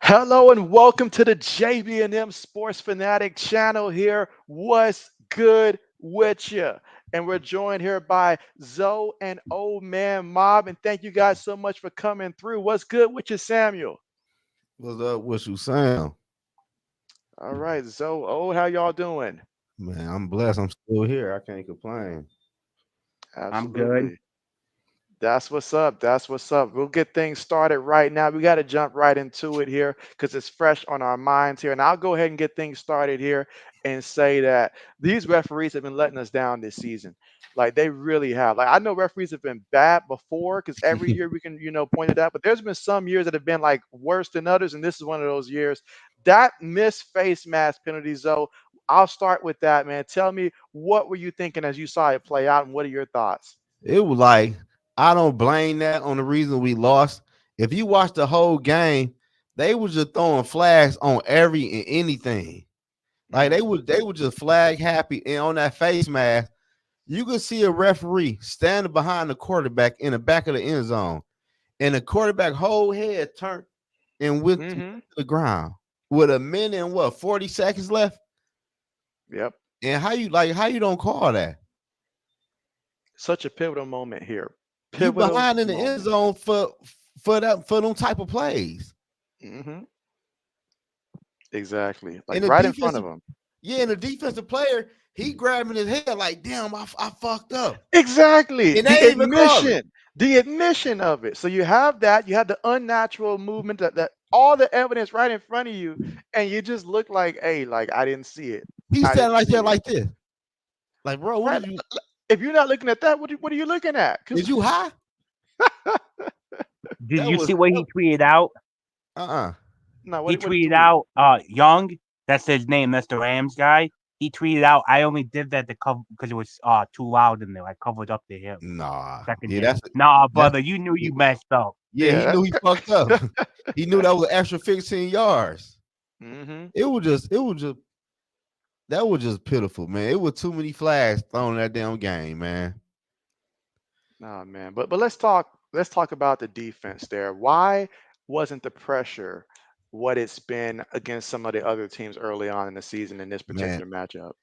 Hello and welcome to the JB&M Sports Fanatic channel here. What's good with you? And we're joined here by Zoe and Old Man Mob. And thank you guys so much for coming through. What's good with you, Samuel? What's up with you, Sam? All right, Zoe, Old, how y'all doing? Man, I'm blessed. I'm still here. I can't complain. I'm good. Absolutely. That's what's up. That's what's up. We'll get things started right now. We got to jump right into it here because it's fresh on our minds here. And I'll go ahead and get things started here and say that these referees have been letting us down this season. Like they really have. Like I know referees have been bad before because every year we can, point it out. But there's been some years that have been like worse than others, and this is one of those years. That missed face mask penalty, though. I'll start with that, man. Tell me what were you thinking as you saw it play out, and what are your thoughts? It was like I don't blame that on the reason we lost. If you watch the whole game, they was just throwing flags on every and anything. Like they would just flag happy, and on that face mask, you could see a referee standing behind the quarterback in the back of the end zone, and the quarterback whole head turned and went to Mm-hmm. the ground with a minute and 40 seconds left. Yep. And how you don't call that? Such a pivotal moment here. You Pivotal behind in the end moment. zone for them type of plays. Hmm. Exactly. Like And the right in front defensive, of him. yeah, and the defensive player, he grabbing his head like, damn, I fucked up. Exactly. And they ain't even call it. The admission of it. So you have that, you have the unnatural movement that all the evidence right in front of you, and you just look like, hey, like I didn't see it. He's I standing didn't right see there it. like this. Like, bro, what Right. did you If you're not looking at that, what are you looking at? Because is you high? Did That you was see what he tweeted out? uh-uh. no, He what did tweeted tweet? out, Young, that's his name, that's the Rams guy. He tweeted out, I only did that to cover because it was too loud in there. I covered up to him. Nah. Second Yeah, hit. Nah, that's brother, you knew you messed up. yeah, he Yeah. knew he fucked up. He knew that was an extra 15 yards. Mm-hmm. It was just that was just pitiful, man. It was too many flags thrown in that damn game, man. Oh man, but let's talk about the defense there. Why wasn't the pressure what it's been against some of the other teams early on in the season in this Man, particular matchup?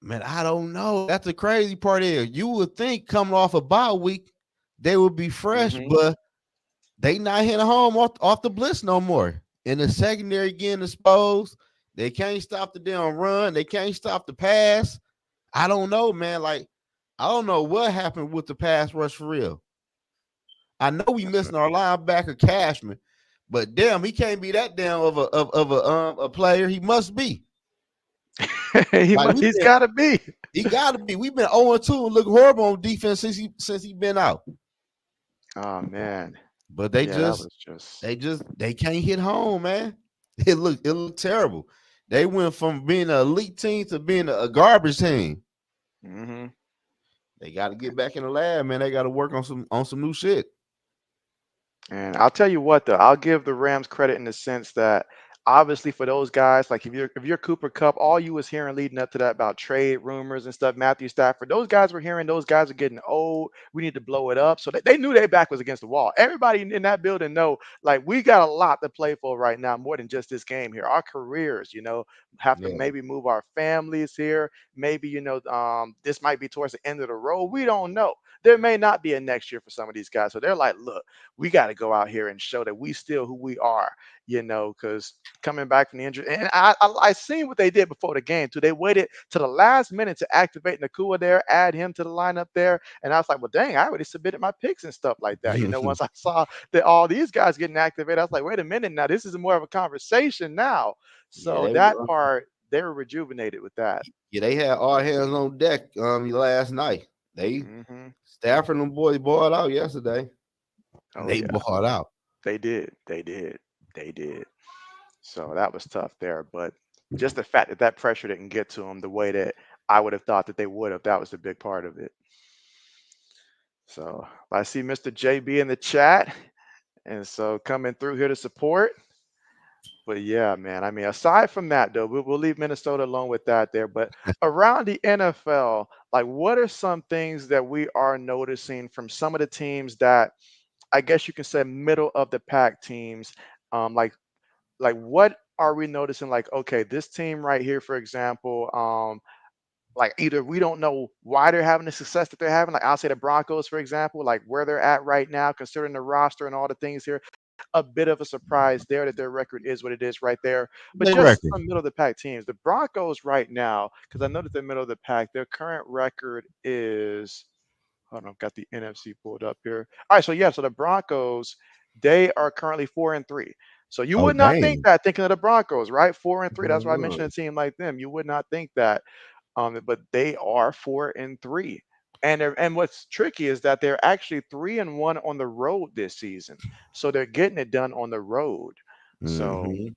man, I don't know. That's the crazy part is you would think coming off a bye week, they would be fresh, Hmm. but they not hitting home off the blitz no more. In the secondary getting exposed. They can't stop the damn run. They can't stop the pass. I don't know, man. Like, I don't know what happened with the pass rush for real. I know we missing our linebacker Cashman, but damn, he can't be that damn of a player. He must be. Like He's got to be. he gotta be. We've been 0-2 and look horrible on defense since he been out. Oh man, But yeah, that was just. they can't hit home, man. It looked terrible. They went from being an elite team to being a garbage team. Hmm. They got to get back in the lab, man. They got to work on some new shit. And I'll tell you what, though, I'll give the Rams credit in the sense that obviously for those guys, like if you're Cooper Cup, all you was hearing leading up to that about trade rumors and stuff, Matthew Stafford, those guys were hearing those guys are getting old. We need to blow it up. So they knew their back was against the wall. Everybody in that building know like we got a lot to play for right now, more than just this game here. Our careers, have to Yeah, maybe move our families here. Maybe, this might be towards the end of the road. We don't know. There may not be a next year for some of these guys. So they're like, look, we got to go out here and show that we still who we are, because coming back from the injury, and I seen what they did before the game too. They waited to the last minute to activate Nakua there, add him to the lineup there, and I was like, well, dang, I already submitted my picks and stuff like that. Once I saw that all these guys getting activated, I was like, wait a minute, now this is more of a conversation now. yeah, So they that were. part, they were rejuvenated with that. Yeah, they had all hands on deck last night. They Hmm. Stafford and them boys balled out yesterday. Oh They yeah, balled out. they did, they did. So that was tough there. But just the fact that that pressure didn't get to them the way that I would have thought that they would have, that was the big part of it. So I see Mr. JB in the chat. And so coming through here to support. But yeah, man. I mean, aside from that, though, we'll leave Minnesota alone with that there. But around the NFL, like, what are some things that we are noticing from some of the teams that I guess you can say middle of the pack teams, like like what are we noticing? Like, okay, this team right here, for example, like either we don't know why they're having the success that they're having. Like I'll say the Broncos, for example, like where they're at right now, considering the roster and all the things here, a bit of a surprise there that their record is what it is right there. But They just record. some middle of the pack teams, the Broncos right now, because I know that they're middle of the pack, their current record is. Hold on, I've got the NFC pulled up here. All right, so yeah, so the Broncos, they are currently 4-3. So you Oh would not think dang. that thinking of the Broncos, right? 4-3. That's why I mentioned a Mhm. team like them. You would not think that. But they are 4-3. And what's tricky is that they're actually 3-1 on the road this season. So they're getting it done on the road. So Mhm.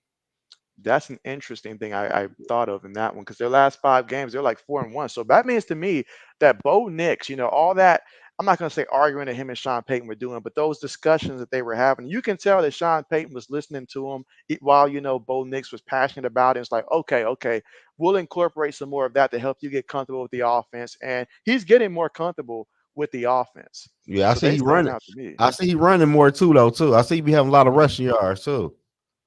that's an interesting thing I thought of in that one because their last 5 games, they're like 4-1. So that means to me that Bo Nix, all that, I'm not going to say arguing that him and Sean Payton were doing, but those discussions that they were having, you can tell that Sean Payton was listening to him while, Bo Nix was passionate about it. It's like, okay, okay, we'll incorporate some more of that to help you get comfortable with the offense. And he's getting more comfortable with the offense. Yeah, I So see they he stand running. out to me. I see he running more too, though. Too. I see he be having a lot of Mhm. rushing yards too.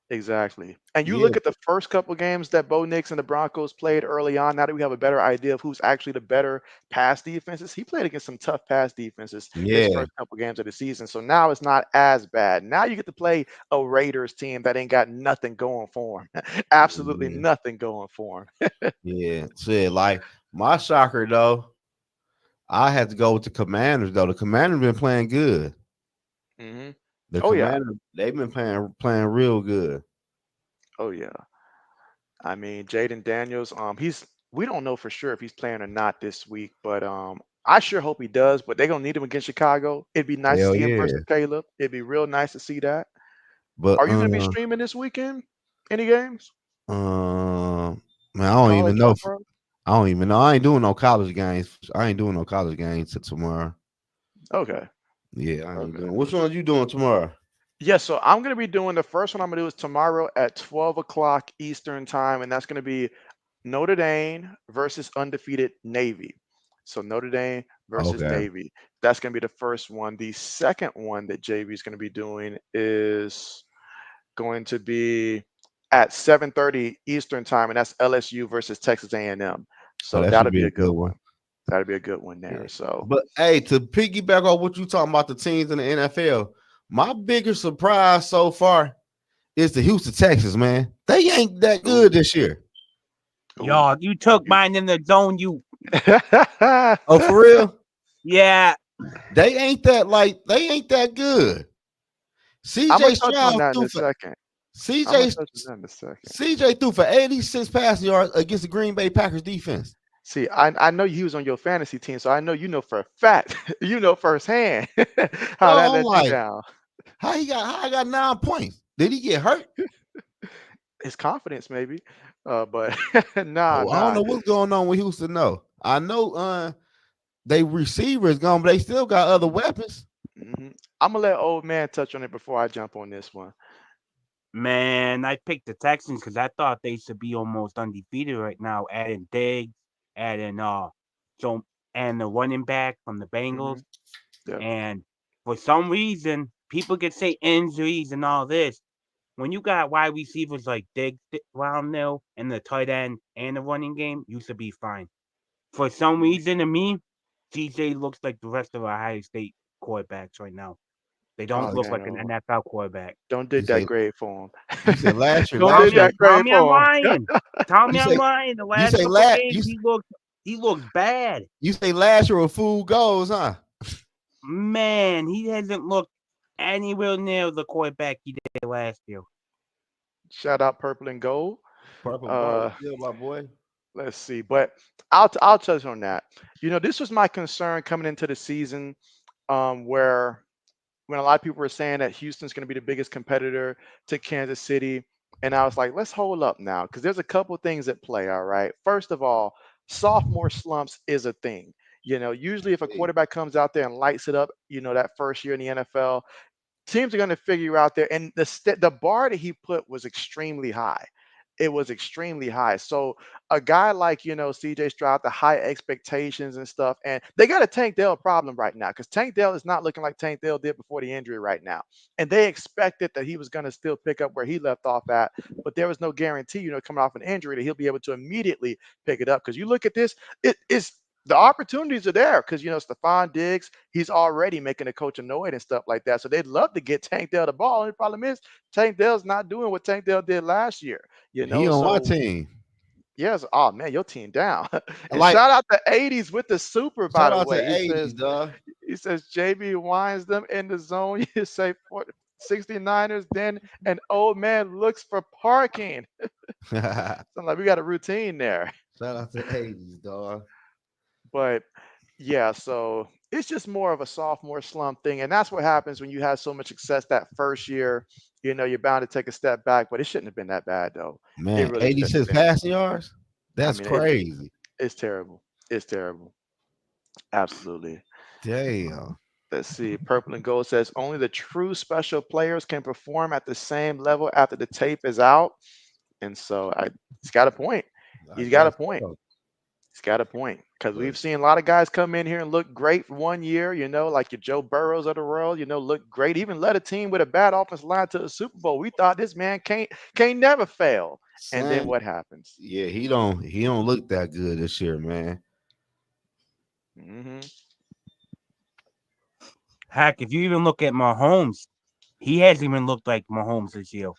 Exactly. And you Yeah, look at the first couple games that Bo Nix and the Broncos played early on. Now that we have a better idea of who's actually the better pass defenses, he played against some tough pass defenses his yeah, first couple games of the season. So now it's not as bad. Now you get to play a Raiders team that ain't got nothing going for him. Absolutely yeah, nothing going for him. yeah. Shit, like my shocker though, I had to go with the Commanders though. The Commanders been playing good. Hmm. The Oh yeah. Commanders they've been playing real good. Oh yeah. I mean, Jaden Daniels, we don't know for sure if he's playing or not this week, but I sure hope he does. But they're gonna need him against Chicago. It'd be nice to Hell see him yeah. versus Caleb. It'd be real nice to see that. But Are you gonna be streaming this weekend? Any games? man, I don't even College know. or pro? I don't even know. I ain't doing no college games. I ain't doing no college games till tomorrow. Okay. Yeah, I ain't Okay. doing. Which one you doing tomorrow? Yeah, so I'm gonna be doing the first one I'm gonna do is tomorrow at 12 o'clock Eastern time, and that's gonna be Notre Dame versus undefeated Navy. So Notre Dame versus Okay. Navy. That's going to be the first one. The second one that JB is going to be doing is going to be at 7:30 Eastern time, and that's LSU versus Texas A&M. Oh, So that should that'll be be a a good good one. one. That'll be a good one there. Yeah. So But hey, to piggyback on what you talking about the teams in the NFL, my biggest surprise so far is the Houston Texans, man. They ain't that good ooh, this year. ooh, Yo, you took you. mine in the zone. Oh, for real? Yeah. They ain't that good. I'm gonna CJ touch on Stroud that in threw a for second. I'm gonna CJ touch on that in a second. CJ threw for 86 passing yards against the Green Bay Packers defense. See, I know he was on your fantasy team, so I know you know for a fact, you know firsthand how that Bro, I'm let you like, down. how I got 9 points? Did he get hurt? His confidence, maybe, but nah, Oh, I don't nah. know what's going on with Houston. No, I know they receivers gone, but they still got other weapons. I'm gonna let old man touch on it before I jump on this one. Man, I picked the Texans because I thought they should be almost undefeated right now. Adding Diggs, adding so and the running back from the Hmm. Bengals. Yeah. And for some reason, people can say injuries and all this. When you got wide receivers like Diggs around there and the tight end and the running game, you should be fine. For some Mhm. reason, to me, CJ looks like the rest of our Ohio State quarterbacks right now. They don't Oh, look like an damn. NFL quarterback. Don't You dig say that grade for you him. said last year, Don't Tell dig last me, year. that tell grade me I'm for him. lying. Tell You me I'm say lying. The you last say couple last games, he looks bad. you say last year with full goals, huh? Man, he hasn't looked anywhere near the quarterback he did last year. Shout out Purple and Gold. Purple and gold Uh, still, my boy. let's see, but I'll touch on that. This was my concern coming into the season, where when a lot of people were saying that Houston's going to be the biggest competitor to Kansas City. And I was like, let's hold up now, because there's a couple things at play. All right. First of all, sophomore slumps is a thing. Usually if a Hey, quarterback comes out there and lights it up, that first year in the NFL, teams are going to figure you out there. And the bar that he put was extremely high. it was extremely high. So a guy like, CJ Stroud, the high expectations and stuff, and they got a Tank Dell problem right now because Tank Dell is not looking like Tank Dell did before the injury right now. And they expected that he was going to still pick up where he left off at, but there was no guarantee, coming off an injury that he'll be able to immediately pick it up. Because you look at this, it is the opportunities are there because Stephon Diggs, he's already making the coach annoyed and stuff like that. So they'd love to get Tank Dell the ball. And the problem is Tank Dell's not doing what Tank Dell did last year. He on my So team. yes, oh man, your team down. And Like, shout out the 80s with the super, by shout the out to way. He 80s, says dog. he says JB winds them in the zone. You say 69ers, then an old man looks for parking. Shout Sound like we got a routine there. out to 80s, dog. But yeah, so it's just more of a sophomore slump thing. And that's what happens when you have so much success that first year. You're bound to take a step back, but it shouldn't have been that bad though. It Man, really shouldn't have 86 been. passing yards. I That's mean, crazy. it's terrible. It's terrible. Absolutely. Damn. Let's see. Purple and Gold says only the true special players can perform at the same level after the tape is out. And so he's got a point. I He's got a guess point. so. He's got a point. Because But we've seen a lot of guys come in here and look great for 1 year, like your Joe Burrows of the world, look great. Even led a team with a bad offensive line to the Super Bowl. We thought this man can't never fail. And then Sam, what happens? yeah, he don't look that good this year, man. Hmm. Heck, if you even look at Mahomes, he hasn't even looked like Mahomes this year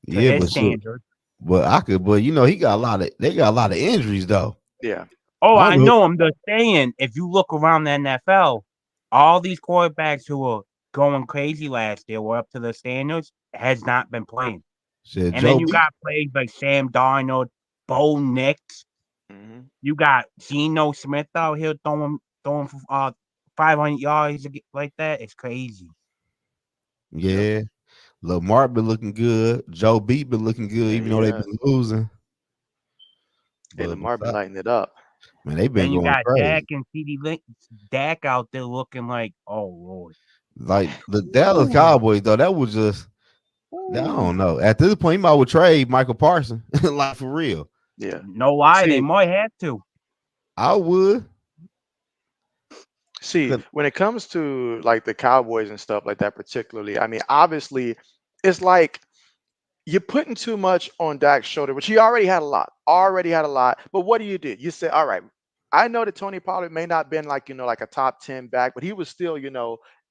to Yeah, his but shit. standard. But he got they got a lot of injuries though. Yeah. Oh, I I don't know. know. I'm just saying, if you look around the NFL, all these quarterbacks who were going crazy last year were up to the standards has not been playing. Shit, And then Joe you B. got plays like Sam Darnold, Bo Nix. Hmm. You got Geno Smith out here throwing for 500 yards like that. It's crazy. Yep. Yeah, Lamar been looking good. Joe B been looking good, Yeah, even he though they've has. been losing. Hey, But Lamar been besides, lighting it up. man, they've Then been you going got Dak crazy. and Dak out there looking like, oh Lord. Like the Dallas Ooh, Cowboys, though, that was just I ooh. don't know. At this point, he might would trade Michael Parsons, like for real. Yeah. No lie, they See, might have to. I would. See, 'Cause- when it comes to like the Cowboys and stuff like that, particularly, I mean, obviously, it's like you're putting too much on Dak's shoulder, which he already had a lot, already had a lot. But what do? You say, all right, I know that Tony Pollard may not been like, like a top 10 back, but he was still,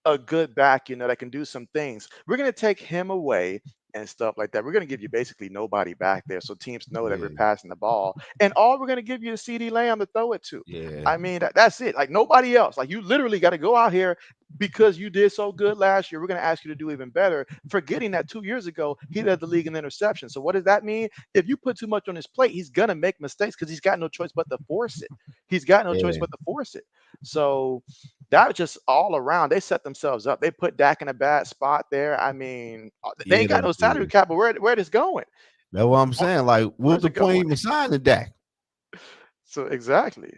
a good back, that can do some things. We're going to take him away and stuff like that. We're going to give you basically nobody back there. So teams know that we're Yeah, passing the ball. And all we're going to give you is CD Lamb to throw it to. yeah, I mean, that's it. Like nobody else. Like you literally got to go out here because you did so good last year. We're going to ask you to do even better. Forgetting that 2 years ago, he led the league in interceptions. So what does that mean? If you put too much on his plate, he's going to make mistakes because he's got no choice but to force it. He's got no choice yeah, but to force it. So that was just all around. They set themselves up. They put Dak in a bad spot there. I mean, they yeah. ain't got They no salary did. cap, but where this going? That's what I'm Uh, saying. Like, what's Where's the it point going? even signing Dak? So exactly.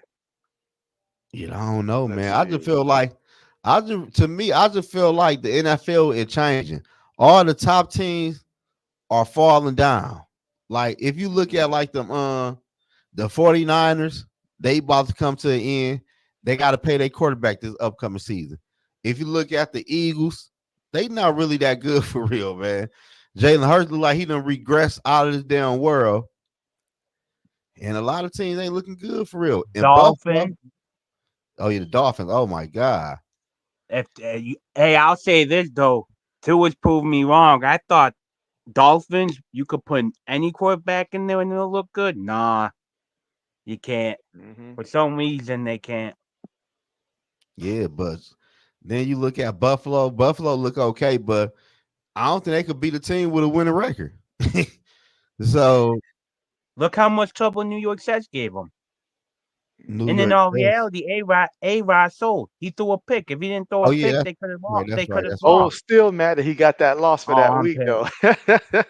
I don't know, Let's man. I just see. feel like I just feel like the NFL is changing. All the top teams are falling down. Like if you look at Mhm. like the 49ers, they about to come to an end. They got to pay their quarterback this upcoming season. If you look at the Eagles, they not really that good for real, man. Jalen Hurts look like he done regress out of this damn world. And a lot of teams ain't looking good for real. In Buffalo, Dolphins. oh yeah, the Dolphins. Oh my God. Hey, I'll say this though. Tua's proved me wrong. I thought Dolphins, you could put any quarterback in there and it'll look good. Nah, you can't. Mhm. For some reason, they can't. Yeah, but then you look at Buffalo. Buffalo look okay, but I don't think they could beat a team with a winning record. So Look how much trouble New York Jets gave them. New And Mhm. in York all Jets. reality, A-Rod sold. He threw a pick. If he didn't throw Oh a yeah, pick, that's they could have right. lost. That's They right. could have That's right. Oh, lost. still mad that he got that loss for Oh, that I'm week pissed. though.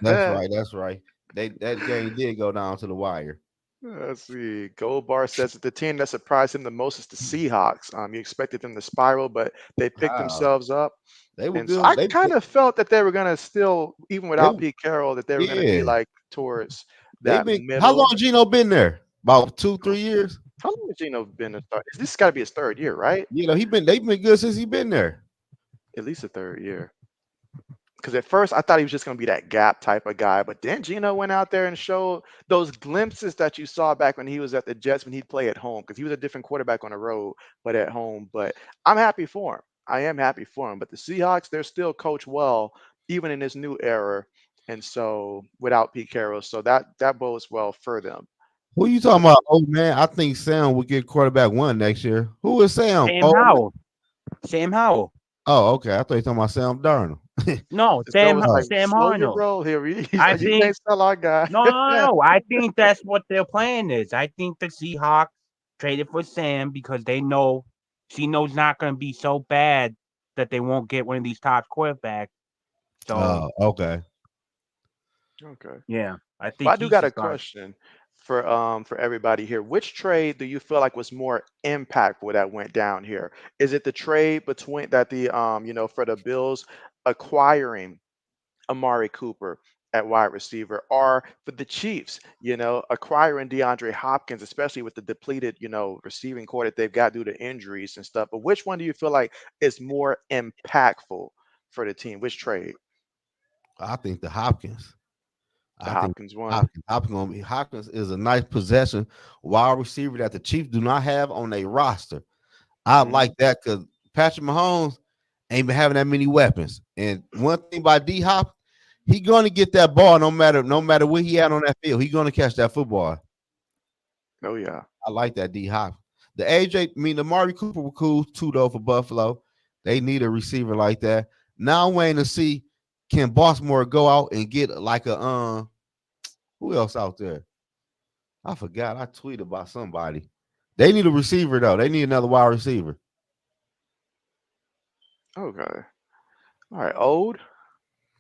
That's right. That's right. That game did go down to the wire. Let's see. Gold Bar says that the team that surprised him the most is the Seahawks. You expected them to spiral, but they picked How themselves up. they were And so good. I kind of felt that they were gonna still, even They without Pete Carroll, that they were gonna be yeah. like towards They've that been how long middle. Gino been there? About 2, 3 years. How long has Gino been a start? This got to be his third year, right? You know, they've been good since he been there. At least a third year. Because at first I thought he was just going to be that gap type of guy, but then Gino went out there and showed those glimpses that you saw back when he was at the Jets when he'd play at home, because he was a different quarterback on the road, but at home. But I'm happy for him. I am happy for him. But the Seahawks, they're still coached well, even in this new era, and so without Pete Carroll, so that bodes well for them. Who you talking about? Oh man, I think Sam will get quarterback one next year. Who is Sam? Sam Oh, Howell. Sam Howell. oh, okay. I thought you talking about Sam Darnold. No, Joe was like, Sam "Slow your Arnold. roll here." He's I like, "You think can't sell our guy." no. I think that's what their plan is. I think the Seahawks traded for Sam because they know Gino's not going to be so bad that they won't get one of these top quarterbacks. So Oh, okay. Okay. yeah, I But think I do he got should a start. question for everybody here. Which trade do you feel like was more impactful that went down here? Is it the trade between that the for the Bills acquiring Amari Cooper at wide receiver, or for the Chiefs, acquiring DeAndre Hopkins, especially with the depleted, receiving core that they've got due to injuries and stuff. But which one do you feel like is more impactful for the team? Which trade? I think the Hopkins. The I think Hopkins one. Hopkins is a nice possession wide receiver that the Chiefs do not have on their roster. I Hmm. like that because Patrick Mahomes ain't been having that many weapons. And one thing by D Hop, he gonna get that ball no matter where he at on that field. He gonna catch that football. Oh yeah. I like that D Hop. The AJ, I mean the Mari Cooper were cool too though for Buffalo. They need a receiver like that. Now I'm waiting to see can Baltimore go out and get like a who else out there? I forgot. I tweeted about somebody. They need a receiver though. They need another wide receiver. Okay. All right. Old.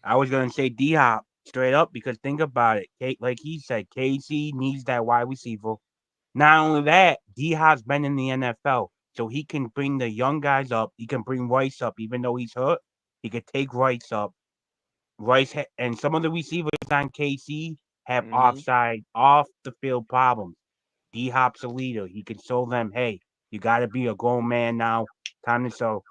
I was going to say D Hop straight up because think about it. Like he said, KC needs that wide receiver. Not only that, D Hop's been in the NFL, so he can bring the young guys up. He can bring Rice up, even though he's hurt. He could take Rice up. And some of the receivers on KC have Hmm. off the field problems. D Hop's a leader. He can show them, hey, you got to be a grown man now. Time to show.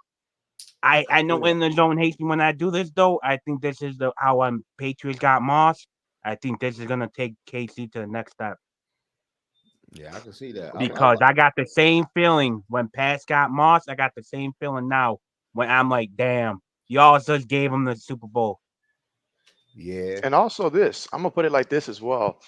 I Oh know yeah. in the zone hates me when I do this though. I think this is the how Patriots got Moss. I think this is gonna take KC to the next step Yeah, I can see that. because I got the same feeling when Pats got Moss. I got the same feeling now when I'm like, damn, y'all just gave him the Super Bowl. Yeah. And also this, I'm gonna put it like this as well.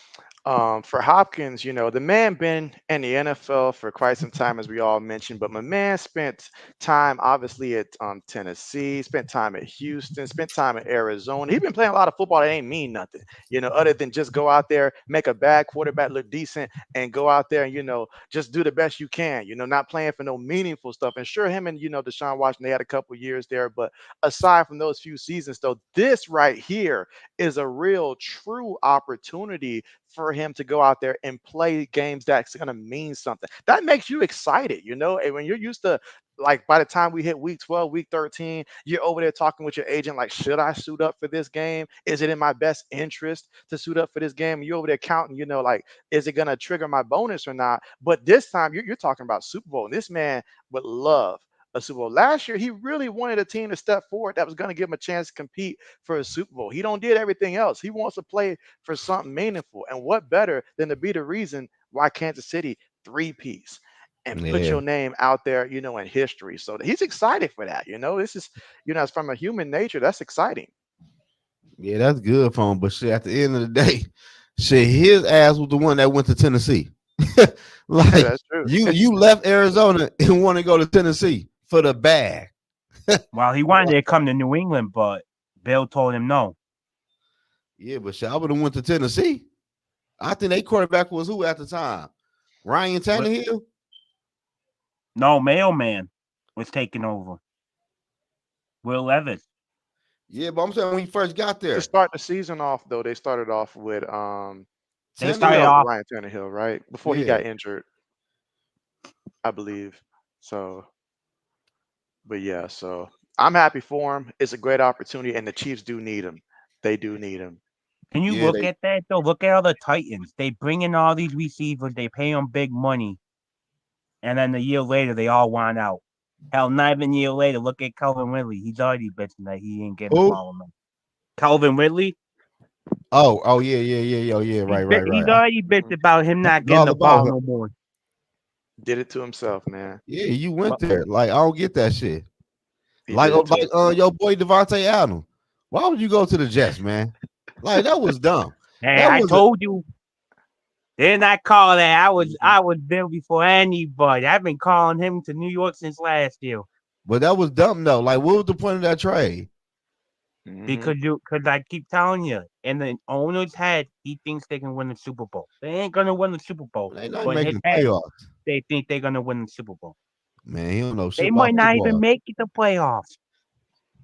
For Hopkins, the man been in the NFL for quite some time, as we all mentioned, but my man spent time obviously at Tennessee, spent time at Houston, spent time at Arizona. He's been playing a lot of football that ain't mean nothing, other than just go out there, make a bad quarterback look decent, and go out there and, just do the best you can, not playing for no meaningful stuff. And sure, him and, Deshaun Watson, they had a couple years there, but aside from those few seasons, though, this right here is a real true opportunity for him to go out there and play games that's going to mean something. That makes you excited, and when you're used to, like, by the time we hit week 12, week 13, you're over there talking with your agent like, should I suit up for this game? Is it in my best interest to suit up for this game? And you're over there counting, like, is it going to trigger my bonus or not? But this time you're talking about Super Bowl, and this man would love a Super Bowl. Last year, he really wanted a team to step forward that was going to give him a chance to compete for a Super Bowl. He don't did everything else. He wants to play for something meaningful. And what better than to be the reason why Kansas City three-piece and put Yeah. your name out there, in history. So he's excited for that. This is, it's from a human nature. That's exciting. Yeah, that's good for him. But shit, at the end of the day, shit, his ass was the one that went to Tennessee. Like That's true. you left Arizona and want to go to Tennessee for the bag. Well, he wanted to come to New England, but Bill told him no. Yeah, but shit, I would have went to Tennessee. I think they quarterback was who at the time? Ryan What? Tannehill? No, Mailman was taking over. Will Levis. Yeah, but I'm saying when he first got To there, start the season off, though, they started off with They they started started off Tannehill. with off. Ryan Tannehill, right? Before he Yeah. got injured, I believe. So, but yeah, so I'm happy for him. It's a great opportunity, and the Chiefs do need him. They do need him. Can you Yeah, look at that though? Look at all the Titans. They bring in all these receivers. They pay them big money, and then a year later they all want out. Hell, not even a year later. Look at Calvin Ridley. He's already bitching that he ain't getting the who? ball. Calvin Ridley. Oh, yeah. He's Right. already bitched about him I not forgot getting all the about ball him. no more. Did it to himself, man. Yeah, you went But there. Like, I don't get that shit. He did it to himself. Your boy Devontae Adams. Why would you go to the Jets, man? Like, that was dumb. hey, That I was a told you. Didn't I call that? I was Mhm. I was there before anybody. I've been calling him to New York since last year but that was dumb though. Like, what was the point of that trade? Mhm. because I keep telling you, in the owner's head, he thinks they can win the Super Bowl. They ain't gonna win the Super Bowl, They not but in his making the head, playoffs. they think they're gonna win the Super Bowl. Man, he don't know shit They about might not even football. make it the playoffs.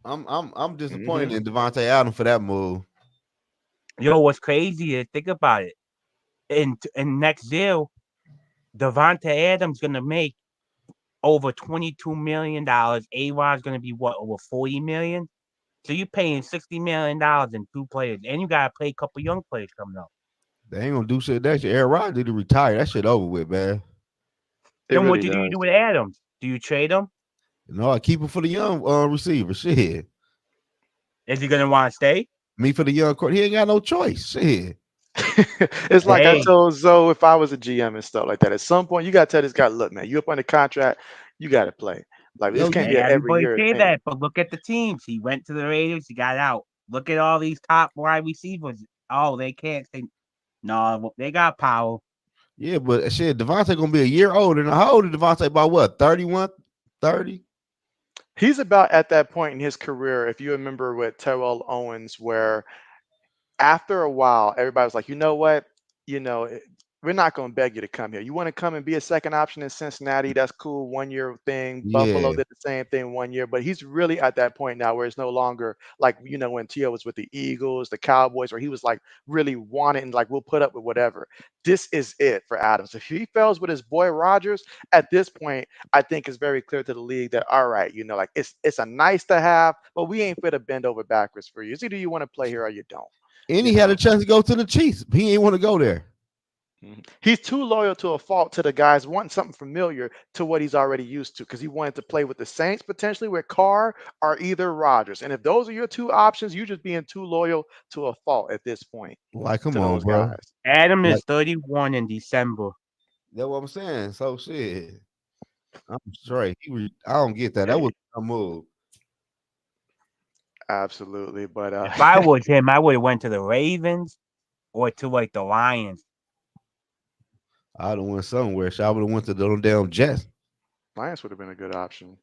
I'm disappointed Mhm. in Devontae Adams for that move. Yo, what's crazy is think about it. In next year, Devonta Adams gonna make over $22 million. A Rod's gonna be what over 40 million. So you're paying $60 million in two players, and you gotta play a couple young players coming up. They ain't gonna do shit that shit. Aaron Rodgers need to retire. That shit over with, man. It Then what really do you does. do with Adams? Do you trade him? I keep it for the young receiver. Shit. Is he gonna want to stay? Me for the young court. He ain't got no choice. Shit. It's like I Hey, told Zoe if I was a GM and stuff like that. At some point, you gotta tell this guy, look, man, you up on the contract, you gotta play. Like this Yo, can't you be hey, an every everybody year say thing. that, but look at the teams. He went to the Raiders, he got out. Look at all these top wide receivers. Oh, they can't stay. No, they got power. yeah, but shit, Devontae gonna be a year older. Now, how old is Devontae? About what? 31, 30? He's about at that point in his career, if you remember with Terrell Owens, where after a while, everybody was like, you know what? You know, we're not going to beg you to come here. You want to come and be a second option in Cincinnati? That's cool. 1 year thing. Buffalo Yeah. did the same thing 1 year, but he's really at that point now where it's no longer like, when Tio was with the Eagles, the Cowboys, where he was like really wanting, like, we'll put up with whatever. This is it for Adams. If he fails with his boy Rogers at this point, I think it's very clear to the league that, all right, like it's a nice to have, but we ain't fit to bend over backwards for you. It's either you want to play here or you don't. And You he had a know, chance to go to the Chiefs. He ain't want to go there. He's too loyal to a fault to the guys wanting something familiar to what he's already used to because he wanted to play with the Saints potentially with Carr or either Rodgers. And if those are your two options, you're just being too loyal to a fault at this point Like, come to on, those bro. guys. Adam Like, is 31 in December. that's what I'm saying. So shit. I'm straight. I don't get that. That was a move. Absolutely. But If I was him, I would have went to the Ravens or to like the Lions. I'd have went somewhere. So I would have went to the damn Jets. Lions would have been a good option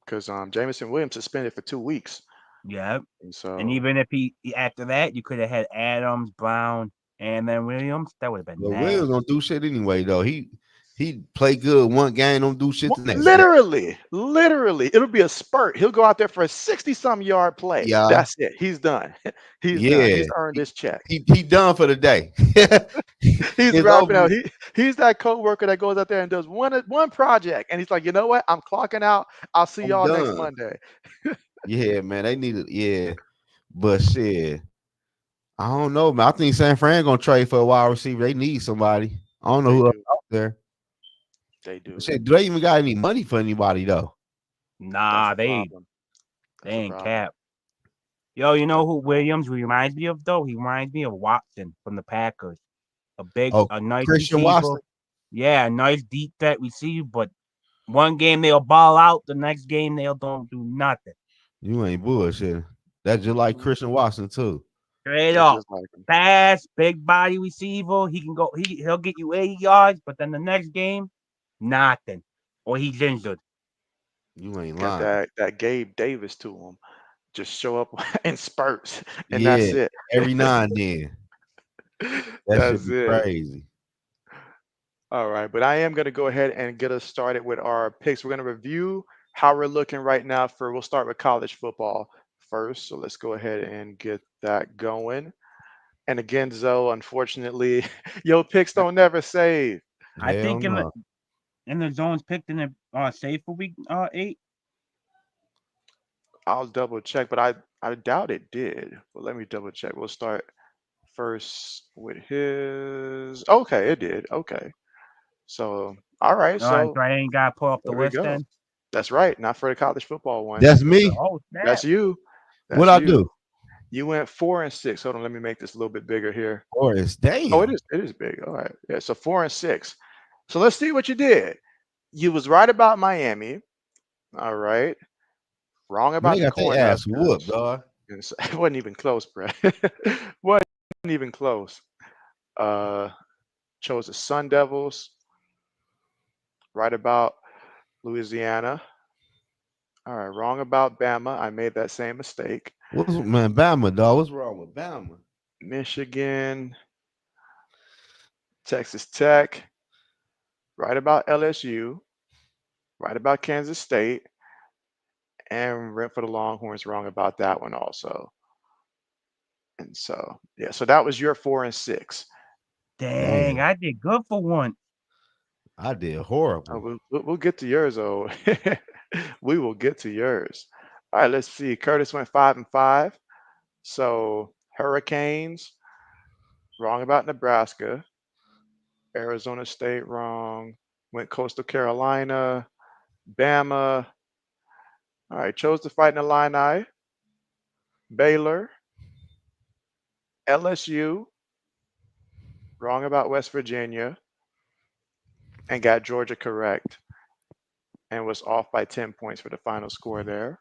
because Jameson Williams suspended for 2 weeks. Yeah. And And so even if he after that, you could have had Adams, Brown, and then Williams. That would have been But Williams nasty. don't do shit anyway, though. He play good one game, don't do shit the next game. literally, it'll be a spurt. He'll go out there for a 60-some yard play. Yeah, That's it. He's done. He's done. yeah. He's earned his check. He done for the day. He's It's wrapping over out. with. He's that coworker that goes out there and does one project, and he's like, you know what? I'm clocking out. I'll see I'm y'all next done. Monday. Yeah, man. They needed, yeah. But shit. I don't know, man. I think San Fran gonna trade for a wide receiver. They need somebody. I don't know They who else do. out there. They do. Shit, do they even got any money for anybody though? That's Nah, the problem. they That's the ain't problem. cap. Yo, you know That's the who problem. Williams reminds me of though? He reminds me of Watson from the Packers. Oh, A nice Christian receiver. Watson. Yeah, a nice deep threat receiver, but one game they'll ball out, the next game they'll don't do nothing. You ain't bullshit. That's just like Mhm. Christian Watson too. Straight That's up. just like him. Fast, big body receiver. He can go he'll get you 80 yards, but then the next game, nothing. Or he's injured. You ain't Got lying. that Gabe Davis to him. Just show up in spurts, and Yeah, that's it. every now and then. That should That's be it. crazy. All right, but I am going to go ahead and get us started with our picks. We're going to review how we're looking right now we'll start with college football first. So let's go ahead and get that going. And again, Zoe, unfortunately, your picks don't never save. I Hell think no. in the zones picked in the safe for week 8. I'll double check, but I doubt it did. But let me double check. We'll start first with his. Okay, it did. Okay. So, all right. All right, So so I ain't got to pull up the there we list go. then. That's right. Not for the college football one. That's me. Oh That's snap! you. What That's I you. do? You went 4-6. Hold on. Let me make this a little bit bigger here. Forrest, Oh, it damn. is. It is big. All right. Yeah. So 4-6. So let's see what you did. You was right about Miami. All right. Wrong Man, they about the got their ass whooped, Cornhuskers. dog. And so- It wasn't even close, bro. wasn't even close. Uh, chose the Sun Devils. Right about Louisiana. All right. Wrong about Bama. I made that same mistake. What's man, Bama, dog? What's wrong with Bama? Michigan, Texas Tech. Right about LSU. Right about Kansas State. And went for the Longhorns. Wrong about that one also. And so, yeah. So that was your 4-6. Dang, Damn, I did good for once. I did horrible. We'll get to yours, though. We will get to yours. All right, let's see. Curtis went 5-5. So Hurricanes, wrong about Nebraska. Arizona State, wrong. Went Coastal Carolina. Bama. All right, chose to fight in the Illini. Baylor. LSU, wrong about West Virginia. And got Georgia correct. And was off by 10 points for the final score there.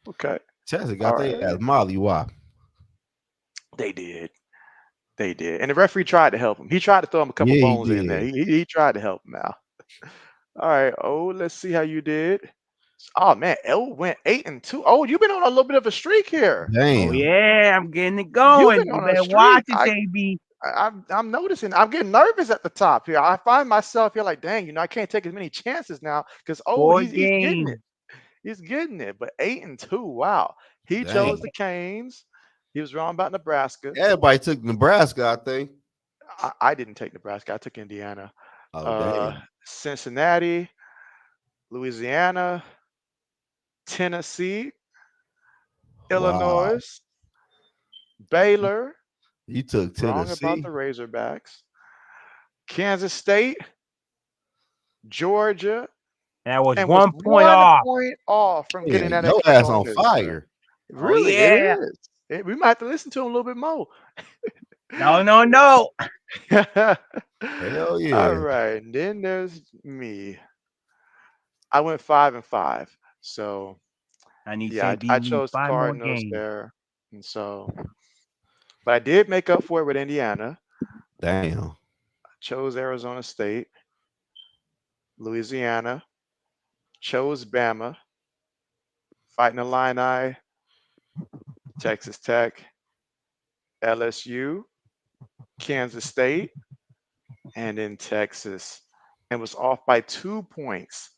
Okay. Texas All got their ass right. molly wop. They did. They did. And the referee tried to help him. He tried to throw him a couple Yeah, he bones in there. did. He tried to help him out. All right. Oh, let's see how you did. Oh man, L went 8-2. Oh, you've been on a little bit of a streak here. Oh Damn. yeah, I'm getting it You've going. been You on a better watch streak. it, JB. I'm noticing. I'm getting nervous at the top here. I find myself here like, dang, I can't take as many chances now because Four he's getting it. games. He's getting it. But 8-2. Wow. He chose Damn. the Canes. He was wrong about Nebraska. Everybody took Nebraska, I think. I didn't take Nebraska. I took Indiana. Oh, Uh, damn. Cincinnati, Louisiana, Tennessee, Wow. Illinois, Baylor, You took wrong about the Tennessee. Razorbacks, Kansas State, Georgia, That was and was 1 point one off. point off from getting Damn, that your extra ass on bonus, bro. fire. Oh Really, it yeah. is. We might have to listen to him a little bit more. No, no, no. Hell All yeah. right, and then there's me. I went 5-5. So I need yeah, JB I win chose the 5 more Cardinals games. there, and so, but I did make up for it with Indiana. Damn. Chose Arizona State, Louisiana, chose Bama, Fighting Illini, Texas Tech, LSU, Kansas State, and in Texas, and was off by 2 points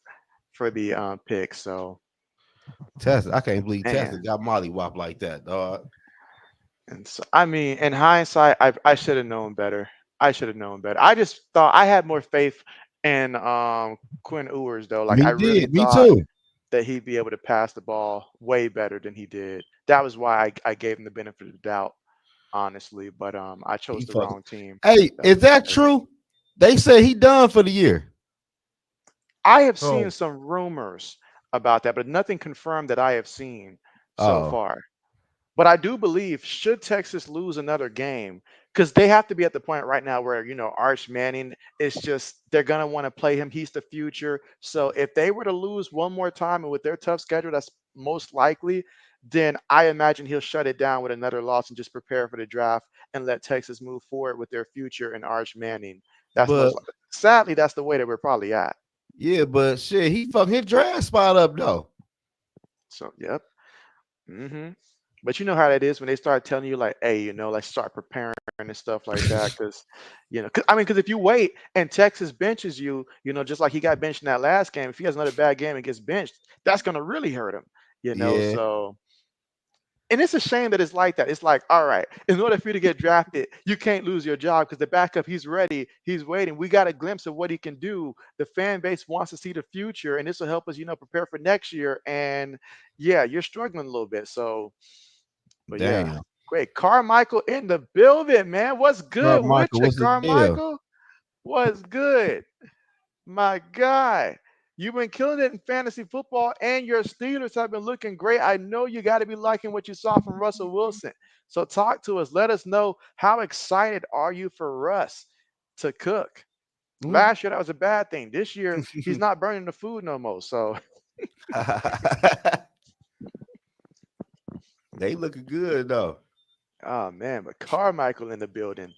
for the pick. So, Texas, I can't believe Texas man, got molly wop like that, dog. and so I mean, in hindsight, I should have known better. I should have known better. I just thought I had more faith in Quinn Ewers though. Like Me I really did. Me thought too. that he'd be able to pass the ball way better than he did. That was why I gave him the benefit of the doubt, honestly. But I chose He the fucking. wrong team. Hey, That's is for that sure. true? They say he done for the year. I have seen Oh, some rumors about that, but nothing confirmed that I have seen so Oh, far. But I do believe should Texas lose another game, because they have to be at the point right now where Arch Manning is just they're gonna want to play him. He's the future. So if they were to lose one more time and with their tough schedule, that's most likely. Then I imagine he'll shut it down with another loss and just prepare for the draft and let Texas move forward with their future and Arch Manning. That's but most likely. Sadly, that's the way that we're probably at. yeah, but shit, he fucking his draft spot up though. So yep. hmm But you know how that is when they start telling you like, hey, like start preparing and stuff like that. Because, because if you wait and Texas benches you, just like he got benched in that last game, if he has another bad game and gets benched, that's gonna really hurt him. Yeah, So And it's a shame that it's like that. It's like, all right, in order for you to get drafted, you can't lose your job because the backup, he's ready, he's waiting. We got a glimpse of what he can do. The fan base wants to see the future, and this will help us, prepare for next year. And yeah, you're struggling a little bit. So, but yeah, Damn. great. Carmichael in the building, man. What's good with Michael, you, what's the deal? Carmichael? What's good? My guy, you've been killing it in fantasy football, and your Steelers have been looking great. I know you got to be liking what you saw from Russell Wilson. So talk to us. Let us know, how excited are you for Russ to cook? Mm. Last year that was a bad thing. This year he's not burning the food no more. So They looking good though. oh man, but Carmichael in the building.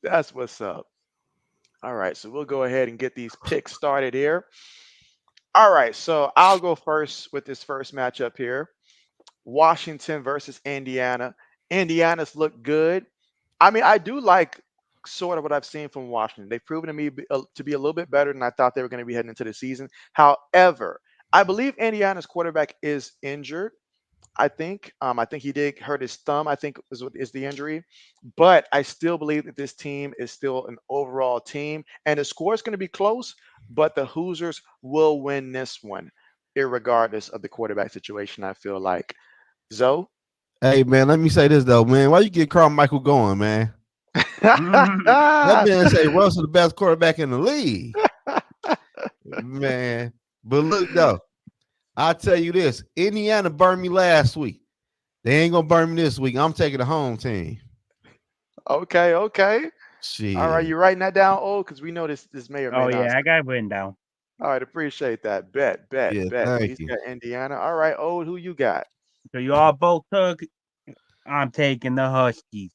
That's what's up. All right, so we'll go ahead and get these picks started here. All right, so I'll go first with this first matchup here. Washington versus Indiana. Indiana's look good. I mean, I do like sort of what I've seen from Washington. They've proven to me to be a little bit better than I thought they were going to be heading into the season. However, I believe Indiana's quarterback is injured. I think he did hurt his thumb. I think is the injury, but I still believe that this team is still an overall team, and the score is going to be close. But the Hoosiers will win this one, irregardless of the quarterback situation. I feel like Zoe. Hey man, let me say this though, man. Why you get Carl Michael going, man? That man say Russell the best quarterback in the league, man. But look though, I'll tell you this: Indiana burned me last week. They ain't gonna burn me this week. I'm taking the home team. Okay, okay. All right, Shit. you writing that down, because we know this may or may Oh not. yeah, I got it written down. All right, appreciate that. Bet, bet, Yeah, bet. So thank he's you. got Indiana. All right, who you got? So you all both took. I'm taking the Huskies.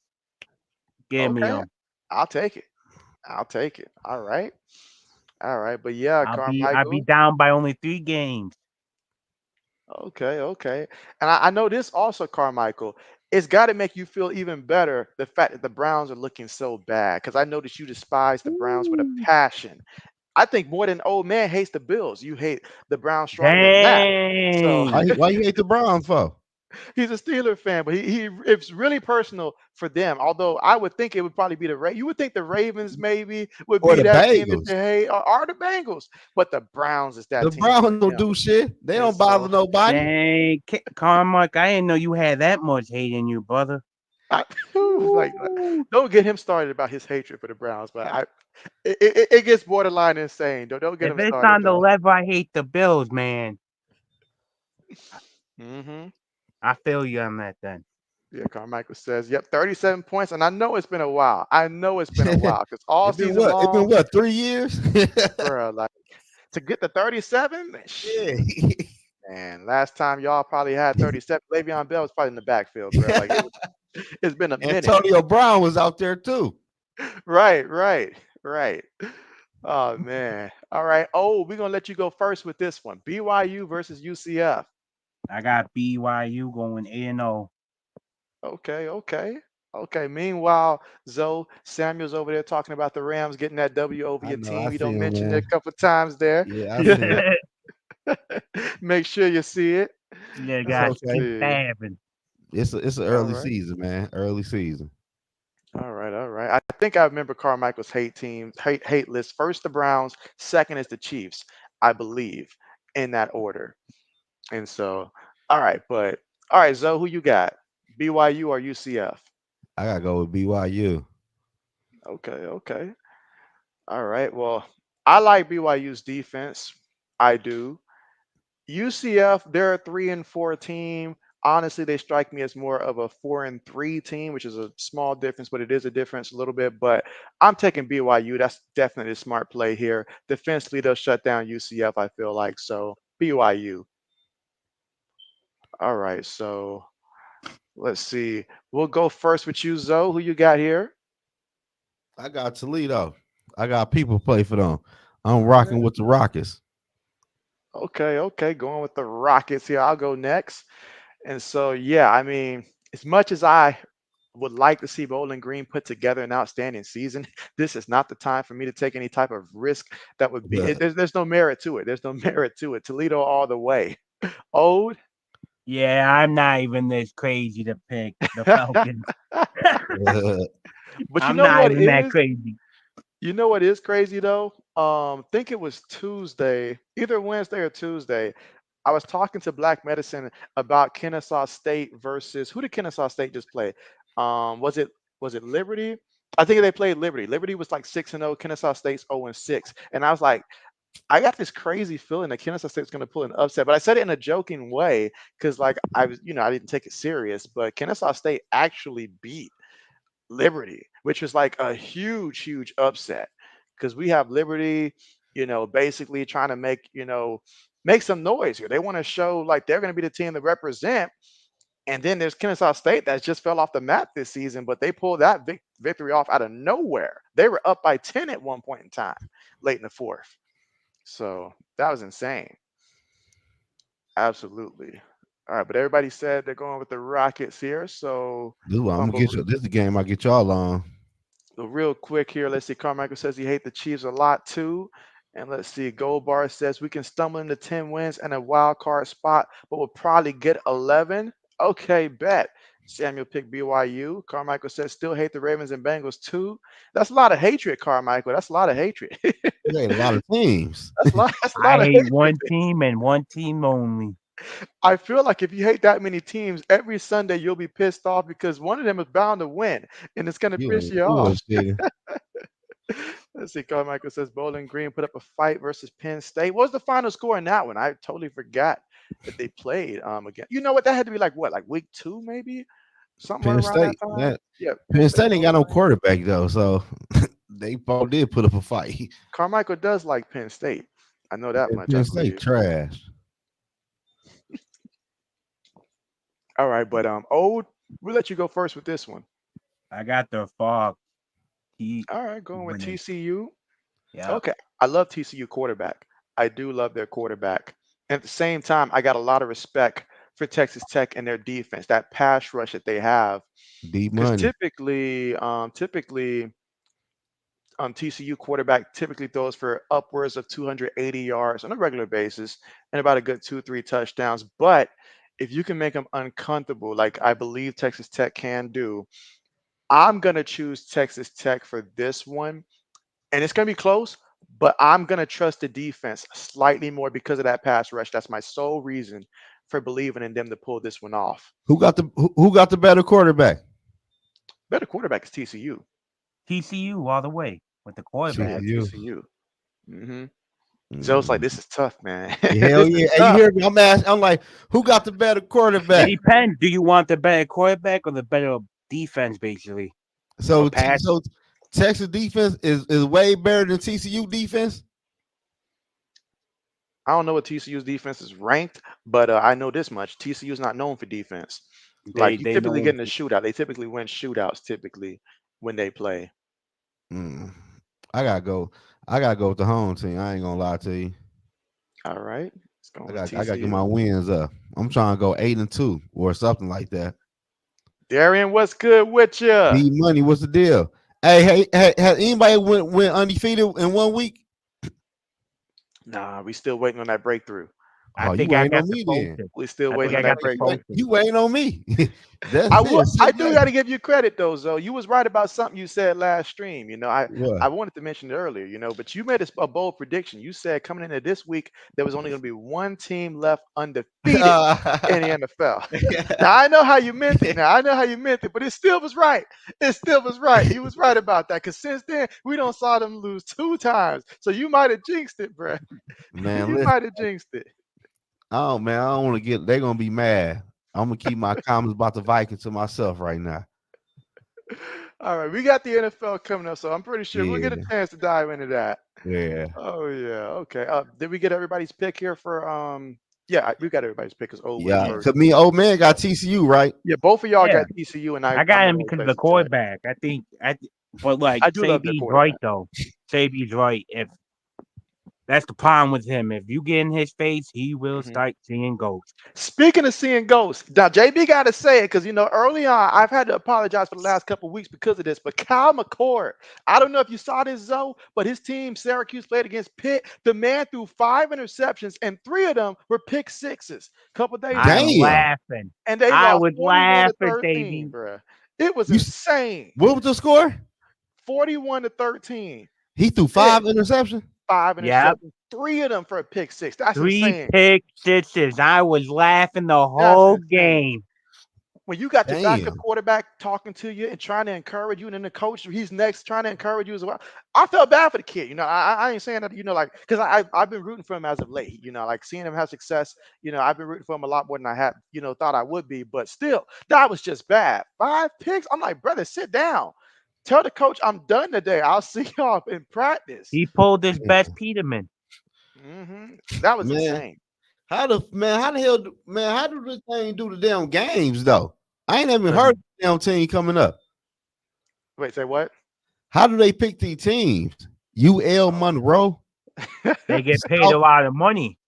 Give me Okay, them. I'll take it. I'll take it. All right. All right. But yeah, I'll be Carmichael. down by only 3 games. Okay, okay. And I know this also, Carmichael. It's got to make you feel even better the fact that the Browns are looking so bad. Because I noticed you despise the Browns with a Ooh. passion. I think more than old man hates the Bills. You hate the Browns stronger than that. So Dang. Why you hate the Browns for? he's a Steeler fan, but he it's really personal for them. Although I would think it would probably be you would think the Ravens maybe would Or be the that team that Bengals? you hate, or are the Bengals, but the Browns is that The team for Browns don't him. do shit. They And don't bother so nobody. Dang. Carmack, I didn't know you had that much hate in you, brother. I, like, Ooh. don't get him started about his hatred for the Browns, but it gets borderline insane. Don't get If him it's started on the though. level I hate the Bills, man, Hmm. I feel you on that then. Yeah, Carmichael says, "Yep, 37 points," and I know it's been a while. I know it's been a it while because all been season what? It been long, what? 3 years? bro, like to get to 37, Yeah. shoot. Man, last time y'all probably had 37, Le'Veon Bell was probably in the backfield, bro. Like it's been a minute. Antonio Brown was out there too. Right, right, right. Oh man. All right. Oh, we're gonna let you go first with this one. BYU versus UCF. I got BYU going 8-0. Okay, okay. Okay. Meanwhile, Zoe Samuel's over there talking about the Rams getting that W over I your know. I team. You see don't him, mention it man. a couple times there. Yeah, I see him. Make sure you see it. You It's got Let's keep okay. see. stabbing. It's an All early right. season, man. Early season. All right, all right. I think I remember Carmichael's hate list. First the Browns, second is the Chiefs, I believe, in that order. And so, all right, but all right, Zoe, who you got? BYU or UCF? I gotta go with BYU. Okay, okay. All right. Well, I like BYU's defense. I do. UCF, they're a 3-4 team. Honestly, they strike me as more of a 4-3 team, which is a small difference, but it is a difference a little bit. But I'm taking BYU. That's definitely a smart play here. Defensively, they'll shut down UCF, I feel like. So BYU. All right. So let's see. We'll go first with you, Zoe. Who you got here? I got Toledo. I got people play for them. I'm Okay. rocking with the Rockets. Okay. Okay. Going with the Rockets here. I'll go next. And so, yeah, I mean, as much as I would like to see Bowling Green put together an outstanding season, this is not the time for me to take any type of risk that would be. Look, There's no merit to it. There's no merit to it. Toledo all the way. Old. Yeah, I'm not even this crazy to pick the Falcons. But you I'm know not what even that is? crazy. You know what is crazy though? Think it was Tuesday, either Wednesday or Tuesday. I was talking to Black Medicine about Kennesaw State versus who did Kennesaw State just play? Was it Liberty? I think they played Liberty. Liberty was like 6-0. Kennesaw State's 0-6. And I was like, I got this crazy feeling that Kennesaw State's going to pull an upset. But I said it in a joking way because, like, I was, I didn't take it serious. But Kennesaw State actually beat Liberty, which was like a huge, huge upset because we have Liberty, basically trying to make some noise here. They want to show like they're going to be the team to represent. And then there's Kennesaw State that just fell off the map this season, but they pulled that victory off out of nowhere. They were up by 10 at one point in time, late in the fourth. So that was insane. Absolutely. All right, but everybody said they're going with the Rockets here. So Dude, I'm gonna Bumble. get you. This is the game I get y'all on. So real quick here, let's see. Carmichael says he hates the Chiefs a lot too. And let's see. Gold Bar says we can stumble into 10 wins and a wild card spot, but we'll probably get 11. Okay, bet. Samuel picked BYU. Carmichael says still hate the Ravens and Bengals too. That's a lot of hatred, Carmichael. That's a lot of hatred. You ate a lot of teams. That's a I lot of hate hatred. one team and one team only. I feel like if you hate that many teams, every Sunday you'll be pissed off because one of them is bound to win, and it's gonna You piss ain't you off. bullshitting. Let's see. Carmichael says Bowling Green put up a fight versus Penn State. What was the final score in that one? I totally forgot that they played again. You know what? That had to be like what, like week two, maybe something right Penn around that State. time. That Yeah, Penn Penn State State ain't got Bowling no Green. quarterback though, so they both did put up a fight. Carmichael does like Penn State. I know that And much. I Penn State believe. trash. All right, but Ode, we'll let you go first with this one. I got the Fog. He All right, going with winning. TCU. Yeah. Okay, I love TCU quarterback. I do love their quarterback. And at the same time, I got a lot of respect for Texas Tech and their defense, that pass rush that they have. Deep Because money. typically, TCU quarterback typically throws for upwards of 280 yards on a regular basis and about a good 2, 3 touchdowns. But if you can make them uncomfortable, like I believe Texas Tech can do, I'm gonna choose Texas Tech for this one, and it's gonna be close. But I'm gonna trust the defense slightly more because of that pass rush. That's my sole reason for believing in them to pull this one off. Who got the better quarterback? Better quarterback is TCU. TCU all the way with the Yeah, quarterback. TCU. TCU. Hmm Joe's like, Mm. this is tough, man. Hell This is yeah. Hey, you tough. hear me? I'm like, who got the better It quarterback? depends. Do you want the better quarterback or the better defense, basically? Or pass? So Texas defense is way better than TCU defense. I don't know what TCU's defense is ranked, but I know this much: TCU is not known for defense. They Like you they typically know get in a shootout. They typically win shootouts typically when they play. Mm. I gotta go. I gotta go with the home team. I ain't gonna lie to you. All right, let's go with I gotta get TCU. my wins up. I'm trying to go 8-2 or something like that. Darian, what's good with you? D money, what's the deal? Has anybody went undefeated in 1 week? Nah, we still waiting on that breakthrough. I Oh, you think I ain't got on the me then. closest. We still I waiting think on I that got the breakthrough. closest. You ain't on me. I That's will. it. I Sit do back. got to give you credit though, Zoe. You was right about something you said last stream. I What? wanted to mention it earlier. But you made a bold prediction. You said coming into this week there was only going to be one team left undefeated in the NFL. Now I know how you meant it. Now I know how you meant it, but it still was right. It still was right. You was right about that. Cause since then we don't saw them lose 2 times. So you might have jinxed it, bro. Man, You listen. might have jinxed it. Oh man, I don't want to get. They're gonna be mad. I'm gonna keep my comments about the Vikings to myself right now. All right, we got the NFL coming up, so I'm pretty sure we'll get a Yeah, chance to dive into that. yeah, Oh yeah, okay. Did we get everybody's pick here for Yeah, we got everybody's pick because O went yeah. Yeah. first. Cause me, and old man, got TCU right. Yeah, both of y'all Yeah. got TCU, and I I'm got him going with because of the Texas Tech. quarterback. But like I do love their Sabi's right quarterback. though. Sabi's right. If That's the problem with him. If you get in his face, he will Mhm. start seeing ghosts. Speaking of seeing ghosts, now JB got to say it because early on I've had to apologize for the last couple of weeks because of this. But Cal McCord, I don't know if you saw this, Zoe, but his team Syracuse played against Pitt. The man threw 5 interceptions and 3 of them were pick sixes a couple days I'm ago, Damn. laughing. and they I lost was 41 to laughing, 13, baby. bruh. It was You insane. what was the score? 41 to 13. He threw Pitt 5 interceptions. five Yep. interceptions, 3 of them for a pick six. That's Three insane. pick sixes. I was laughing the That's whole insane. game. When you got your backup Damn. quarterback talking to you and trying to encourage you, and then the coach, he's next trying to encourage you as well. I felt bad for the kid. I ain't saying that, like, because I've been rooting for him as of late. Like seeing him have success. I've been rooting for him a lot more than I had, thought I would be. But still, that was just bad. 5 picks. I'm like, brother, sit down. Tell the coach I'm done today. I'll see y'all in practice. He pulled his best Peterman. That was Man, insane. how the hell man, how do this thing do the damn games though? I ain't even 'Cause heard of the damn team coming up. Wait, say what? How do they pick these teams? UL Monroe, they get paid a South, lot of money.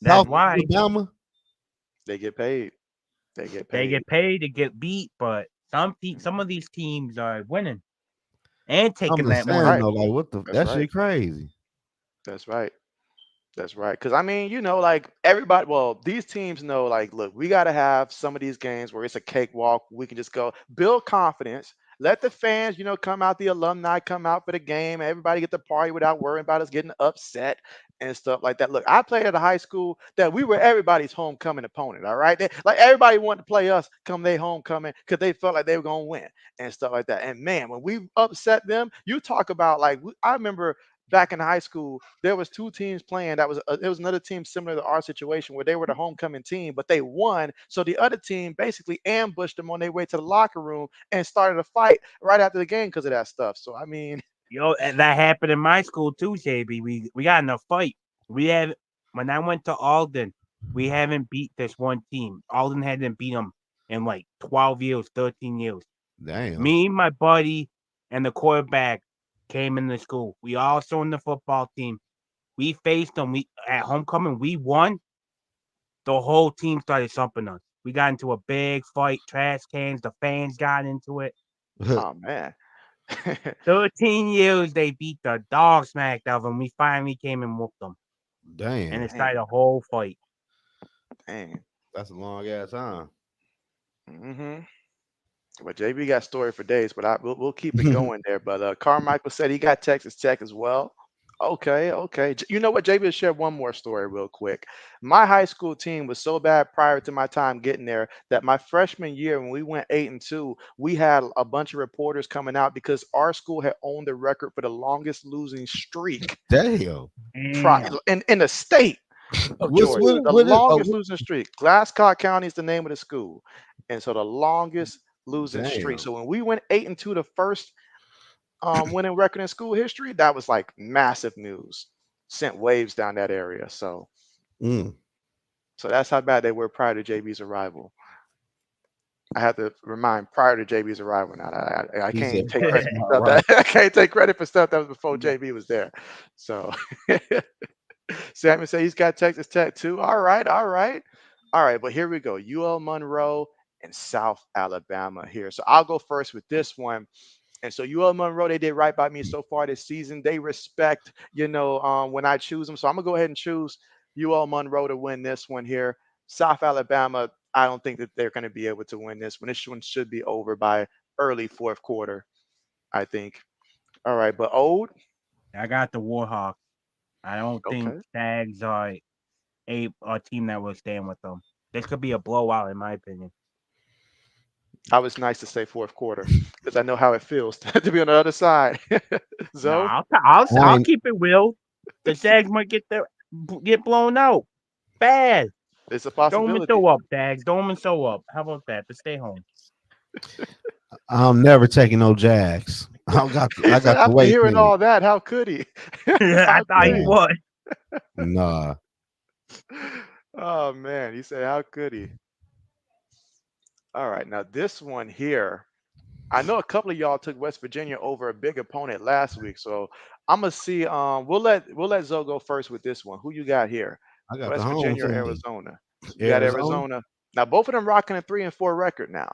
That's South why Alabama. They get paid. They get they paid. get paid to get beat. But some of these teams are winning and I'm taking just that That's saying money. right. though, like what the That's that right. shit crazy. That's right. That's right. Because I mean, like everybody, well, these teams know, like, look, we got to have some of these games where it's a cakewalk. We can just go build confidence. Let the fans, come out, the alumni come out for the game. Everybody get to party without worrying about us getting upset and stuff like that. Look, I played at a high school that we were everybody's homecoming opponent. All right. Like everybody wanted to play us come they homecoming because they felt like they were going to win and stuff like that. And man, when we upset them, you talk about like, I remember back in high school, there was two teams playing. It was another team similar to our situation where they were the homecoming team, but they won. So the other team basically ambushed them on their way to the locker room and started a fight right after the game because of that stuff. So I mean, Yo, and that happened in my school too, JB. We got in a fight. We had when I went to Alden, we haven't beat this one team. Alden hadn't beat them in like 12 years, 13 years. Damn. Me, my buddy, and the quarterback came in the school. We also in the football team. We faced them. We at homecoming. We won. The whole team started thumping us. We got into a big fight. Trash cans. The fans got into it. oh man. 13 years they beat the dog smacked out of them. We finally came and whooped them, and Damn. it started Dang, a whole fight. dang. That's a long ass time. hmm Well, JB got story for days, but we'll keep it going there. But Carmichael said he got Texas Tech as well. Okay, okay. You know what? JB will share one more story real quick. My high school team was so bad prior to my time getting there that my freshman year, when we went 8-2, we had a bunch of reporters coming out because our school had owned the record for the longest losing streak Damn. Damn. in the state of What's Georgia. The what is longest losing streak. Glasscock County is the name of the school, and so the longest losing streak. damn. So when we went 8-2, the first winning record in school history, that was like massive news. Sent waves down that area. Mm. So that's how bad they were prior to JB's arrival. I have to remind prior to JB's arrival. Now I He can't said, take "Right, credit for all stuff right." that I can't take credit for stuff that was before JB was there. So Sammy said he's got Texas Tech too. All right, all right, all right. But here we go. UL Monroe and South Alabama here. So I'll go first with this one. And so UL Monroe, they did right by me so far this season. They respect, when I choose them. So I'm gonna go ahead and choose UL Monroe to win this one here. South Alabama, I don't think that they're going to be able to win this one. This one should be over by early fourth quarter, I think. All right, but Old, I got the Warhawks. I don't think okay. Stags are a team that will stand with them. This could be a blowout, in my opinion. I was nice to say fourth quarter because I know how it feels to be on the other side. No, Zoe, I I'll ain't keep it real. The Stags might get blown out. Bad. it's a Don't even possibility. show up, Stags. Don't even show up. How about that? To stay home. I'm never taking no Jags. He I said got the after weight hearing team. all that, how could he? I How thought could he Nah, he? would. nah. Oh man, he said, how could he? All right, now this one here. I know a couple of y'all took West Virginia over a big opponent last week, so I'm gonna see. We'll let Zoe go first with this one. Who you got here? I got the West home Virginia or team, Arizona? So you got Arizona. Arizona. Now both of them rocking a 3-4 record now.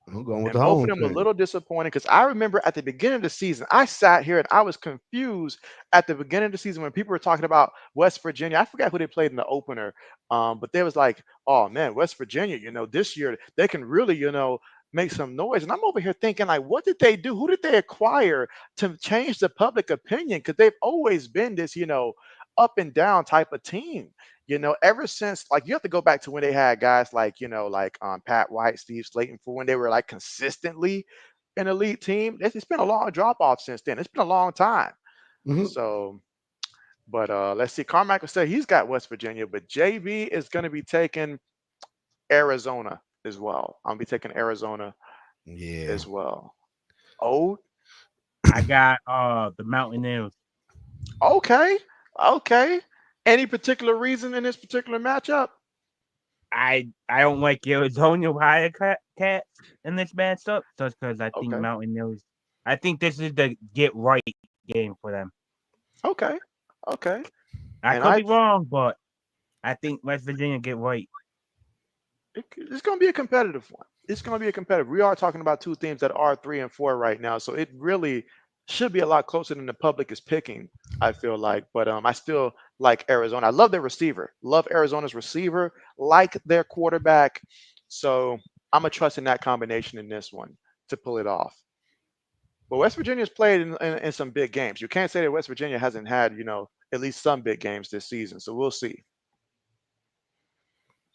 I'm going with the And both of home them a team. little disappointing because I remember at the beginning of the season, I sat here and I was confused at the beginning of the season when people were talking about West Virginia. I forgot who they played in the opener, but they was like, "Oh man, West Virginia, this year they can really, make some noise." And I'm over here thinking, like, what did they do? Who did they acquire to change the public opinion? Because they've always been this, up and down type of team. Ever since like you have to go back to when they had guys like, Pat White, Steve Slayton for when they were like consistently an elite team. It's been a long drop off since then. It's been a long time. Hmm. So, but let's see. Carmichael said he's got West Virginia, but JB is going to be taking Arizona as well. I'm gonna be taking Arizona Yeah. as well. Oh, I got the Mountaineers. okay, okay. Any particular reason in this particular matchup? I don't like Arizona Wildcats in this matchup just because I think Okay, Mountaineers. I think this is the get right game for them. okay, okay. I And could be wrong, but I think West Virginia get right. it's going to be a competitive one. It's going to be a competitive. We are talking about two teams that are 3-4 right now, so it really should be a lot closer than the public is picking. I feel like, but I still like Arizona. I love their receiver. Love Arizona's receiver. Like their quarterback. So I'm gonna trust in that combination in this one to pull it off. But West Virginia's played in some big games. You can't say that West Virginia hasn't had at least some big games this season. So we'll see.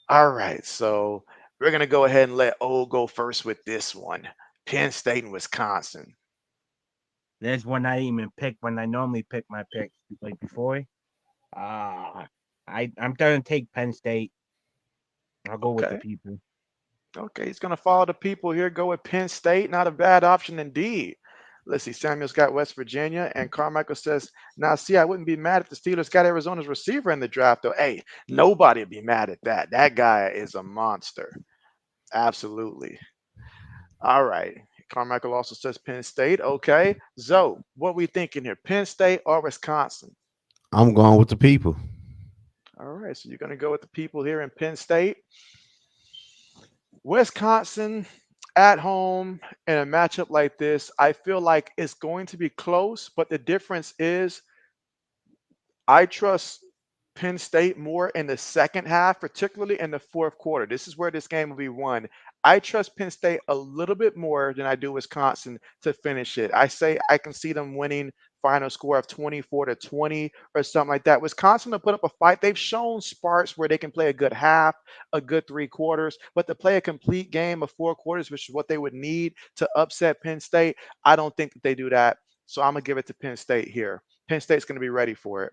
All right, so we're gonna go ahead and let O go first with this one. Penn State and Wisconsin. There's one I didn't even pick when I normally pick my picks like before. Ah, I'm gonna take Penn State. I'll go with the Okay. people. Okay, he's gonna follow the people here. Go with Penn State. Not a bad option indeed. Let's see. Samuel's got West Virginia, and Carmichael says, "Now, see, I wouldn't be mad if the Steelers got Arizona's receiver in the draft, though. Hey, nobody would be mad at that. That guy is a monster. Absolutely. All right. Carmichael also says Penn State. Okay. Zoe, what we thinking here? Penn State or Wisconsin? I'm going with the people. All right. So you're going to go with the people here in Penn State. Wisconsin at home in a matchup like this, I feel like it's going to be close, but the difference is I trust Penn State more in the second half, particularly in the fourth quarter. This is where this game will be won. I trust Penn State a little bit more than I do Wisconsin to finish it. I say I can see them winning final score of 24-20 or something like that. Wisconsin will put up a fight. They've shown sparks where they can play a good half, a good 3 quarters, but to play a complete game of 4 quarters, which is what they would need to upset Penn State, I don't think that they do that. So I'm gonna give it to Penn State here. Penn State's gonna be ready for it.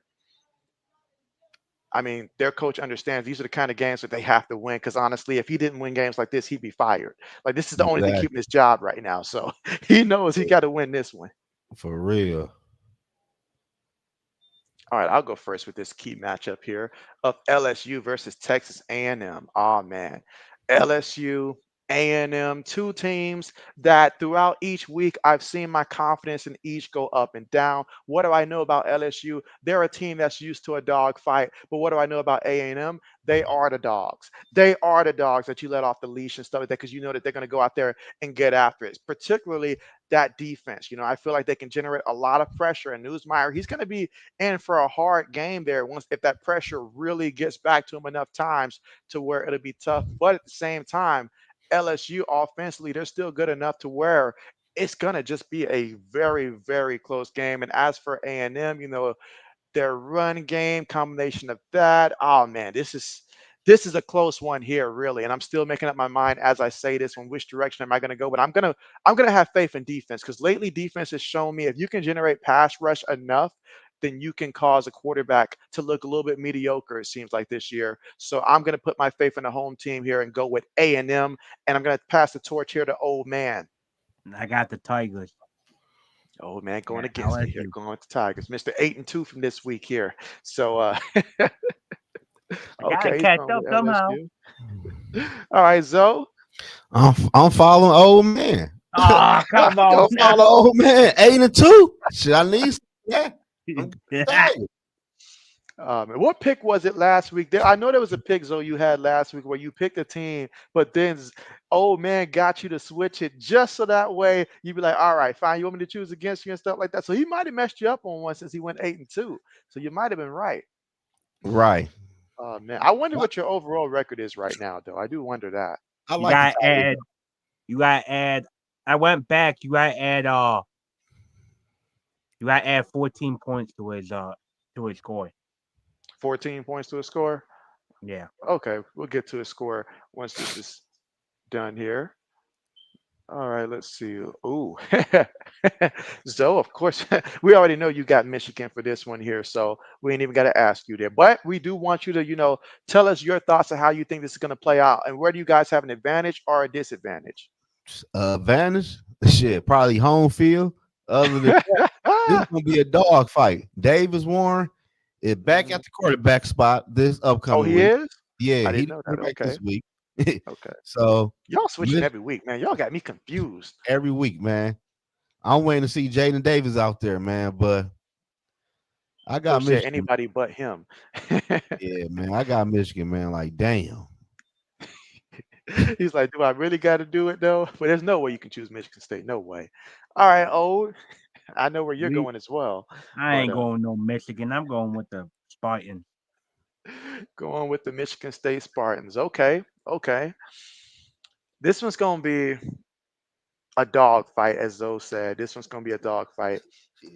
I mean, their coach understands these are the kind of games that they have to win. Because honestly, if he didn't win games like this, he'd be fired. Like this is the only thing keeping Exactly. his job right now. So he knows he got to win this one. For real. All right, I'll go first with this key matchup here of LSU versus Texas A&M. Oh man, LSU, A&M, two teams that throughout each week I've seen my confidence in each go up and down. What do I know about LSU? They're a team that's used to a dog fight. But what do I know about A&M? They are the dogs. They are the dogs that you let off the leash and stuff like that because you know that they're going to go out there and get after it. Particularly that defense. I feel like they can generate a lot of pressure. And Newsmeyer, he's going to be in for a hard game there once if that pressure really gets back to him enough times to where it'll be tough. But at the same time, LSU offensively, they're still good enough to where it's gonna just be a very, very close game. And as for A&M, their run game combination of that. Oh man, this is a close one here, really. And I'm still making up my mind as I say this one, which direction am I going to go? But I'm gonna have faith in defense because lately defense has shown me if you can generate pass rush enough, then you can cause a quarterback to look a little bit mediocre. It seems like this year. So I'm gonna put my faith in the home team here and go with A&M, and I'm gonna pass the torch here to old man. I got the Tigers. Old man going Yeah, against me here, LSU. going with the Tigers, Mr. 8-2 from this week here. So I gotta okay, he's catch going up with somehow. LSU. All right, Zoe. I'm following old man. Oh, come on Go now. follow old man. 8-2. Shit, I need some. Yeah. I'm excited. What pick was it last week? I know there was a pick, Zoe, you had last week where you picked a team, but then old man got you to switch it just so that way you'd be like, all right, fine, you want me to choose against you and stuff like that. So he might have messed you up on one since he went 8-2. So you might have been right. Right. Oh man, I wonder what your overall record is right now, though. I do wonder that. I You like the gotta title. add. You gotta add. I went back. You gotta add. You gotta add 14 points to his score. 14 points to a score. Yeah. Okay, we'll get to a score once this is done here. All right, let's see. Ooh, Zoe, of course, we already know you got Michigan for this one here, so we ain't even got to ask you there. But we do want you to, tell us your thoughts on how you think this is going to play out, and where do you guys have an advantage or a disadvantage? Advantage. Shit, probably home field. Other than this is gonna be a dog fight. Davis Warren is back Mhm. at the quarterback spot this Oh, upcoming he week. is? Yeah, I he didn't the know that. quarterback Okay, this week. okay. So Y'all switching Mich- every week, man. Y'all got me confused. every week, man. I'm waiting to see Jaden Davis out there, man. But I got Coach said Michigan. anybody but him. Yeah, man. I got Michigan, man. Like, damn. He's like, do I really got to do it though? But there's no way you can choose Michigan State. No way. All right, old. I know where you're We. going as well, I but ain't going no Michigan. I'm going with the Spartans. going with the Michigan State Spartans. Okay, okay. This one's gonna be a dog fight, as Zoe said. This one's gonna be a dog fight.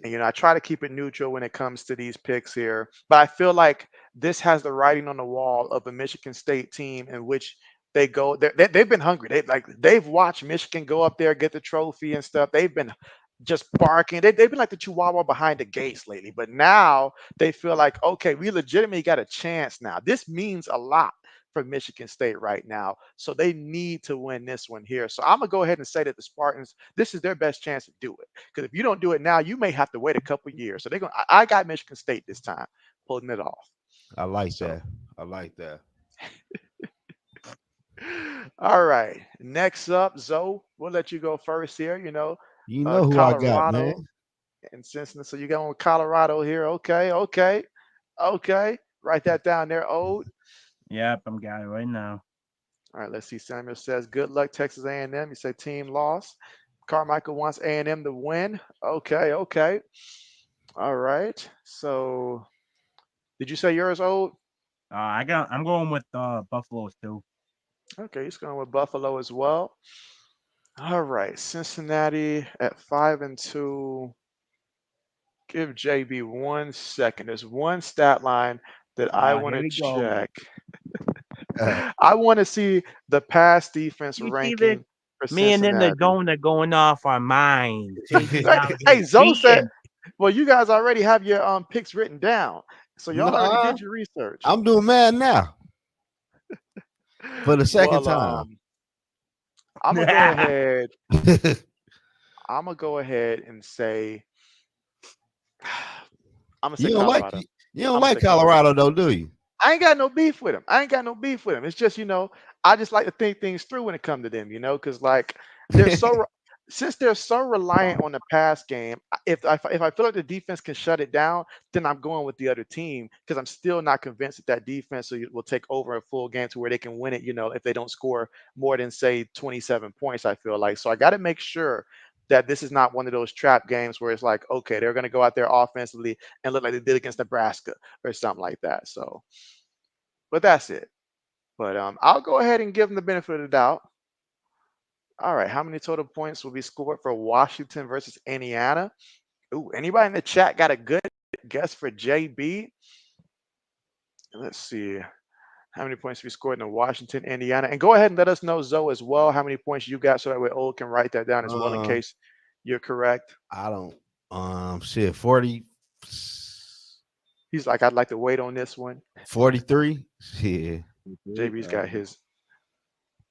And I try to keep it neutral when it comes to these picks here, but I feel like this has the writing on the wall of a Michigan State team in which they've been hungry. They've watched Michigan go up there, get the trophy and stuff. They've been just barking. They've been like the chihuahua behind the gates lately, but now they feel like, okay, we legitimately got a chance now. This means a lot for Michigan State right now, so they need to win this one here. So I'm gonna go ahead and say that the Spartans, this is their best chance to do it. Because if you don't do it now, you may have to wait a couple years. So they're going. I got Michigan State this time, pulling it off. I like So, that. I like that. all right. Next up, Zoe, we'll let you go first here. You know who I got, man. Colorado and Cincinnati. So you're going with Colorado here. Okay, okay, okay. Write that down there, Ode. Yep, I'm got it right now. All right. Let's see. Samuel says, "Good luck, Texas A&M." You say team loss. Carmichael wants A&M to win. Okay, okay. All right. So, did you say yours, Ode? I'm going with Buffalo too. Okay, he's going with Buffalo as well. All right, Cincinnati at 5-2. Give JB 1 second. There's one stat line that I want Here to we go. check. I want to see the pass defense You see this? ranking for Me and then the Cincinnati. zone are going off our minds. JB's out here Hey, Zoe said, cheating. well, you guys already have your picks written down. So y'all already Nah, did your research. I'm doing mad now for the second Well, time. I'm gonna go ahead. I'm gonna go ahead and say I'm gonna say You don't like Colorado. you don't I'm gonna like say Colorado. Colorado though, do you? I ain't got no beef with him. I ain't got no beef with him. It's just, I just like to think things through when it comes to them, because like they're so since they're so reliant on the pass game, if I feel like the defense can shut it down, then I'm going with the other team because I'm still not convinced that defense will take over a full game to where they can win it, if they don't score more than say 27 points, I feel like. So I got to make sure that this is not one of those trap games where it's like, okay, they're going to go out there offensively and look like they did against Nebraska or something like that. So, but that's it. But I'll go ahead and give them the benefit of the doubt. All right, how many total points will be scored for Washington versus Indiana? Ooh, anybody in the chat got a good guess for JB? Let's see. How many points we scored in Washington, Indiana? And go ahead and let us know, Zoe, as well, how many points you got so that way Old can write that down as well in Um, case you're correct. I don't. Shit, 40, He's like, I'd like to wait on this one. 43. Shit. JB's got his.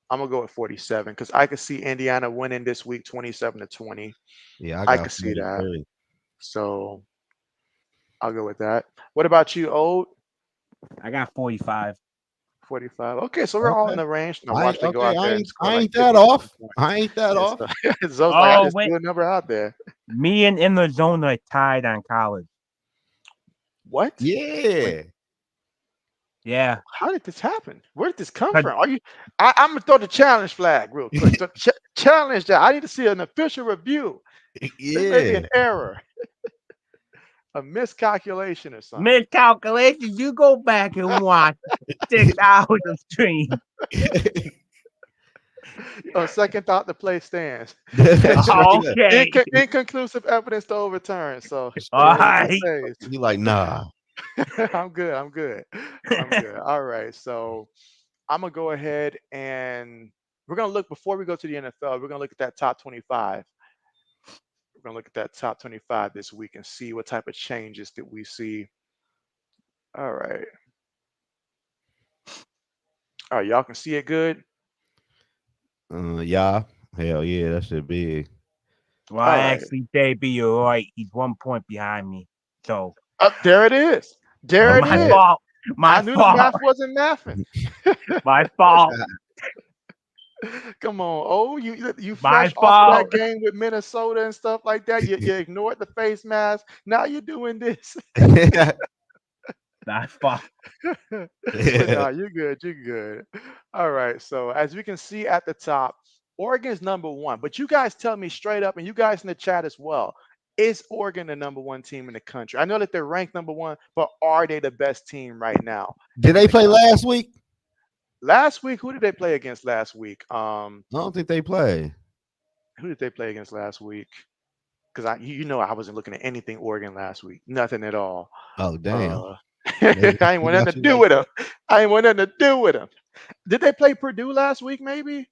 I'm gonna go with 47 because I could see Indiana winning this week 27-20. Yeah, I I got could see that. 43. So I'll go with that. What about you, Old? I got 45. 45. Okay, so we're all in Okay. the range. Now I watch ain't they go okay. out there and score I like ain't that 50 off. something points. I ain't that Yeah, off. so Zoe's like, I Oh just wait, threw a number out there. me and in the zone are tied on college. What? Wait, Yeah. Yeah, how did this happen? Where did this come 'cause from? Are you? I'm gonna throw the challenge flag real quick. So challenge that. I need to see an official review. This may be Yeah. an error, a miscalculation or something. miscalculations. You go back and watch 6 hours of stream. On second thought, the play stands. Straight up. Okay, Inconclusive evidence to overturn. So all it right. stays. You like, nah. I'm good. I'm good. I'm good. All right. So I'm gonna go ahead and we're gonna look before we go to the NFL. We're gonna look at that top 25. We're gonna look at that top 25 this week and see what type of changes that we see. All right. All right. Y'all can see it good. Yeah. Hell yeah, that shit big. Well, All I right. actually, JB, you're right. He's 1 point behind me. So, Up there it is. There it my Okay. is. fault. I My knew the fault. math wasn't mathing. My fault. Come on. Oh, you My fresh off of that fault. game with Minnesota and stuff like that. You ignored the face mask. Now you're doing this. My fault. But no, you're good. You're good. All right. So as we can see at the top, Oregon's number one. But you guys tell me straight up, and you guys in the chat as well. Is Oregon the number one team in the country? I know that they're ranked number one, but are they the best team right now Did in they the play country? last week? Last week, who did they play against last week? I don't think they played. Who did they play against last week? Because you know I wasn't looking at anything Oregon last week, nothing at all. Oh damn. Uh, They, I ain't they want nothing got to you do like with them. I ain't want nothing to do with them. Did they play Purdue last week? Maybe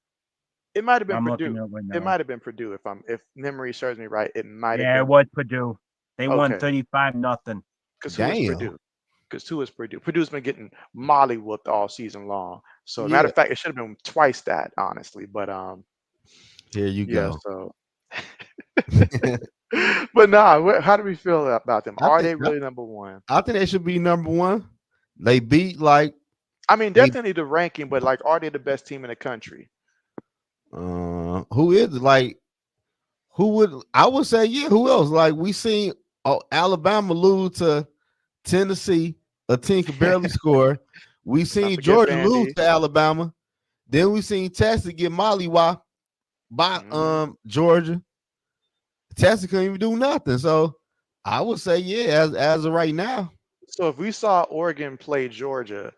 it might have been I'm looking Purdue. up right It now. might have been Purdue if memory serves me right. It might have Yeah, it been was Purdue. They won okay. 35-0. Because who is damn. Purdue? Because who is Purdue? Purdue's been getting molly whooped all season long. So matter Yeah. of fact, it should have been twice that honestly. But Here you yeah. go. So but nah, how do we feel about them? I Are think they really number one? I think they should be number one. They beat like I mean, they definitely the ranking, but like, are they the best team in the country? who is it? Like who would I would say yeah, who else? Like we seen Alabama lose to Tennessee, a team could barely score. We Let's not seen forget Georgia lose Vandy. to Alabama. Then we seen Texas get mollywop by Mhm. Georgia. Texas couldn't even do nothing. So I would say yeah, as of right now. So if we saw Oregon play Georgia,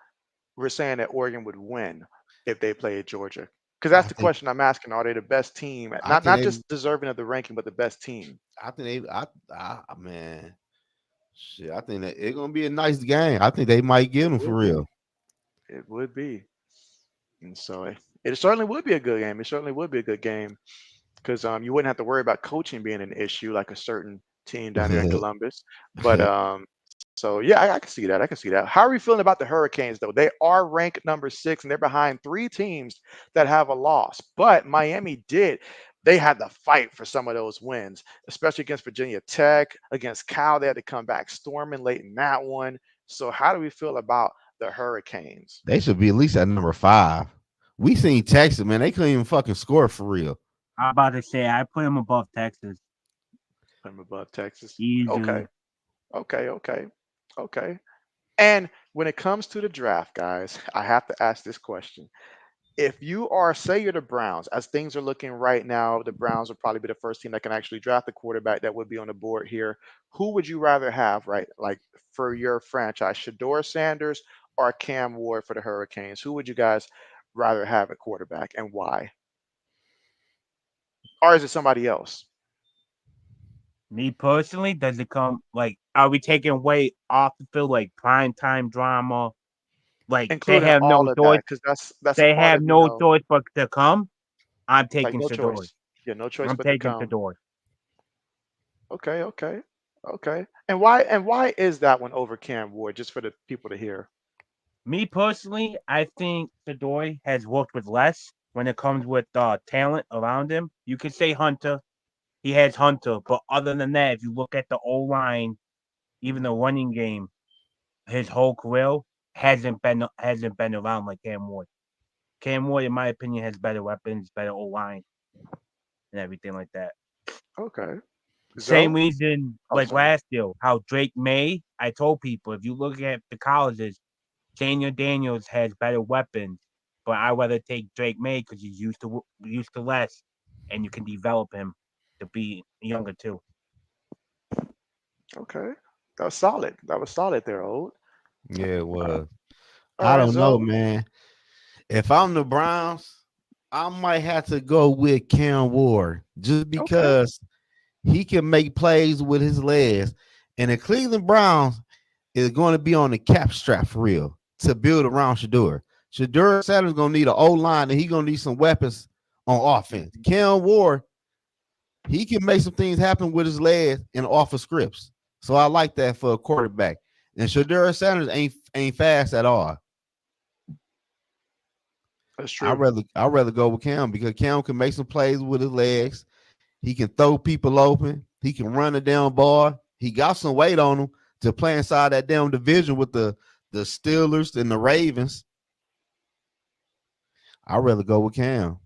we're saying that Oregon would win if they played Georgia. Because that's I the think question I'm asking. Are they the best team? I Not think not they just deserving of the ranking, but the best team. I think they man. Shit, I think that it's gonna be a nice game. I think they might get It them for would be. real. It would be. And so it certainly would be a good game. It certainly would be a good game because you wouldn't have to worry about coaching being an issue like a certain team down there in Columbus. But so yeah, I can see that. I can see that. How are we feeling about the Hurricanes though? They are ranked number 6 and they're behind 3 teams that have a loss. But Miami did. They had to fight for some of those wins, especially against Virginia Tech, against Cal. They had to come back storming late in that one. So how do we feel about the Hurricanes? They should be at least at number 5. We seen Texas, man. They couldn't even fucking score for real. I'm about to say I put him above Texas I'm above Texas. Okay. easily. Okay. Okay. Okay. And when it comes to the draft, guys, I have to ask this question. If you are, say, you're the Browns, as things are looking right now, the Browns will probably be the first team that can actually draft a quarterback that would be on the board here. Who would you rather have, right? Like for your franchise, Shador Sanders or Cam Ward for the Hurricanes? Who would you guys rather have at quarterback and why? Or is it somebody else, Me personally, does it come like are we taking away off the field like prime time drama? Like they including have no all of choice. that? Because that's a They part have of, no choice but to come. I'm like taking no Shador. choice. Yeah, no choice I'm but to taking come. Shador. Okay, okay, okay. And why is that one over Cam Ward? Just for the people to hear. Me personally, I think Shador has worked with less when it comes with talent around him. You could say Hunter. He has Hunter, but other than that, if you look at the O line, even the running game, his whole career, hasn't been around like Cam Ward. Cam Ward, in my opinion, has better weapons, better O line, and everything like that. Okay. Same Zoe? reason Oh, like sorry. last year, how Drake May. I told people if you look at the colleges, Daniels has better weapons, but I rather take Drake May because he's used to less, and you can develop him to be younger too. Okay. That was solid. That was solid there, old. Yeah, it Uh, was. all I right, don't know, Zoe. man. If I'm the Browns, I might have to go with Cam Ward just Okay. because he can make plays with his legs. And the Cleveland Browns is going to be on the cap strap for real to build around Shador. Shador Sanders going to need an O line and he's going to need some weapons on offense. Mhm. Cam Ward, he can make some things happen with his legs and off of scripts. So I like that for a quarterback. And Shador Sanders ain't fast at all. That's I true. rather I rather go with Cam because Cam can make some plays with his legs. He can throw people open. He can run a down ball. He got some weight on him to play inside that damn division with the Steelers and the Ravens. I'd rather go with Cam.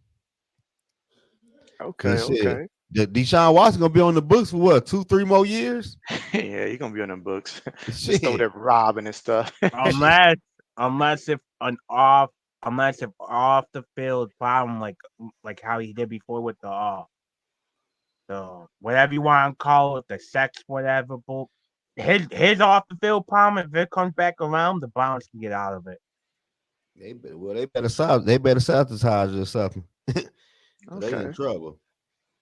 Okay, Cause shit, okay. the Deshaun Watson gonna be on the books for what 2-3 more years? Yeah, you're gonna be on them books. Just throw Shit. that robbing and stuff. Unless unless if an off unless if off the field problem like how he did before with the whatever you want to call it, the sex whatever book. His off the field problem, if it comes back around, the Browns can get out of it. They better sabotage or something. They in Okay. trouble.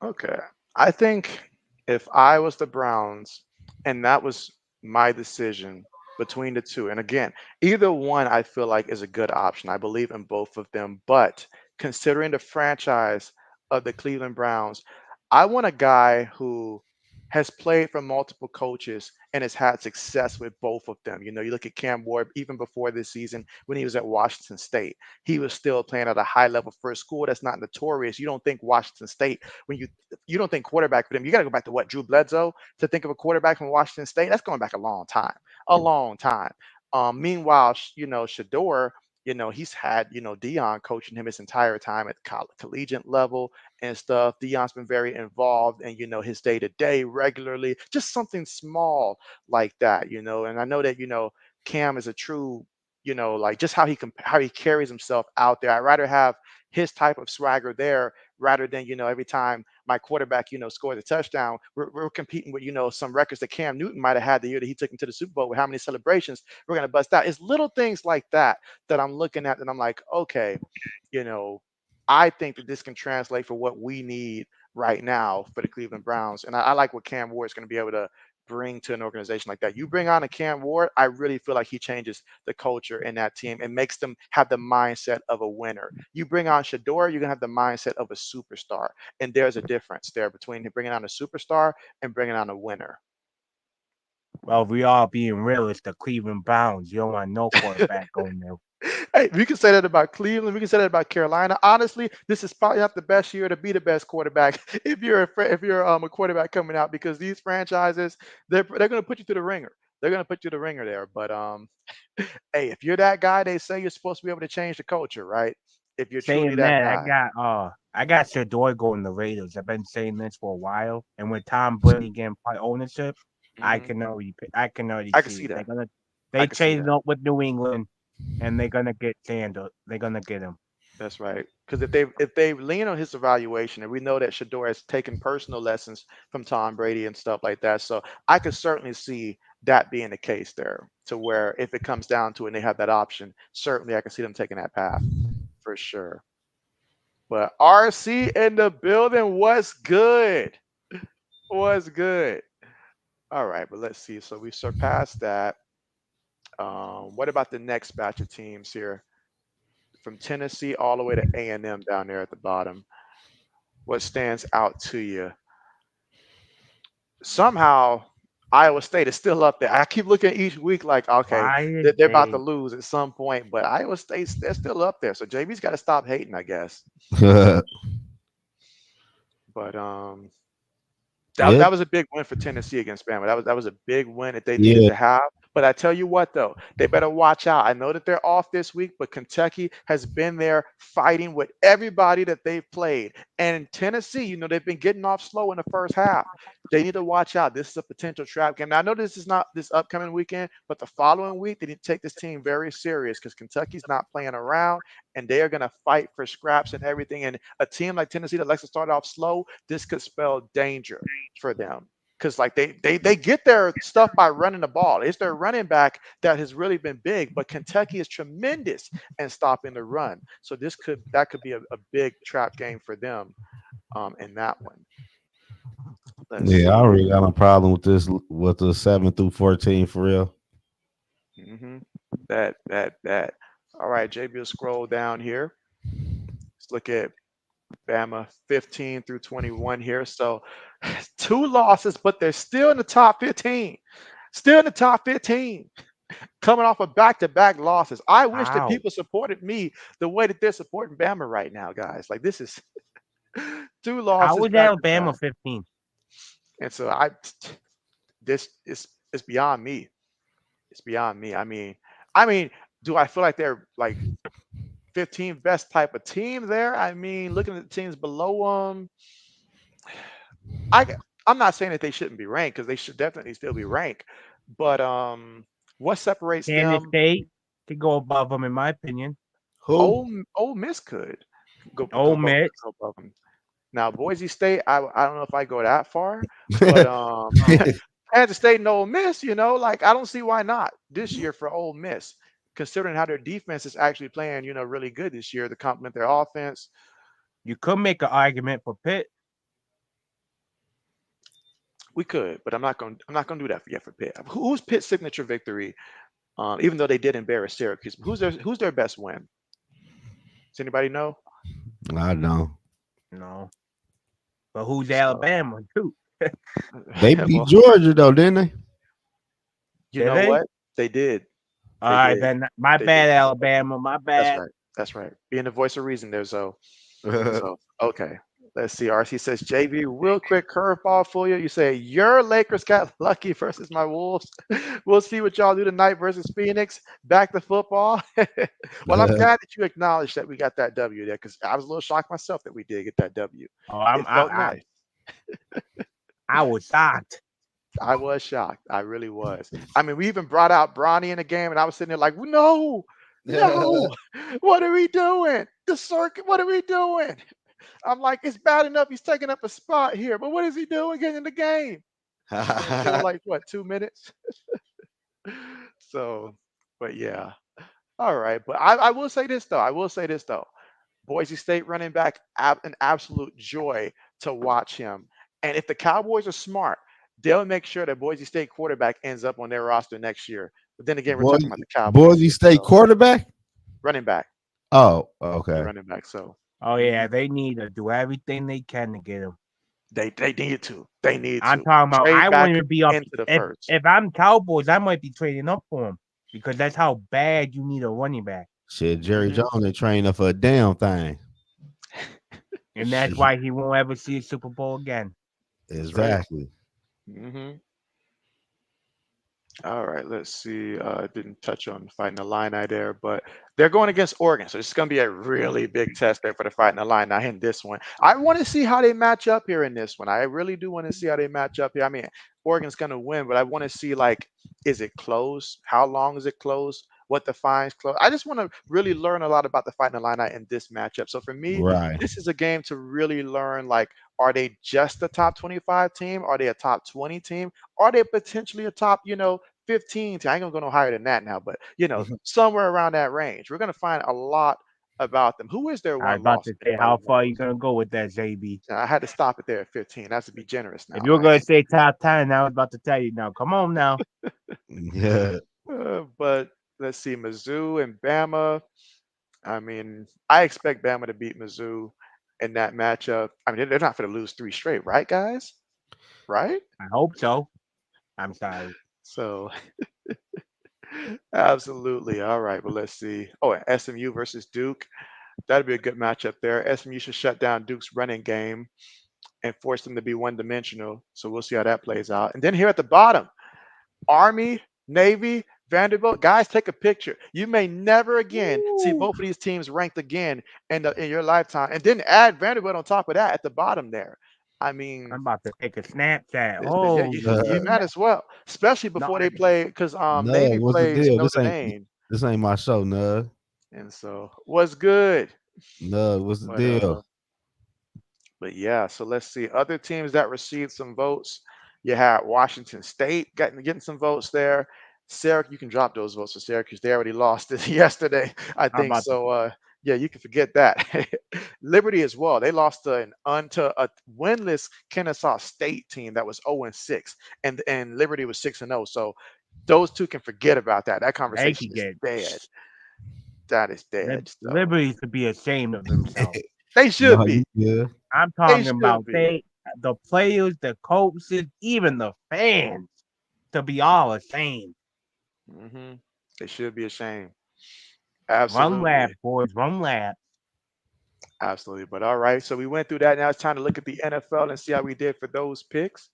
Okay. I think if I was the Browns and that was my decision between the two, and again, either one I feel like is a good option. I believe in both of them. But considering the franchise of the Cleveland Browns, I want a guy who has played for multiple coaches and has had success with both of them. You know, you look at Cam Ward, even before this season when he was at Washington State, he was still playing at a high level for a school that's not notorious. You don't think Washington State when you don't think quarterback for them. You got to go back to what Drew Bledsoe to think of a quarterback from Washington State. That's going back a long time, a long time. Meanwhile, Shador, he's had Dion coaching him his entire time at the collegiate level and stuff. Dion's been very involved in his day to day regularly, just something small like that. And I know that Cam is a true like just how he carries himself out there. I'd rather have his type of swagger there rather than every time my quarterback scores a touchdown, we're competing with some records that Cam Newton might have had the year that he took him to the Super Bowl with how many celebrations we're going to bust out. It's little things like that that I'm looking at and I'm like, okay, you know I think that this can translate for what we need right now for the Cleveland Browns. And I like what Cam Ward is going to be able to bring to an organization like that. You bring on a Cam Ward, I really feel like he changes the culture in that team and makes them have the mindset of a winner. You bring on Shador, you're gonna have the mindset of a superstar, and there's a difference there between bringing on a superstar and bringing on a winner. Well, if we all being real, it's the Cleveland Browns. You don't want no quarterback going there. Hey, we can say that about Cleveland. We can say that about Carolina. Honestly, this is probably not the best year to be the best quarterback if you're a quarterback coming out because these franchises they're going to put you through the ringer. They're going to put you through the ringer there. But hey, if you're that guy, they say you're supposed to be able to change the culture, right? If you're truly Saying that that, guy. I got Shador going the Raiders. I've been saying this for a while, and with Tom Brady getting part ownership, Hmm. I can already I can see see it. that. I They can see traded that. up with New England, and they're gonna get Sanders. They're gonna get him. That's right. Because if they lean on his evaluation, and we know that Shador has taken personal lessons from Tom Brady and stuff like that, so I could certainly see that being the case there. To where if it comes down to it, and they have that option, certainly I can see them taking that path for sure. But RC in the building, what's good? What's good? All right, but let's see. So we surpassed that. What about the next batch of teams here from Tennessee all the way to A&M down there at the bottom? What stands out to you? Somehow Iowa State is still up there. I keep looking at each week like, okay, Why they're about to they lose at some point, but Iowa State's they're still up there. So JB's got to stop hating, I guess. But that Yeah, that was a big win for Tennessee against Bama. That was a big win that they needed yeah, to have. But I tell you what, though, they better watch out. I know that they're off this week, but Kentucky has been there fighting with everybody that they've played. And Tennessee, they've been getting off slow in the first half. They need to watch out. This is a potential trap game. Now, I know this is not this upcoming weekend, but the following week, they need to take this team very serious because Kentucky's not playing around and they are going to fight for scraps and everything. And a team like Tennessee that likes to start off slow, this could spell danger for them because like they get their stuff by running the ball. It's their running back that has really been big, but Kentucky is tremendous in stopping the run. So that could be a big trap game for them in that one. Let's Yeah, I see. already got no problem with this with the 7 through 14 for real. Hmm. That. All right, JB will scroll down here. Let's look at Bama 15 through 21 here. So 2 losses, but they're still in the top 15. Still in the top 15. Coming off of back-to-back losses. I wish that Wow. people supported me the way that they're supporting Bama right now, guys. Like this is 2 losses How was back to Alabama back. 15? And so this is it's beyond me. It's beyond me. I mean, do I feel like they're like 15th best type of team there? I mean, looking at the teams below them, I I'm not saying that they shouldn't be ranked because they should definitely still be ranked. But what separates Kansas them? State could go above them, in my opinion. Who? Ole Miss could Ole Miss. go above them. Now Boise State, I don't know if I go that far, but Kansas State and Ole Miss, like I don't see why not this year for Ole Miss, considering how their defense is actually playing, really good this year to complement their offense. You could make an argument for Pitt. We could, but I'm not gonna do that yet for Pitt. Who's Pitt's signature victory? Even though they did embarrass Syracuse, who's their best win? Does anybody know? I know. No. But who's So, Alabama, too? They beat well, Georgia though, didn't they? you Did know they? what? They did. All They right, did. then. My They did. bad, Alabama. My That's bad. right. That's right. Being the voice of reason there, so. So, okay. Let's see. RC says, JV, real quick curveball for you. You say, your Lakers got lucky versus my Wolves. We'll see what y'all do tonight versus Phoenix. Back to football. Well, I'm glad that you acknowledged that we got that W there because I was a little shocked myself that we did get that W. Oh, I'm, It felt nice. I was shocked. I was shocked. I really was. I mean, we even brought out Bronny in the game, and I was sitting there like, no, no, what are we doing? The circuit, what are we doing? I'm like, it's bad enough he's taking up a spot here, but what is he doing getting in the game? Still like what, 2 minutes? So, but yeah. All right. But I will say this though. I will say this though. Boise State running back, an absolute joy to watch him. And if the Cowboys are smart, they'll make sure that Boise State quarterback ends up on their roster next year. But then again, we're talking about the Cowboys Boise here. State So quarterback. running back, Oh, the okay. running back. So Oh, yeah, they need to do everything they can to get him. they need to. They need I'm to talking about, trade I wouldn't back even be up. into the If, first. if I'm Cowboys, I might be trading up for him because that's how bad you need a running back. Shit, Jerry Mhm. Jones ain't trained up for a damn thing. And that's why he won't ever see a Super Bowl again. That's right. Exactly. Hmm. All right, let's see. Didn't touch on fighting Illini there, but they're going against Oregon, so this is going to be a really big test there for the fighting Illini in this one. I want to see how they match up here in this one. I really do want to see how they match up here. I mean, Oregon's going to win, but I want to see like, is it close? How long is it close? What defines close? I just want to really learn a lot about the fighting Illini in this matchup. So for me, Right. this is a game to really learn like, are they just a top 25 team? Are they a top 20 team? Are they potentially a top, 15 team? I ain't gonna go no higher than that now, but somewhere around that range. We're gonna find a lot about them. Who is their I was one about loss? to If say, anybody how far are you knows? going to go with that, JB? I had to stop it there at 15. That's to be generous If now, you were right? going to say top 10, I was about to tell you now. Come on now. Yeah. But let's see, Mizzou and Bama. I mean, I expect Bama to beat Mizzou in that matchup. I mean, they're not going to lose 3 straight, right, guys? Right? I hope so. I'm sorry. So absolutely. All right. Well, let's see. Oh, SMU versus Duke. That'd be a good matchup there. SMU should shut down Duke's running game and force them to be one-dimensional. So we'll see how that plays out. And then here at the bottom, Army Navy, Vanderbilt, guys, take a picture. You may never again see Woo. both of these teams ranked again in your lifetime. And then add Vanderbilt on top of that at the bottom there. I mean, I'm about to take a Snapchat. yeah, Oh, you Uh, might as well, especially no, before they play, because Nug, Navy what's the plays deal? Notre Dame, This ain't my show, Nug. and so what's good. Nug, what's the But deal? yeah, so let's see other teams that received some votes. You had Washington State getting some votes there. Syracuse, you can drop those votes for Syracuse. They already lost it yesterday, I I'm think. about to. So yeah, you can forget that. Liberty as well. They lost to a winless Kennesaw State team that was 0-6, and Liberty was 6-0. So those two can forget about that. That They conversation could is get dead. That is dead. So Liberty to be ashamed of themselves. they No, should you be. good? I'm They talking should about be. the players, the coaches, even the fans to be all ashamed. Hmm. They should be ashamed. Run Absolutely. lab, boys, run lab. Absolutely. But all right. So we went through that. Now it's time to look at the NFL and see how we did for those picks.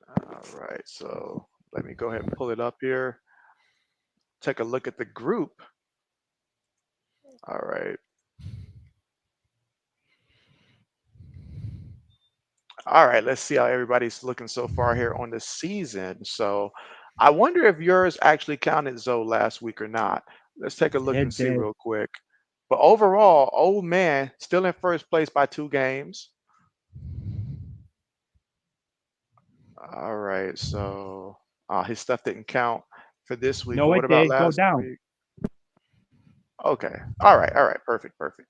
All right. So let me go ahead and pull it up here. Take a look at the group. All right. All right. Let's see how everybody's looking so far here on the season. So I wonder if yours actually counted Zoe last week or not. Let's take a look and It see did. real quick. But overall, old man still in first place by 2 games. All right. So his stuff didn't count for this week. But No, what it about did. Go last down. week? Okay. All right. All right. Perfect. Perfect.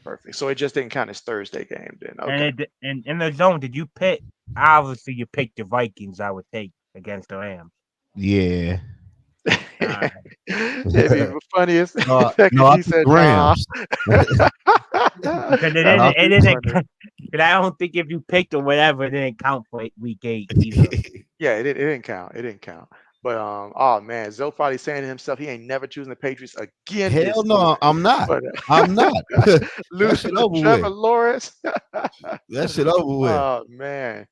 Perfect. So it just didn't count as Thursday game then. Okay. And in the zone, did you pick? Obviously, you picked the Vikings. I would take against the Rams. Yeah. All right. It'd be funniest No, second no, I he took the said nah. Rams. Because it That'd No, be I didn't. It too didn't. funny. Because I don't think if you picked or whatever, it didn't count for week 8 either. Yeah, it didn't count. It didn't count. But oh man, Zoe probably saying to himself he ain't never choosing the Patriots again Hell this no, season. I'm not. But I'm not. That losing shit to over Trevor with. Lawrence. That shit over with. Oh man.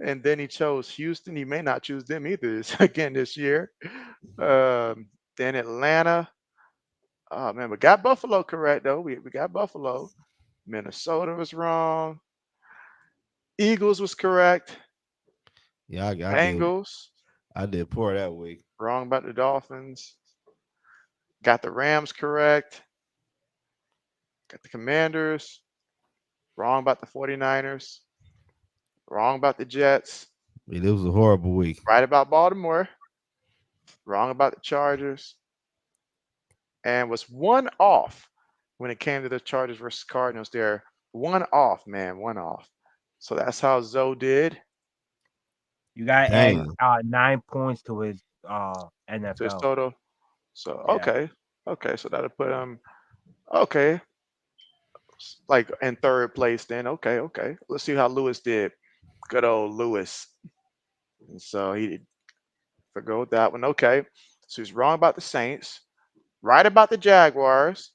And then he chose Houston. He may not choose them either again this year. Then Atlanta. Oh man, we got Buffalo correct though. We got Buffalo. Minnesota was wrong. Eagles was correct. Yeah, Bengals I did poor that week. wrong about the Dolphins. Got the Rams correct. Got the Commanders wrong about the 49ers. Wrong about the Jets. It was a horrible week. Right about Baltimore. Wrong about the Chargers. And was one off when it came to the Chargers versus Cardinals there. One off, man. One off. So that's how Zoe did You got to Damn. add 9 points to his to his NFL. total. So Yeah. okay. Okay. So that'll put him okay. Like in third place then. Okay, okay. Let's see how Lewis did. Good old Lewis. And so he forgo that one. Okay. So he's wrong about the Saints, right about the Jaguars,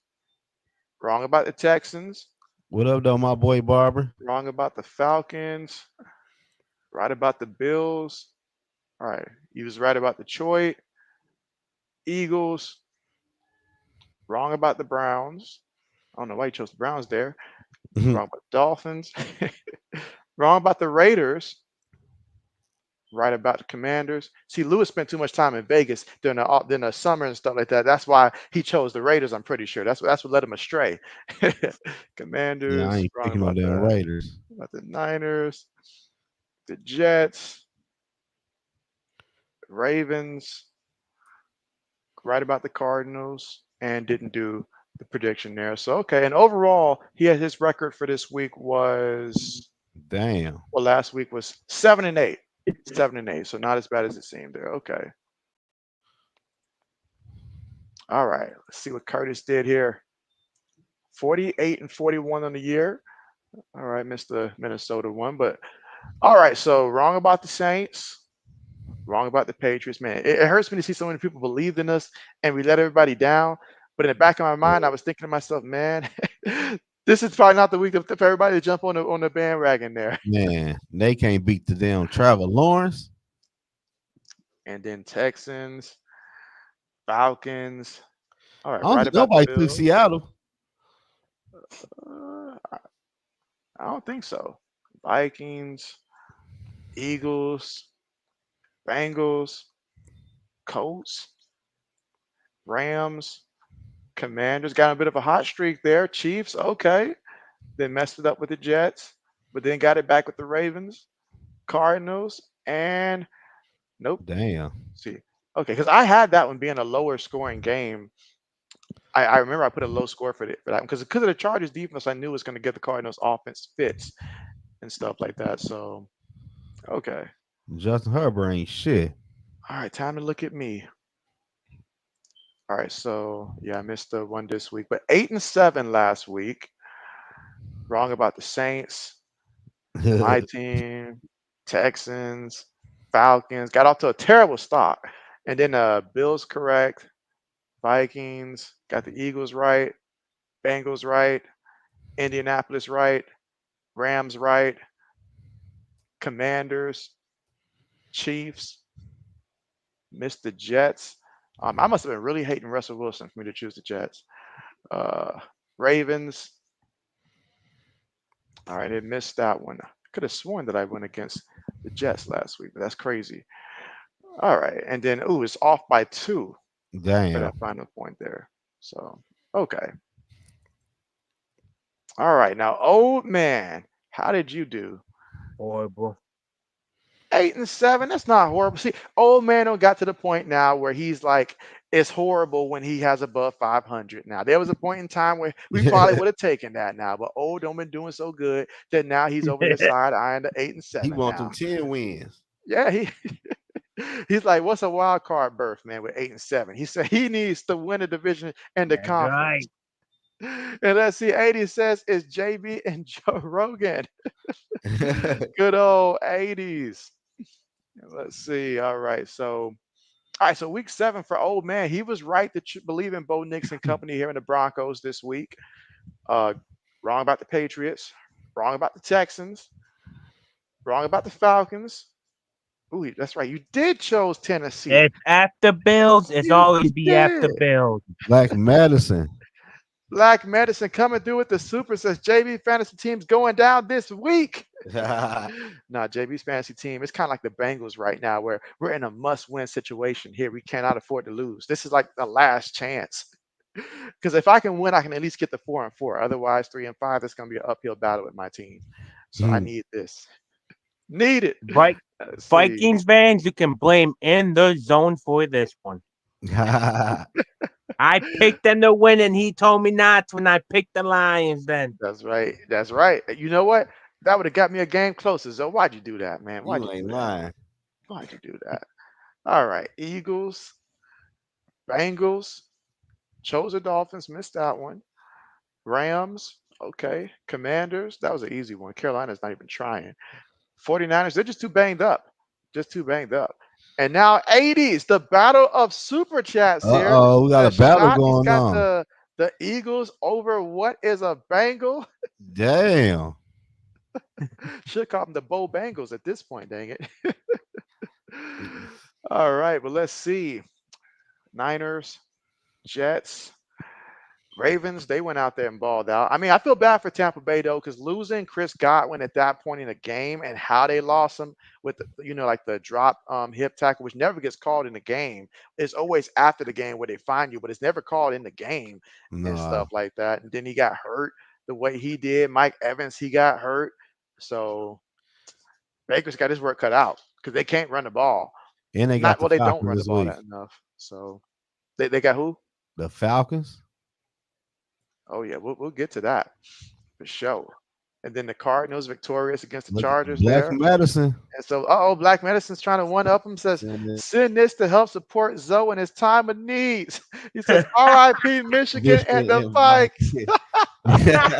wrong about the Texans, What up, though, my boy Barber? wrong about the Falcons, right about the Bills. All right. He was right about Detroit, Eagles, wrong about the Browns. I don't know why he chose the Browns there. Wrong about the Dolphins. Wrong about the Raiders. Right about the Commanders. See, Lewis spent too much time in Vegas during the summer and stuff like that. That's why he chose the Raiders. I'm pretty sure that's what led him astray. Yeah, I Commanders. ain't Wrong picking on about them the Raiders. Niners. The Jets. Ravens. Right about the Cardinals, and didn't do the prediction there. So okay. And overall, he had his record for this week was Damn. well, last week was 7-8. 7-8. So not as bad as it seemed there. Okay. All right, let's see what Curtis did here. 48-41 on the year. All right, missed the Minnesota one, but all right. So wrong about the Saints, wrong about the Patriots. Man, it hurts me to see so many people believed in us and we let everybody down. But in the back of my mind, I was thinking to myself, man, this is probably not the week for everybody to jump on the bandwagon there. Man, they can't beat the damn Trevor Lawrence. and then Texans, Falcons. All right, I don't right think about the nobody took Bills. Seattle. I don't think so. Vikings, Eagles, Bengals, Colts, Rams, Commanders. Got a bit of a hot streak there. Chiefs, okay. Then messed it up with the Jets, but then got it back with the Ravens, Cardinals, and nope. Damn. See, okay, because I had that one being a lower scoring game. I remember I put a low score for that because of the Chargers defense. I knew it was going to get the Cardinals offense fits and stuff like that. So okay, Justin Herbert ain't shit. all right, time to look at me. All right, so yeah, I missed the one this week, but 8-7 last week. Wrong about the Saints, my team, Texans, Falcons. Got off to a terrible start, and then Bills correct, Vikings got the Eagles right, Bengals right, Indianapolis right, Rams right, Commanders, Chiefs, missed the Jets. I must have been really hating Russell Wilson for me to choose the Jets. Uh, Ravens. All right, it missed that one. Could have sworn that I went against the Jets last week, but that's crazy. All right, and then it's off by 2 for Damn. that final point there. So okay. All right, now old man, how did you do? Horrible. 8-7. That's not horrible. See, old man don't got to the point now where he's like, it's horrible when he has above 500. Now there was a point in time where we probably would have taken that now, but old don't been doing so good that now he's over here side eyeing the eight and He seven wants them now. 10 wins. Yeah, he's like, what's a wild card berth, man, with 8-7? He said he needs to win the division and the That's conference. right. And let's see, 80 says it's JB and Joe Rogan. Good old 80s. Let's see. All right. So week 7 for old man. He was right to believe in Bo Nix and company here in the Broncos this week. Uh, wrong about the Patriots. Wrong about the Texans. Wrong about the Falcons. Ooh, that's right. You did chose Tennessee. It's after Bills. It's You always be after did. Bills. Black medicine. Black Medicine coming through with the super says JB fantasy team's going down this week. Nah, JB's fantasy team, it's kind of like the Bengals right now, where we're in a must-win situation here. We cannot afford to lose. This is like the last chance. Because if I can win, I can at least get the 4-4. Otherwise, 3-5, it's going to be an uphill battle with my team. So I Hmm. need this. Need it. Vi- Let's see. Vikings fans, you can blame in the zone for this one. I picked them to win, and he told me not to when I picked the Lions then. That's right. That's right. You know what? That would have got me a game closer. So why'd you do that, man? Why'd You you do ain't that? lying. Why'd you do that? All right. Eagles, Bengals, chose the Dolphins, missed that one. Rams, okay. Commanders, that was an easy one. Carolina's not even trying. 49ers, they're just too banged up. Just too banged up. And now 80s, the battle of super chats here. Uh-oh, we got a battle Shotty's going got on. the Eagles over what is a Bengal. Damn. Should call them the Bo Bengals at this point, dang it. All right, well, let's see. Niners, Jets, Ravens, they went out there and balled out. I mean, I feel bad for Tampa Bay though, because losing Chris Godwin at that point in the game and how they lost him with like the drop hip tackle, which never gets called in the game. It's always after the game where they find you, but it's never called in the game and Nah. stuff like that. And then he got hurt the way he did. Mike Evans, he got hurt. So Baker's got his work cut out because they can't run the ball. And they got Not the well, they don't Falcons run the this ball week. that enough. So they got who? The Falcons? Oh yeah, we'll get to that for sure. And then the Cardinals victorious against the Look at Chargers Black there. medicine. And so, Black Medicine's trying to one up him. Says, Send it. send this to help support Zoe in his time of needs. He says, R.I.P. Michigan and Michigan the and Vikes. Mike.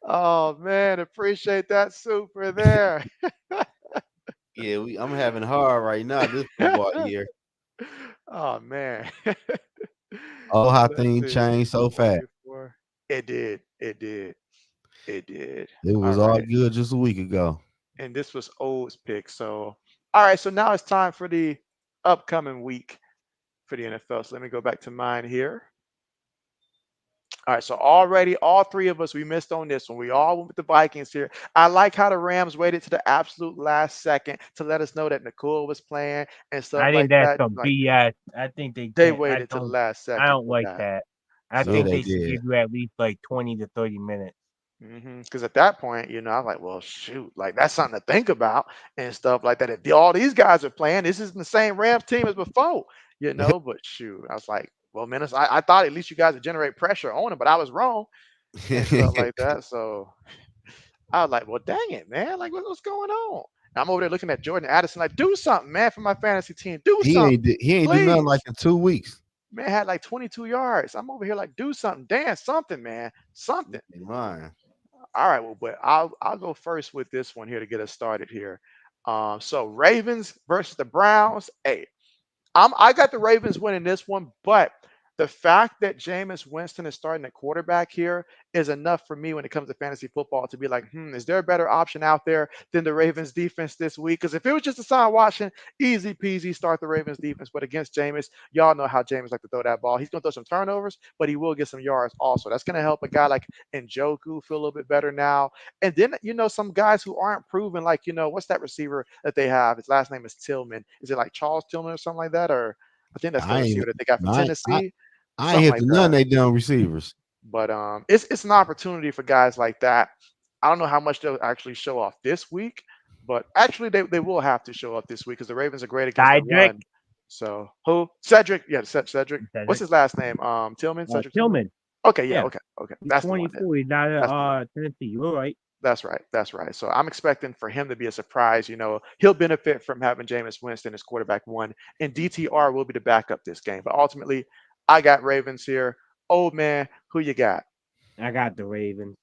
Oh man, appreciate that super there. Yeah, I'm having hard right now this football year. Oh man. Oh, how Let's things see. change so fast. 44. It did. It did. It did. It All was all right. good just a week ago. And this was Old's pick. So, all All right, so now it's time for the upcoming week for the NFL. So let me go back to mine here. All right, so already all three of us we missed on this one. We all went with the Vikings here. I like how the Rams waited to the absolute last second to let us know that Nicole was playing and stuff I think like that's that. some Like BS. I think they they can't. waited to the last I second don't for like that. that. I Yeah, think So they they should did. give you at least like 20 to 30 minutes. because at that point, I was like, well, shoot, like that's something to think about and stuff like that. If all these guys are playing, this isn't the same Rams team as before. But shoot, I was like, well, man, I thought at least you guys would generate pressure on them, but I was wrong and stuff like that. So I was like, well, dang it, man. Like, what's going on? And I'm over there looking at Jordan Addison, like, do something, man, for my fantasy team. Do something, He ain't do nothing like please. in 2 weeks. Man had like 22 yards. I'm over here like, do something, dance, something, man, something. Ain't lying. All right, well, but I'll go first with this one here to get us started here. So Ravens versus the Browns. Hey, I got the Ravens winning this one, but the fact that Jameis Winston is starting at quarterback here is enough for me when it comes to fantasy football to be like, is there a better option out there than the Ravens defense this week? Because if it was just Deshaun Watson, easy peasy, start the Ravens defense. But against Jameis, y'all know how Jameis like to throw that ball. He's going to throw some turnovers, but he will get some yards also. That's going to help a guy like Njoku feel a little bit better now. And then, some guys who aren't proven, like, what's that receiver that they have? His last name is Tillman. Is it like Charles Tillman or something like that? Or I think that's the I ain't receiver that they got for I I, Tennessee, I ain't something hit like to none that. of they done receivers. But it's an opportunity for guys like that. I don't know how much they'll actually show off this week, but actually they will have to show up this week because the Ravens are great against the Cedric, run. So who? Cedric, yeah, Cedric. What's Cedric, his last name? Tillman, Cedric Tillman. Tillman. Okay, yeah, Yeah, okay, okay. he's That's the one. Then. 24. He's not at That's the one. Tennessee. You're right. That's right. That's right. So I'm expecting for him to be a surprise. He'll benefit from having Jameis Winston as quarterback one, and DTR will be the backup this game. But ultimately, I got Ravens here. Old man, who you got? I got the Ravens.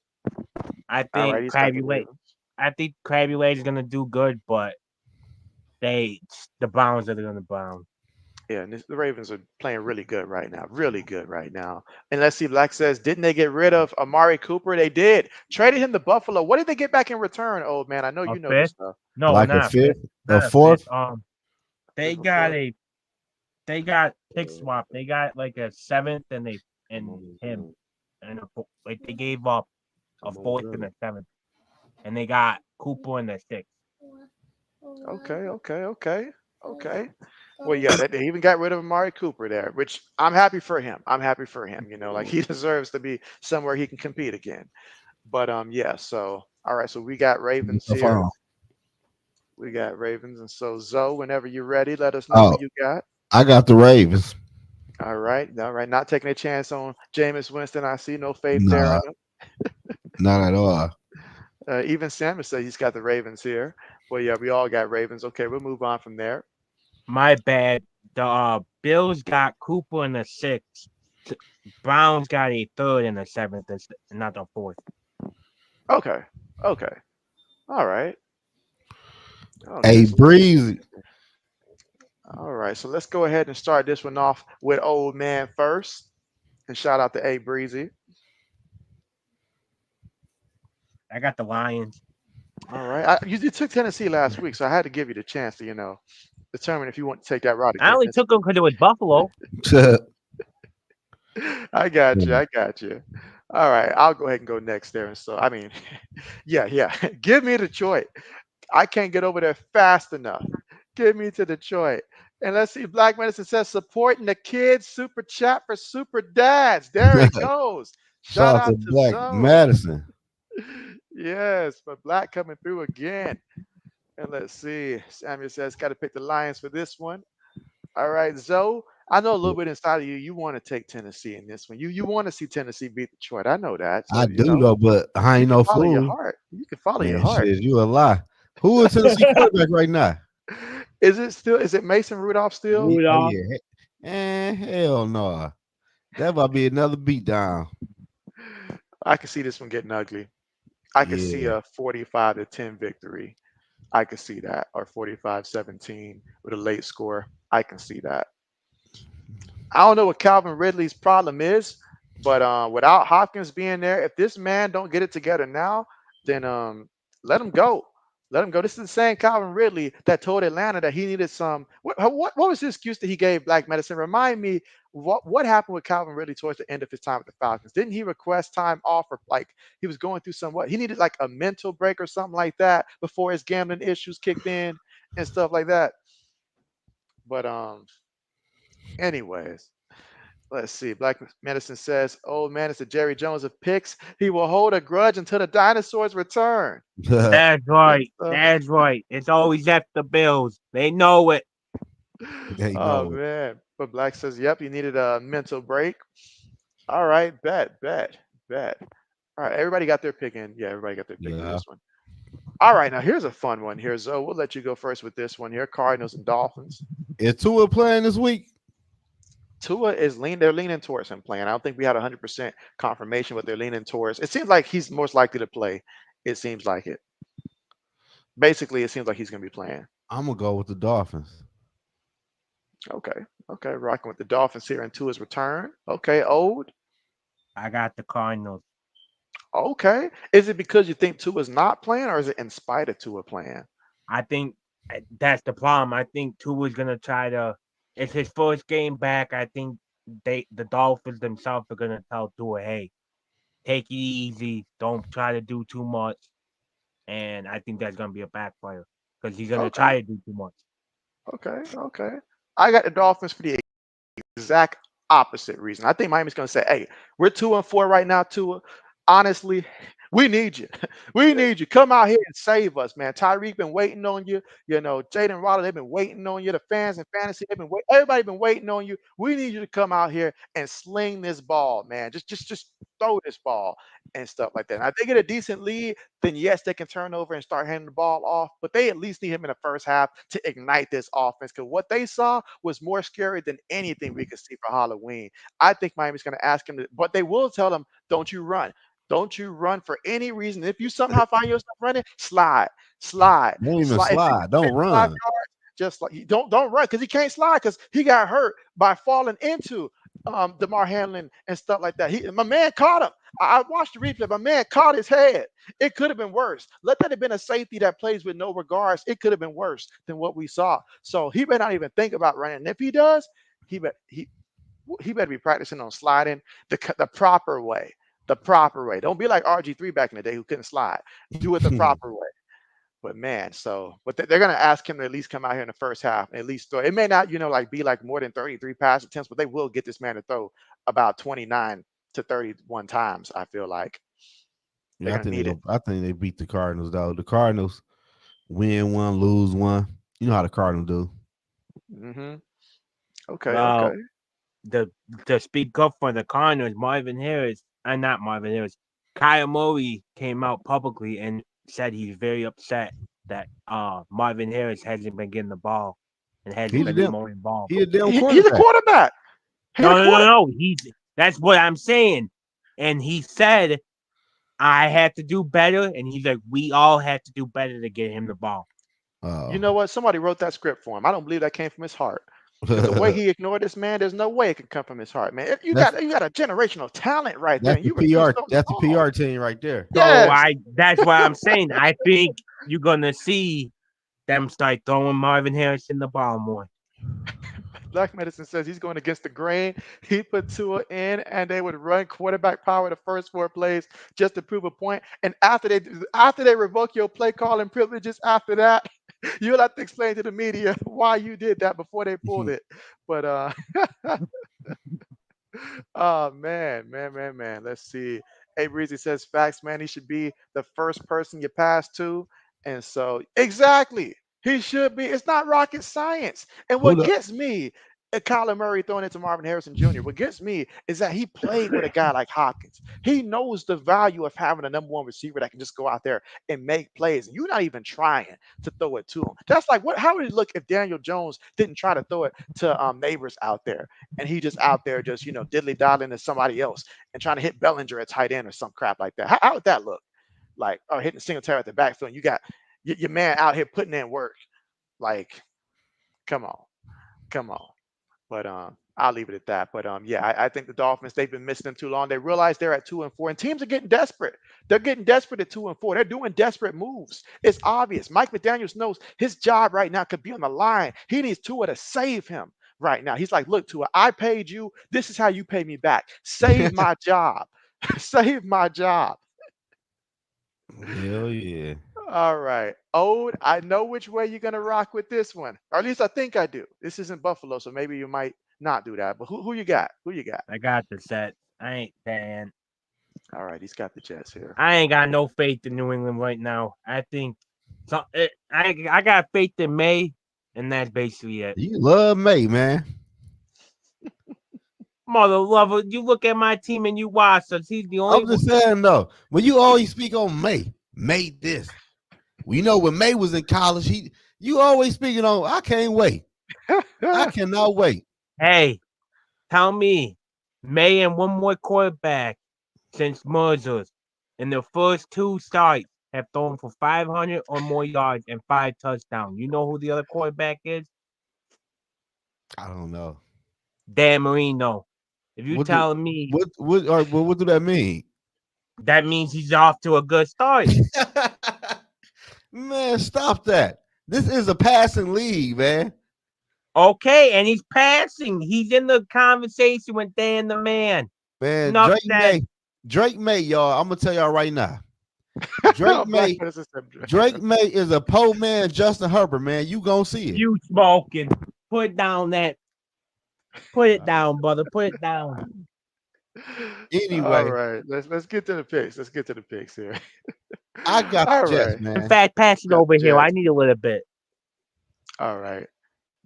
I All right, think he's got the Krabby Leg. Ravens. I think Krabby Leg is gonna do good, but the Browns are gonna Browns. Yeah, and the Ravens are playing really good right now. And let's see, Black says, didn't they get rid of Amari Cooper? They did. Traded him to Buffalo. What did they get back in return, old man? I know A you know this fifth? stuff. No, Like a not a fifth, fifth. a Not a fifth. fourth. They Fifth or got fourth? a they got pick swap. They got like a seventh and him and like they gave up a fourth and a seventh, and they got Cooper in the sixth. Okay, okay, okay, okay. Well, yeah, they even got rid of Amari Cooper there, which I'm happy for him. I'm happy for him. Like he deserves to be somewhere he can compete again. But yeah. So all right, so we got Ravens here. We got Ravens, and so Zoe, whenever you're ready, let us know who Oh, you got. I got the Ravens. All right, all right. Not taking a chance on Jameis Winston. I see no faith there. I Nah, know. not at all. Even Samuel said he's got the Ravens here. Well, yeah, we all got Ravens. Okay, we'll move on from there. My bad. The Bills got Cooper in the sixth. Browns got a third and a seventh, and not the fourth. Okay, okay, all right. Okay, Hey, so Breezy. all right, so let's go ahead and start this one off with old man first, and shout out to A Breezy. I got the Lions. All right, you took Tennessee last week, so I had to give you the chance to determine if you want to take that route I again only this took them because it was Buffalo. I got you. I got you. All right, I'll go ahead and go next there. And so, I mean, yeah, yeah. Give me Detroit. I can't get over there fast enough. Give me to Detroit. And let's see. Black Medicine says supporting the kids. Super chat for super dads. There it goes. Shout Shout out out to to Black Zoe. Madison. Yes, but Black coming through again. And let's see. Samuel says got to pick the Lions for this one. All right, Zoe. I know a little bit inside of you. You want to take Tennessee in this one. You want to see Tennessee beat Detroit. I know that. I So do though, but I you ain't can no follow your fool. heart. You can follow your Man, heart. shit, you a lie. Who is Tennessee quarterback right now? Is it Mason Rudolph still? Oh Rudolph. yeah. Hell no. That might be another beatdown. I can see this one getting ugly. I could see Yeah. a 45-10 victory. I could see that. Or 45-17 with a late score. I can see that. I don't know what Calvin Ridley's problem is, but without Hopkins being there, if this man don't get it together now, then let him go. Let him go. This is the same Calvin Ridley that told Atlanta that he needed some. What was the excuse that he gave Black Medicine? Remind me what happened with Calvin Ridley towards the end of his time with the Falcons? Didn't he request time off, or like he was going through some what? He needed like a mental break or something like that before his gambling issues kicked in and stuff like that. But anyways, let's see. Black Medicine says, "Old man is the Jerry Jones of picks. He will hold a grudge until the dinosaurs return." That's And right. stuff. That's right. It's always at the Bills. They know it. They Oh know it. man. But Black says, "Yep, you needed a mental break." All right, bet. All right, everybody got their pick in. Yeah, everybody got their pick for Yeah. this one. All right, now here's a fun one here, Zoe. We'll let you go first with this one here. Cardinals and Dolphins. Is Tua playing this week? Tua is they're leaning towards him playing. I don't think we had 100% confirmation, but they're leaning towards. It seems like he's most likely to play. It seems like it. Basically, it seems like he's going to be playing. I'm gonna go with the Dolphins. Okay. Okay. Rocking with the Dolphins here in Tua's return. Okay. Old. I got the Cardinals. Okay. Is it because you think Tua's not playing, or is it in spite of Tua playing? I think that's the problem. I think Tua's gonna try to. It's his first game back. I think the Dolphins themselves are gonna tell Tua, "Hey, take it easy. Don't try to do too much." And I think that's gonna be a backfire because he's gonna Okay. try to do too much. Okay. I got the Dolphins for the exact opposite reason. I think Miami's going to say, "Hey, we're 2-4 right now, Tua. Honestly, we need you. We need you. Come out here and save us, man. Tyreek been waiting on you. You know, Jaden Waddle, they've been waiting on you. The fans and fantasy, they've been waiting. Everybody been waiting on you. We need you to come out here and sling this ball, man. Just throw this ball and stuff like that. Now, if they get a decent lead, then yes, they can turn over and start handing the ball off. But they at least need him in the first half to ignite this offense. Because what they saw was more scary than anything we could see for Halloween. I think Miami's going to ask him, but they will tell him, "Don't you run. Don't you run for any reason. If you somehow find yourself running, slide. Don't even Slide. If you slide. Don't 55 run. yards, just like you don't run because he can't slide because he got hurt by falling into Damar Hamlin and stuff like that. My man caught him. I watched the replay. My man caught his head. It could have been worse. Let that have been a safety that plays with no regards. It could have been worse than what we saw. So he better not even think about running. And if he does, he bet he better be practicing on sliding the proper way. The proper way. Don't be like RG3 back in the day who couldn't slide. Do it the proper way. But man, but they're gonna ask him to at least come out here in the first half and at least throw. It may not, like be like more than 33 pass attempts, but they will get this man to throw about 29 to 31 times. I feel like they're Yeah, gonna need it. I think they beat the Cardinals though. The Cardinals win one, lose one. You know how the Cardinals do. Hmm. Okay. Well, the to speak up for the Cardinals, Marvin Harris, not Marvin Harris, Kyle Murray came out publicly and said he's very upset that Marvin Harris hasn't been getting the ball and He hasn't the been damn more involved. he a damn He's a quarterback. quarterback. He's a No, no, no, quarter. no. That's what I'm saying. And he said I had to do better, and he's like, we all had to do better to get him the ball. You Oh. know what? Somebody wrote that script for him. I don't believe that came from his heart. Because the way he ignored this man, there's no way it can come from his heart, man. You that's got a generational talent right there, that's and the you refuse to PR. throw the That's the ball. PR team right there. So Yes. that's what I'm saying. I think you're gonna see them start throwing Marvin Harris in the ball more. Black Medicine says he's going against the grain. He put Tua in, and they would run quarterback power the first 4 plays just to prove a point. And after they revoke your play calling privileges, after that, you'll have to explain to the media why you did that before they pulled it. But oh man. Let's see. A Breezy says facts, man. He should be the first person you pass to. And so exactly. He should be. It's not rocket science. And Who what the gets me Kyler Murray throwing it to Marvin Harrison Jr. What gets me is that he played with a guy like Hopkins. He knows the value of having a number one receiver that can just go out there and make plays. And you're not even trying to throw it to him. That's like how would it look if Daniel Jones didn't try to throw it to neighbors out there? And he just out there just diddly daddling to somebody else and trying to hit Bellinger at tight end or some crap like that. How would that look? Like, or hitting Singletary at the backfield. And you got your man out here putting in work. Like, come on. But I'll leave it at that. But yeah, I think the Dolphins, they've been missing them too long. They realize they're at 2-4, and teams are getting desperate. They're getting desperate at 2-4. They're doing desperate moves. It's obvious. Mike McDaniels knows his job right now could be on the line. He needs Tua to save him right now. He's like, look, Tua, I paid you. This is how you pay me back. Save my job. Save my job. Hell yeah. All right. Ode, I know which way you're gonna rock with this one. Or at least I think I do. This isn't Buffalo, so maybe you might not do that. But who you got? Who you got? I got the set. I ain't saying. All right, he's got the Jets here. I ain't got no faith in New England right now. I think I got faith in May, and that's basically it. You love May, man. Mother lover, you look at my team and you watch us. He's the only I'm just saying though, when you always speak on May this. We know when May was in college, you always speaking on. I can't wait. I cannot wait. Hey, tell me, May and one more quarterback since mergers in the first two starts have thrown for 500 or more yards and 5 touchdowns. You know who the other quarterback is? I don't know. Dan Marino. If you telling me what do that mean? that means he's off to a good start. Man, stop that. This is a passing league, man. Okay, and he's passing. He's in the conversation with Dan the man. Man, Enough Drake May, y'all. I'm gonna tell y'all right now. Drake May is a poor man, Justin Herbert, man. You gonna see it. You smoking. Put down that. Put it down, brother. Put it down. Anyway, all right, let's get to the picks. Let's get to the picks here. I got all the Jets, right. man. In fact, pass it Got over the here. I Jets. need a little bit. All right.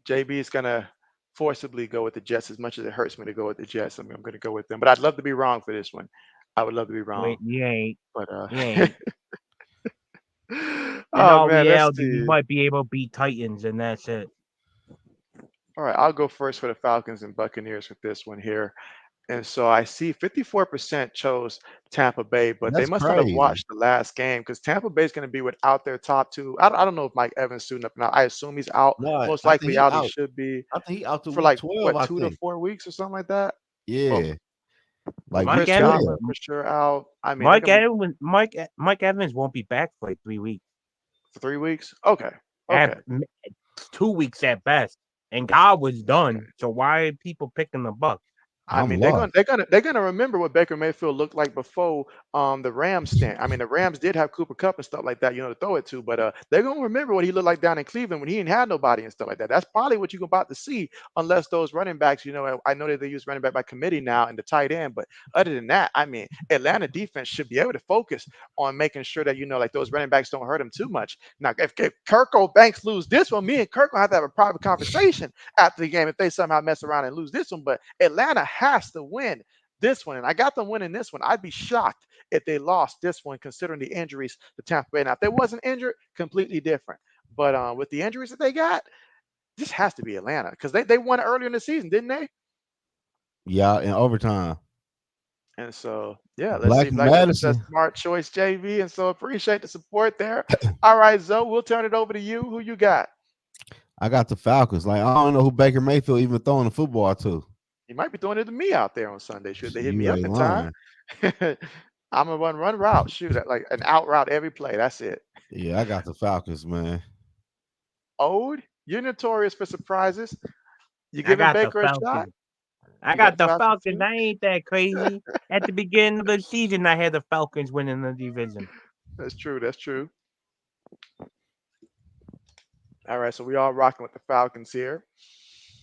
JB is gonna forcibly go with the Jets as much as it hurts me to go with the Jets. I'm gonna go with them, but I'd love to be wrong for this one. I would love to be wrong, Wait, you ain't. but You ain't. In oh all man, let's reality, you see. might be able to beat Titans, and that's it. All right, I'll go first for the Falcons and Buccaneers with this one here. And so I see 54% chose Tampa Bay, but they That's must not have crazy. watched the last game because Tampa Bay is going to be without their top two. I don't know if Mike Evans suiting up now. I assume he's out. No, Most I think likely he out. He out. should be I think he out to for week like 12, what I 2 to think. 4 weeks or something like that. Well, Yeah. Like Mike week Chris Evans. 12. Godwin for sure out. I mean, they're Mike going to be Evans. Mike Evans won't be back for like 3 weeks. for 3 weeks. Okay. At Okay. 2 weeks at best. And God was done. So why are people picking the Bucks? I I'm mean, lost. they're gonna remember what Baker Mayfield looked like before the Rams stand. I mean, the Rams did have Cooper Cup and stuff like that, to throw it to, but they're gonna remember what he looked like down in Cleveland when he didn't have nobody and stuff like that. That's probably what you're about to see, unless those running backs, I know that they use running back by committee now and the tight end, but other than that, I mean, Atlanta defense should be able to focus on making sure that like those running backs don't hurt them too much. Now, if Kirk or Banks lose this one, me and Kirk will have to have a private conversation after the game if they somehow mess around and lose this one. But Atlanta has to win this one, and I got them winning this one. I'd be shocked if they lost this one, considering the injuries to Tampa Bay. Now, if they wasn't injured, completely different. But with the injuries that they got, this has to be Atlanta because they won earlier in the season, didn't they? Yeah, in overtime. And so, yeah, let's Black seem like that's a Madison. smart choice, JV. And so appreciate the support there. All right, Zoe, we'll turn it over to you. Who you got? I got the Falcons. Like, I don't know who Baker Mayfield even throwing the football to. You might be throwing it to me out there on Sunday. Should they hit me You up ain't in time? lying. I'm gonna run route, shoot like an out route every play. That's it. Yeah, I got the Falcons, man. Ode, you're notorious for surprises. You I giving got the Baker a shot? Falcons. I You got got the the Falcons Falcons. too? I ain't that crazy. At the beginning of the season, I had the Falcons winning the division. That's true. That's true. All right, so we all rocking with the Falcons here.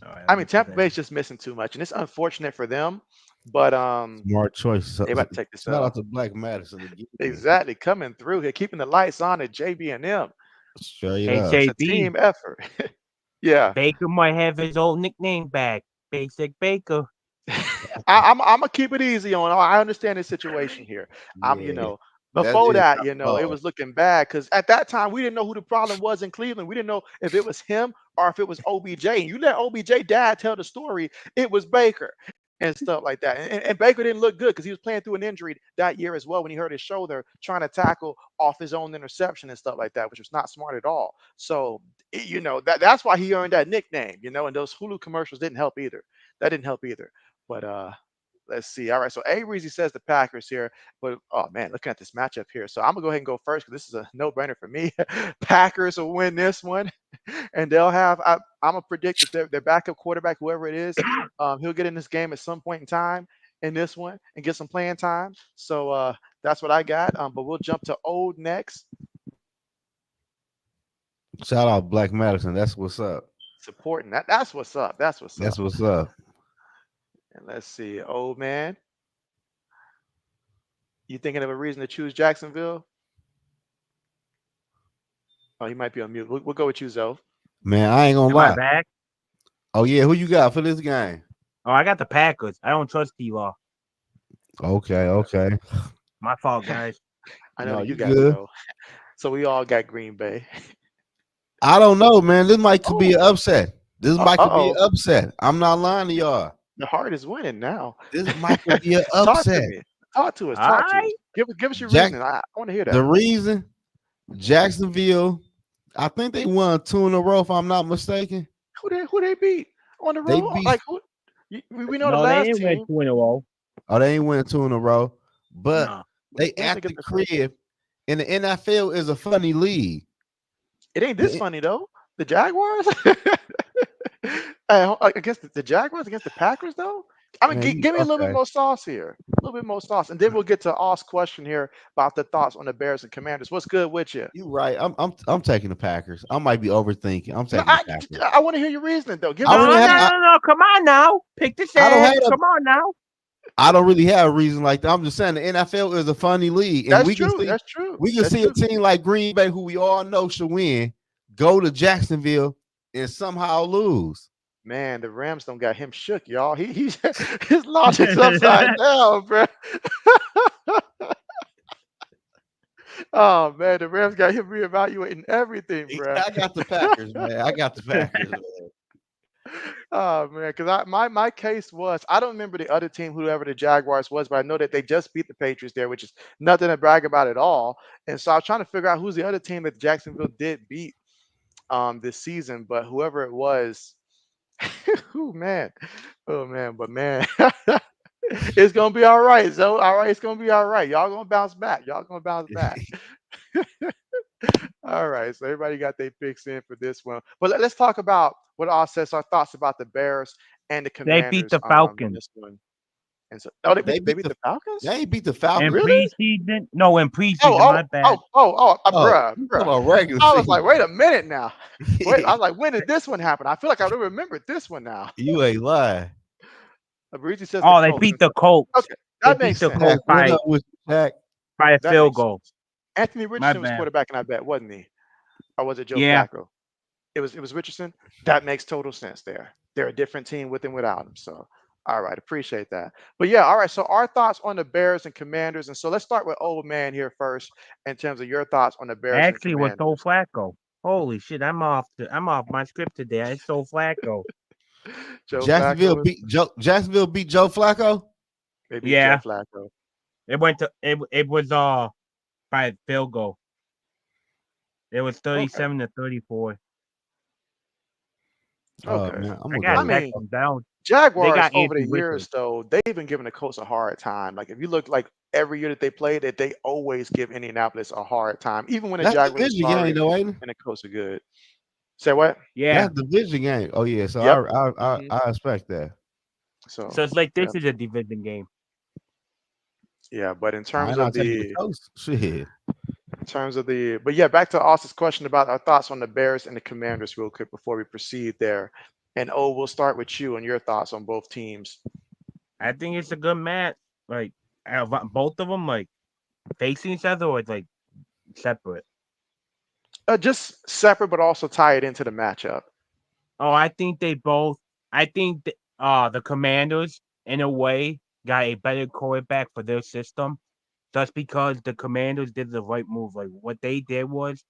All right, I let mean, me put Tampa that. Bay's just missing too much, and it's unfortunate for them. But Smart choice. they about to take this Shout L. out to Black Madison again. Exactly, coming through here, keeping the lights on at JB&M. Straight Hey, up. It's a JB, team effort. Yeah. Baker might have his old nickname back. Basic Baker. I'm gonna keep it easy on. I understand the situation here. Yeah, that Before is that, kind it of hard. was looking bad because at that time we didn't know who the problem was in Cleveland. We didn't know if it was him or if it was OBJ. And you let OBJ dad tell the story, it was Baker and stuff like that. And Baker didn't look good because he was playing through an injury that year as well when he hurt his shoulder trying to tackle off his own interception and stuff like that, which was not smart at all. So that's why he earned that nickname. And those Hulu commercials didn't help either. that didn't help either. But let's see. All right, so A Reezy says the Packers here, but oh man, looking at this matchup here. So I'm gonna go ahead and go first because this is a no-brainer for me. Packers will win this one, and they'll have. I'm gonna predict that their backup quarterback, whoever it is, he'll get in this game at some point in time in this one and get some playing time. So that's what I got. But we'll jump to Old next. Shout out Black Madison. That's what's up. Supporting that. That's what's up. That's what's That's up. what's up. And let's see, old man. You thinking of a reason to choose Jacksonville? Oh, he might be on mute. We'll go with you, Zoe. Man, I ain't gonna Am I lie. back? Oh yeah, who you got for this game? Oh, I got the Packers. I don't trust T-Law. Okay. My fault, guys. I know No, that you you guys good. know. So we all got Green Bay. I don't know, man. This might could be an Oh, upset. This might could be an oh. upset. I'm not lying to y'all. The heart is winning now. This might could be an Talk to upset. me. Talk to us. All Talk to us. right. Give us your Jack, reasoning. I want to hear the that. reason Jacksonville, I think they won 2 in a row, if I'm not mistaken. Who they beat on the They road? beat. Like who? We know the No, they last ain't win team. 2 in a row. Oh, they ain't win 2 in a row, but No. they Where'd at get the the first? crib. And the NFL is a funny league. It ain't this The- funny though. The Jaguars against the Jaguars against the Packers though. I mean, Man, you give me a little bit okay? more sauce here. A little bit more sauce, and then we'll get to Oz question here about the thoughts on the Bears and Commanders. What's good with you? You right. I'm taking the Packers. I might be overthinking. I'm No, taking the Packers. I want to hear your reasoning though. Give I me No, your really no, have. reasoning. no. Come on now. Pick the I don't side. have. Come on now. I don't really have a reason like that. I'm just saying the NFL is a funny league, and That's true. That's true. we can That's see a true. team like Green Bay, who we all know should win, go to Jacksonville and somehow lose. Man, the Rams don't got him shook, y'all. He's his logic's upside down, bro. Oh man, the Rams got him reevaluating everything, bro. I got the Packers, man. I got the Packers. Man. Oh man, because my case was I don't remember the other team, whoever the Jaguars was, but I know that they just beat the Patriots there, which is nothing to brag about at all. And so I was trying to figure out who's the other team that Jacksonville did beat this season, but whoever it was, oh man, but man, it's gonna be all right. So all right, it's gonna be all right. Y'all gonna bounce back. Y'all gonna bounce back. All right, so everybody got their picks in for this one. But let's talk about what all says our thoughts about the Bears and the They beat Commanders the in Falcons. this one. And so, oh, They they beat beat the the Falcons? they ain't beat the In Falcons. Really? preseason. No, in Oh, preseason. oh, My bad. oh, oh, oh, Oh, bruh, you talking bruh. about regular I was like, season? wait a minute now. Wait, I was like, when did this one happen? I feel like I remembered this one now. You ain't lying. Breezy says the Oh, they Colts. beat the Colts. Okay, They that beat makes the sense. Jack, Colts what by up with you, Jack? a That field makes goal. sense. Anthony My Richardson was bad. quarterback in I bet, wasn't he? Or was it Joe Yeah. Flacco? It was Richardson. That makes total sense there. They're a different team with and without him. So all right, appreciate that. But yeah, all right. So our thoughts on the Bears and Commanders. And so let's start with old man here first in terms of your thoughts on the Bears and Actually, it was Joe Commanders. Flacco. Holy shit! I'm off my script today. It's Joe Flacco. Joe Flacco, Jacksonville beat Joe Flacco. maybe Joe Yeah. Flacco. It went to it was by a field goal. It was Okay. 37-34. Okay. Man, I'm I gonna gotta I go. check mean, them down. They Jaguars got over the Anthony years, Richardson. though, they've been giving the Colts a hard time. Like if you look like every year that they played, that they always give Indianapolis a hard time, even when the That's Jaguars are division game, sorry though, ain't it? and the Colts are good. Say what? Yeah. That's division game. Oh yeah, so Yep. I expect that. So So it's like yeah, this is a division game. yeah. But in I terms ain't of not taking the the coast. Shit. but yeah, back to Austin's question about our thoughts on the Bears and the Commanders, real quick before we proceed there. And we'll start with you and your thoughts on both teams. I think it's a good match. Like both of them like facing each other or like separate. Just separate, but also tie it into the matchup. Oh, I think they both. I think the Commanders in a way got a better quarterback for their system. Just because the Commanders did the right move. Like what they did was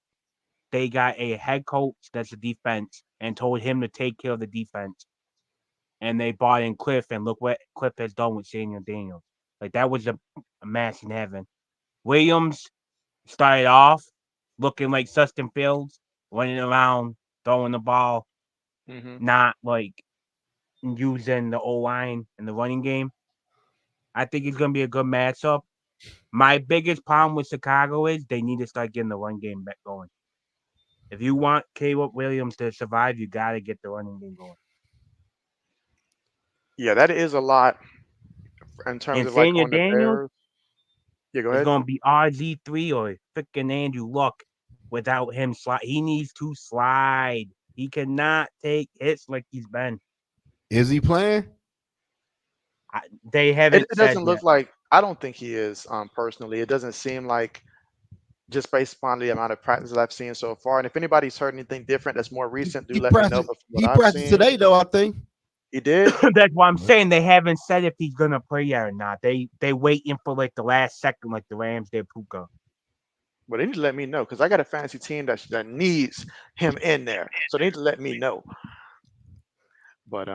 they got a head coach that's a defense and told him to take care of the defense. And they bought in Cliff, and look what Cliff has done with Daniel Daniels. Like that was a match in heaven. Williams started off looking like Justin Fields, running around, throwing the ball, Hmm. not like using the O line and the running game. I think it's gonna be a good matchup. My biggest problem with Chicago is they need to start getting the run game back going. If you want Caleb Williams to survive, you got to get the running game going. Yeah, that is a lot in terms And of like Senior on the Daniels Bears. Yeah, go is ahead. going to be RZ3 or freaking Andrew Luck without him slide. He needs to slide. He cannot take hits like he's been. Is he playing? They It, haven't it said doesn't yet. look like. I don't think he is personally. It doesn't seem like just based upon the amount of practices I've seen so far. And if anybody's heard anything different that's more He, recent, do he let me know. practiced. But from what He I've practiced seen, today, though. I think. he did. That's why I'm saying they haven't said if he's gonna play yet or not. They waiting for like the last second, like the Rams did Puka. But they need to let me know because I got a fantasy team that needs him in there. So they need to let me know. But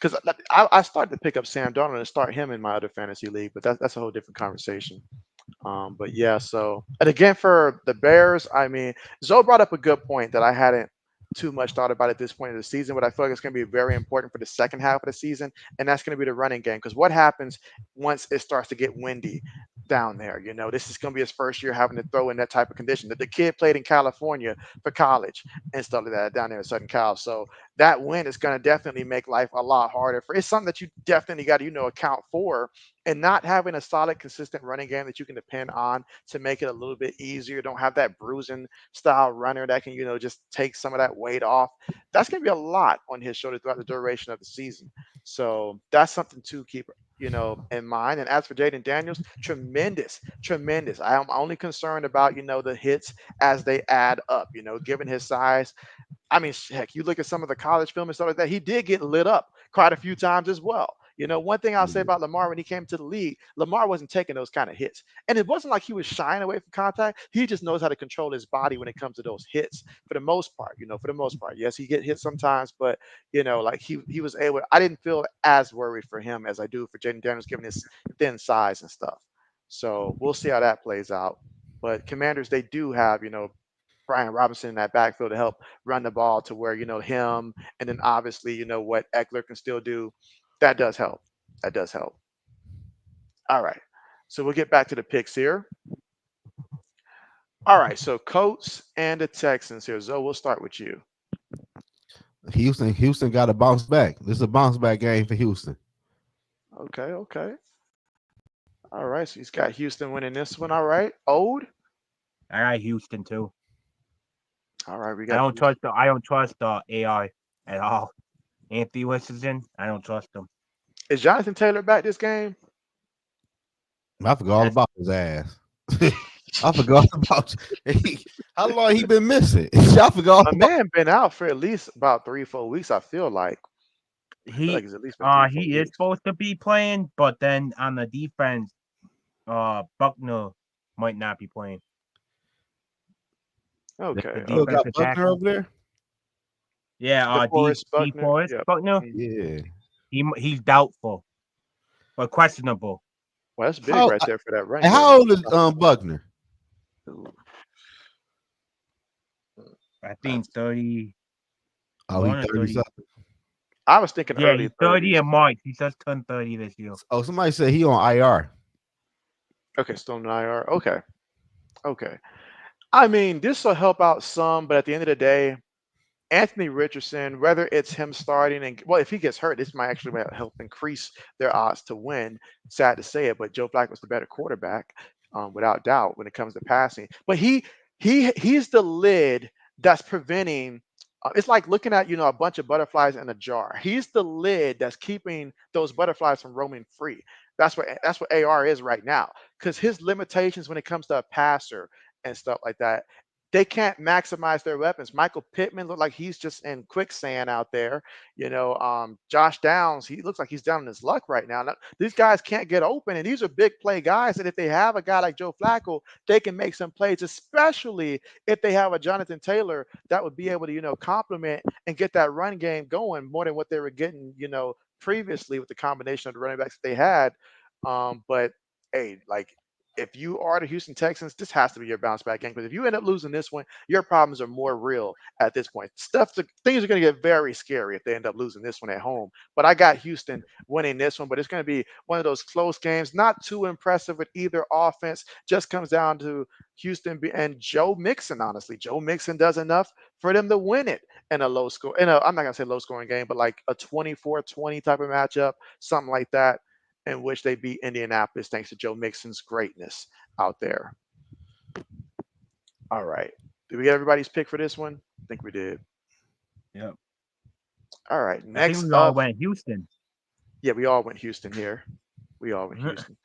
because I started to pick up Sam Darnold and start him in my other fantasy league, but that's a whole different conversation. But yeah, so and again for the Bears, I mean, Zoe brought up a good point that I hadn't too much thought about at this point of the season, but I feel like it's going to be very important for the second half of the season, and that's going to be the running game. Because what happens once it starts to get windy down there? You know, this is going to be his first year having to throw in that type of condition. The kid played in California for college and stuff like that down there in Southern Cal, so that wind is going to definitely make life a lot harder. For it's something that you definitely got to account for, and not having a solid, consistent running game that you can depend on to make it a little bit easier. Don't have that bruising style runner that can, just take some of that weight off. That's going to be a lot on his shoulder throughout the duration of the season. So that's something to keep, in mind. And as for Jaden Daniels, tremendous, tremendous. I am only concerned about, the hits as they add up, given his size. I mean, heck, you look at some of the college film and stuff like that. He did get lit up quite a few times as well. One thing I'll say Yeah. about Lamar when he came to the league, Lamar wasn't taking those kind of hits. And it wasn't like he was shying away from contact. He just knows how to control his body when it comes to those hits for the most part, for the most part. Yes, he get hit sometimes, but like he was able, I didn't feel as worried for him as I do for Jaden Daniels given his thin size and stuff. So we'll see how that plays out. But Commanders, they do have, Brian Robinson in that backfield to help run the ball to where him, and then obviously what Eckler can still do. That does help. That does help. All right, so we'll get back to the picks here. All right, so Colts and the Texans here. Zoe, we'll start with you. Houston got to bounce back. This is a bounce back game for Houston. Okay, okay. All right, so he's got Houston winning this one. All right, Ode. I got Houston too. All right, we I got don't Houston. trust the I don't trust the AI at all. Anthony Richardson, I don't trust him. Is Jonathan Taylor back this game? I forgot all That's about his ass. I forgot about how long he been missing. I forgot A about. man been out for at least about 3, 4 weeks. I feel like. I feel like he it's at least been three, four he is weeks. supposed to be playing, but then on the defense, Buckner might not be playing. The Okay, Still got defensive Buckner tackle. over there. Yeah, DeForest D Buckner. Forest Yep. Buckner. Mhm. Yeah. He's doubtful, but questionable. Well, that's big How right there for that run how game. old is Buckner? Ooh, I that's- think 31 Oh, he or 30 30. something. I was thinking Yeah, early he's 30 30s. in March. He just turned 30 this year. Oh, somebody said he on IR. Okay, Stone and IR. Okay, okay. I mean, this will help out some, but at the end of the day, Anthony Richardson, whether it's him starting and well, if he gets hurt, this might actually help increase their odds to win. Sad to say it, but Joe Flacco was the better quarterback, without doubt, when it comes to passing. But he's the lid that's preventing. It's like looking at a bunch of butterflies in a jar. He's the lid that's keeping those butterflies from roaming free. That's what AR is right now. Because his limitations when it comes to a passer and stuff like that, they can't maximize their weapons. Michael Pittman looked like he's just in quicksand out there. Josh Downs, he looks like he's down in his luck right now. These guys can't get open, and these are big play guys. And if they have a guy like Joe Flacco, they can make some plays, especially if they have a Jonathan Taylor that would be able to, complement and get that run game going more than what they were getting, previously with the combination of the running backs that they had. But hey, like if you are the Houston Texans, this has to be your bounce back game because if you end up losing this one, your problems are more real at this point. Things are going to get very scary if they end up losing this one at home. But I got Houston winning this one, but it's going to be one of those close games, not too impressive with either offense. Just comes down to and Joe Mixon. Honestly, Joe Mixon does enough for them to win it in a low score. I'm not going to say low scoring game, but like a 24-20 type of matchup, something like that in which they beat Indianapolis thanks to Joe Mixon's greatness out there. All right. Did we get everybody's pick for this one? I think we did. Yep. All right. I think Next we all up, went Houston. yeah, we all went Houston here. We all went Houston.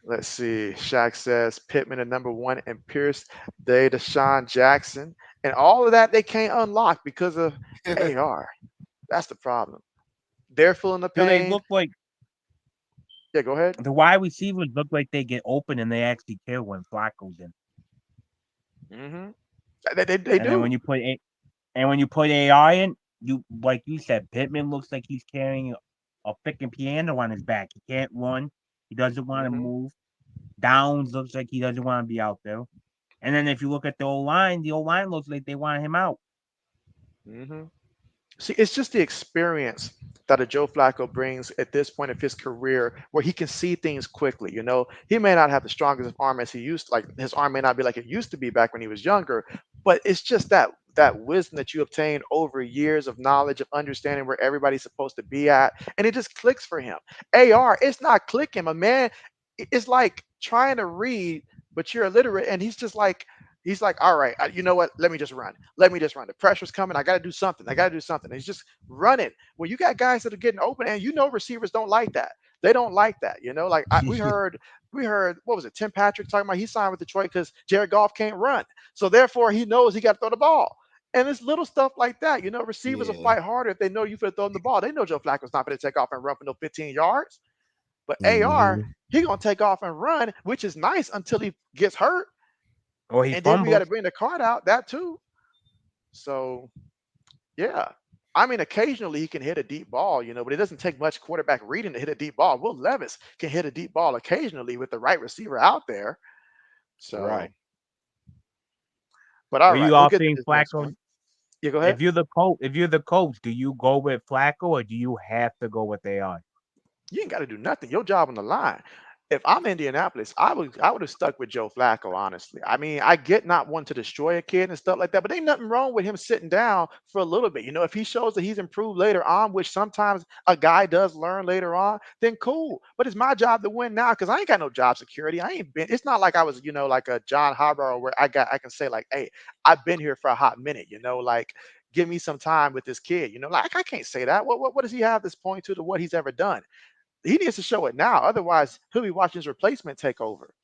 Let's see. Shaq says Pittman at number one and Pierce, Deshaun Jackson. And all of that they can't unlock because of AR. That's the problem. They're feeling the So they pain. look like Yeah, go ahead. the wide receivers look like they get open and they actually kill when Flacco's in. Hmm. They And then do. when you put AI in, you like you said, Pittman looks like he's carrying a freaking piano on his back. He can't run. He doesn't want to Hmm. move. Downs looks like he doesn't want to be out there. And then if you look at the O line looks like they want him out. Hmm. See, it's just the experience that a Joe Flacco brings at this point of his career where he can see things quickly. He may not have the strongest arm as he used, like his arm may not be like it used to be back when he was younger, but it's just that wisdom that you obtain over years of knowledge of understanding where everybody's supposed to be at, and it just clicks for him. AR, it's not clicking, my man. It's like trying to read, but you're illiterate, and he's like, all right, you know what? Let me just run. Let me just run. The pressure's coming. I got to do something. I got to do something. He's just running. Well, you got guys that are getting open, and receivers don't like that. They don't like that. Like we heard what was it? Tim Patrick talking about he signed with Detroit because Jared Goff can't run, so therefore he knows he got to throw the ball. And it's little stuff like that. Receivers will Yeah. fight harder if they know you for throwing the ball. They know Joe Flacco's not going to take off and run for no 15 yards. But AR, Hmm. he gonna take off and run, which is nice until he gets hurt, Or he and then we got to fumbles. bring the card out. That too. So yeah, I mean, occasionally he can hit a deep ball, but it doesn't take much quarterback reading to hit a deep ball. Will Levis can hit a deep ball occasionally with the right receiver out there. So, Right. but all Or right, you we'll all get to think this next Flacco one. Yeah, go ahead. if you're the coach, do you go with Flacco or do you have to go with AI? You ain't got to do nothing. Your job on the line. If I'm Indianapolis, I would have stuck with Joe Flacco, honestly. I mean, I get not wanting to destroy a kid and stuff like that, but ain't nothing wrong with him sitting down for a little bit. If he shows that he's improved later on, which sometimes a guy does learn later on, then cool. But it's my job to win now because I ain't got no job security. I ain't been. It's not like I was, like a John Harbaugh where I can say like, hey, I've been here for a hot minute. Like give me some time with this kid. Like I can't say that. What does he have this point to what he's ever done? He needs to show it now. Otherwise, he'll be watching his replacement take over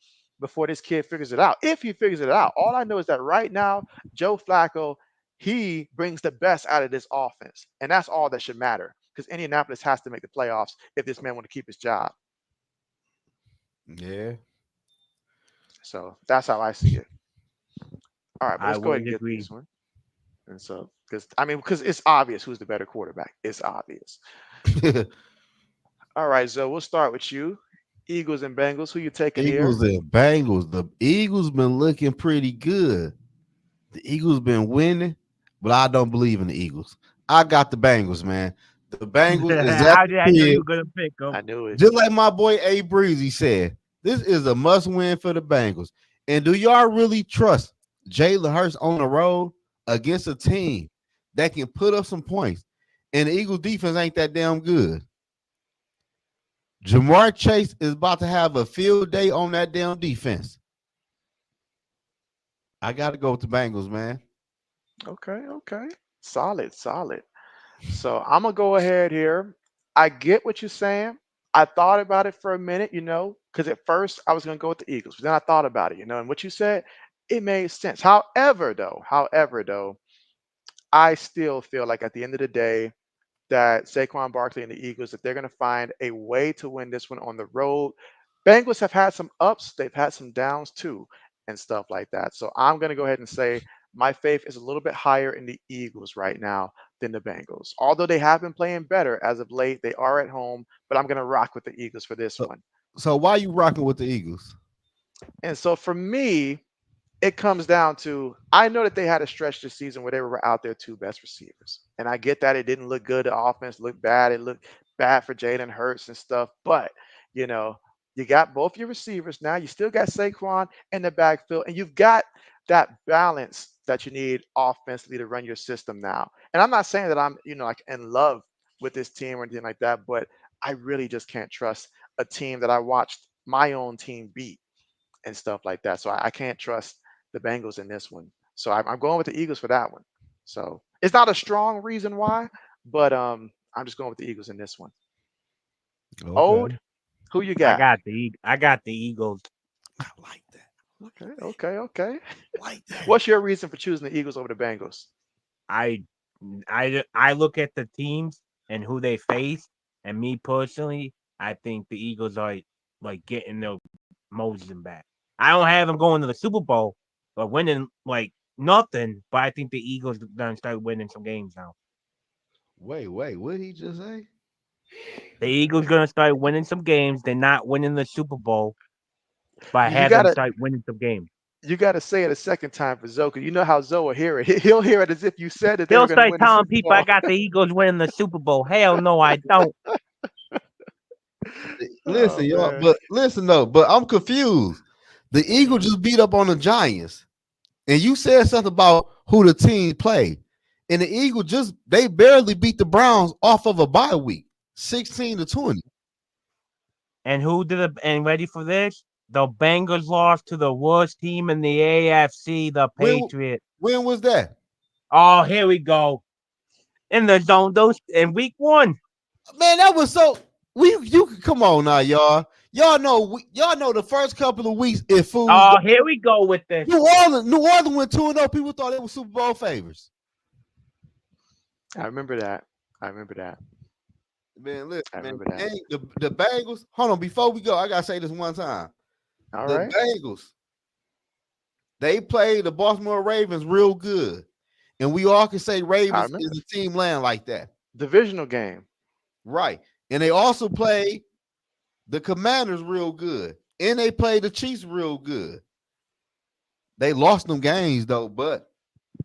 before this kid figures it out. If he figures it out, all I know is that right now, Joe Flacco, he brings the best out of this offense. And that's all that should matter because Indianapolis has to make the playoffs if this man want to keep his job. Yeah. So that's how I see it. All right, but I let's go ahead would and get agree. this one. And so, because it's obvious who's the better quarterback. It's obvious. All right, Zoe, we'll start with you. Eagles and Bengals. Who you taking here? Eagles and Bengals. The Eagles been looking pretty good. The Eagles been winning, but I don't believe in the Eagles. I got the Bengals, man. The Bengals is at How the did I know crib. you were gonna pick him? I knew it. Just like my boy A Breezy said, this is a must win for the Bengals. And do y'all really trust Jalen Hurts on the road against a team that can put up some points? And the Eagles defense ain't that damn good. Jamar Chase is about to have a field day on that damn defense. I got to go with the Bengals, man. Okay, okay. Solid, solid. So I'm gonna go ahead here. I get what you're saying. I thought about it for a minute, because at first I was gonna go with the Eagles, but then I thought about it, and what you said, it made sense. However, though, I still feel like at the end of the day, that Saquon Barkley and the Eagles, that they're going to find a way to win this one on the road. Bengals have had some ups, they've had some downs too, and stuff like that. So I'm going to go ahead and say my faith is a little bit higher in the Eagles right now than the Bengals. Although they have been playing better as of late, they are at home, but I'm going to rock with the Eagles for this So, one. so why you rocking with the Eagles? And so for me, it comes down to I know that they had a stretch this season where they were out their two best receivers. And I get that it didn't look good. The offense looked bad. It looked bad for Jalen Hurts and stuff. But, you know, you got both your receivers now. You still got Saquon in the backfield, and you've got that balance that you need offensively to run your system now. And I'm not saying that I'm, like in love with this team or anything like that, but I really just can't trust a team that I watched my own team beat and stuff like that. So I can't trust the Bengals in this one. So I'm going with the Eagles for that one. So it's not a strong reason why, but I'm just going with the Eagles in this one. Ode, Okay. who you I got? got the Eagles. I like that. Okay. Like that. What's your reason for choosing the Eagles over the Bengals? I I look at the teams and who they face, and me personally, I think the Eagles are like getting their Moses back. I don't have them going to the Super Bowl or winning like nothing, but I think the Eagles done start winning some games now. Wait. What did he just say? The Eagles gonna start winning some games. They're not winning the Super Bowl, but I You, you have them gotta start winning some games. you gotta say it a second time for Zoe, 'cause you know how Zoe will hear it. He'll hear it as if you said that they were He'll going to start win the telling Super people I Bowl. got the Eagles winning the Super Bowl. Hell no, I don't. Listen, Oh y'all, man. but listen though, but I'm confused. The Eagles just beat up on the Giants, and you said something about who the team played, and the Eagles they barely beat the Browns off of a bye week, 16-20. And and ready for this? The Bengals lost to the worst team in the AFC, the When Patriots. when was that? Oh, here we go. In the zone, those in week 1. Man, that was so you come on now, y'all. Y'all know the first couple of weeks it fools. Oh, here we go with this. New Orleans went 2-0. People thought they were Super Bowl favorites. I remember that. I remember that. Man, listen, I man, remember that. the Bengals. Hold on, before we go, I gotta say this one time. All The right. Bengals, they played the Baltimore Ravens real good, and we all can say I Ravens remember. is a team land like that, Divisional game. right? And they also played the Commanders real good, and they played the Chiefs real good. They lost them games though, but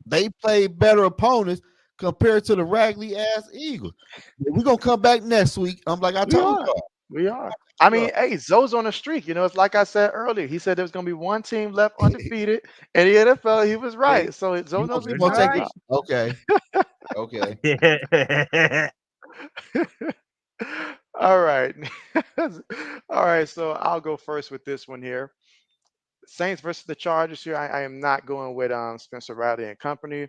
they played better opponents compared to the raggedy ass Eagles. We're gonna come back next week. I'm like I We told are. y'all. We are. I Look, mean, hey, Zoe's on a streak. It's like I said earlier. He said there's going to be one team left undefeated in the NFL. He was hey, right. So Zoe knows what You're he's gonna take talking it. right. about. Okay, okay. All right. All right. So I'll go first with this one here. Saints versus the Chargers here. I am not going with Spencer Riley and company.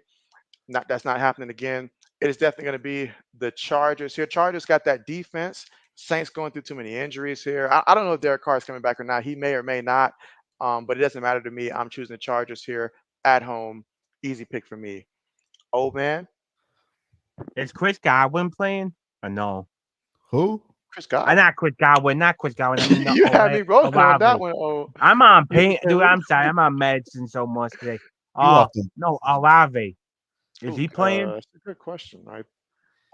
That's not happening again. It is definitely going to be the Chargers here. Chargers got that defense. Saints going through too many injuries here. I don't know if Derek Carr is coming back or not. He may or may not, but it doesn't matter to me. I'm choosing the Chargers here at home. Easy pick for me. Oh man, Is Chris Godwin playing? Or no? Who? Chris I Godwin. not Chris Godwin, not Chris Godwin. I mean You had me rolling on that Olave. one. Oh, I'm on you pain, said dude. who? I'm sorry. I'm on medicine so much today. You off the No, Olave. Is Ooh, he playing? that's a good question.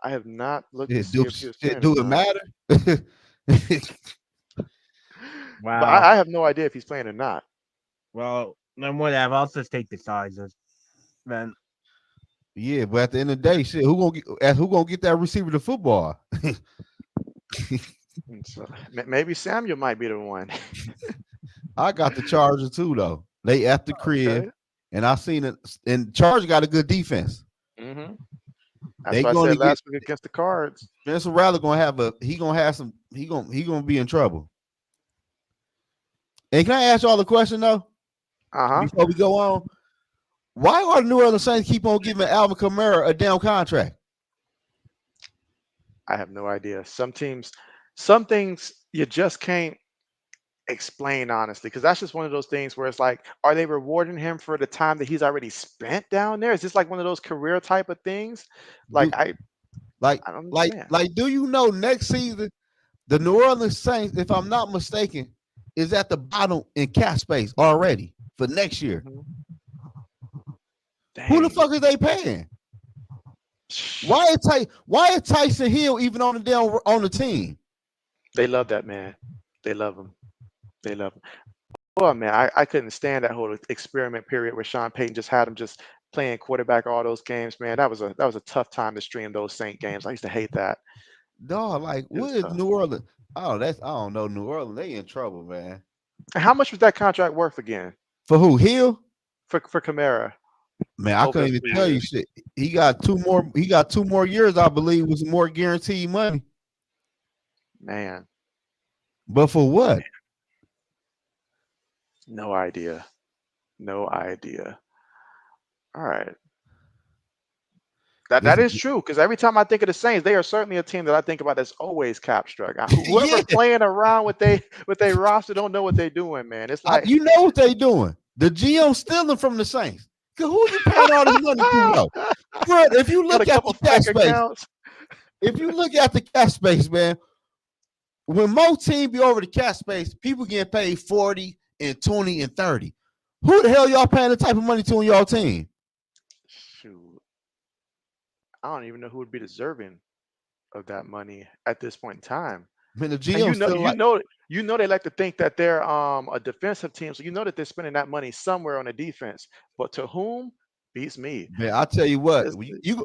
I have not looked to shit? see if he was playing or Do it not, matter? but Wow. I have no idea if he's playing or not. Well, then whatever. I'll just take the sizes. Then Yeah, but at the end of the day, shit, who gonna get that receiver the football? And so maybe Samuel might be the one. I got the Chargers too, though. They at the crib, Okay. and I seen it. And Chargers got a good defense. hmm That's They what I said gonna get last week against the Cards. Spencer Rattler gonna have some. He gonna be in trouble. And can I ask y'all a question though Uh-huh. before we go on? Why are the New Orleans Saints keep on giving Alvin Kamara a damn contract? I have no idea. Some things you just can't explain honestly, because that's just one of those things where it's like, are they rewarding him for the time that he's already spent down there? Is this like one of those career type of things? Like Do like I don't like understand. like do you know next season the New Orleans Saints, if I'm not mistaken, is at the bottom in cap space already for next year? Mhm. Who the Dang. fuck is they paying? Why is Tyson Hill even on the team? They love that man. They love him. They love him. Oh man, I couldn't stand that whole experiment period where Sean Payton just had him just playing quarterback all those games. Man, that was a tough time to stream those Saint games. I used to hate that. Dog, like It what was is tough. New Orleans? Oh, that's I don't know. New Orleans, they in trouble, man. And how much was that contract worth again For who? Hill? for Kamara Man, I over couldn't the even three tell you years? shit. He got two more. He got 2 more years, I believe, with some more guaranteed money. Man, But for what? no idea. No idea. All right. That This that is is true because every time I think of the Saints, they are certainly a team that I think about that's always cap struck. yeah. Whoever playing around with they roster don't know what they're doing, man. It's like You know what they doing? The GM stealing from the Saints. 'Cause who you paying all this money to, though? Bro, if you got a look at couple the cap fake space, accounts. if you look at the cap space, man, when most teams be over the cap space, people get paid 40 and 20 and 30. Who the hell y'all paying the type of money to on y'all team? Shoot, I don't even know who would be deserving of that money at this point in time. Man, the And GM still like, they like to think that they're a defensive team, so you know that they're spending that money somewhere on the defense. But to whom beats me? man, I tell you what, It's,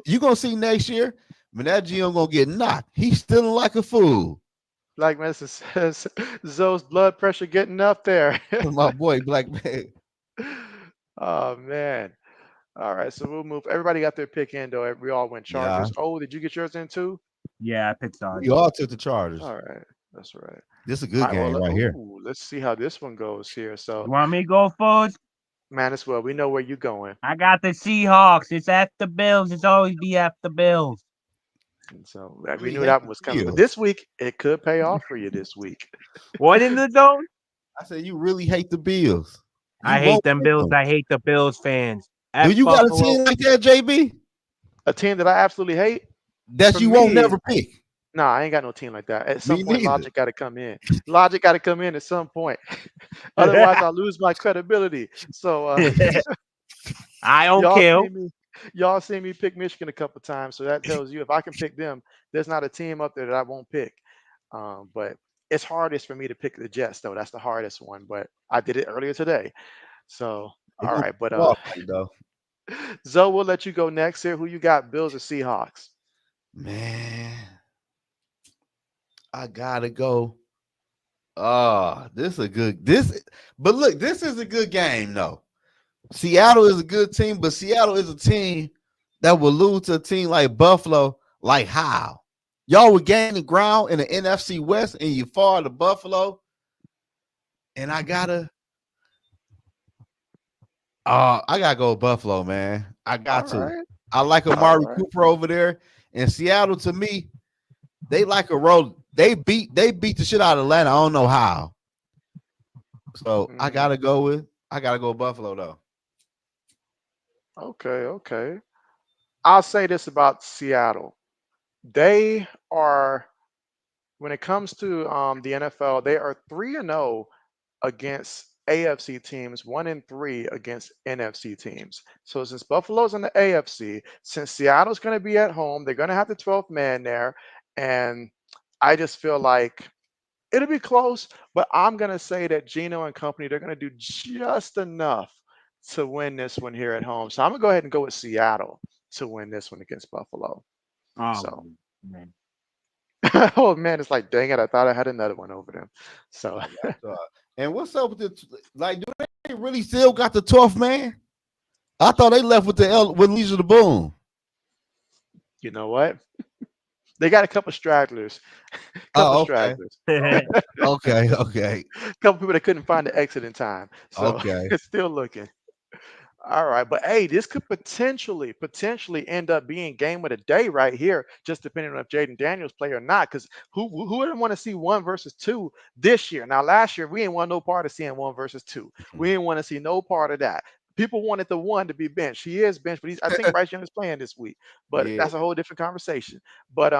you gonna see next year, when that GM gonna get knocked. He's stealing like a fool. like Medicine says, Zoe's blood pressure getting up there. My boy, Black man. Oh man. All right, so we'll move. Everybody got their pick in though. We all went Yeah, Chargers. Oh, did you get yours in too? Yeah, I picked we Dodgers. all took the Chargers. All right, that's right. This is a All good right, well, game right here. let's see how this one goes here. You So, want me to go first? man, as well, we know where you're going. I got the Seahawks. It's at the Bills. It's always be at the Bills. And so we Really knew hate that one the was coming. But Bills. this week, it could pay off for you this week. What in the zone? I said you really hate the Bills. You I hate won't them pick Bills. them. I hate the Bills fans. Do F you got a Buffalo. team like that, JB? A team that I absolutely hate, That for you won't me, never pick. nah, I ain't got no team like that. At some Me point, neither. logic got to come in. Logic got to come in at some point. Otherwise, I'll lose my credibility. So, I don't y'all care. see me, y'all see me pick Michigan a couple times, so that tells you if I can pick them, there's not a team up there that I won't pick. But it's hardest for me to pick the Jets, though. That's the hardest one. But I did it earlier today. So, They all gonna right. But pick off you, though. Zoe, we'll let you go next here. Who you got? Bills or Seahawks? Man, I gotta go. Oh, this is a good but look, this is a good game, though. Seattle is a good team, but Seattle is a team that will lose to a team like Buffalo. Like how? Y'all would gain the ground in the NFC West and you fall to Buffalo. And I gotta go with Buffalo, man. I All got to. right. I like All Amari right. Cooper over there. And Seattle, to me, they like a road. They beat the shit out of Atlanta. I don't know how. So Mhm. I gotta go with Buffalo though. Okay. Okay. I'll say this about Seattle. They are, when it comes to the NFL, they are 3-0 against AFC teams, 1-3 against NFC teams. So since Buffalo's in the AFC, since Seattle's going to be at home, they're going to have the 12th man there, and I just feel like it'll be close. But I'm going to say that Gino and company they're going to do just enough to win this one here at home. So I'm gonna go ahead and go with Seattle to win this one against Buffalo. Oh So, man. oh man, it's like dang it, I thought I had another one over them. So And what's up with like? Do they really still got the 12th man? I thought they left with with Leisure the Boom. you know what? They got a couple stragglers, couple Oh, okay, stragglers, okay, couple people that couldn't find the exit in time. So okay. it's still looking. All right, but hey, this could potentially end up being game of the day right here, just depending on if Jaden Daniels play or not. Because who wouldn't want to see 1 versus 2 this year? Now, last year we didn't want no part of seeing 1 versus 2. We didn't want to see no part of that. People wanted the one to be benched. He is benched, but I think Bryce Young is playing this week. But Yeah, that's a whole different conversation. But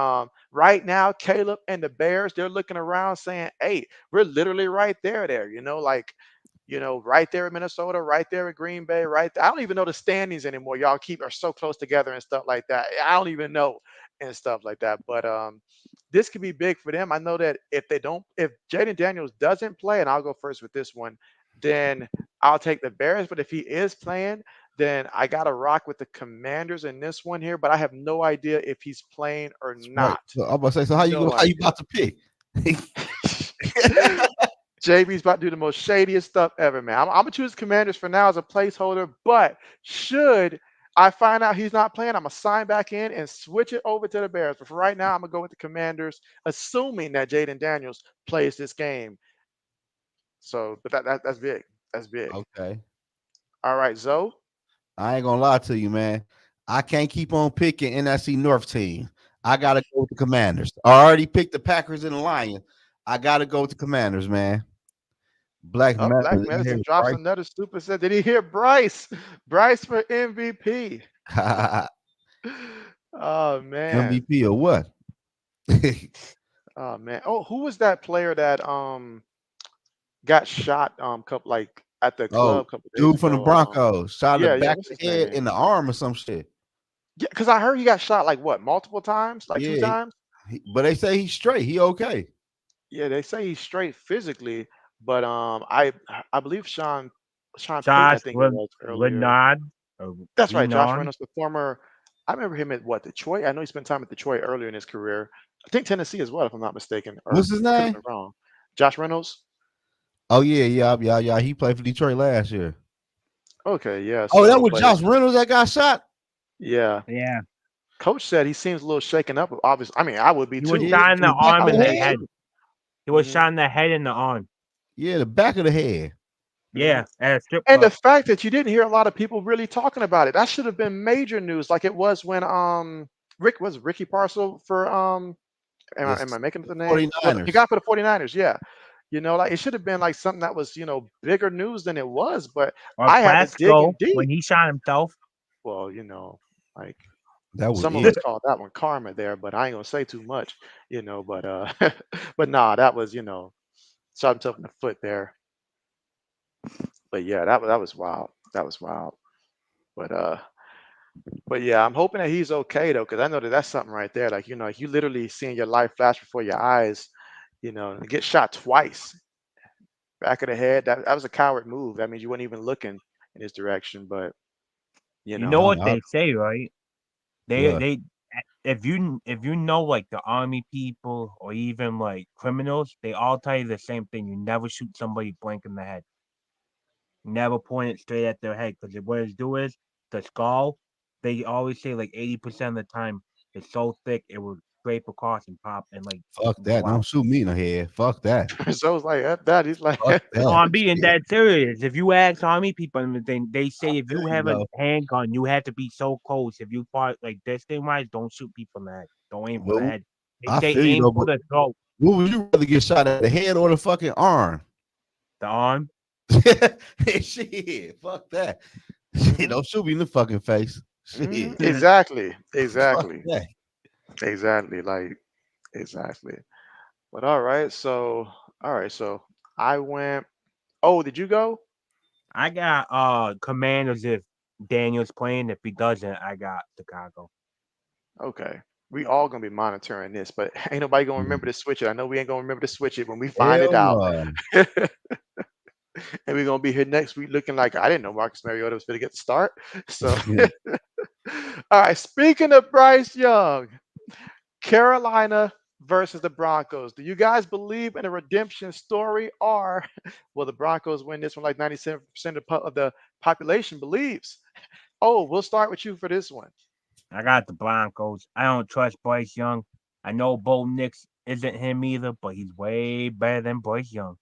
right now, Caleb and the Bears, they're looking around saying, "Hey, we're literally right there. There, like." Right there in Minnesota, right there in Green Bay, right there. I don't even know the standings anymore. Y'all are so close together and stuff like that. I don't even know and stuff like that. But this could be big for them. I know that if Jaden Daniels doesn't play, and I'll go first with this one, then I'll take the Bears. But if he is playing, then I gotta rock with the Commanders in this one here. But I have no idea if he's playing or Right. not. So I'm about to say, so No how you idea. about to pick? JB's about to do the most shadiest stuff ever, man. I'm gonna choose Commanders for now as a placeholder, but should I find out he's not playing, I'm gonna sign back in and switch it over to the Bears. But for right now, I'm gonna go with the Commanders, assuming that Jaden Daniels plays this game. So, but that's big. That's big. Okay. All right, Zoe. I ain't gonna lie to you, man. I can't keep on picking NFC North team. I gotta go with the Commanders. I already picked the Packers and the Lions. I gotta go with the Commanders, man. Black Oh, man Black in here, Medicine drops right? another super set. Did he hear Bryce? Bryce for MVP. Oh man. MVP or what? Oh man. Oh, who was that player that got shot couple like at the Oh, club a couple days dude from the ago? Broncos shot in the Yeah, yeah, back what's of his the head, in name? the arm, or some shit. Yeah, because I heard he got shot like what, multiple times? Like two Yeah, times? but they say he's straight. He okay. Yeah, they say he's straight physically, but I believe Sean Payton, I Josh think it was earlier. Renard or That's right, Josh Renan. Reynolds, the former. I remember him at what, Detroit? I know he spent time at Detroit earlier in his career. I think Tennessee as well, if I'm not mistaken, or What's his could have name? been wrong. Josh Reynolds. Oh yeah. He played for Detroit last year. Okay, yeah. Oh, that So, was but Josh Reynolds that got shot. yeah, Yeah, coach said he seems a little shaken up. Obviously, I mean, I would be he was too. shot in In the the back of arm the and the head. head. He was Hmm. shot in the head and the arm. Yeah, the back of the head. Hmm. Yeah, at a strip And the club. fact that you didn't hear a lot of people really talking about it, that should have been major news, like it was when Ricky Parcel for The, am I making up the the name? Well, the 49ers. guy for the 49ers, yeah. Like it should have been like something that was, bigger news than it was, but Or I had to dig in Plaxico deep. when he shot himself. Well, like That was some of it. us call that one karma there, but I ain't gonna say too much, but but nah, that was, shot himself in the foot there. But yeah, that was wild. That was wild. But yeah, I'm hoping that he's okay though, because I know that that's something right there. Like, like you literally seeing your life flash before your eyes, and get shot twice, back of the head. That was a coward move. That means you weren't even looking in his direction. But you You know know, No, what they say, right? They what? they if you know like the army people or even like criminals, they all tell you the same thing. You never shoot somebody blank in the head. Never point it straight at their head because what it do is the skull. They always say like 80% of the time it's so thick it will scrape across and pop and like Fuck that. go Don't out. shoot me in the head. Fuck that. so it's like at that. He's like, Fuck No, that. I'm being Shit. dead serious. If you ask army people, they say if you You have a know, handgun, you have to be so close. If you fart like this thing wise, don't shoot people in the head. Don't aim for the well, head. They I say feel you aim though, for but the throat, what would you rather get shot at the head or the fucking arm? the arm. Shit, fuck that. Shit, hmm don't shoot me in the fucking face. hmm Shit, exactly, fuck exactly, that. exactly, like exactly. But all right, so I went. Oh, did you go? I got Commanders if Daniel's playing. If he doesn't, I got Chicago. Okay. We all gonna be monitoring this, but ain't nobody gonna Mm. remember to switch it. I know we ain't gonna remember to switch it when we find it Hell out. no. And we're gonna be here next week looking like I didn't know Marcus Mariota was gonna get the start. So all right, speaking of Bryce Young, Carolina versus the Broncos. Do you guys believe in a redemption story, or will the Broncos win this one like 97% of the population believes? Oh, we'll start with you for this one. I got the Broncos. I don't trust Bryce Young. I know Bo Nix isn't him either, but he's way better than Bryce Young.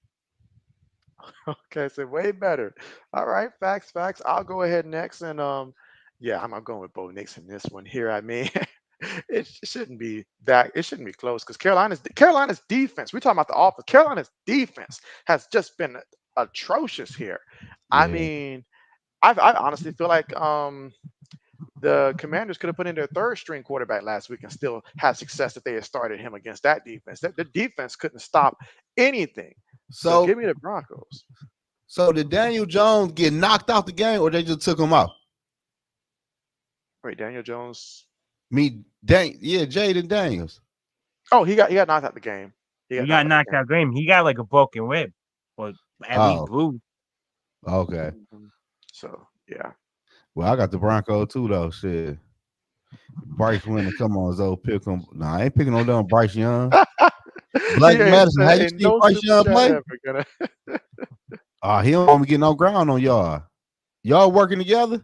Okay, so way better. All right, facts, facts. I'll go ahead next, and yeah, I'm going with Bo Nix in this one here. I mean, it shouldn't be that. It shouldn't be close because Carolina's defense. We're talking about the offense. Carolina's defense has just been atrocious here. I Yeah. mean, I honestly feel like the Commanders could have put in their third string quarterback last week and still had success if they had started him against that defense. The defense couldn't stop anything. So So give me the Broncos. so did Daniel Jones get knocked out the game or they just took him out? Wait, Daniel Jones. Jaden Daniels. Oh, he got knocked out the game. He He got got knocked out the knocked game. out game. He got like a broken rib, or at least Oh, bruised. Okay. Mhm. So yeah. Well, I got the Broncos too, though. Shit. Bryce winning. Come on, Zoe. Pick him. Nah, I ain't picking no damn Bryce Young. He Black ain't Madison. How said you ain't see no Bryce super Young chat play? ever gonna. He don't want me getting no ground on y'all. Y'all working together?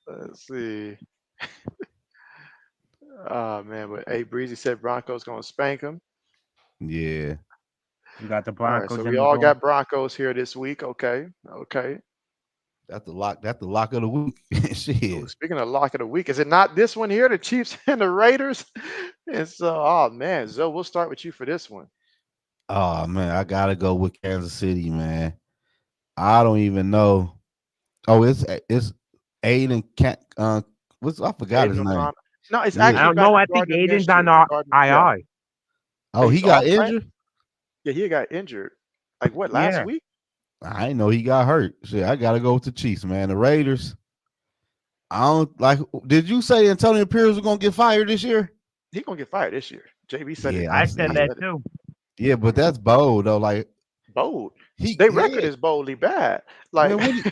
Let's see. Oh man, but A Breezy said Broncos gonna spank him. Yeah. You got the All right, so Broncos we in the all door. got Broncos here this week. Okay, okay. That's the lock. That's the lock of the week. Ooh, Shit. speaking of lock of the week, is it not this one here, the Chiefs and the Raiders? And so, oh man, Zoe, we'll start with you for this one. Oh man, I gotta go with Kansas City, man. I don't even know. Oh, it's Aiden Cat. What's I forgot his Aiden name. O'Connell. No, it's Yeah. I actually don't back know. to I think Gardner Aiden's on Minshew. Gardner, yeah, IR. Oh, he's he got off, right? injured. Yeah, he got injured. Like what, last Yeah. week? I didn't know he got hurt. Shit, I gotta go with the Chiefs, man. The Raiders. I don't like. Did you say Antonio Pierce was gonna get fired this year? He gonna get fired this year. JB said it. Yeah, I I see said I it. that said it. too. Yeah, but that's bold though. Like Bold. he, Their record yeah, is boldly bad. Like, man.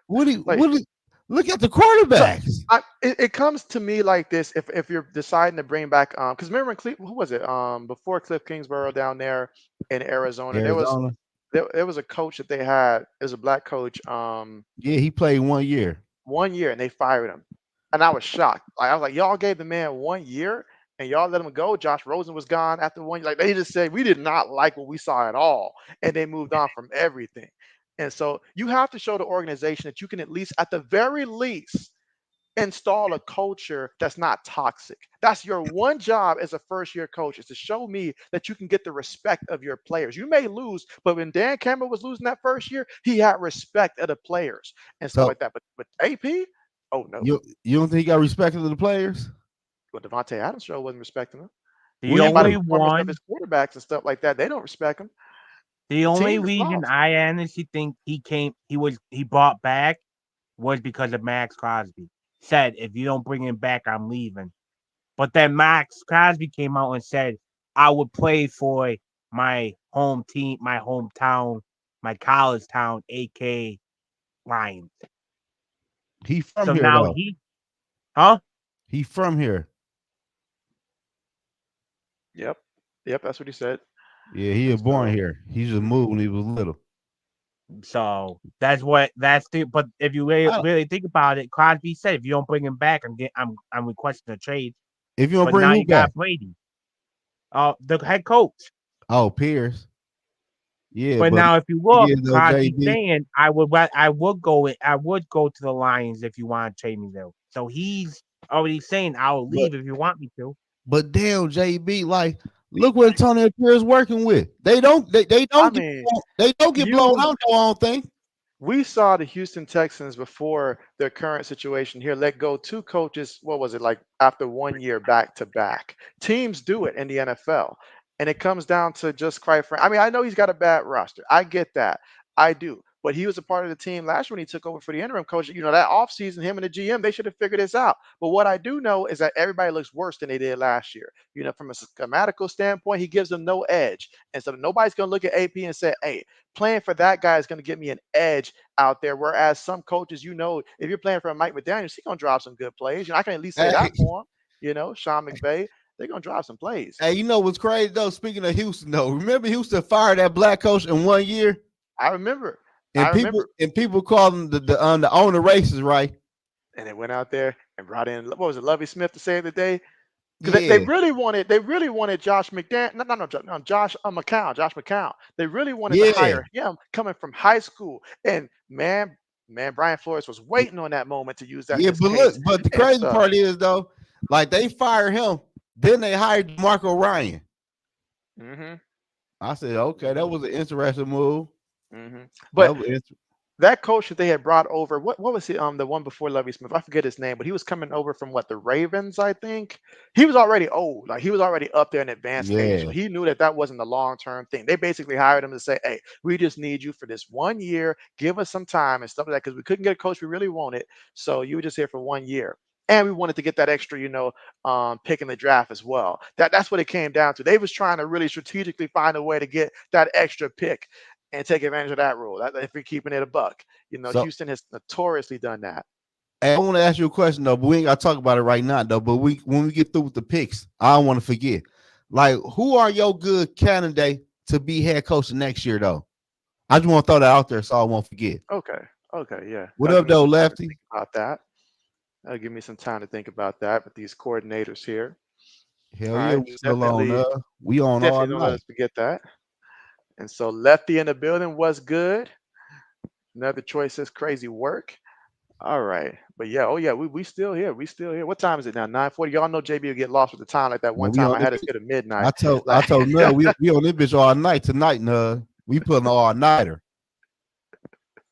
What he, like what he, look at the so quarterbacks. it comes to me like this. If you're deciding to bring back because remember when who was it before Cliff Kingsborough down there in Arizona, Arizona. there was a coach that they had. It was a black coach. Yeah, he played 1 year. 1 year and they fired him. And I was shocked. Like I was like, y'all gave the man 1 year and y'all let him go. Josh Rosen was gone after 1 year. Like they just said we did not like what we saw at all. And they moved on from everything. And so you have to show the organization that you can at least, at the very least, install a culture that's not toxic. That's your one job as a first year coach is to show me that you can get the respect of your players. You may lose, but when Dan Campbell was losing that first year, he had respect of the players and stuff So like that. But AP, oh no. you don't think he got respect of the players? Well, Devontae Adams show wasn't respecting him. The What he And by the only do? performance of one, his quarterbacks and stuff like that, they don't respect him. the The only team is reason lost. I honestly think he brought back was because of Max Crosby. Said, if you don't bring him back, I'm leaving. But then Max Crosby came out and said, I would play for my home team, my hometown, my college town, aka Lions. He from So here now though. huh? He from here. Yep. Yep, that's what he said. Yeah, he And was born so here. He just mhm. moved when he was little. So that's the. But if you I don't, really think about it, Crosby said, if you don't bring him back, I'm requesting a trade. if you don't But bring now who you back? got Brady, the head coach. Oh, Pierce. Yeah, But but now, if you thing look, is though, Crosby JB. saying I would go to the Lions if you want to trade me though. So he's already saying I'll But leave if you want me to. but damn, JB, like look what Antonio Pierce working with. They I don't get mean, they don't get blown you out though, I don't think. we saw the Houston Texans before their current situation here let go two coaches. What was it like after 1 year back to back? Teams do it in the NFL, and it comes down to just quite frank. I mean, I know he's got a bad roster. I get that. I do. But he was a part of the team last year when he took over for the interim coach. You know, that offseason, him and the GM, they should have figured this out. But what I do know is that everybody looks worse than they did last year. You know, from a schematical standpoint, he gives them no edge. And so nobody's going to look at AP and say, hey, playing for that guy is going to give me an edge out there. Whereas some coaches, you know, if you're playing for Mike McDaniels, he's gonna drop some good plays. You know, I can at least say Hey, that for him. You know, Sean McVay, they're gonna drop some plays. hey, you know what's crazy though? Speaking of Houston, though, remember Houston fired that black coach in 1 year, I remember. I and people remember. and people call them the owner racist, right? And they went out there and brought in what was it, Lovey Smith to save the day? Because Yeah, they really wanted Josh McDaniel, no, Josh Josh McCown. They really wanted to yeah, hire him coming from high school. And man, Brian Flores was waiting on that moment to use that in yeah. his But look, case. but the And crazy so, part is though, like they fired him, then they hired Marco Ryan. hmm I said, okay, that hmm was an interesting move. but That was inter- that coach that they had brought over, what was he? The one before Lovey Smith, I forget his name, but he was coming over from what, the Ravens, I think. He was already old, like he was already up there in advanced age, so yeah. he knew that that wasn't the long term thing. They basically hired him to say, "Hey, we just need you for this 1 year. Give us some time and stuff like that, because we couldn't get a coach we really wanted. So you were just here for 1 year." And we wanted to get that extra, pick in the draft as well. That's what it came down to. They was trying to really strategically find a way to get that extra pick. and take advantage of that rule. If you're keeping it a buck, So Houston has notoriously done that. hey, I want to ask you a question though, but we ain't got to talk about it right now though. But when we get through with the picks, I don't want to forget. Like, who are your good candidate to be head coach next year though? I just want to throw that out there so I won't forget. Okay, yeah. What That'll give up me though, some time to Lefty? think about that. That'll give me some time to think about that with these coordinators here. Hell All yeah, right, we still on. definitely, We on all definitely don't let night. us forget that. And so Lefty in the building was good. Another choice says crazy work. All right. But yeah, oh yeah, we still here. We still here. What time is it now? 9:40. Y'all know JB will get lost with the time like that one Man, we time on I this. had us hit at midnight. I Like told no, we on this bitch all night tonight. We putting all nighter.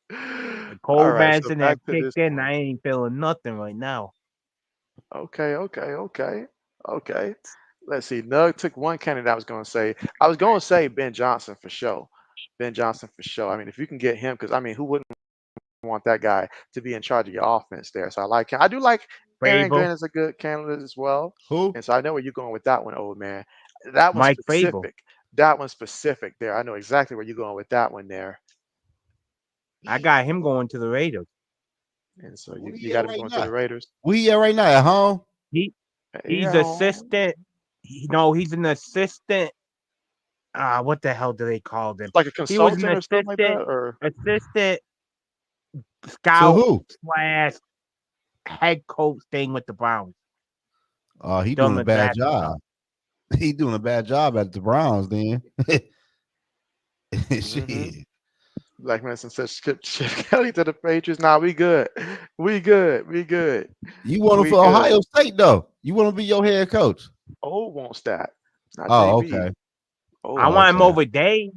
The all cold right, so medicine that back to this kicked in, one. I ain't feeling nothing right now. Okay. Let's see. Nug took one candidate I was gonna say. I was gonna say Ben Johnson for sure. Ben Johnson for sure. I mean, if you can get him, because I mean, who wouldn't want that guy to be in charge of your offense there? So I like him. I do like Aaron Glenn Fable, as a good candidate as well. Who? And so I know where you're going with that one, old man. That one's Mike Fable. specific. That one's specific there. I know exactly where you're going with that one there. I got him going to the Raiders. And so Where you he got at him right going to now? the Raiders. We at right now at home. He he's Yeah. assistant. No, he's an assistant. What the hell do they call him? Like a He was an consultant or something like that, or assistant To scout who? slash head coach thing with the Browns. He doing a Doing bad exactly. job. He doing a bad job at the Browns. Then shit. Black Medicine says Chip Kelly to the Patriots. Nah, we good. We good. We good. You want him We for good. Ohio State though? You want to be your head coach? O wants that. Not Oh, JB. okay. O I wants want him Okay. that. over Day.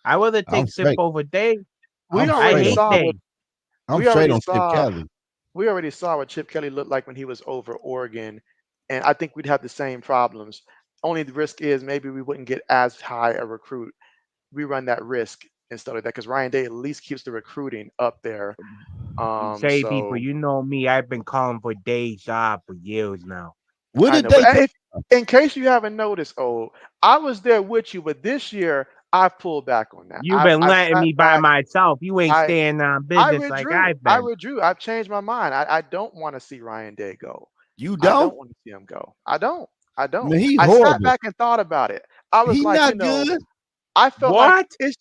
I rather I'm take Sip straight. over Day. We I'm I already straight on. hate saw Day. what I'm we straight already on Chip saw. Kelly. We already saw what Chip Kelly looked like when he was over Oregon, and I think we'd have the same problems. Only the risk is maybe we wouldn't get as high a recruit. We run that risk and stuff like that because Ryan Day at least keeps the recruiting up there. Say people, So you know me. I've been calling for Day's job for years now. What I did know, but they tell? in case you haven't noticed, I was there with you, but this year I've pulled back on that. You've been I've letting sat me by back. myself. You ain't I staying on I business like withdrew. I've been. I've changed my mind. I don't want to see Ryan Day go. You I don't? don't want to see him go. I don't. I don't. Man, he I sat horrible. back and thought about it. I was He like, not good. I felt like What?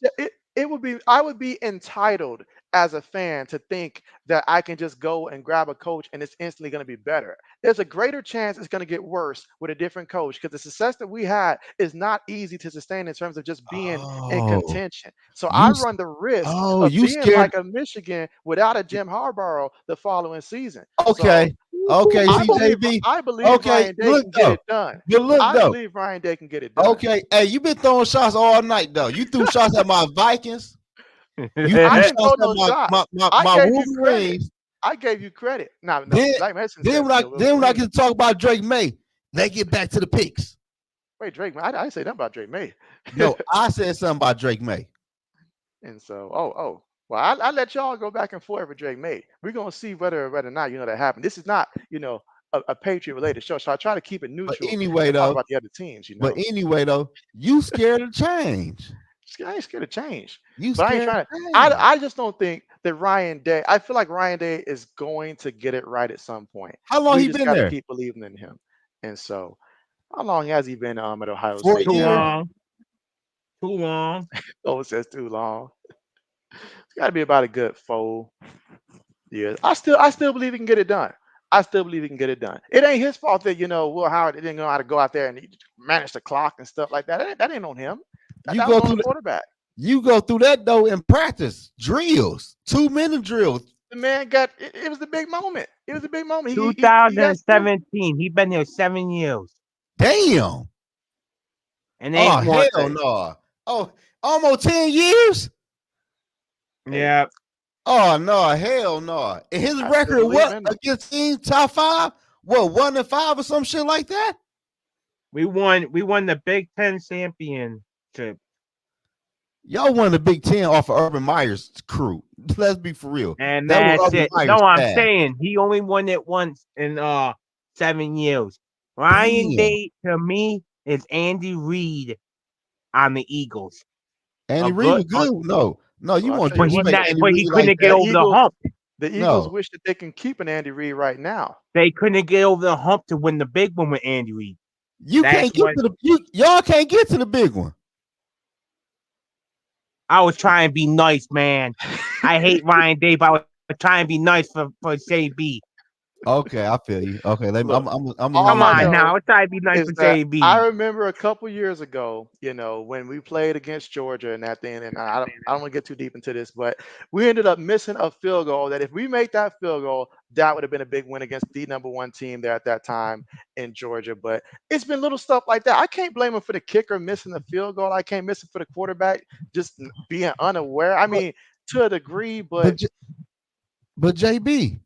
it would be I would be entitled as a fan to think that I can just go and grab a coach and it's instantly going to be better. There's a greater chance it's going to get worse with a different coach because the success that we had is not easy to sustain in terms of just being in Oh, contention. So I you. run the risk Oh, of you being scared. like a Michigan without a Jim Harbaugh the following season. So Okay. Okay, CJB. I believe Okay, Ryan Day look can get though. it done. But look I though. believe Ryan Day can get it done. Okay, hey, you been throwing shots all night though. You threw shots at my Vikings. You I threw didn't shots throw at no shots. I my gave you credit. Wolverines. I gave you credit. No. Then Black Medicine says your then when I Wolverine. can talk about Drake May, they get back to the picks. Wait, Drake. I didn't say nothing about Drake May. No, I said something about Drake May. And so, well, I let y'all go back and forth with Drake May. We're gonna see whether or not that happened. This is not a Patriot related show, so I try to keep it But neutral anyway and talk though, about the other teams. you scared of change. I ain't scared of change, You but I ain't scared trying to. of change. I just don't think that Ryan Day. I feel like Ryan Day is going to get it right at some point. How long We he just been got to there? keep believing in him. And so, how long has he been at Ohio 4 State Too years. now? long. Too long. Oh, it says too long. It's got to be about a good 4 years. I still believe he can get it done. I still believe he can get it done. It ain't his fault that Will Howard didn't know how to go out there and he manage the clock and stuff like that. That ain't on him. You That was go on through the that. quarterback. You go through that though in practice drills, 2-minute drills. The man got it. It was the big moment. It was a big moment. He got through. 2017. He been there 7 years. Damn. And Oh ain't one. hell no. Oh, almost 10 years. Hey, Yeah. Oh no, hell no. And his I still record believe what in him. against team top 5? What 1-5 or some shit like that? We won the Big Ten championship. Y'all won the Big Ten off of Urban Meyer's crew. Let's be for real. And That was that's Urban it. Meyer's No, I'm staff. saying he only won it once in 7 years. Ryan Damn. Day to me is Andy Reid on the Eagles. Andy A Reid good, was good. No, no, you Well, I'll want tell to you but he what, disrespect not, Andy but he Reid like couldn't get the that. over the Eagles, hump. the Eagles No, wish that they can keep an Andy Reid right now. They couldn't get over the hump to win the big one with Andy Reid. you That's can't get what to y'all can't get to the big one. I was trying to be nice, man. I hate Ryan Day, but I was trying to be nice for JB. Okay, I feel you. Okay, let me. Look, I'm gonna Come all use I on that. now, I know was trying to be nice is for that I JB. remember a couple years ago, when we played against Georgia and that thing, and I don't want to get too deep into this, but we ended up missing a field goal that if we made that field goal, that would have been a big win against the number one team there at that time in Georgia. But it's been little stuff like that. I can't blame him for the kicker missing the field goal. I can't miss it for the quarterback just being unaware. I But mean, to a degree, but but J- but JB,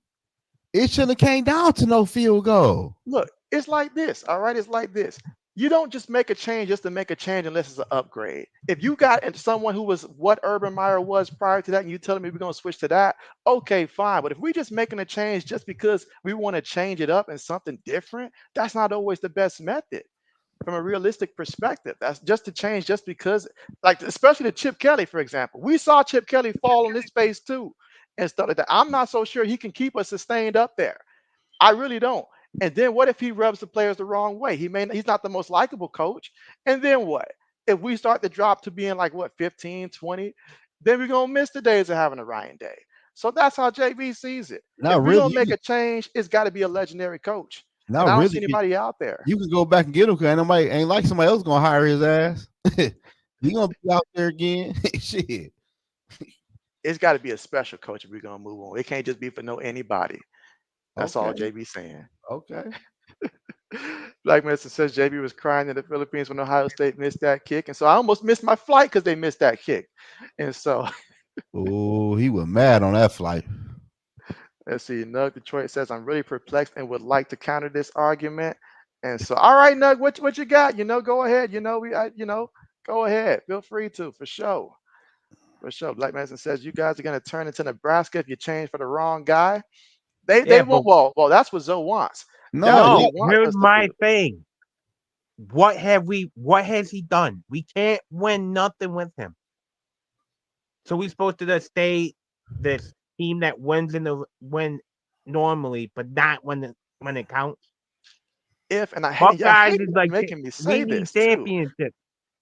it shouldn't have came down to no field goal. look, it's like this, all right? It's like this. You don't just make a change just to make a change unless it's an upgrade. If you got someone who was what Urban Meyer was prior to that, and you telling me we're gonna switch to that, okay, fine. But if we just making a change just because we want to change it up and something different, that's not always the best method from a realistic perspective. That's just to change just because, like especially the Chip Kelly, for example. We saw Chip Kelly fall on his face too and stuff like that. I'm not so sure he can keep us sustained up there. I really don't. And then what if he rubs the players the wrong way? He's not the most likable coach. And then what? If we start to drop to being like what 15, 20, then we're gonna miss the days of having a Ryan Day. So that's how JB sees it. If Not we're really. gonna make a change, it's got to be a legendary coach. And Not I don't see really. anybody out there. You can go back and get him because ain't nobody ain't like somebody else gonna hire his ass. He gonna be out there again. Shit. It's got to be a special coach if we're gonna move on. It can't just be for no anybody. That's all Okay. JB saying. Okay. Black Medicine says JB was crying in the Philippines when Ohio State missed that kick. And so I almost missed my flight because they missed that kick. And so Oh, he was mad on that flight. let's see. Nug Detroit says, I'm really perplexed and would like to counter this argument. And so, all right, Nug, what you got? Go ahead. Go ahead. Feel free to, for sure. For sure. Black Medicine says, you guys are going to turn into Nebraska if you change for the wrong guy. They Yeah, but won't. Well, that's what Zoe wants. That's No, what no, he wants here's us to my do. thing. What has he done? We can't win nothing with him. So we supposed to just stay this team that win normally, but not when it counts. If and I Buckeyes hate is that like you're making me we say need this too. championships.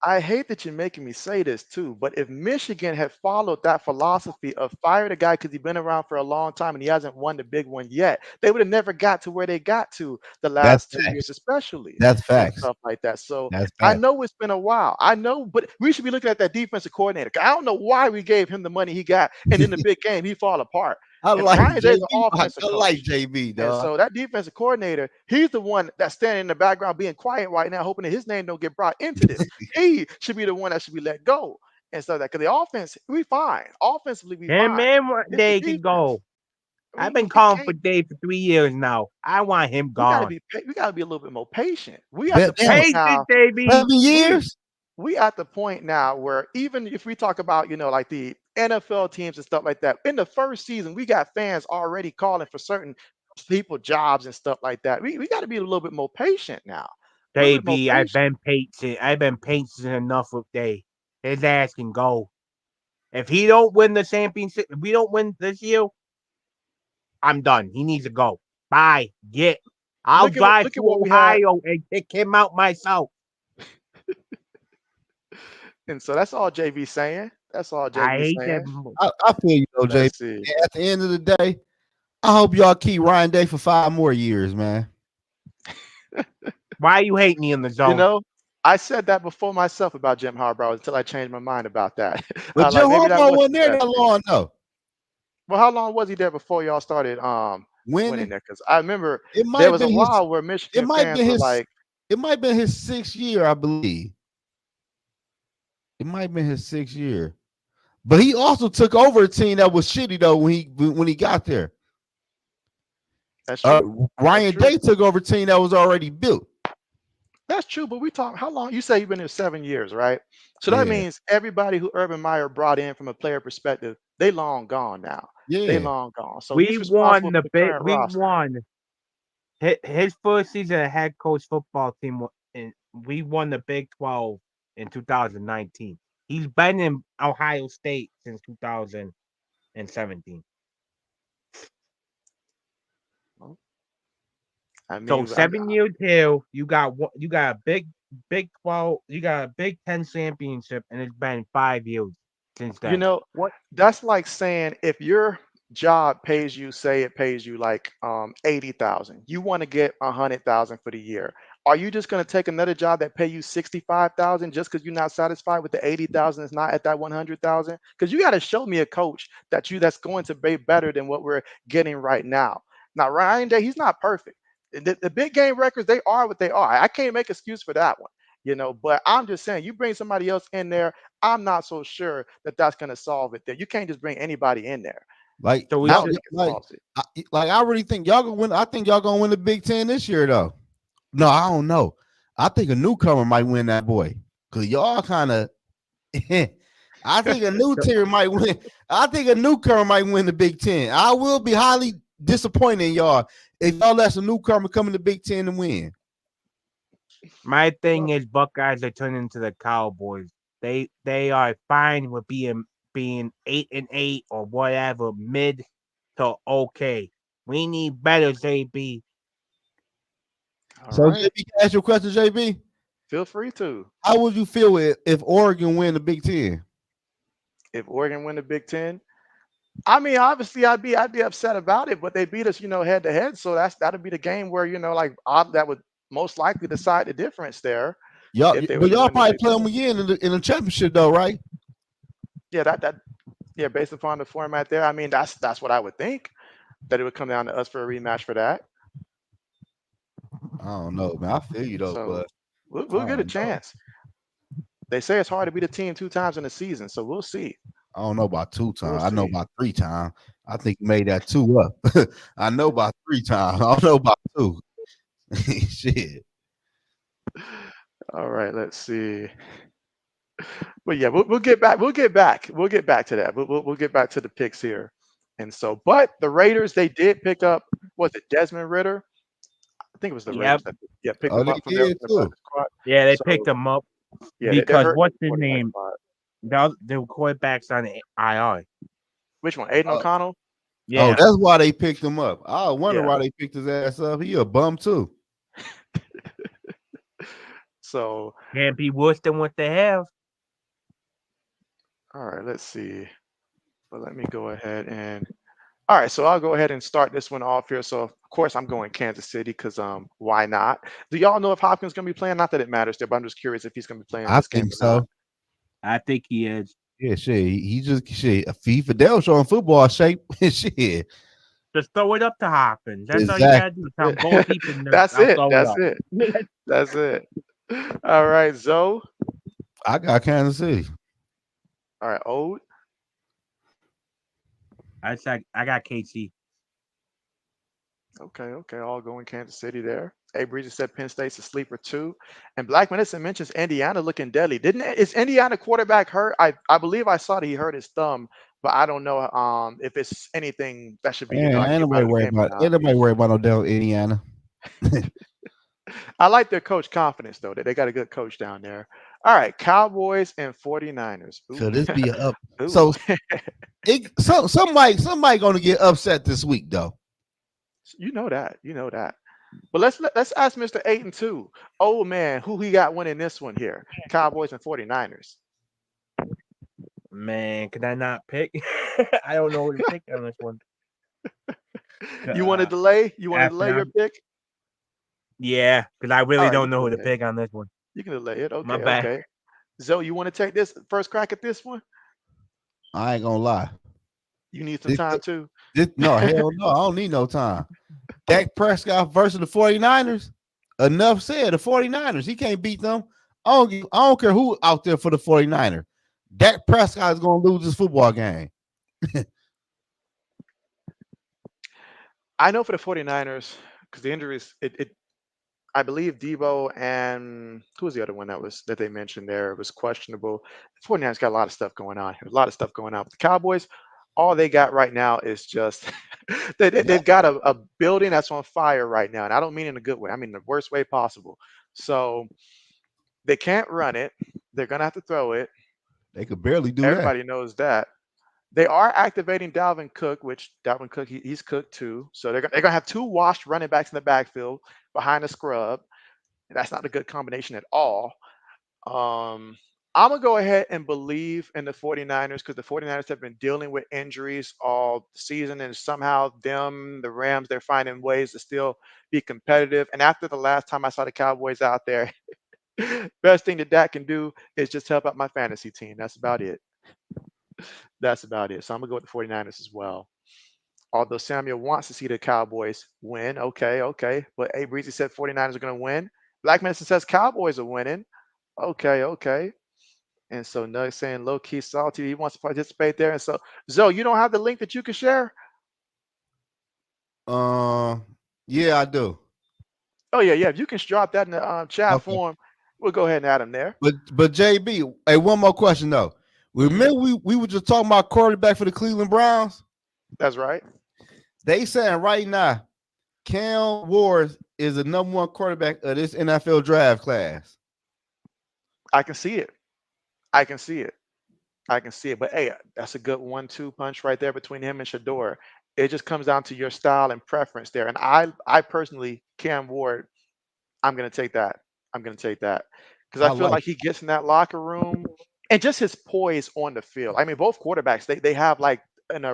I hate that you're making me say this too, but if Michigan had followed that philosophy of fire the guy because he's been around for a long time and he hasn't won the big one yet, they would have never got to where they got to the that's last 2 years, facts. especially That's and facts. stuff like that. So That's I facts. know it's been a while. I know, but we should be looking at that defensive coordinator. I don't know why we gave him the money he got, and in the big game he fall apart. I And like Ryan Day's an JB. I offensive like coach. JB, And dog. so that defensive coordinator, he's the one that's standing in the background being quiet right now, hoping that his name don't get brought into this. He should be the one that should be let go. And so that because the offense, we fine. Offensively, we Him fine. and It's the Day can defense. go. I've been We calling for can't. Dave for 3 years now. I want him We gotta gone. be we gotta be a little bit more patient. We at the Bet damn point Patient, now, baby. we years. we at the point now where even if we talk about, like the NFL teams and stuff like that, in the first season, we got fans already calling for certain people jobs and stuff like that. We got to be a little bit more patient now. A little bit more JB, I've patient. been patient. I've been patient enough with Day. His ass can go. If he don't win the championship, if we don't win this year, I'm done. He needs to go. Bye. Get. I'll drive Look to at what we had. Ohio and kick him out myself. And so that's all JB saying. That's all I JB hate that. saying. I feel you though, JB. Let's see. At the end of the day, I hope y'all keep Ryan Day for 5 more years, man. Why you hate me in the You zone? know, I said that before myself about Jim Harbaugh until I changed my mind about that. But Joe Like maybe that Harbaugh wasn't wasn't the there best that thing. long though. Well, how long was he there before y'all started winning Winning. there? Because I remember It might there have was a been his. while where It Michigan might fans been were his. like, It might have been his 6th year, I believe. It might have been his 6th year. But he also took over a team that was shitty though when he got there. that's true. That's Ryan true. Day took over a team that was already built. That's true, but we talk how long you say you've been here 7 years, right? So that Yeah, means everybody who Urban Meyer brought in from a player perspective, they long gone now. They yeah. long gone. So We he's responsible won for the the bit. current We roster. won his first season as head coach football team, and we won the Big 12 in 2019. He's been in Ohio State since 2017. Well, I So mean, 7 years here, you got a Big 12, you got a Big 10 championship, and it's been 5 years since you then. know, What? that's like saying if your job pays you, say it pays you like 80,000, you want to get 100,000 for the year. Are you just going to take another job that pay you 65,000 just because you're not satisfied with the 80,000? It's not at that 100,000. Because you got to show me a coach that's going to be better than what we're getting right now. Now Ryan Day, he's not perfect. The big game records, they are what they are. I can't make excuse for that one. But I'm just saying, you bring somebody else in there, I'm not so sure that that's going to solve it there. You can't just bring anybody in there. Like So we I I don't should. think it solves it. I really think y'all gonna win. I think y'all gonna win the Big Ten this year, though. No, I don't know. I think a newcomer might win that boy. Cause y'all kind of I think a new team might win. I think a newcomer might win the Big Ten. I will be highly disappointed in y'all if y'all let a newcomer come in the Big Ten and win. My thing Well, is, Buckeyes are turning into the Cowboys. They are fine with being 8-8 or whatever, mid to okay. We need better, JB. all So right. JB, can I ask you a question, JB? Feel free to. How would you feel if Oregon win the Big Ten? If Oregon win the Big Ten, I mean, obviously, I'd be upset about it, but they beat us, head to head. So that'll be the game where like that would most likely decide the difference there Y'all, if they were but to y'all win the probably Big play them Ten. again in the championship, though, right? Yeah, that yeah, based upon the format there, I mean, that's what I would think that it would come down to us for a rematch for that. I don't know, man. I feel you though, So but I we'll get a don't know. chance. They say it's hard to beat a team 2 times in a season, so we'll see. I don't know about two We'll times. I know see. about 3 times. I think you made that two up. I know about 3 times. I don't know about two. Shit. All right, let's see. But yeah, we'll get back. We'll get back. We'll get back to that. We'll get back to the picks here. And so, but the Raiders, they did pick up, was it Desmond Ritter? I think it was the Yep. Raiders that yeah picked Oh, him they up from did their too. practice squad. Yeah, they picked So him up yeah, they're because hurting what's the his quarterback name? spot. The quarterback's on the IR. Which one? Aiden Oh, O'Connell? oh, Yeah. that's why they picked him up. I wonder Yeah. why they picked his ass up. He a bum too. So Can't be worse than what they have. all right, let's see. But let me go ahead and all right, so I'll go ahead and start this one off here. So of course I'm going Kansas City because why not? Do y'all know if Hopkins gonna be playing? Not that it matters there, but I'm just curious if he's gonna be playing in I this game think or not. so. I think he is. Yeah, shit. He just shit. A FIFA Del showing football shape. Shit. Just throw it up to Hopkins. That's all you Exactly. gotta do. Tell him go deep in there. That's I'll it. throw it That's up. it. That's it. All right, Zoe. I got Kansas City. All right, Ode. I got KC. Okay, okay, all going Kansas City there. A Breezy said Penn State's a sleeper too. And Black Medicine mentions Indiana looking deadly. Didn't is Indiana quarterback hurt? I believe I saw that he hurt his thumb, but I don't know if it's anything that should be, Man, keep ain't him out nobody of the worried game or about. not. Ain't nobody worried about no damn Indiana. I like their coach confidence though, that they got a good coach down there. All right, Cowboys and 49ers. Ooh. Could this be a up? Ooh. So somebody gonna get upset this week though. You know that. You know that. But let's ask Mr. 8 and 2. Oh man, who he got winning this one here? Cowboys and 49ers. Man, can I not pick? I don't know who to pick on this one. You want to Uh, delay? You want to after delay your I'm, pick? yeah, because I All really right, you don't can know who to delay it. pick on this one. You can delay it. My Okay, bad. okay. Zoe, you want to take this first crack at this one? I ain't gonna lie. You need some This, time too. no, hell no. I don't need no time. Dak Prescott versus the 49ers. Enough said. The 49ers. He can't beat them. I don't care who out there for the 49er. Dak Prescott is gonna lose this football game. I know for the 49ers, because the injuries, I believe Debo and who was the other one that they mentioned there? It was questionable. The 49ers got a lot of stuff going on here. A lot of stuff going on. With the Cowboys, all they got right now is just Yeah. they've got a building that's on fire right now. And I don't mean in a good way. I mean the worst way possible. So they can't run it. They're gonna have to throw it. They could barely do that. Everybody knows that. They are activating Dalvin Cook, which Dalvin Cook he's cooked too. So they're gonna have two washed running backs in the backfield behind the scrub. That's not a good combination at all. Um, I'm gonna go ahead and believe in the 49ers because the 49ers have been dealing with injuries all season, and somehow the Rams, they're finding ways to still be competitive. And after the last time I saw the Cowboys out there, best thing that can do is just help out my fantasy team. That's about it. That's about it. So I'm gonna go with the 49ers as well. Although Samuel wants to see the Cowboys win. Okay, okay. But A Breezy said 49ers are gonna win. Black Medicine says Cowboys are winning. Okay, okay. And so Nug saying low key salty, he wants to participate there. And so Zoe, you don't have the link that you can share? Yeah, I do. Oh yeah, yeah. If you can drop that in the chat Okay. form, we'll go ahead and add him there. But JB, hey, one more question though. Remember we were just talking about quarterback for the Cleveland Browns? That's right. They saying right now, Cam Ward is the #1 quarterback of this NFL draft class. I can see it. I can see it. I can see it. But hey, that's a good 1-2 punch right there between him and Shador. It just comes down to your style and preference there. And I personally, Cam Ward, I'm gonna take that. I'm gonna take that because I I feel like like he gets in that locker room and just his poise on the field. I mean, both quarterbacks they have like an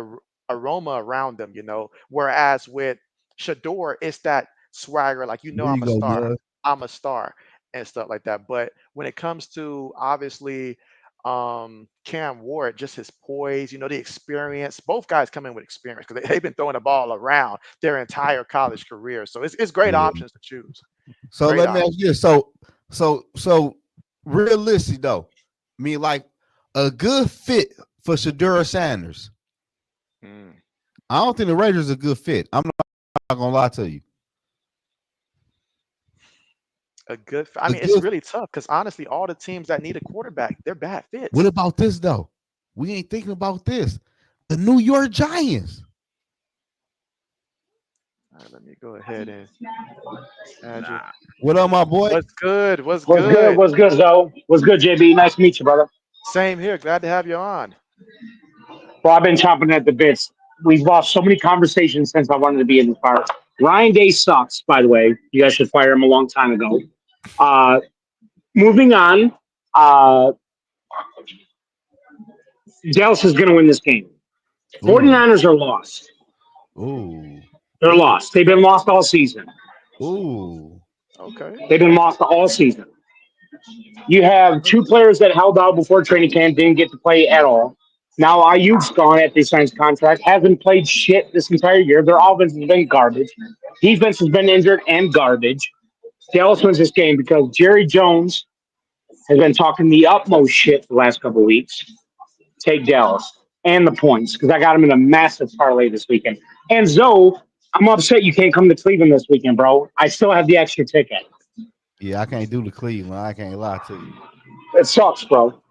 aroma around them, you know. Whereas with Shador, it's that swagger, like there I'm you a go, star, Nug. I'm a star, and stuff like that. But when it comes to obviously Cam Ward, just his poise, the experience. Both guys come in with experience because they've been throwing the ball around their entire college career. So it's great Yeah. options to choose. So Great let me ask options. you this. So realistic though, I mean like a good fit for Shadura Sanders. Mm. I don't think the Raiders are a good fit. I'm not gonna lie to you. I A mean, it's good. really tough because honestly, all the teams that need a quarterback, they're bad What fits. about this though? We ain't thinking about this. The New York Giants. All right, let me go ahead and add you. Nah. What up, my boy? What's good? What's What's good? good? What's good, Zoe? What's good, JB? Nice to meet you, brother. Same here. Glad to have you on. Well, I've been chomping at the bits. We've lost so many conversations since I wanted to be in this part. Ryan Day sucks, by the way. You guys should fire him a long time ago. Uh, moving on. Uh, Dallas is going to win this game. Ooh, 49ers are lost. ooh, They're lost. They've been lost all season. ooh. Okay. They've been lost all season. You have two Okay. players that held out before training camp, didn't get to play at all. Now Ayuk's gone after he signs contract, hasn't played shit this entire year. Their offense has been garbage. Defense has been injured and garbage. Dallas wins this game because Jerry Jones has been talking the utmost shit the last couple of weeks. Take Dallas and the points because I got him in a massive parlay this weekend. And Zoe, I'm upset you can't come to Cleveland this weekend, bro. I still have the extra ticket. Yeah, I can't do the Cleveland. I can't lie to you. It sucks, bro.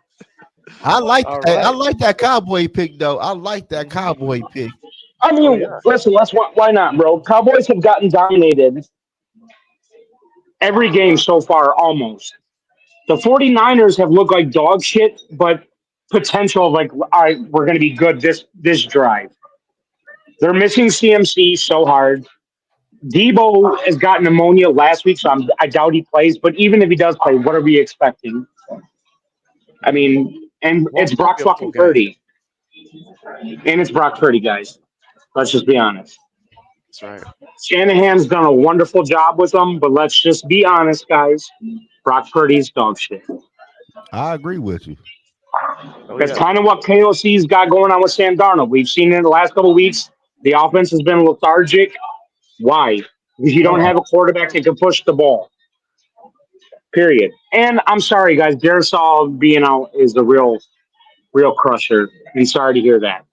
All I right. like that Cowboy pick though. I like that Cowboy pick. I Oh mean, yeah. listen, why not, bro? Cowboys have gotten dominated every game so far, almost. The 49ers have looked like dog shit, but potential of like, all right, we're going to be good this drive. They're missing CMC so hard. Debo has got pneumonia last week, so I doubt he plays. But even if he does play, what are we expecting? I mean, and it's Won't Brock be a full fucking game. Purdy, and it's Brock Purdy, guys. Let's just be honest. That's right. Shanahan's done a wonderful job with them, but let's just be honest, guys. Brock Purdy's dog shit. I agree with you. Oh That's yeah. kind of what KOC's got going on with Sam Darnold. We've seen it in the last couple of weeks. The offense has been lethargic. Why? Because you don't Hold on. have a quarterback that can push the ball. Period. And I'm sorry, guys. Darisaw being out is a real crusher. I'm sorry to hear that.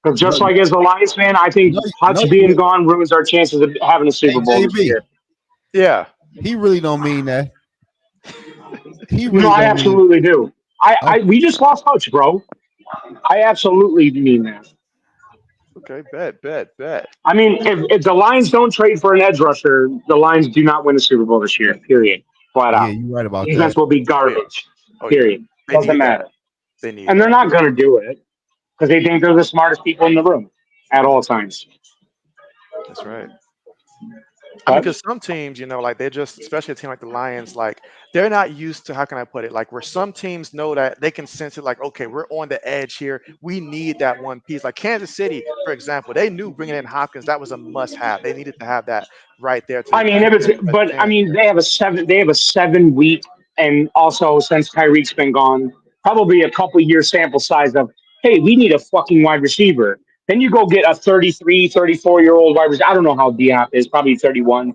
Because No, just like as a Lions fan, I think no, Hutch you being did. gone ruins our chances of having a Hey, Super Bowl this JB, year. Yeah. he really don't mean that. He No, really I don't mean. absolutely do. Oh, We just lost Hutch, bro. I absolutely mean that. Okay. Bet. I mean, if the Lions don't trade for an edge rusher, the Lions do not win the Super Bowl this year. Period. Flat yeah, out. you're right about Defense that. will be Oh yeah. garbage. Oh yeah. Period. They Doesn't need that. matter. They need And they're that. not going to do it because they think they're the smartest people in the room at all times. That's right. I mean, But because some teams, like they're just, especially a team like the Lions, like they're not used to, how can I put it? Like where some teams know that they can sense it, like, okay, we're on the edge here. We need that one piece. Like Kansas City, for example, they knew bringing in Hopkins, that was a must have. They needed to have that right there I to mean, keep if it's, their best but I chance mean, there. they have a 7 week, and also since Tyreek's been gone, probably a couple year sample size of, hey, we need a fucking wide receiver. Then you go get a 33, 34-year old wide receiver. I don't know how Diop is, probably 31.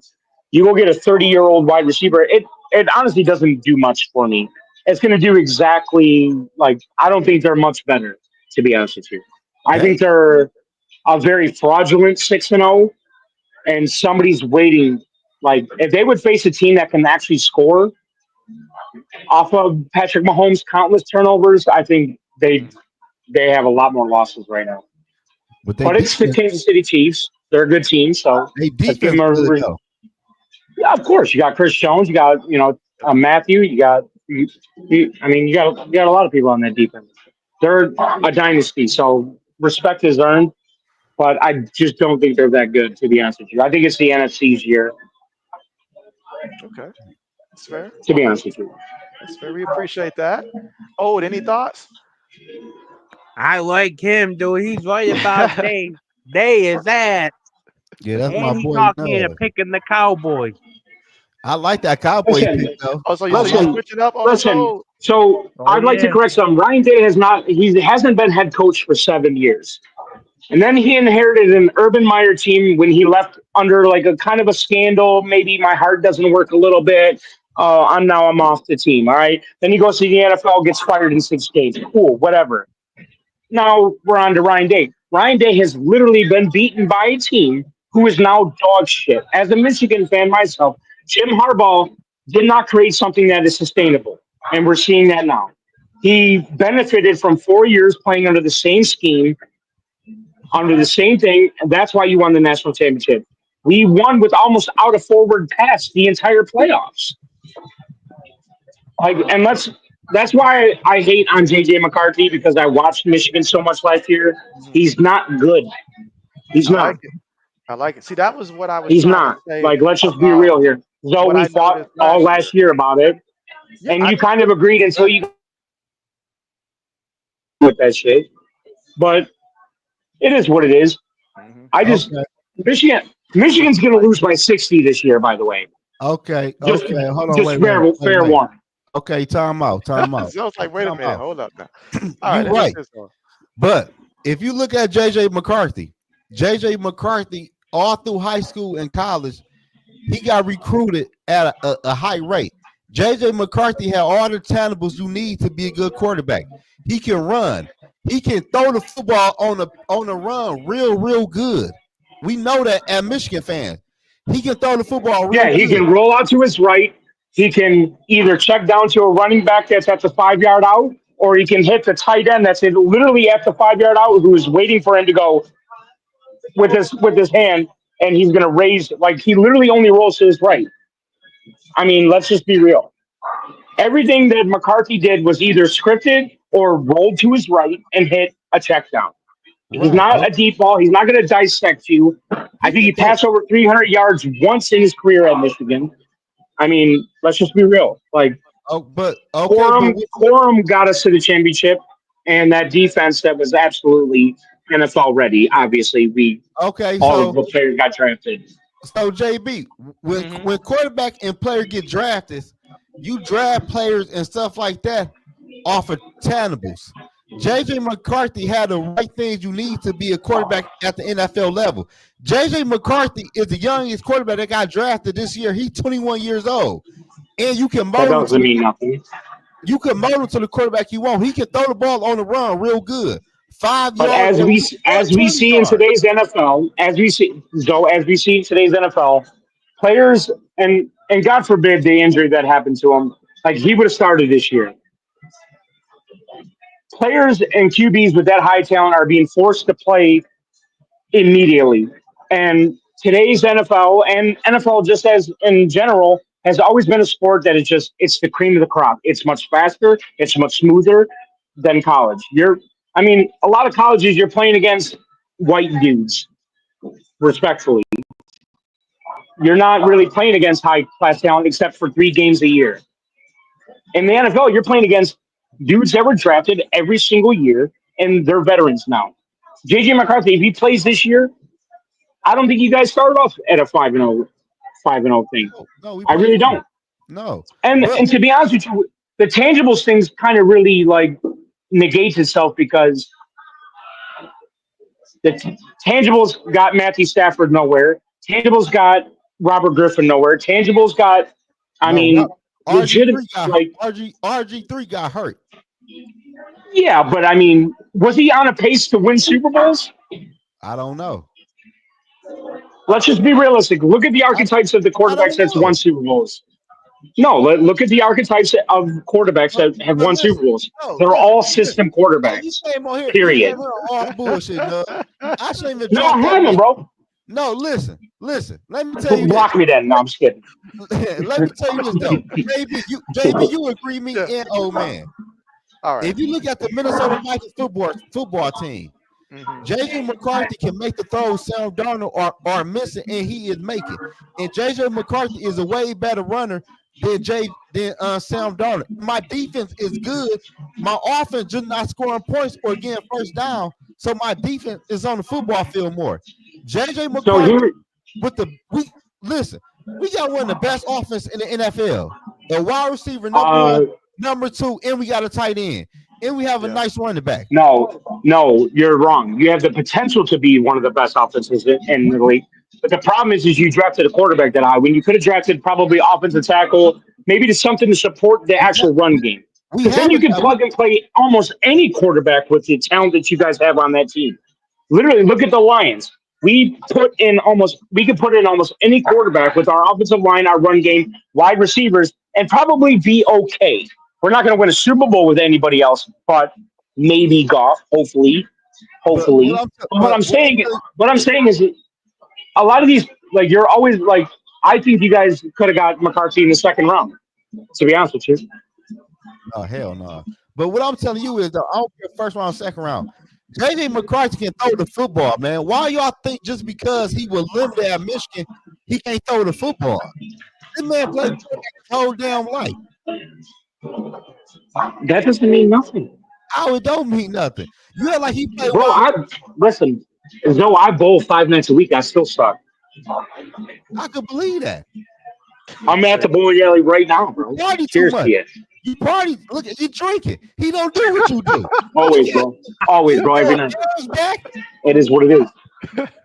You go get a 30-year-old wide receiver. It honestly doesn't do much for me. It's going to do exactly like, I don't think they're much better, to be honest with you. I think They they're a very fraudulent 6-0, and somebody's waiting. Like if they would face a team that can actually score off of Patrick Mahomes' countless turnovers, I think Mhm. they have a lot more losses right now. but they But it's the defense Kansas City Chiefs. They're a good team, so they let's give defense them a. good though. Yeah, of course, you got Chris Jones, you got Matthew, you got a lot of people on that defense. They're a dynasty, so respect is earned. But I just don't think they're that good, to be honest with you. I think it's the NFC's year, Okay, that's fair. to be honest with you. That's fair. We appreciate that. Oh, any thoughts? I like him, dude. He's right about day. Day is that. Yeah, that's my And he boy talked me into Nub. picking the Cowboys. I like that cowboy Listen, pick though. Oh, so you I so you like listen, it. switching up on us? listen. Oh, So Oh, I'd like to yeah. correct something. Ryan Day he hasn't been head coach for 7 years. And then he inherited an Urban Meyer team when he left under like a kind of a scandal. Maybe my heart doesn't work a little bit. I'm off the team. All right. Then he goes to the NFL, gets fired in 6 games. Cool, whatever. Now we're on to Ryan Day. Ryan Day has literally been beaten by a team who is now dog shit. As a Michigan fan myself, Jim Harbaugh did not create something that is sustainable. And we're seeing that now. He benefited from 4 years playing under the same scheme, under the same thing, and that's why you won the national championship. We won with almost out of forward pass the entire playoffs. Like, and that's why I hate on JJ McCarthy because I watched Michigan so much last year. mhm. He's not good. He's I like not. it. I like it. See, that was what I was He's trying to not. say Like, let's just be about real here. So what we I fought noticed all last year. last year about it, Yeah, and I you did kind of too. agreed until you with that shit. But it is what it is. Hmm. I just Okay, Michigan's going to lose by 60 this year. By the way, okay, just okay. Hold on, just wait, wait, wait, fair wait. warning. Okay, time out, time out, So I was like, wait a time minute, out. hold up now. All right, You let's get right. this on. But if you look at JJ McCarthy, all through high school and college, he got recruited at a high rate. JJ McCarthy had all the tangibles you need to be a good quarterback. He can run. He can throw the football on the run real good. We know that as Michigan fans. He can throw the football real Yeah, he good. can roll out to his right. He can either check down to a running back that's at the 5 yard out, or he can hit the tight end that's literally at the 5 yard out, who is waiting for him to go with his hand, and he's gonna raise like he literally only rolls to his right. I mean, let's just be real. Everything that McCarthy did was either scripted or rolled to his right and hit a check down. He's Right. not a deep ball. He's not going to dissect you. I He think he can throw. passed over 300 yards once in his career at Michigan. I mean, let's just be real. Like Oh, but okay, but Corum, Corum got us to the championship, and that defense that was absolutely NFL ready. Obviously, we okay, all of so the players got drafted. JB, when Hmm. when quarterback and player get drafted, you draft players and stuff like that off of tangibles. JJ McCarthy had the right things you need to be a quarterback at the NFL level. JJ McCarthy is the youngest quarterback that got drafted this year. He's 21 years old. And That doesn't mean nothing. you can mold him to the quarterback you want. He can throw the ball on the run real good. five But yards as or, we or as we 20 see in yards. today's NFL, as we see in today's NFL, players and God forbid the injury that happened to him, like he would have started this year. Players and QBs with that high talent are being forced to play immediately. And today's NFL and NFL just as in general has always been a sport that it's the cream of the crop. It's much faster. It's much smoother than college. A lot of colleges you're playing against white dudes, respectfully. You're not really playing against high class talent except for 3 games a year. In the NFL, you're playing against dudes that were drafted every single year, and they're veterans now. JJ McCarthy, if he plays this year, I don't think you guys started off at a 5-0 thing. No, we I played really don't. no. And But to be honest with you, the tangibles things kind of really like negates itself because the tangibles got Matthew Stafford nowhere. Tangibles got Robert Griffin nowhere. Tangibles got, I no, mean, legitimate RG3 got like RG3 got hurt. yeah, but I mean, was he on a pace to win Super Bowls? I don't know. Let's just be realistic. Look at the archetypes of the I don't quarterbacks that's know. won Super Bowls. No, look at the archetypes of quarterbacks that have But won listen, Super Bowls. no, They're all listen. system Hey, you quarterbacks. came on here. You Period. came here on all bullshit, no. I shouldn't even No, I drop that. haven't, bro. No, listen. Let me tell you this. Block me then. No, I'm just kidding. Let me tell you this though. JB, you agree me Yeah. and old man. All right. If you look at the Minnesota Vikings football team, Mhm. JJ McCarthy can make the throws Sam Darnold are missing, and he is making. And JJ McCarthy is a way better runner than Sam Darnold. My defense is good. My offense just not scoring points or getting first down. So my defense is on the football field more. JJ So McCarthy here, we got one of the best offense in the NFL. A wide receiver number uh, 1, number 2, and we got a tight end. And we have a Yeah. nice running back. no, you're wrong. You have the potential to be one of the best offenses in the league. But the problem is you drafted a quarterback that high when you could have drafted probably offensive tackle, maybe to something to support the actual run game. We Because then you haven't. can plug and play almost any quarterback with the talent that you guys have on that team. Literally, look at the Lions. We could put in almost any quarterback with our offensive line, our run game, wide receivers, and probably be okay. We're not going to win a Super Bowl with anybody else, but maybe Goff. Hopefully. But What I'm saying is a lot of these, like you're always like, I think you guys could have got McCarthy in the second round. To be honest with you, oh hell no. But what I'm telling you is, I don't care first round, second round. JJ McCarthy can throw the football, man. Why y'all think just because he was limited at Michigan, he can't throw the football? This man played his whole damn life. that doesn't mean nothing, How it don't mean nothing. You act like he played bro. Listen. As though I bowl 5 nights a week, I still suck. I could believe that. I'm at the bowling alley right now, bro. You party too Cheers much. to you. You party. Look at you drinking. He don't do what you do. Always, bro. Always, bro. Every night. Back. It is what it is.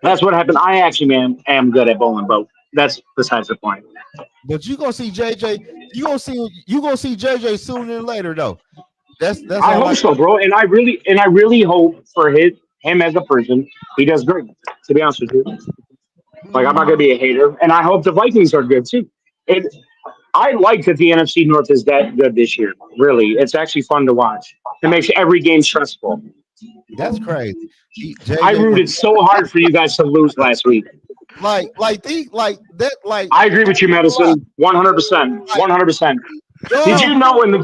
That's what happened. I actually, man, am good at bowling, but that's besides the point. But you gonna see JJ. You gonna see JJ sooner than later, though. That's. I hope so, bro. And I really hope for him as a person, he does great. To be honest with you, like I'm not gonna be a hater, and I hope the Vikings are good too. I like that the NFC North is that good this year. Really, it's actually fun to watch. It makes every game stressful. That's crazy. I rooted so hard for you guys to lose last week. Like I agree with you, Madison. 100%. 100%. Did you know in a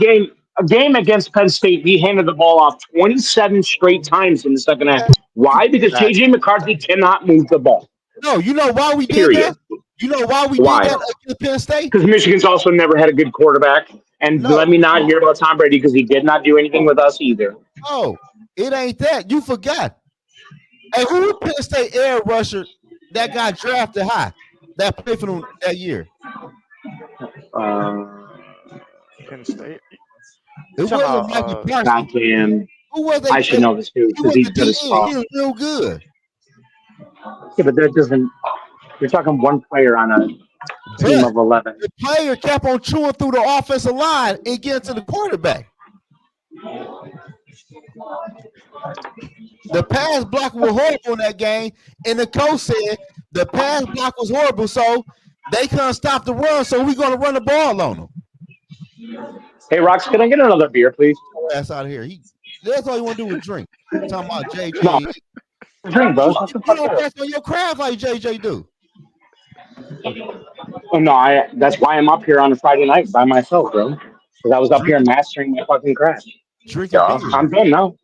game against Penn State, we handed the ball off 27 straight times in the second half? Why? Because JJ McCarthy cannot move the ball. No, you know why we did Period. that? You know why we did that against Penn State? Because Michigan's also never had a good quarterback. And let me not hear about Tom Brady because he did not do anything with us either. No, it ain't that. You forgot. Hey, who was Penn State air rusher that got drafted high that played for them that year? Penn State. It wasn't Mikey Parsons. Goddamn. Who was I should know this dude He was because he's the good as DN. fuck. He was real good. Yeah, but that doesn't. You're talking one player on a team of 11. The player kept on chewing through the offensive line and getting to the quarterback. The pass block was horrible in that game, and the coach said the pass block was horrible, so they couldn't stop the run, so we're going to run the ball on them. Hey, Rox, can I get another beer, please? That's out of here. That's all you want to do is drink. Talking about JJ. No. Drink, bro. You don't press on your craft like JJ do. Oh no, that's why I'm up here on a Friday night by myself, bro. Because I was up here Drinking, mastering my fucking craft. drinking Yeah, beer. I'm done now.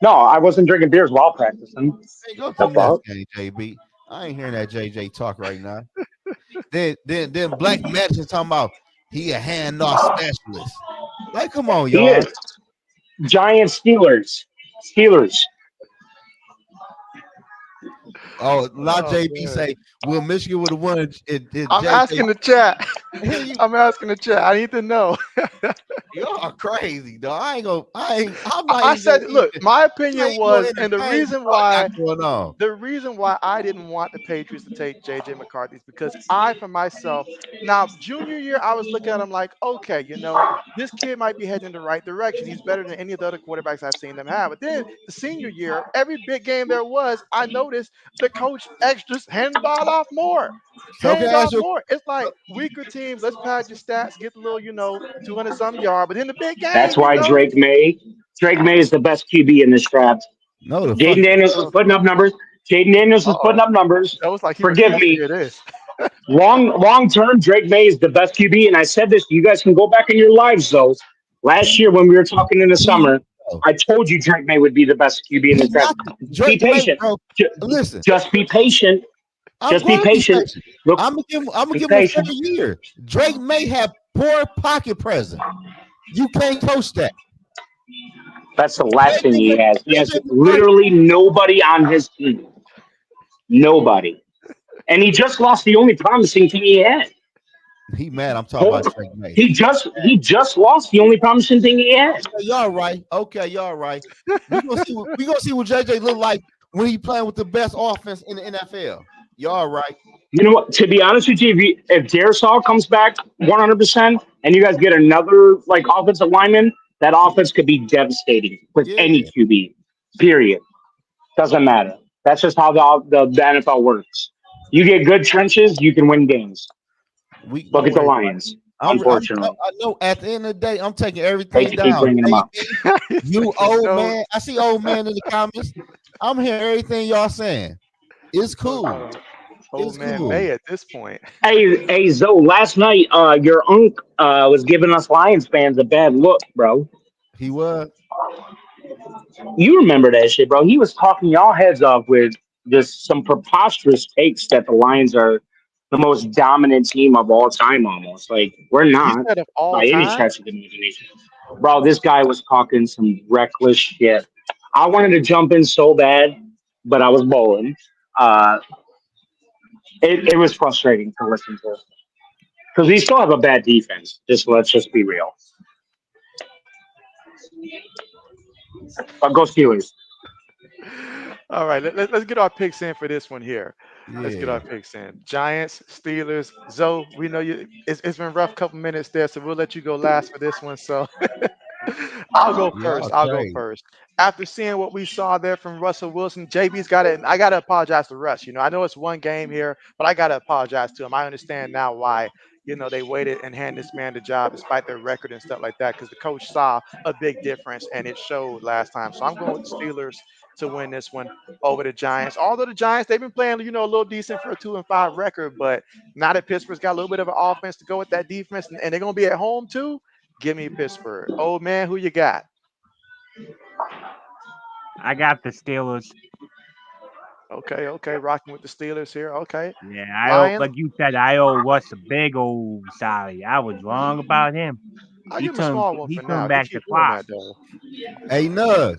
No, I wasn't drinking beers while practicing. Hey, go to The the next fuck? game, JB. I ain't hearing that JJ talk right now. Then Black Magic talking about he a handoff specialist. Like, come on, He y'all. is. Giants Steelers. Steelers. Oh, not Oh JB man. say, will Michigan would have won it I'm JJ. asking the chat. Here you I'm asking the chat. I need to know. y'all crazy, dog. I'm I not I even gonna said, look, even my I opinion ain't gonna was, and the entertain reason what y'all why got going on. the reason why I didn't want the Patriots to take JJ McCarthy is because I, for myself, now junior year, I was looking at him like, okay, this kid might be heading in the right direction. He's better than any of the other quarterbacks I've seen them have. But then the senior year, every big game there was, I noticed the coach extras hand the ball off more. So Hand can it I ask off you more. It's like weaker teams. Let's pad your stats, get the little, 200 some yard. But in the big That's game, why Drake May is the best QB in this draft. no the fuck Jaden Daniels was uh putting up numbers. Jaden Daniels was putting oh, up numbers. that was like he Forgive refused to me. hear this. Long term, Drake May is the best QB, and I said this. You guys can go back in your lives though. Last year when we were talking in the he summer, I told you Drake May would be the best QB in he this draft. not Be Drake May, patient. bro. Ju- Listen, Just be patient. I'm Just be gonna be patient. patient. Look, I'm gonna be give him a fair patient. year. Drake may have poor pocket presence. You can't coach that. That's the last thing he has. He has JJ McCarthy, literally nobody on his team. Nobody. And he just lost the only promising thing he had. he mad. I'm talking about Hold- Drake May. he just lost the only promising thing he had. Okay, y'all right. Okay, y'all right. We gonna see what JJ look like when he playing with the best offense in the NFL. Y'all right. You know what? To be honest with you, if Darisaw comes back 100% and you guys get another like offensive lineman, that offense could be devastating with Yeah, any QB. Period. Doesn't matter. That's just how the NFL works. You get good trenches, you can win games. we Look no at the worry. Lions. I Unfortunately, know at the end of the day, I'm taking hate everything to keep down. bringing them up. JB, He you took the old note. man. I see old man in the comments. I'm hearing everything y'all saying. It's Oh cool. no. Old It's man cool. May at this point. Hey, Zoe. Last night, your unc was giving us Lions fans a bad look, bro. He was. You remember that shit, bro? He was talking y'all heads off with just some preposterous takes that the Lions are the most dominant team of all time, almost. Like we're He not said of all by any time. stretch of the imagination, bro. This guy was talking some reckless shit. I wanted to jump in so bad, but I was bowling. Uh, it was frustrating to listen to because we still have a bad defense. Let's just be real. But go Steelers. All right, let's get our picks in for this one here. Let's get Yeah. our picks in. Giants, Steelers. Zoe, we know you. It's been a rough couple minutes there, so we'll let you go last for this one. So I'll go first. Y'all I'll go crazy. first. After seeing what we saw there from Russell Wilson, JB's got it. I got to apologize to Russ. I know it's one game here, but I got to apologize to him. I understand now why, they waited and handed this man the job despite their record and stuff like that because the coach saw a big difference and it showed last time. So I'm going with the Steelers to win this one over the Giants. Although the Giants, they've been playing, a little decent for a 2-5 record, but now that Pittsburgh's got a little bit of an offense to go with that defense and they're going to be at home too, give me Pittsburgh. Old man, who you got? I got the Steelers. Okay, okay, rocking with the Steelers here. Okay, Yeah, Lions. like you said, I owe Russ a big old sorry. I was wrong about him. I'll He give him a turned small one he for now. turned If you back the keep doing clock. that though. Hey Nug,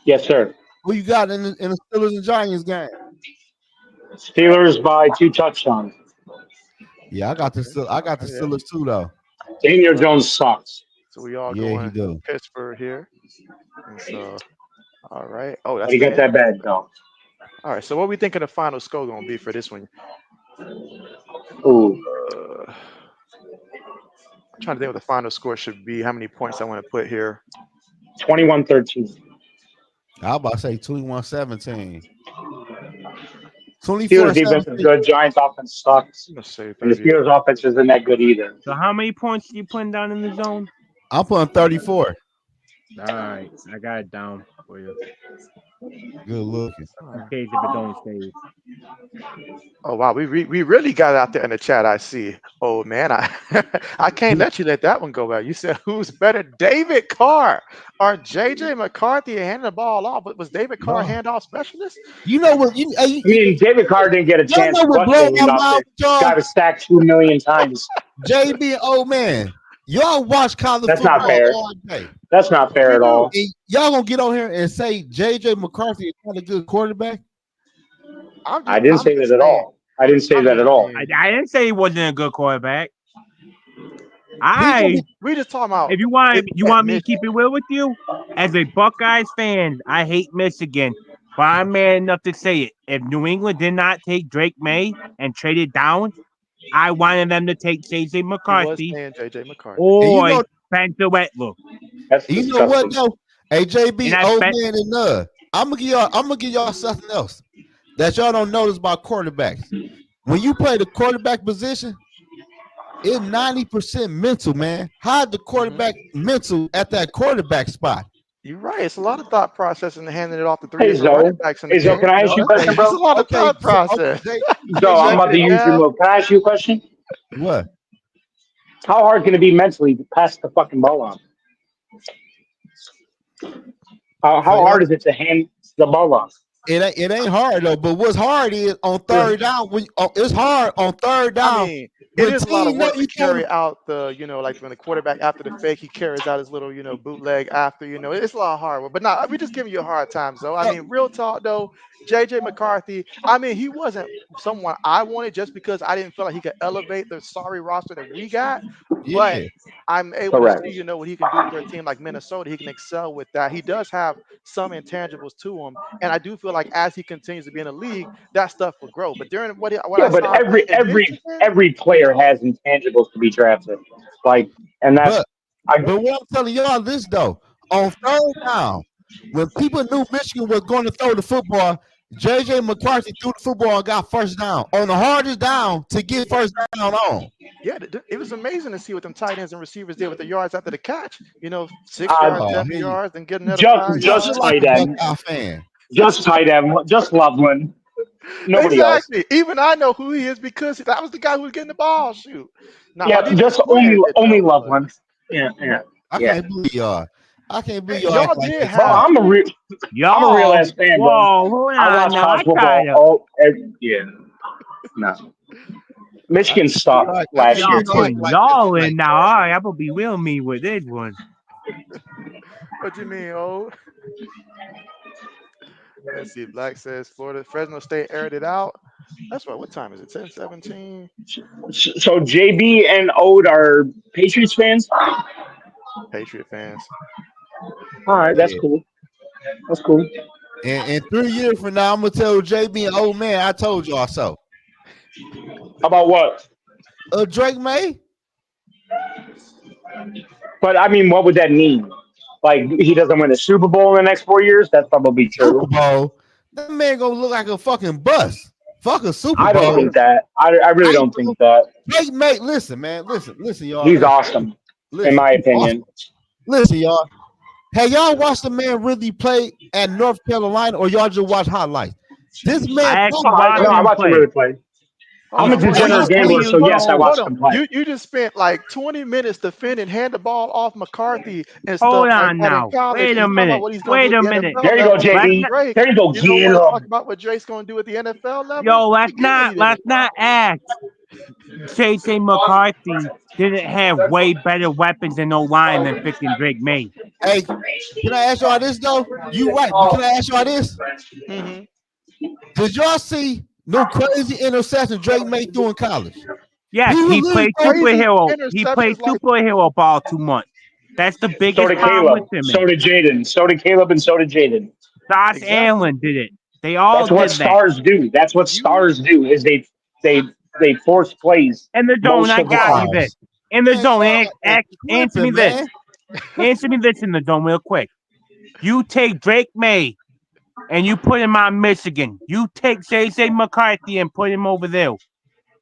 Yes, sir. who you got in the Steelers and Giants game? Steelers by 2 touchdowns. Yeah, Okay. I got the Yeah. Steelers too though. Daniel Jones sucks. So we all Yeah, he going do. Pittsburgh here. And so, all right. Oh, But that's he the got end. that bad though. All right. So what we thinking the final score gonna be for this one? Ooh, I'm trying to think what the final score should be. How many points I want to put here? 21-13. I was about to say 21-17. Steelers defense is 24-17. good. Giants offense sucks. Let's say And the 30. Steelers offense isn't that good either. So how many points are you putting down in the zone? I'm putting 34. All right, I got it down for you Good looking. in Uh, case if it don't save. Oh wow, we really got out there in the chat. I see. Oh man, I I can't let you let that one go out. You said who's better, David Carr or JJ McCarthy handing the ball off? But was David Carr a No. handoff specialist? You know what? I mean, David Carr didn't get a Y'all chance know to what bust blow it my enough mind that with y'all? got to stack 2 million times. JB and old man. Y'all watch college That's not football fair. all day. That's not fair We at do. all. And y'all gonna get on here and say JJ McCarthy is not a good quarterback? I didn't say that I'm just at saying. all. I didn't say I'm that just at all. saying. I didn't say he wasn't a good quarterback. He gonna I be We just talking about if if you at want me to Michigan. keep it real with you, as a Buckeyes fan, I hate Michigan, but I'm man enough to say it. If New England did not take Drake May and trade it down, I wanted them to take JJ He was McCarthy saying JJ McCarthy. and or Spencer Wetler. That's you know what disgusting. though? Hey And JB, I old bet man and I'm gonna give y'all something else that y'all don't notice about quarterbacks. When you play the quarterback position, it's 90% mental, man. How the Hmm. quarterback mental at that quarterback spot? You're right. It's a lot of thought process in handing it off to three Hey, different running Zoe. backs in the Hey, Zoe, game. can I You ask know, you a question, it's a bro? lot of Okay, thought process. Zoe, I'm Second about to and use your half. move. Can I ask you a question? what? How hard can it be mentally to pass the fucking ball on? For How y'all, hard is it to hand the ball off? it ain't hard though. But what's hard is on Yeah. third down. It's hard on third I down mean, it when is a lot of team know work to you throwing. carry out the, like when the quarterback after the fake, he carries out his little, bootleg after, it's a lot of hard work. But no, we just giving you a hard time. So, I The, mean, real talk though, JJ McCarthy, I mean, he wasn't someone I wanted just because I didn't feel like he could elevate the sorry roster that we got. But yeah, I'm able to Correct. see, what he can do for a team like Minnesota. He can excel with that. He does have some intangibles to him. And I do feel like as he continues to be in the league, that stuff will grow. But during what Yeah, I but saw in Michigan, every player has intangibles to be drafted. Like, and that's but I but what I'm telling y'all this though, on third down, when people knew Michigan was going to throw the football, JJ McCarthy threw the football and got first down on the hardest down to get first down on. yeah, it was amazing to see what them tight ends and receivers did with the yards after the catch. 6 yards, uh, Oh, 7 yards, then get another just five you just yards. like tight a end, Buckeye fan. just tight end, just Loveland. Nobody else. Exactly. Even I know who he is because that was the guy who was getting the ball. Shoot. Now our Yeah, defensive just only players didn't only know, but Loveland. Yeah, yeah, I yeah. can't believe y'all. I can't believe y'all y'all act like did this Bro, have stuff. two. I'm a real y'all, ass fan, bro. whoa, hold I on watch now. college I football. gotta Oh, yeah, no. I Michigan can't believe sucked y'all act, I last can't year y'all believe y'all put act too. like this. y'all Like in now. All right, I'm gonna be real me with this one. What you mean, oh? Let's see. Black says Florida Fresno State aired it out. That's right. What time is it? 10:17. So JB and Ode are Patriots fans. Patriot fans. All right, that's yeah. cool. That's cool. And 3 years from now, I'm gonna tell JB and old man, I told y'all so. About what? Drake May, But I mean, what would that mean? Like he doesn't win a Super Bowl in the next 4 years? That's probably Super true. Bowl. That man gonna look like a fucking bus. Fuck a Super I don't Bowl. think that. I really I don't do. think that. Drake May, listen, man, listen, y'all, He's awesome, in listen. my He's opinion. awesome. Listen, y'all. Have y'all watched the man really play at North Carolina, or y'all just watch highlights? This man I actually No, watched I him watch him play. really play. Hold I'm a on, hold on. He degenerate Hold gambler, on, he so hold on, yes, I oh, hold watched on. him play. You just spent like 20 minutes defending, hand the ball off McCarthy and hold stuff like on that in now. college, Wait and a you talking about minute. what he's going to do Wait at a the minute. NFL There you go, level. And Let's then JB. not Drake, There you go, you don't get want to talk him. about what Drake's going to do at the NFL level. yo, We get what he did. let's not act. JJ McCarthy didn't have way better weapons and no line than freaking Drake May. Hey, can I ask y'all this though? You right, but can I ask y'all this? Hmm. Did y'all see no crazy interception Drake made through in college? He Yes, was he literally played Crazy superhero. He played interceptions like superhero ball too much. That's the So biggest did problem with Caleb. So Simmons. did Jaden. So did Caleb, and so did Jaden. Josh exactly. Allen did it. They all That's what did that. stars do. That's what You stars do. Is they they force plays In the zone, most I of the got you time. this. pause. In the Man, zone, y'all are answer me tripping, this. man. Answer me this in the zone real quick. You take Drake May and you put him on Michigan. You take JJ McCarthy and put him over there.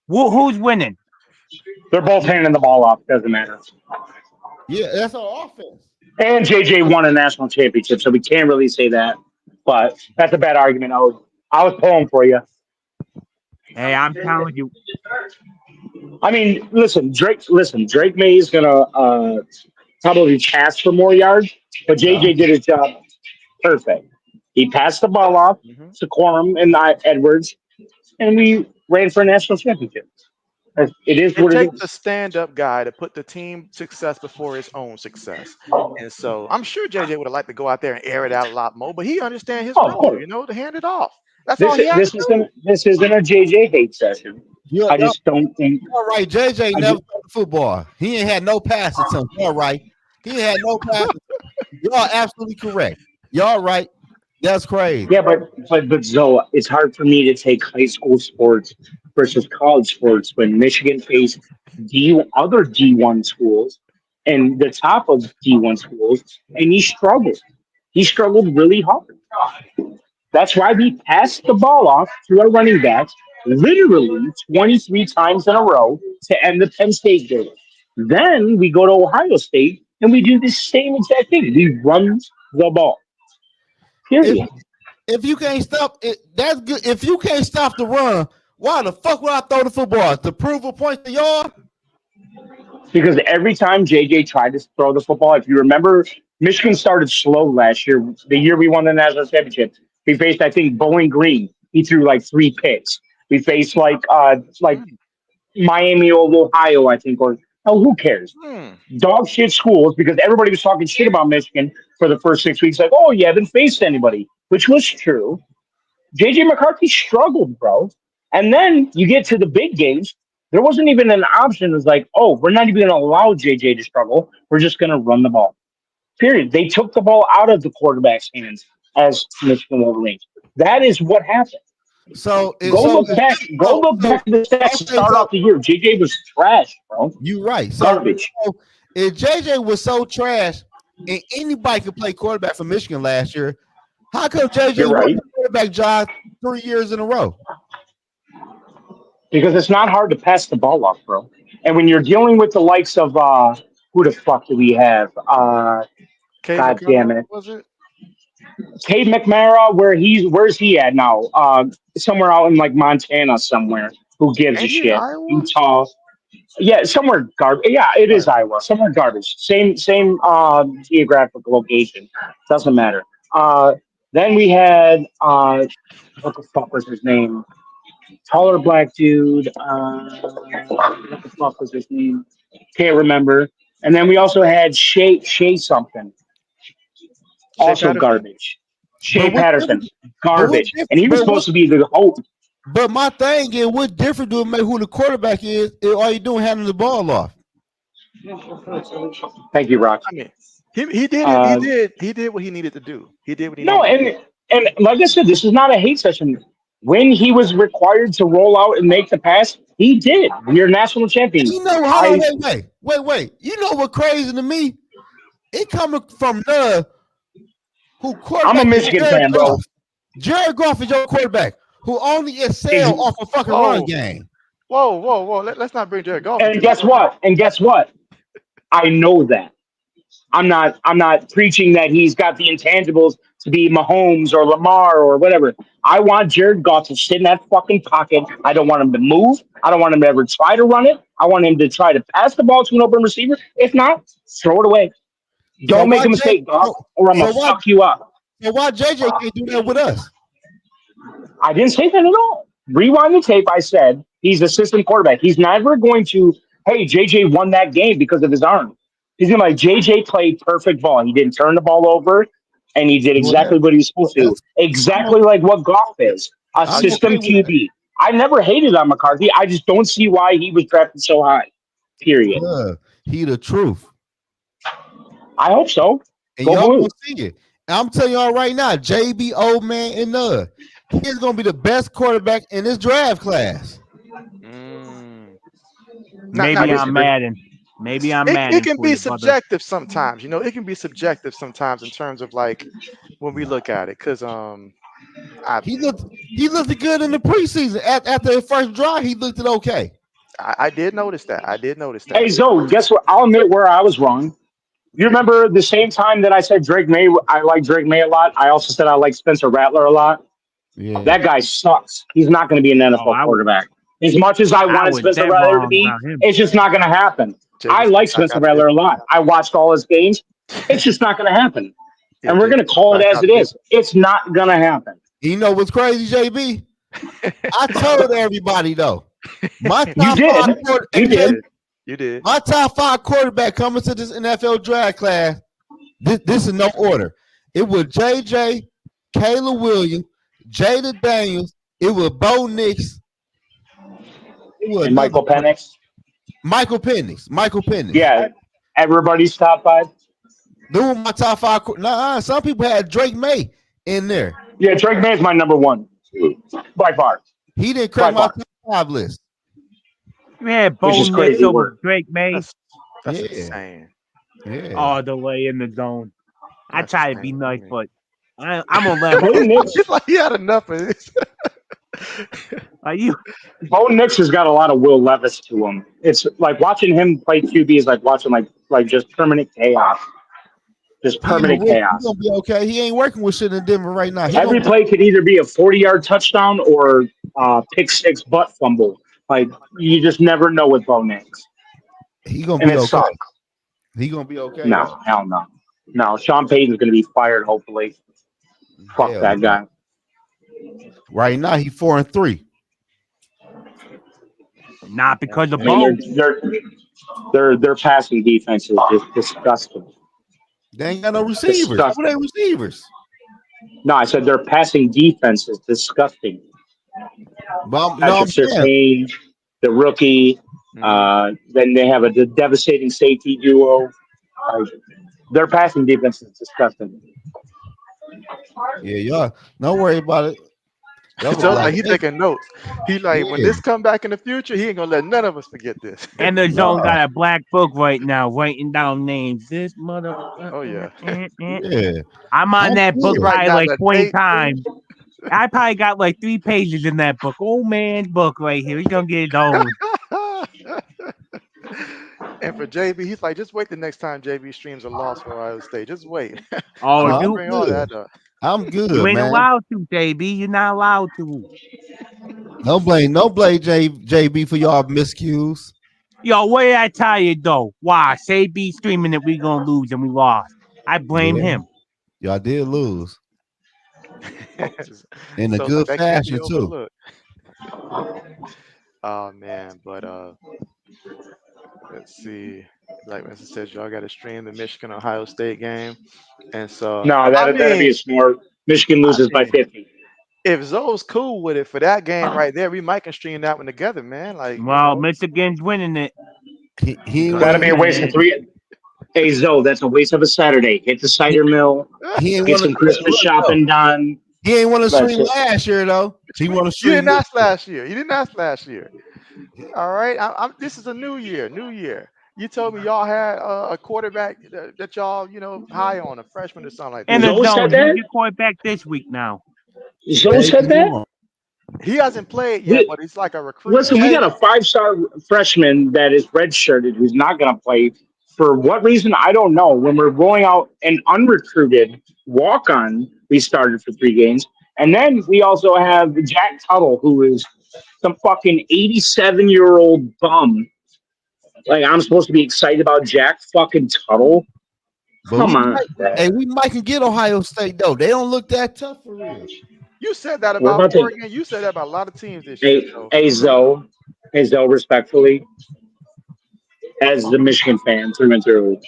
Who's winning? They're both handing the ball off. Doesn't matter. Yeah, that's our offense. And JJ won a national championship, so we can't really say that. But that's a bad argument. I was pulling for you. Hey, I'm telling you, I mean, listen, Drake. Listen, Drake May is gonna probably pass for more yards, but Yeah. JJ did his job perfect. He passed the ball off Mhm. to Quorum and Edwards, and we ran for a national championship. It is It what it takes a is. stand-up guy to put the team success before his own success. And so I'm sure JJ would have liked to go out there and air it out a lot more, but he understands his Oh, of role, course. to hand it off. That's all he had to do. This isn't a JJ hate session. You're, I you're, just don't think. you're right. JJ I never just, threw the football. He ain't had no pass attempts. You're right. He ain't had no pass. Y'all absolutely correct. Y'all right. That's crazy. yeah, but Zoe, it's hard for me to take high school sports versus college sports when Michigan faced other D1 schools and the top of D1 schools, and he struggled. He struggled really hard. That's why we passed the ball off to our running backs literally 23 times in a row to end the Penn State game. Then we go to Ohio State and we do the same exact thing. We run the ball. If Period. if you can't stop it, that's good. If you can't stop the run, why the fuck would I throw the football? To prove a point to y'all? Because every time JJ tried to throw the football, if you remember, Michigan started slow last year. The year we won the national championship, we faced, I think, Bowling Green. He threw like 3 picks. We faced like Miami of Ohio, I think, or oh, who cares? Hmm. Dog shit schools because everybody was talking shit about Michigan for the first 6 weeks. Like, oh, you haven't faced anybody, which was true. JJ McCarthy struggled, bro. And then you get to the big games. There wasn't even an option. It was like, oh, we're not even going to allow JJ to struggle. We're just going to run the ball. Period. They took the ball out of the quarterback's hands as Michigan Wolverines. That is what happened. So Go so look back. Go so, look so back at the stats to okay, start so off the year. JJ was trash, bro. you right. Garbage. So if JJ was so trash and anybody could play quarterback for Michigan last year, how come JJ You're won right. the quarterback job 3 years in a row? Because it's not hard to pass the ball off, bro. And when you're dealing with the likes of who the fuck do we have? Cade God damn McCullough, it. was it? Cade McNamara, where's he at now? Somewhere out in like Montana somewhere. Who gives a Ain't he in shit? Iowa? Utah. Yeah, somewhere garbage. Yeah, it is Right. Iowa. Somewhere garbage. Same geographic location. Doesn't matter. Then we had what the fuck was his name? Taller black dude. What the fuck was his name? Can't remember. And then we also had Shea something, Shea also Patterson? garbage. But Shea what Patterson, difference? But what garbage, and difference? he was supposed to be the hope. But my thing is, what difference do it make who the quarterback is if all you doing handing the ball off? Thank you, Rock. I mean, he did it. Uh, He did what he needed to do. He did what he no, needed to do. and like I said, this is not a hate session. When he was required to roll out and make the pass, he did. We are national champions. You know, hold on, I wait. You know what crazy to me? It coming from the who I'm a quarterback is Michigan Jared fan, bro. Goff. Jared Goff is your quarterback who only Ex- excel off a fucking run Whoa, game. whoa. Let's not bring Jared Goff and into this. guess what? And guess what? I know that. I'm not preaching that he's got the intangibles to be Mahomes or Lamar or whatever. I want Jared Goff to sit in that fucking pocket. I don't want him to move. I don't want him to ever try to run it. I want him to try to pass the ball to an open receiver. If not, throw it away. So Don't make why a J mistake, Goff, so, or I'm so gonna why fuck you up. so why JJ can't do that with us? I didn't say that at all. Rewind the tape. I said he's assistant quarterback. He's never going to, hey, JJ won that game because of his arm. He's going to be like, JJ played perfect ball. He didn't turn the ball over, and he did Well, exactly what he was supposed to do. that's Exactly like what Goff is, a I'm system okay with that. QB. I never hated on McCarthy. I just don't see why he was drafted so high. Period. Yeah, he the truth. I hope so. And Go y'all blue. gonna see it. And I'm telling y'all right now, JB, old man, and he's gonna be the best quarterback in this draft class. Mm. Now maybe this I'm Madden. Maybe I'm it Madden can for be you, brother. subjective sometimes. It can be subjective sometimes in terms of like when we look at it, because I, He looked good in the preseason. After the first drive, he looked it okay. I did notice that. I did notice Hey, that. Zoe, guess what? I'll admit where I was wrong. You remember the same time that I said Drake May, I like Drake May a lot. I also said I like Spencer Rattler a lot. Yeah. That guy sucks. He's not going to be an Oh, NFL quarterback. As much as I I wanted was Spencer dead Rattler to wrong be, about him. it's just not going to happen. I JB's like back Spencer out there. Rattler a lot. I watched all his games. It's just not going to happen. Yeah, And we're going to JB's call it back as out it is. It's not going to happen. You know what's crazy, JB? there. I told everybody though. My You top five did. quarter, You hey, did. JB, You did. my top 5 quarterback coming to this NFL draft class. This is no order. It was JJ, Caleb Williams, Jada Daniels. It was Bo Nix. It was And another Michael Penix. Michael Penix. Michael Penix. Yeah. Everybody's top 5. Those were my top 5. Nah, some people had Drake May in there. Yeah, Drake May is my number 1 by far. He didn't crack By my far. top 5 list. Yeah, Bo is Nix crazy over work. Drake May. That's Yeah. insane. Yeah. All the way in the zone. I That's try to be insane. nice, but I'm gonna let Bo Nix. It's like he had enough of this. you. Bo Nix has got a lot of Will Levis to him. It's like watching him play QB is like watching like just permanent chaos. Just He permanent chaos. gonna be okay. He ain't working with shit in Denver right now. Every play could either be a 40-yard touchdown or pick 6 butt fumble. Like you just never know with Bo Nix. He gonna And be it okay. sucks. He gonna be okay. No, hell no. No, Sean Payton's gonna be fired, hopefully. Fuck Hell that no. guy. Right now, he 4-3. Not because of I mean, Bo. their passing defense is just disgusting. They ain't got no receivers. Disgusting. Who they receivers? No, I said their passing defense is disgusting. But Patrick I'm saying, Surtain, the rookie. Then they have a devastating safety duo. Their passing defense is disgusting. yeah, y'all. Don't worry about it. Y'all So gonna be like like, he taking notes. He like when yeah. this come back in the future, he ain't gonna let none of us forget this. And the zone Nah. got a black book right now, writing down names. This mother. Oh yeah. Yeah. I'm on that book good. Write probably down like the 20 date. times. I probably got like 3 pages in that book. Old man's book right here. He's gonna get his own. And for JB, he's like, just wait the next time JB streams a loss for Ohio State. Just wait. Oh, I'm I'm gonna dude, bring all good. that up. I'm you good, ain't man. allowed to, JB. You're not allowed to. No blame JB for y'all miscues. Yo, what did I tell you though? Why? Say be streaming that we gonna lose and we lost. I blame Yeah. him. Y'all did lose in a So good that can't be fashion too. overlooked. Oh man, but let's see. Like Winston says, y'all got to stream the Michigan Ohio State game, and so No, that'd be a snore. Michigan loses by 50. if Zoe's cool with it for that game right there, we might can stream that one together, man. Like, Well, Michigan's winning it. He ain't That'd wanna, be a waste of 3. Hey, Zoe, that's a waste of a Saturday. Hit the cider mill, he ain't get wanna some Christmas shopping done. He ain't want to That's stream it. last year though. He want to you stream didn't this ask year. last year. You didn't ask last year. All right, this is a new year. New year. You told me y'all had a quarterback that y'all, high on, a freshman or something like And that. the Zoe said zone, that? who's your quarterback this week now? Zoe JB said that? Warren. He hasn't played yet, We, but he's like a recruit. listen, we got a 5-star freshman that is redshirted who's not going to play. For what reason, I don't know. When we're rolling out an unrecruited walk-on, we started for 3 games. And then we also have Jack Tuttle, who is some fucking 87-year-old bum. Like, I'm supposed to be excited about Jack fucking Tuttle? But Come we on. might can get Ohio State though. They don't look that tough for real. You said that We're about about to. Oregon. You said that about a lot of teams this year. So. Hey, Zoe, respectfully, as the Michigan fan through and through,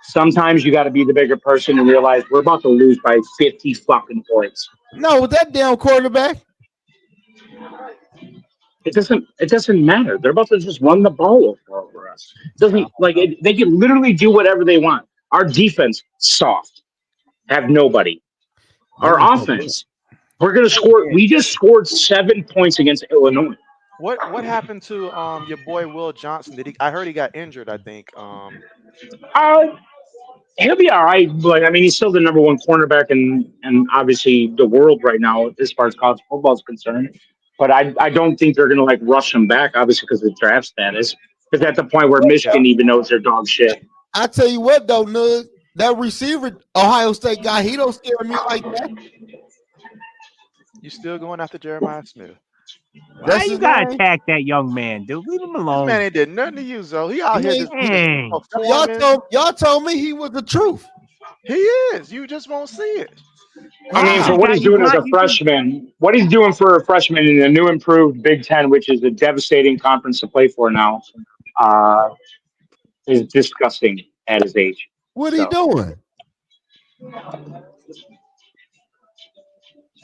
sometimes you got to be the bigger person and realize we're about to lose by 50 fucking points. No, with that damn quarterback. It doesn't matter. They're about to just run the ball over us. They can literally do whatever they want. Our defense soft, have nobody. Our offense, we're gonna score. We just scored 7 points against Illinois. What happened to your boy Will Johnson? I heard he got injured, I think. He'll be all right. But I mean, he's still the number 1 cornerback and obviously the world right now as far as college football is concerned. But I don't think they're gonna rush him back, obviously because of the draft status. Because at the point where Michigan even knows they're dog shit. I tell you what though, Nug, that receiver Ohio State guy, he don't scare me like that. You still going after Jeremiah Smith? Why That's you his gotta name. attack that young man, dude? Leave him This alone. man ain't did nothing to you, Zoe. He out He here ain't, just Dang. performing. y'all told me he was the truth. He is. You just won't see it. I You mean, should for How? have what got he's you doing as blind. a freshman, what he's doing for a freshman in the new improved Big Ten, which is a devastating conference to play for now, uh, is disgusting at his age. What he So, doing?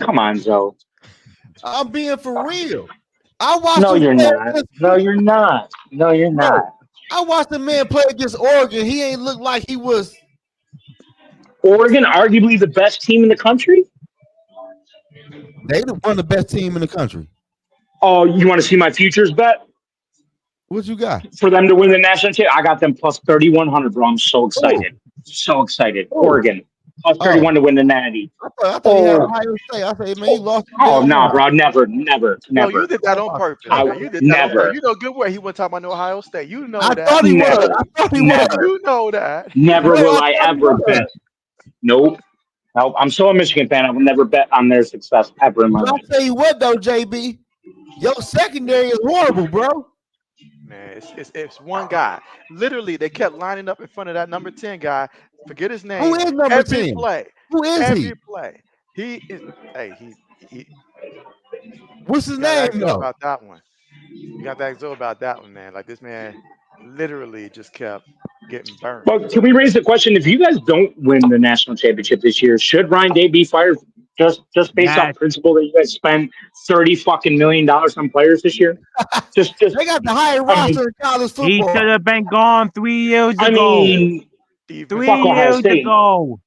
come on, Zoe. I'm being for real. I watched No, him you're play not. against No, you're not. No, you're bro. not. I watched the man play against Oregon. He ain't look like he was. Oregon, arguably the best team in the country. They one of the best team in the country. Oh, you want to see my futures bet What you got? for them to win the national championship? I got them plus 3,100, bro. I'm so Oh, excited. So excited. oh, Oregon, plus oh. 31 to win the natty. I thought he had Oh, Ohio State. I said, man, he lost the oh, damn nah, line. bro. Never, never, No, you never. did that on purpose, I man. I You did that on purpose. never, You know good well he wasn't talking about no Ohio State. You know thought that. he was. never, I thought he was. never, You know that. never No, will I I thought he ever was. bet. Nope. Nope. I'm so a Michigan fan. I will never bet on their success ever in my But life. I tell you what, though, JB, your secondary is horrible, bro. Man, it's one guy. Literally, they kept lining up in front of that number 10 guy. Forget his Who name. is number Every 10? play. Who is he? Every play. He is hey, he What's his you gotta name, ask Zoe though? about that one. You got to ask Zoe about that one, man. Like this man literally just kept getting burnt. But can we raise the question? If you guys don't win the national championship this year, should Ryan Day be fired just based off Yes. principle that you guys spend $30 fucking million on players this year? Just They got the higher I mean, roster in college He should football. have been gone 3 years I ago. mean, Even 3 fuck Ohio years State. ago.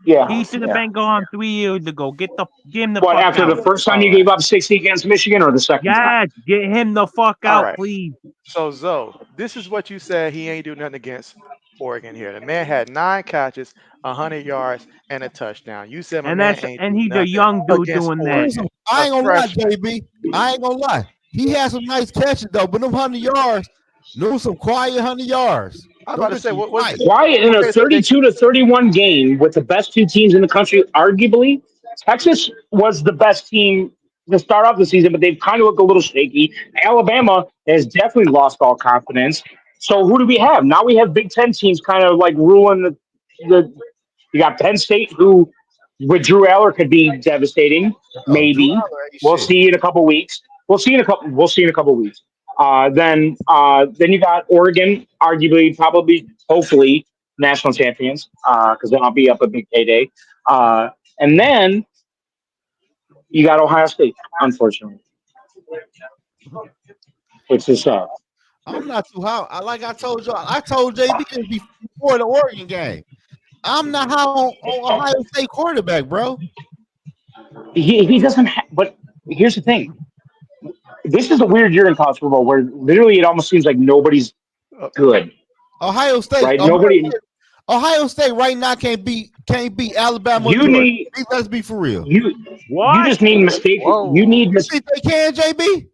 Yeah, He should have yeah. been gone 3 years ago. Get him the But fuck after the out. first time all you right. gave up 60 against Michigan, or the second time? Yes, get him the fuck All out, right. please. So Zoe, this is what you said he ain't do nothing against Oregon here. The man had 9 catches, 100 yards, and a touchdown. You said my man ain't do he's a nothing young dude against doing that. Oregon. Listen, A I ain't gonna lie, freshman. JB. I ain't gonna lie. He had some nice catches though, but them 100 yards, no, some quiet 100 yards. I was Them about to say, bitches was what was it? quiet. Quiet in a Okay, so they 32-31 game with the best two teams in the country, arguably. Texas was the best team to start off the season, but they've kind of looked a little shaky. Alabama has definitely lost all confidence. So who do we have? Now we have Big Ten teams kind of like ruling the you got Penn State, who with Drew Aller could be devastating. Oh, Drew Maybe Aller ain't we'll shit. see in a couple weeks. We'll see in a couple weeks. Then you got Oregon, arguably, probably, hopefully, national champions, because then I'll be up a big payday. And then you got Ohio State, unfortunately, which is I'm not too high. Like I told you, I told JB this before the Oregon game. I'm not high on Ohio State quarterback, bro. he doesn't. But here's the thing: this is a weird year in college football where literally it almost seems like nobody's uh, good, Ohio State, right? Nobody. Ohio State right now can't beat Alabama or You Georgia. need Let's be for real. you What? just need mistake. You whoa. need You think they can, JB?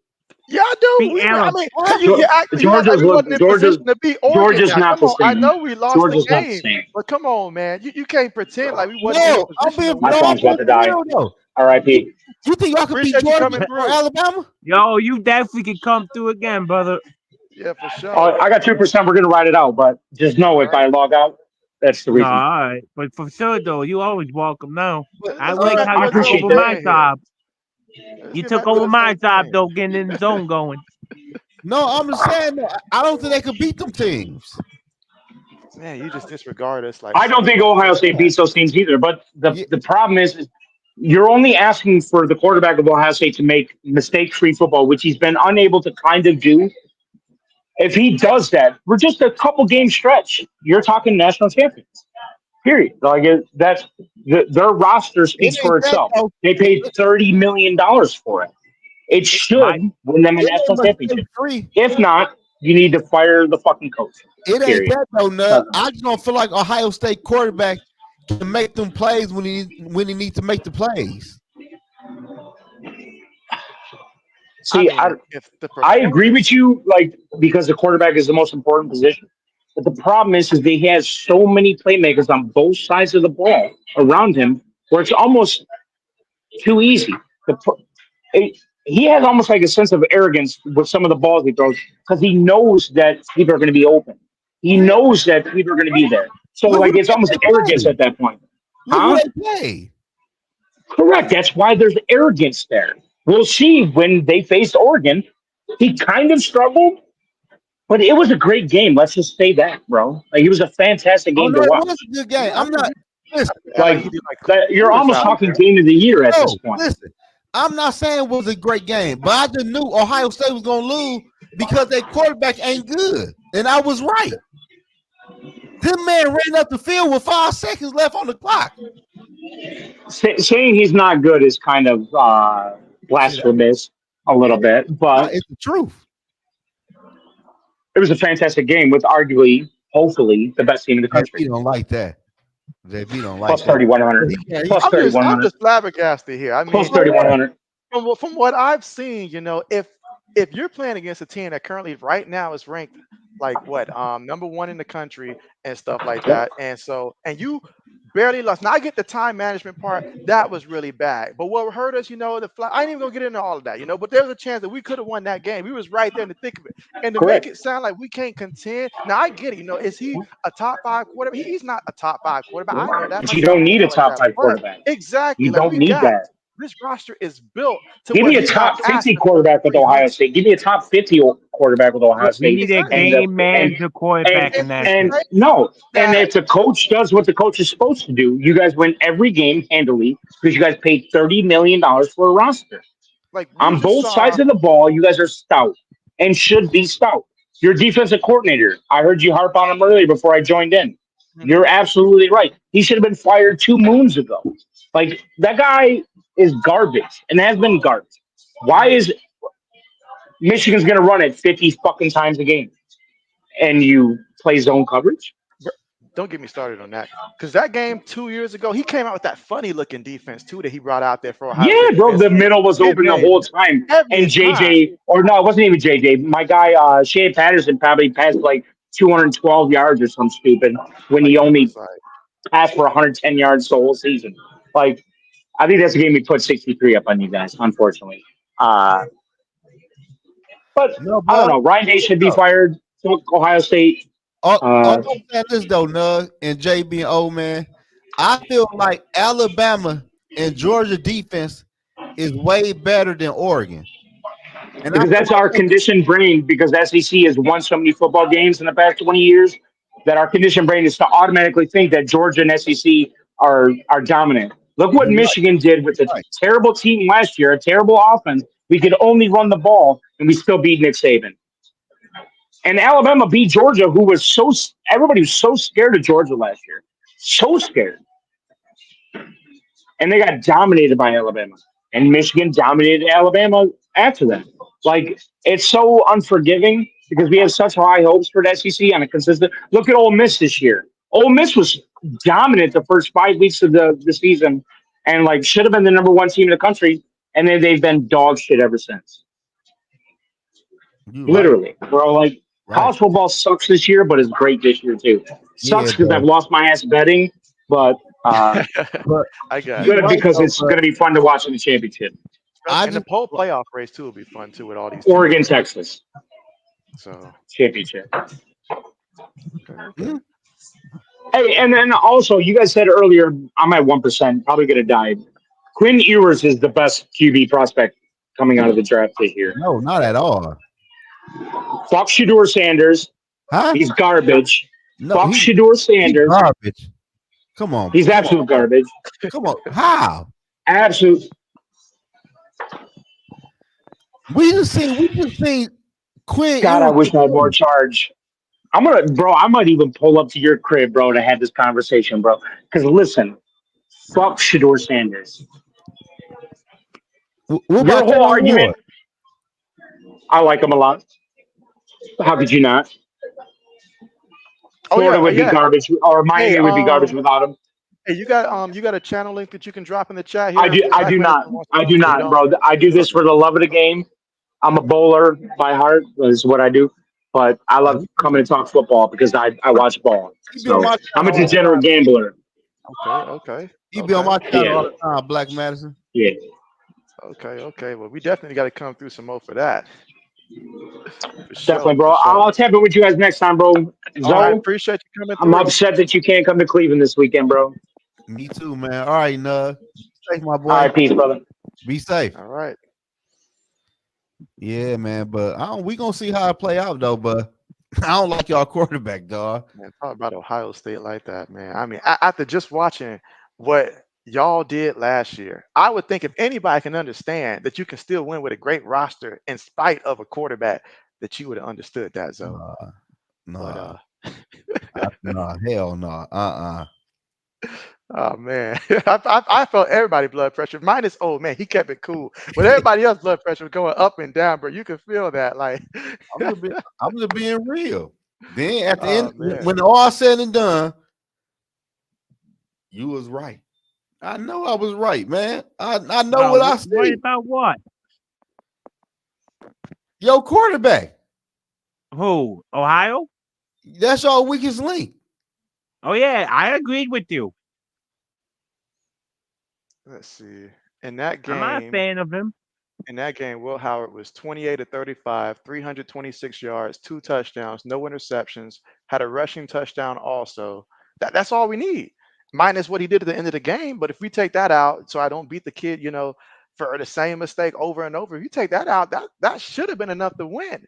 Yeah, I do. Beat I Alabama. mean, Huh? you act like we wasn't in Georgia. position to beat Oregon Georgia's now. not Come the on. I same. know we lost the Georgia's not the game, same. but come on, man. You can't pretend like we wasn't in a No, position to win. My I'm phone's being about to for die. real though. R.I.P. You think y'all could beat Appreciate you Georgia coming or through. Alabama? Yo, you definitely can come through again, brother. Yeah, for sure. I got 2%. We're gonna ride it out, but just know All if right. I log out, that's the No, reason. all right. But for sure, though, you always welcome now. But, I Let's get like back how to I you what took Zoe's appreciate over that. my saying here. job. Let's You get took back to over what my Zoe's job, saying. though, getting in the zone going. no, I'm just saying that I don't think they could beat them teams. Man, you just disregard us like I don't think so Ohio State bad. beats those teams either. But the Yeah, the problem is you're only asking for the quarterback of Ohio State to make mistake-free football, which he's been unable to kind of do. If he does that, we're just a couple game stretch. You're talking national champions. Period. Like that's their roster it speaks ain't for that itself. though. They paid $30 million for it. It My should win them a It national ain't championship. mistake free. If not, you need to fire the fucking coach. It ain't Period. that though, Nut. I just don't feel like Ohio State quarterback can make them plays when he needs to make the plays. I See, mean, if the I agree with performance you, like because the quarterback is the most important position. But the problem is that he has so many playmakers on both sides of the ball around him, where it's almost too easy. It, he has almost like a sense of arrogance with some of the balls he throws because he knows that people are going to be open. He Yeah. knows that people are going to be there. So Look like who it's almost they arrogance play. at that point. Look who Huh? they play. Correct. That's why there's arrogance there. We'll see when they faced Oregon. He kind of struggled, but it was a great game. Let's just say that, bro. Like it was a fantastic Oh game no, to it watch. was a good game. Yeah, I I'm think not. Listen, Like he did like you're clueless almost out talking there. game of the year at this no, point. listen. I'm not saying it was a great game, but I just knew Ohio State was gonna lose because their quarterback ain't good, and I was right. This man ran up the field with 5 seconds left on the clock. Saying he's not good is kind of See that? blasphemous a little bit, Nah, but it's the truth. it was a fantastic game with arguably, hopefully, the best team in the country. JP don't like that. JP don't like Plus that. 3,100. Plus I'm 3,100. just flabbergasted here. I Plus mean, 3,100. from what I've seen, if you're playing against a team that currently right now is ranked like what number one in the country and stuff like Yep. that, and you barely lost. Now I get the time management part that was really bad, but what hurt us, I ain't even gonna get into all of that, but there was a chance that we could have won that game. We was right there in the thick of it, and to make Correct. it sound like we can't contend. Now I get it. Is he a top five quarterback? He's not a top five quarterback. I know that But you myself don't and need a stuff like top that, five but quarterback. exactly, You like don't we need got that. this roster is built to Give where me a he's not top 50 asking for the quarterback with Ohio 300. State. Give me a top 50 quarterback with Ohio We State. need a Exactly. And game and manager quarterback and in that And shit. and say no. And that if the coach does what the coach is supposed to do, you guys win every game handily because you guys paid $30 million for a roster. like you On just both saw sides of the ball, you guys are stout and should be stout. Your defensive coordinator, I heard you harp on him earlier before I joined in. You're mhm, absolutely right. He should have been fired 2 moons ago. Like that guy is garbage and has been garbage. Why mhm. is Michigan's going to run it 50 fucking times a game and you play zone coverage? Br- Don't get me started on that. Because that game 2 years ago, he came out with that funny looking defense too that he brought out there for Ohio Yeah, State bro. The defensively. middle was It open the made whole time. every And time. JJ, or no, it wasn't even JJ. My guy, Shea Patterson, probably passed like 212 yards or some stupid when Like he it only was like, passed for 110 yards the whole season. Like, I think that's the game we put 63 up on you guys, unfortunately. Uh, but No, I don't but know. Ryan Day should be no. fired. Fuck Ohio State. I'm Uh, saying this though, Nug and JB&O, man. I feel like Alabama and Georgia defense is way better than Oregon, and I because feel that's like our conditioned brain because SEC has won so many football games in the past 20 years that our conditioned brain is to automatically think that Georgia and SEC are dominant. Look what you're right. Michigan did with a Right. terrible team last year, a terrible offense. We could only run the ball and we still beat Nick Saban. And Alabama beat Georgia, who was everybody was so scared of Georgia last year. So scared. And they got dominated by Alabama. And Michigan dominated Alabama after that. Like it's so unforgiving because we have such high hopes for the SEC on a consistent. Look at Ole Miss this year. Ole Miss was dominant the first 5 weeks of the season, and like should have been the number one team in the country. And then they've been dog shit ever since. You're right. Literally, bro. Like Right. college football sucks this year, but it's great this year too. Yeah, Sucks because I've bro. lost my ass betting, but But I got you're you. good right because though. it's But going to be fun to watch in the championship. I And the just pole playoff race too will be fun too with all these teams. Oregon, Texas So championship. okay, okay. mm, Hey, and then also, you guys said earlier, I'm at 1%, probably going to die. Quinn Ewers is the best QB prospect coming out of the draft this year. no, not at all. Fuck Shador Sanders. Huh? He's garbage. No, Fuck Shador he Sanders. garbage. Come on, He's absolute garbage. come on. How? Absolute. We just seen Quinn God, I Ewers wish I had more today. charge. Bro, I might even pull up to your crib, bro, to have this conversation, bro. Because listen, fuck Shador Sanders. What Your about whole Trevor argument, Ward? I like him a lot. How could you not? Oh Florida yeah, would be yeah. garbage, or Hey, Miami would be garbage without him. hey, you got a channel link that you can drop in the chat I here do. if I do Black not. Medicine wants I to. do You not, don't? bro. I do this Okay. for the love of the game. I'm a bowler by heart. Is what I do. but I Oh, love coming to talk football because I watch ball. he be on So my I'm a channel all the degenerate time. gambler. Okay, okay, He be on okay, my channel Yeah, all the time, Black Madison. yeah, okay, okay. Well, we definitely got to come through some more for that. For definitely, sure, for bro. sure. I'll tap it with you guys next time, bro. All right, Zoe, appreciate you coming I'm through. upset that you can't come to Cleveland this weekend, bro. Me too, man. All right, Nug. Be safe, my All boy. right, peace, brother. Be safe. All right, Yeah, man. But we gonna see how it play out though. But I don't like y'all quarterback, dog. man. Talk about Ohio State like that, man. I mean, after just watching what y'all did last year, I would think if anybody can understand that you can still win with a great roster in spite of a quarterback, that you would have understood that, Zoe. Nah, But nah, nah, hell no. oh man, I felt everybody blood pressure. Minus old man, he kept it cool, but everybody else blood pressure was going up and down, bro. You could feel that, like, I'm just being real. Then at the oh end, man, when all said and done, you was right. I know I was right, man. I know what I Worried see. about what? Yo, quarterback. Who? Ohio? That's your weakest link. Oh yeah, I agreed with you. let's see. In that I'm not a game, fan of him. in that game, Will Howard was 28 to 35, 326 yards, 2 touchdowns, no interceptions, had a rushing touchdown also. That's all we need. Minus what he did at the end of the game. But if we take that out, so I don't beat the kid, for the same mistake over and over, if you take that out, that should have been enough to win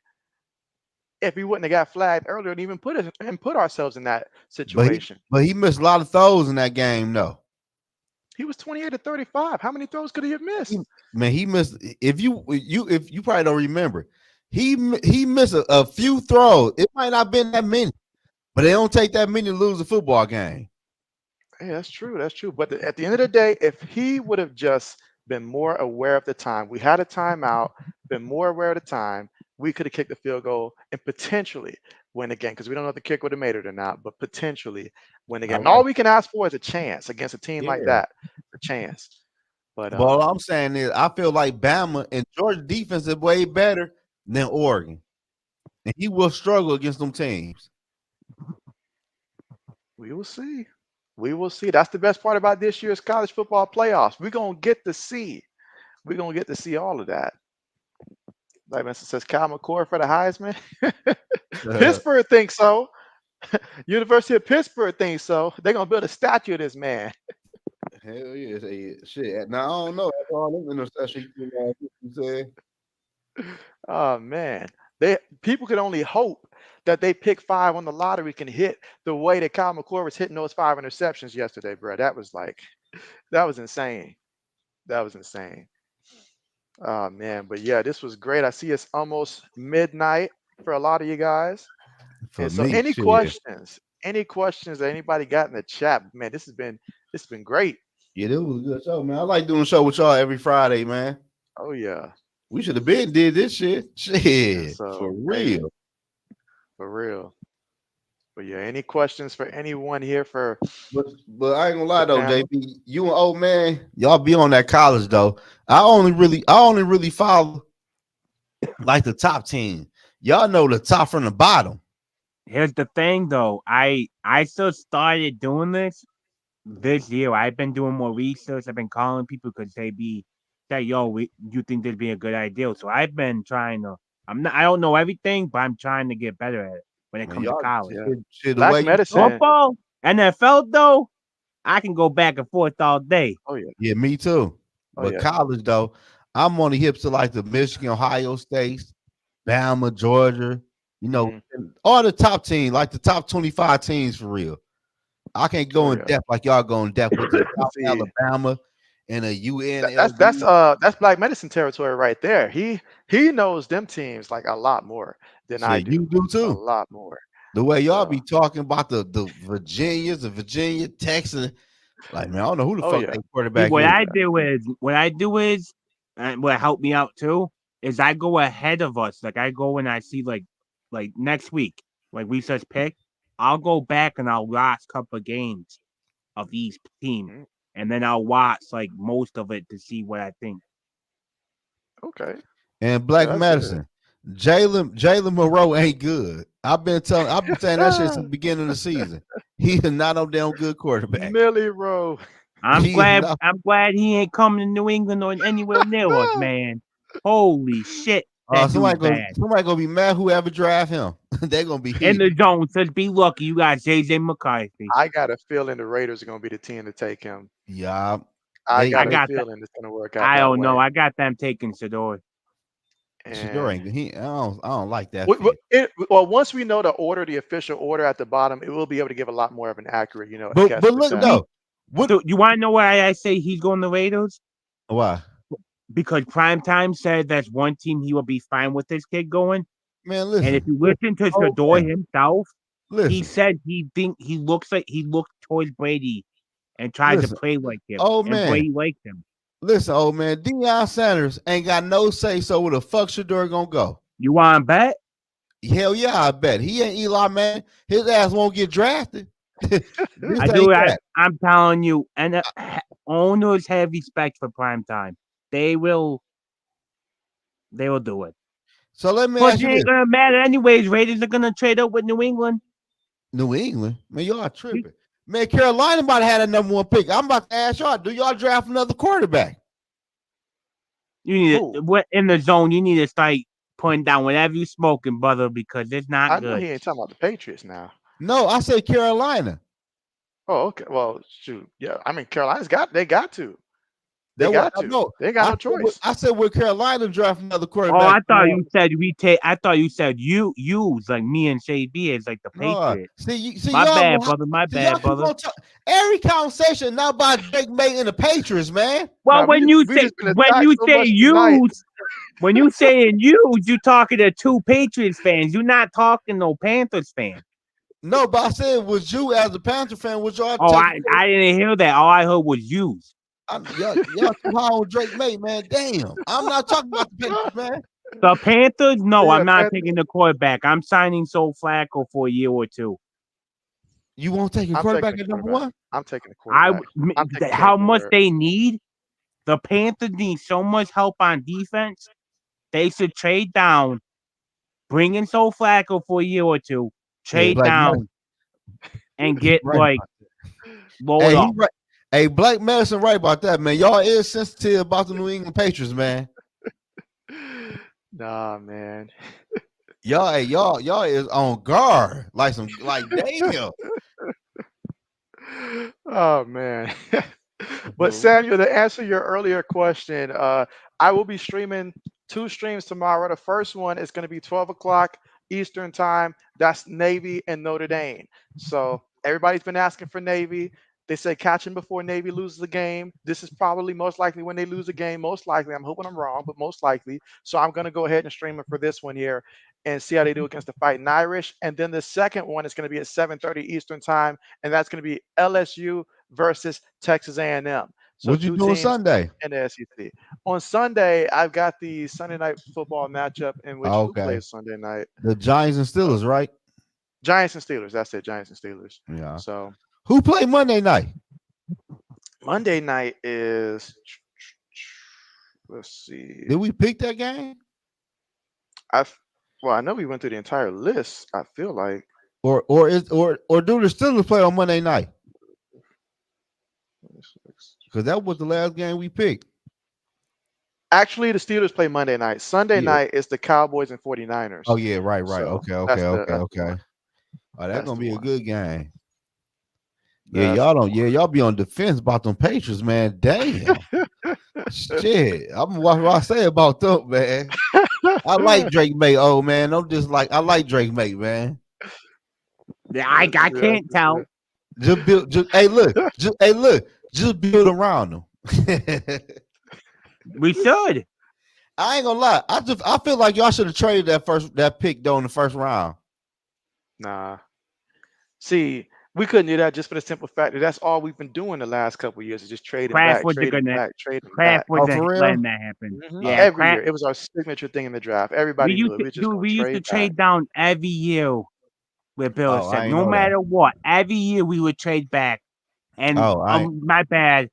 if we wouldn't have got flagged earlier and even put ourselves in that But he situation. but he missed a lot of throws in that game, though. He was 28 to 35. How many throws could he have He, missed? man, he missed. If you probably don't remember, he missed a few throws. It might not have been that many, but they don't take that many to lose a football game. Hey, that's true. That's true. But at the end of the day, if he would have just been more aware of the time, we had a timeout, been more aware of the time, we could have kicked the field goal and potentially win the game because we don't know if the kick would have made it or not, but potentially win the I game. And like, all we can ask for is a chance against a team like yeah. that, a chance. But But all I'm saying is, I feel like Bama and Georgia defense is way better than Oregon, and he will struggle against them teams. we will see. We will see. That's the best part about this year's college football playoffs. We're gonna get to see. We're gonna get to see all of that. Like Mr. says, Cal McCord for the Heisman. Pittsburgh thinks so. University of Pittsburgh thinks so. They're gonna build a statue of this man. Hell yeah, shit. Now I don't know. That's all them interceptions you said. Oh man. People could only hope that they pick five on the lottery can hit the way that Kyle McCord was hitting those 5 interceptions yesterday, bro. That was insane. That was insane. Oh man, but yeah, this was great. I see it's almost midnight for a lot of you guys. For And so me, any shit. questions? Any questions that anybody got in the chat? Man, this has been great. Yeah, this was a good show, man. I like doing a show with y'all every Friday, man. Oh yeah. We should have been did this shit. And Shit, for so hey, real. for real. But yeah, any questions for anyone here for But I ain't gonna the lie though, panel? JB. You and old man, y'all be on that college though. I only really follow like the top team. Y'all know the top from the bottom. Here's the thing, though. I still started doing this year. I've been doing more research. I've been calling people because they be say, "Yo, you think that'd be a good idea?" So I've been trying to. I don't know everything, but I'm trying to get better at it when it Man, comes to y'all college. Yeah. shit the Black way you talk. medicine. Football, NFL, though, I can go back and forth all day. Oh yeah. Yeah, me too. Oh But yeah. college though, I'm on the hips to like the Michigan, Ohio States, Bama, Georgia. You know, Mhm. all the top teams, like the top 25 teams for real. I can't Oh go in yeah. depth like y'all go in depth with the South See, Alabama and a that's black medicine territory right there. He knows them teams like a lot more than I Shit, do. you do A too. lot more. The way y'all So be talking about the Virginias, the Virginia, Texas, like man, I don't know who the oh fuck yeah. that See, quarterback what is. Oh I yeah. do is, and what helped me out too, is I go ahead of us. Like I go and I see like next week, like we just pick, I'll go back and I'll watch a couple of games of each team, Mhm. and then I'll watch like most of it to see what I think. Okay. And Yeah, Black that's good. Medicine. Jalen Monroe ain't good. I've been saying that shit since the beginning of the season. He is not no damn good quarterback. Millie Rowe. I'm He is glad. not. I'm glad he ain't coming to New England or anywhere near us, man. Holy shit, that dude's bad. Somebody gonna be mad whoever draft him. They're gonna be In the heated. zone, says be lucky you got JJ McCarthy. I got a feeling the Raiders are going to be the team to take him. Yeah, I they I got a got that. feeling it's going to work out I that don't know. way. I got them taking Shador. Shador And ain't. I don't like that fit. well, once we know the order, the official order at the bottom, it will be able to give a lot more of an accurate, guess But with look that. though, what? So you want to know why I say he's going to Raiders? Why? Because Primetime said that's one team he will be fine with this kid going. Man, And if listen. you listen to Oh Shador man, himself, he listen, said he looked towards Brady and tried to listen. play like him, Oh and man, Brady liked him. listen. Oh man, Deion Sanders ain't got no say so where the fuck Shador gonna go. You want to bet? Hell yeah, I bet he ain't Eli Man. His ass won't get drafted. This I ain't do. that. I'm telling you, and owners have respect for Primetime. They will do it. So let me Plus, ask it you this: ain't gonna matter anyways. Raiders are gonna trade up with New England. New England, man, y'all tripping. Man, Carolina might have had a #1 pick. I'm about to ask y'all: do y'all draft another quarterback? You need Who? to in the zone. You need to start putting down whatever you smoking, brother, because it's not I know good. he ain't talking about the Patriots now. No, I say Carolina. Oh, okay. Well, shoot. Yeah. I mean, Carolina's they got to. They That what got I to. know. They ain't got no choice. I said with Carolina draft another Oh, quarterback. I thought you said we take. I thought you said you like me and JB is like the No, Patriots. see My y'all bad, gonna brother. My see y'all bad, keep brother. on talking. Every conversation now about Drake May and the Patriots, man. Well, Nah, when you we say just been attacked so much tonight. use, when you saying use, you talking to two Patriots fans. You're not talking no Panthers fan. No, but I said was you as a Panther fan, was y'all Oh, taking I didn't hear that. All I heard was use. y'all too high on Drake May, man. Damn. I'm not talking about the Patriots, man. The Panthers? No, Yeah, I'm not Panthers. taking the quarterback. I'm signing Flacco for a year or two. You won't take a I'm taking quarterback the at number quarterback. one? I'm taking the quarterback. I'm taking Sam How much Huard. they need? The Panthers need so much help on defense. They should trade down, bring in Flacco for a year or two, Yeah, trade Black down, and he get right like about that. load Hey, he up. right. Hey, Black Medicine right about that, man. Y'all is sensitive about the New England Patriots, man. Nah, man. Y'all is on guard. Like damn. Oh man. But Bro. Samuel, to answer your earlier question, I will be streaming 2 streams tomorrow. The first one is going to be 12 o'clock Eastern time. That's Navy and Notre Dame. So everybody's been asking for Navy. They say catch them before Navy loses the game. This is probably most likely when they lose a game. Most likely, I'm hoping I'm wrong, but most likely. So I'm going to go ahead and stream it for this one here and see how they do against the Fighting Irish. And then the second one is going to be at 7:30 Eastern time, and that's going to be LSU versus Texas A&M. So What you 2 doing teams Sunday? in the SEC. On Sunday, I've got the Sunday night football matchup in which who Okay. plays Sunday night? The Giants and Oh, Steelers, right? Giants and Steelers. That's it, Giants and Steelers. Yeah. So Who played Monday night? Monday night is let's see. Did we pick that game? I well, I know we went through the entire list. I feel like Or do the Steelers play on Monday night? Because that was the last game we picked. actually the Steelers play Monday night. Sunday Yeah. night is the Cowboys and 49ers. Oh yeah, right. So Okay. that's the Oh, that's that's gonna the be a one. good game. Yeah, That's the y'all be on defense about them Patriots, man. Damn. Shit. I'm what I say about them, man. I like one. Drake May, old man. I'm just like I like Drake May, man. I can't tell. Just build around them. We should. I ain't gonna lie. I feel like y'all should have traded that pick though in the first round. Nah. See, we couldn't do that just for the simple fact that that's all we've been doing the last couple of years is just trading Kraft back, wasn't trading gonna. back, trading Kraft back. Oh, wasn't for real? letting that happen. Mhm. Yeah, Every Kraft. year. It was our signature thing in the draft. We Everybody knew used it. to We were just do. going We to used to trade back. trade down every year with Bill Oh, I said. ain't No know that. matter what, every year we would trade back. And Oh, my bad.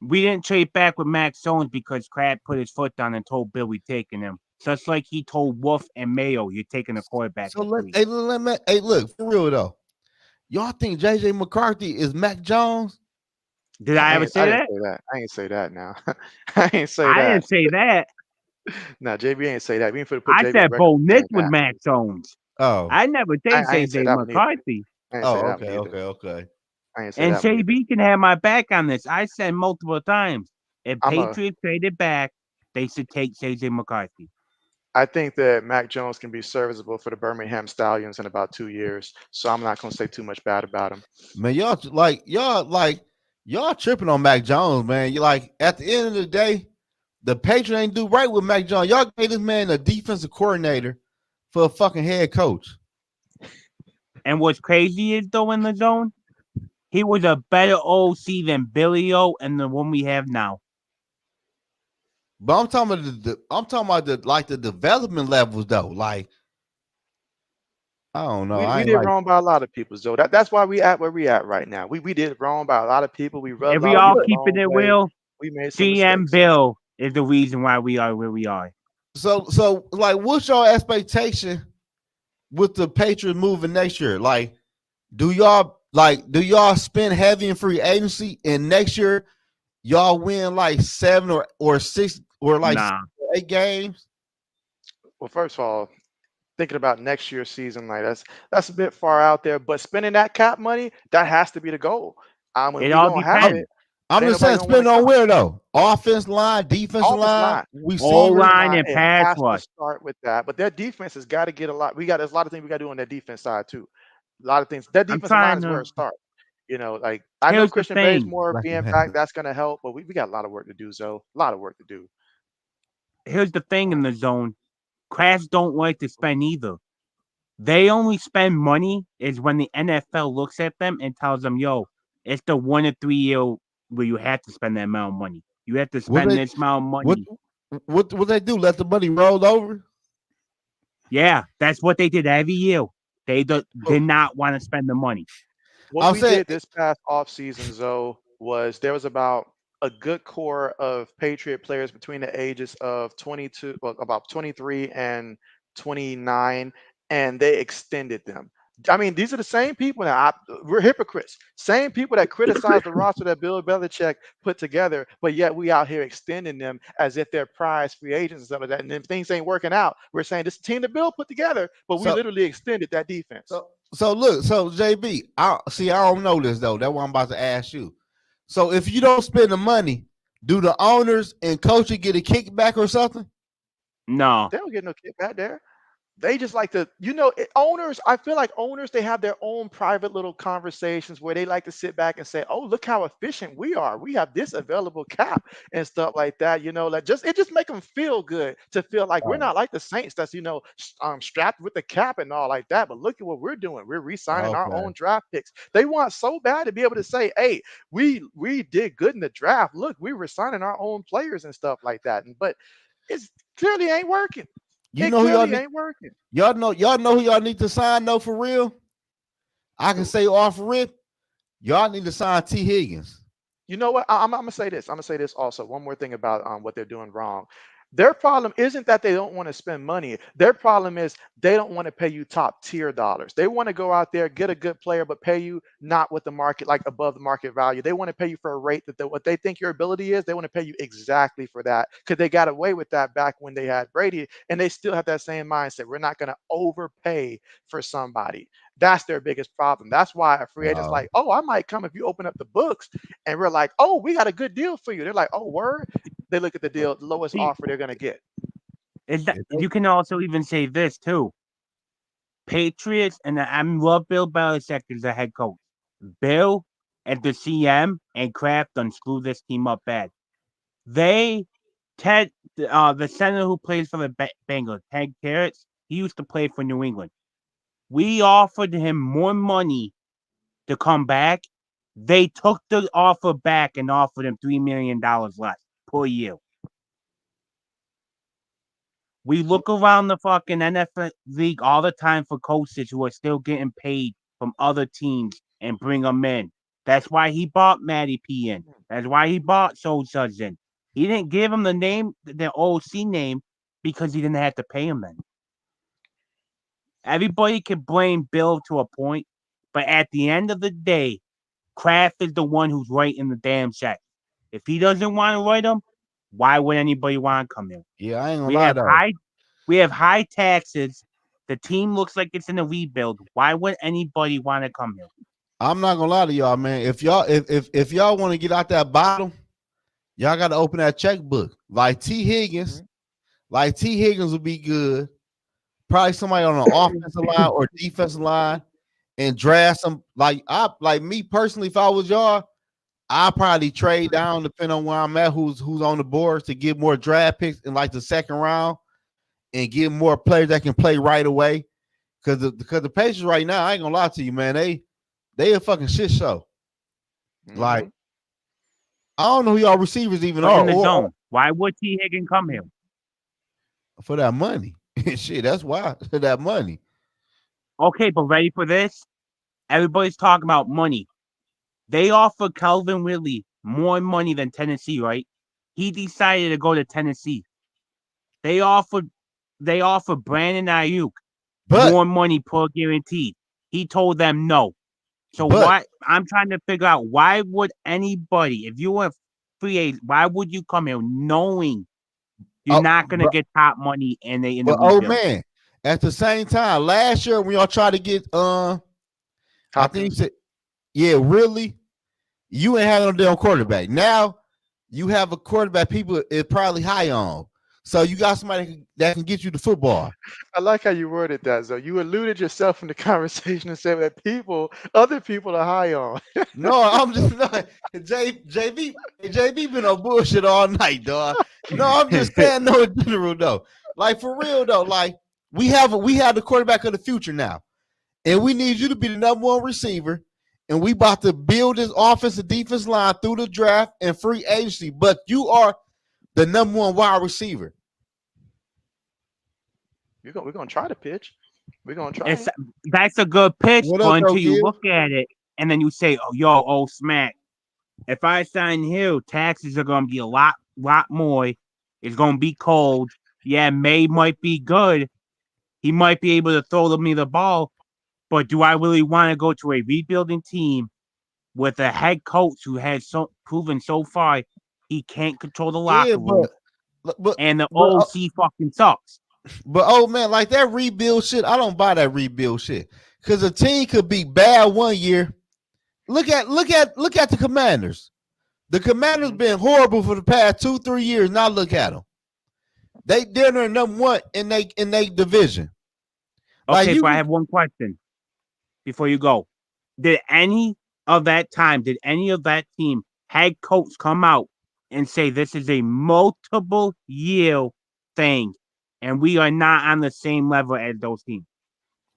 We didn't trade back with Max Jones because Kraft put his foot down and told Bill we taking him. Just like he told Wolf and Mayo, you're taking a quarterback So this let week. hey look for real though. Y'all think JJ McCarthy is Mac Jones? Did I ever I say didn't that? say that. I ain't say that now. I ain't say I that. didn't say that. Now JB ain't say that. We ain't finna put I JB on said record Bo for Nick saying with that. Mac Jones. Oh, I never did I say ain't say J that one either. McCarthy. I ain't say oh, that one okay, either. okay, okay. I ain't say And that one either. JB can have my back on this. I said multiple times. If I'm a Patriots traded back, they should take JJ McCarthy. I think that Mac Jones can be serviceable for the Birmingham Stallions in about 2 years. So I'm not gonna say too much bad about him. Man, y'all tripping on Mac Jones, man. You like at the end of the day, the Patriots ain't do right with Mac Jones. Y'all gave this man a defensive coordinator for a fucking head coach. And what's crazy is though in the zone, he was a better OC than Billy O and the one we have now. But I'm talking about the development levels though. Like I don't know. We I ain't did like wrong by a lot of people, so that's why we at where we at right now. We did wrong by a lot of people. We rubbed If a we lot of all people look. the keeping wrong it way. real, We made some GM mistakes. Bill is the reason why we are where we are. So like what's your expectation with the Patriots moving next year? Like, do y'all spend heavy in free agency and next year y'all win like 7 or 6 or like Nah. 8 games? Well, first of all, thinking about next year's season, like that's a bit far out there. But spending that cap money, that has to be the goal. If It we all gonna have I'm, it, depends. I'm ain't just nobody saying gonna want spend to on come. where though? Offense line, defensive Offensive line, line. O receivers. Offensive line line, and it pass has to rush. start with that. But their defense has got to get a lot. There's a lot of things we got to do on their defense side too. A lot of things. Their I'm defensive line trying is where to. it starts. Like I know Here's the Christian thing. Bazemore Like being back, that's gonna help, but we got a lot of work to do, Zoe. A lot of work to do. Here's the thing in the zone. Crafts don't like to spend either. They only spend money is when the NFL looks at them and tells them, "Yo, it's the 1 to 3 year where you have to spend that amount of money. You have to what spend they this amount of what money." what they do? Let the money roll over? Yeah, that's what they did every year. They did not want to spend the money. What I'm we saying did this past off season, Zoe, was there was about a good core of Patriot players between the ages of 22, well, about 23 and 29, and they extended them. I mean, these are the same people that we're hypocrites. Same people that criticize the roster that Bill Belichick put together, but yet we out here extending them as if they're prize free agents and stuff like that. And if things ain't working out, we're saying this team that Bill put together, but we so literally extended that defense. so look, so JB, I don't know this though. That's what I'm about to ask you. So if you don't spend the money, do the owners and coaches get a kickback or something? No, They don't get no kickback there. They just like to, owners. I feel like owners, they have their own private little conversations where they like to sit back and say, "Oh, look how efficient we are. We have this available cap and stuff like that." Like it just make them feel good to feel like we're Oh, not like the Saints that's strapped with the cap and all like that. But look at what we're doing. We're re-signing our okay. own draft picks. They want so bad to be able to say, "Hey, we did good in the draft. Look, we were signing our own players and stuff like that." But it's clearly ain't working. You It know who y'all clearly need? ain't working. Y'all know who y'all need to sign though for real. I can say off rip, y'all need to sign T. Higgins. You know what? I'm gonna say this. I'm gonna say this also. One more thing about what they're doing wrong. Their problem isn't that they don't want to spend money. Their problem is they don't want to pay you top tier dollars. They want to go out there, get a good player, but pay you not with the market, like above the market value. They want to pay you for a rate that what they think your ability is. They want to pay you exactly for that because they got away with that back when they had Brady, and they still have that same mindset. We're not going to overpay for somebody. That's their biggest problem. That's why a free agent's Oh, like, oh, I might come if you open up the books, and we're like, oh, we got a good deal for you. They're like, oh, word. They look at the deal, the lowest see, offer they're gonna get. you can also even say this too. Patriots, and I love Bill Belichick as a head coach. Bill and the CM and Kraft done screw this team up bad. They Ted, the center who plays for the Bengals, Ted Carrots, he used to play for New England. We offered him more money to come back. They took the offer back and offered him $3 million less per year. We look around the fucking NFL league all the time for coaches who are still getting paid from other teams and bring them in. That's why he bought Matty P in. That's why he bought Soul in. He didn't give him the name, the OC name. because he didn't have to pay him then. Everybody can blame Bill to a point, but at the end of the day, Kraft is the one who's writing the damn check. If he doesn't want to write them, why would anybody want to come here? Yeah, I ain't gonna We lie have though. high taxes. The team looks like it's in a rebuild. Why would anybody want to come here? I'm not gonna lie to y'all, man. If y'all want to get out that bottom, y'all got to open that checkbook. Like T. Higgins would be good. Probably somebody on the offensive line or defensive line, and draft some. Like me personally, if I was y'all, I'll probably trade down depending on where I'm at, who's on the board to get more draft picks in like the second round and get more players that can play right away. Because the Patriots right now, I ain't gonna lie to you, man. They a fucking shit show. Like, I don't know who y'all receivers even But are. in the zone, why would T. Higgins come here? For that money. Shit, that's why. For that money. Okay, but ready for this? Everybody's talking about money. They offered Calvin Ridley more money than Tennessee, right? He decided to go to Tennessee. They offered Brandon Ayuk But more money per guaranteed. He told them no. So why? I'm trying to figure out why would anybody, if you were free agent, why would you come here knowing you're not gonna get top money and they in the rebuild? Oh man, at the same time, last year when y'all tried to get I think you said, yeah, really, you ain't had no damn quarterback. Now you have a quarterback people is probably high on. So you got somebody that can get you the football. I like how you worded that, though. You alluded yourself in the conversation and said that other people are high on. No, I'm just not. JB been on bullshit all night, dog. No, I'm just saying no in general though. Like for real though, like we have the quarterback of the future now, and we need you to be the number one receiver. And we about to build this offensive defense line through the draft and free agency. But you are the number one wide receiver. We're gonna try to pitch. We're gonna try. That's a good pitch, What but up, until though, you Gil? look at it and then you say, "Oh, smack." If I sign Hill, taxes are gonna be a lot more. It's gonna be cold. Yeah, May might be good. He might be able to throw me the ball, but do I really want to go to a rebuilding team with a head coach who has proven so far he can't control the Yeah, locker room but and the OC fucking sucks? But oh man, like that rebuild shit, I don't buy that rebuild shit. Cause a team could be bad one year. Look at the Commanders. The Commanders been horrible for the past 2-3 years. Now look at them. They're number one in they division. Okay, but I have one question before you go. Did any of that team head coach come out and say this is a multiple year thing and we are not on the same level as those teams?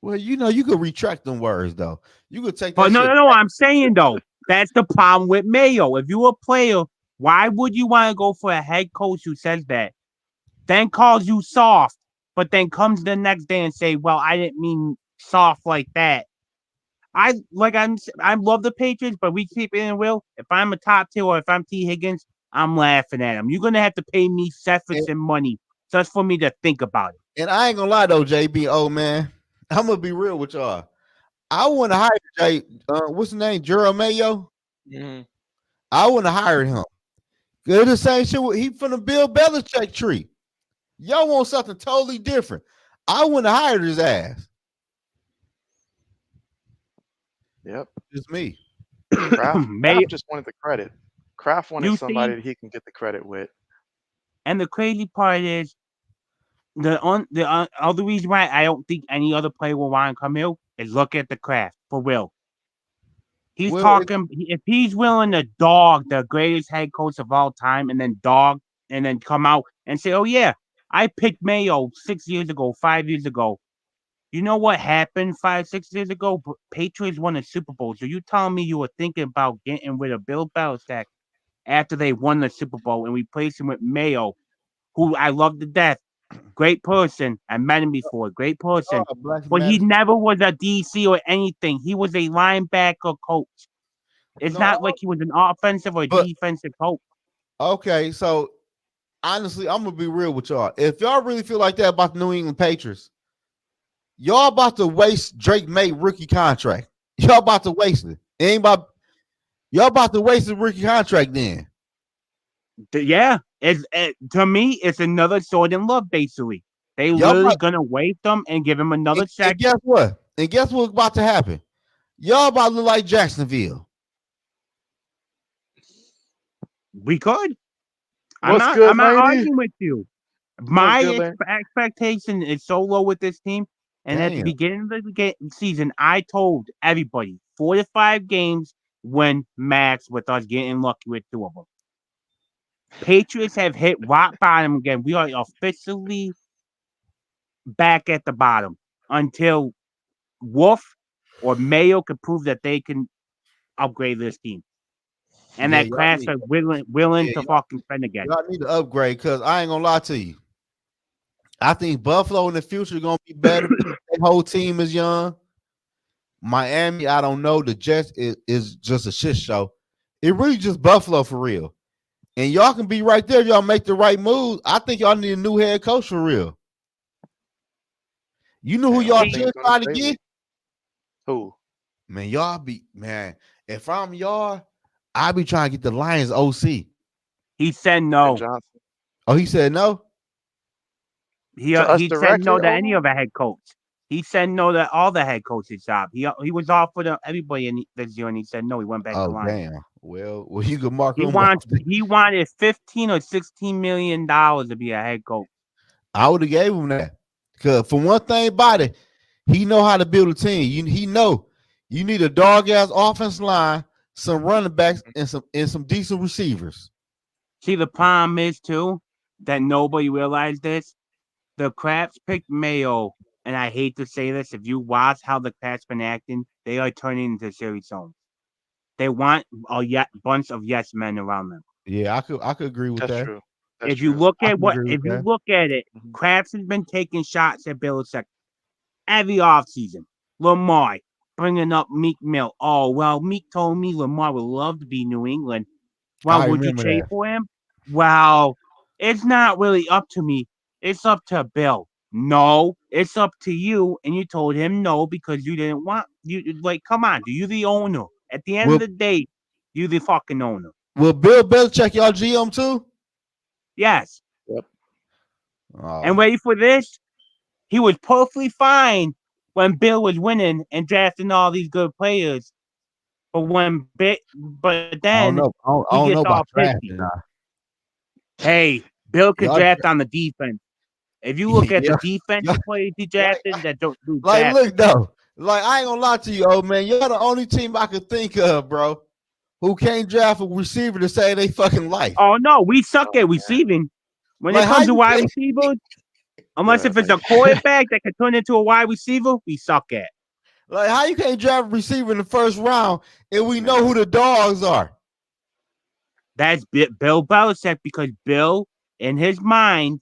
Well, you could retract them words though. You could take that. But shit no. I'm saying though, that's the problem with Mayo. If you're a player, why would you want to go for a head coach who says that, then calls you soft, but then comes the next day and say, "Well, I didn't mean soft like that." I love the Patriots, but we keep it in real. If I'm a top tier or if I'm T. Higgins, I'm laughing at him. You're gonna have to pay me Jefferson money just for me to think about it. And I ain't gonna lie though, JB. Oh man, I'm gonna be real with y'all. I want to hire what's his name, Gerald Mayo. I want to hire him. It's the same shit. He from the Bill Belichick tree. Y'all want something totally different. I want to hire his ass. Yep, it's me. Kraft just wanted the credit. Kraft wanted somebody that he can get the credit with. And the crazy part is, the other reason why I don't think any other player will want to come here is look at the Kraft for real. He's talking. If he's willing to dog the greatest head coach of all time, and then come out and say, "Oh yeah, I picked Mayo 6 years ago, 5 years ago." You know what happened 5-6 years ago? Patriots won a Super Bowl. So you telling me you were thinking about getting rid of Bill Belichick after they won the Super Bowl and replace him with Mayo, who I love to death. Great person. I met him before. Great person. But he never was a DC or anything. He was a linebacker coach. It's not like he was an offensive or defensive coach. Okay, so honestly, I'm gonna be real with y'all. If y'all really feel like that about the New England Patriots, y'all about to waste Drake May rookie contract. Y'all about to waste it. Ain't about y'all about to waste the rookie contract then. Yeah, to me, it's another sword in love. Basically, they Y'all literally about gonna waste them and give him another and check. guess what? And guess what's about to happen? Y'all about to look like Jacksonville. We could. I'm What's not. good, I'm not lady? arguing with you. What's My good, lady? expectation is so low with this team. And at the Damn. beginning of the season, I told everybody 4 to 5 games when max with us getting lucky with 2 of them. Patriots have hit rock bottom again. We are officially back at the bottom until Wolf or Mayo can prove that they can upgrade this team. And Yeah, that y'all class need are willing yeah, to fucking spend again. y'all need to upgrade because I ain't gonna lie to you. I think Buffalo in the future gonna be better. The whole team is young. Miami, I don't know. The Jets is just a shit show. It really just Buffalo for real. And y'all can be right there. Y'all make the right move. I think y'all need a new head coach for real. You know who And y'all all See, should things on try to the get? table. Who? Man, y'all be man. If I'm y'all, I be trying to get the Lions OC. he said Ben no. Johnson. Oh, he said no. To us He said directly, no to any Odom? of the head coach. He said no to all the head coaches' job. He was offered to everybody this year, and he said no. He went back to Oh, Lions. damn. Well, you can mark him off. He wanted $15 or $16 million to be a head coach. I would have gave him that. Cause for one thing about it, he know how to build a team. He know you need a dog ass offense line, some running backs, and some decent receivers. See, the problem is too that nobody realized this. The Craps picked Mayo, and I hate to say this. If you watch how the Craps been acting, they are turning into series zones. They want a bunch of yes men around them. Yeah, I could agree with That's that. true. That's true. I can agree with If you that. look at it, Mhm. Kraft has been taking shots at Belichick every offseason. Lamar bringing up Meek Mill. Oh well, Meek told me Lamar would love to be New England. Well, I would you remember trade that. for him? Well, it's not really up to me. It's up to Bill. No, it's up to you. And you told him no because you didn't want you like. Come on, do you the owner? At the end of Will the day, you the fucking owner. Will Bill Belichick y'all GM too? Yes. Yep. And Oh, ready for this? He was perfectly fine when Bill was winning and drafting all these good players. But then he I gets don't know all about pissy. drafting. Hey, Bill could Y'all, draft on the defense. If you look at the yeah, y'all, defensive players he like, drafted that don't do like, jack. look though, like I ain't gonna lie to you, old man. Y'all the only team I could think of, bro, who can't draft a receiver to save they fucking life. Oh no, we suck Oh at man. receiving. When it Like how comes to you wide can't, receivers, unless Yeah, if it's like a quarterback that can turn into a wide receiver, we suck at. like how you can't draft a receiver in the first round, and we know who man. the dogs are. That's Bill Belichick because Bill, in his mind,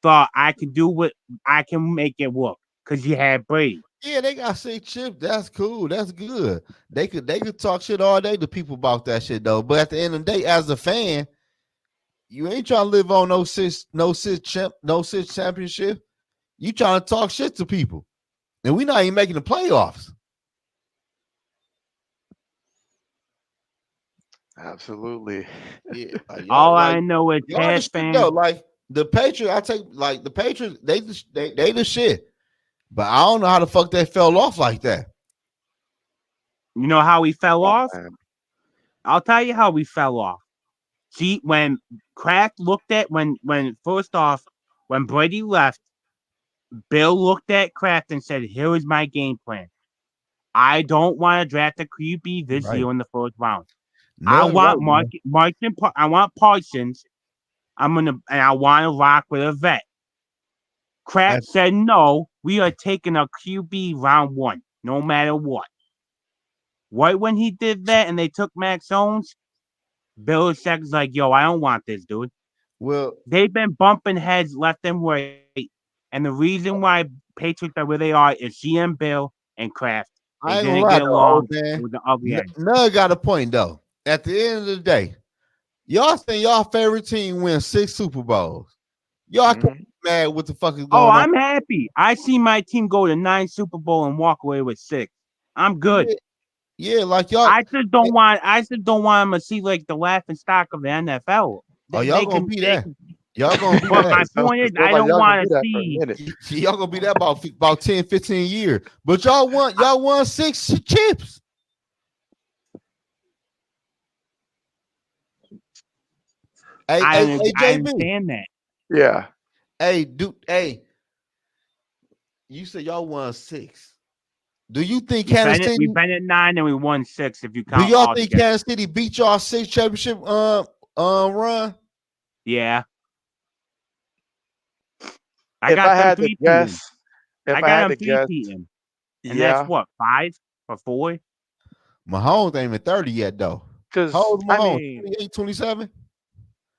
thought I can do what I can make it work because he had Brady. Yeah, they got 6 chips. That's cool. That's good. They could talk shit all day to people about that shit though. But at the end of the day, as a fan, you ain't trying to live on no six championship. You trying to talk shit to people, and we not even making the playoffs. Absolutely. Yeah, All I know is y'all the Cash shit though. fans. Like the Patriots, I take like the Patriots. They the shit. But I don't know how the fuck they fell off like that. You know how he fell Oh off? man. I'll tell you how we fell off. See, when Kraft looked at when first off, when Brady left, Bill looked at Kraft and said, "Here is my game plan. I don't want to draft a QB this Right. year in the first round. I None right, want man. I want Parsons. I want to rock with a vet." At, Kraft said, "No, we are taking a QB round one, no matter what." Right when he did that, and they took Max Jones, Belichick's like, "Yo, I don't want this, dude." well, They've been bumping heads left and right. And the reason why Patriots are where they are is GM Bill and Kraft. They I ain't didn't gonna get lie though, along. old It man. was the ugly end. Nug got a point though. At the end of the day, Y'all saying y'all favorite team win 6 Super Bowls. Y'all can't Hmm. be mad what the fuck is Oh, going on. I'm happy. I see my team go to 9 Super Bowl and walk away with 6. I'm good. Yeah, yeah, like y'all. I just don't want. I just don't want them to see like the laughing stock of the NFL. Oh, They, y'all they gonna can. be They that. can. Y'all gonna be But my that. It sounds, point it is, feels I like don't y'all gonna want be to that for a see. minute. Y'all gonna be that about 10, 15 years. But y'all won 6 chips. Hey, I JB. understand that. Yeah. Hey, dude. Hey, you said y'all won 6. Do you think Kansas We City? been at 9 and we won 6 if you Do count y'all all think together. Kansas City beat y'all 6 championship run? Yeah, I If got I them had to three peating. guess, if I I got had them to three guess, peating, and that's yeah, what 5 or 4. Mahomes ain't even 30 yet though. How because old is I Mahomes? mean, 28, 27?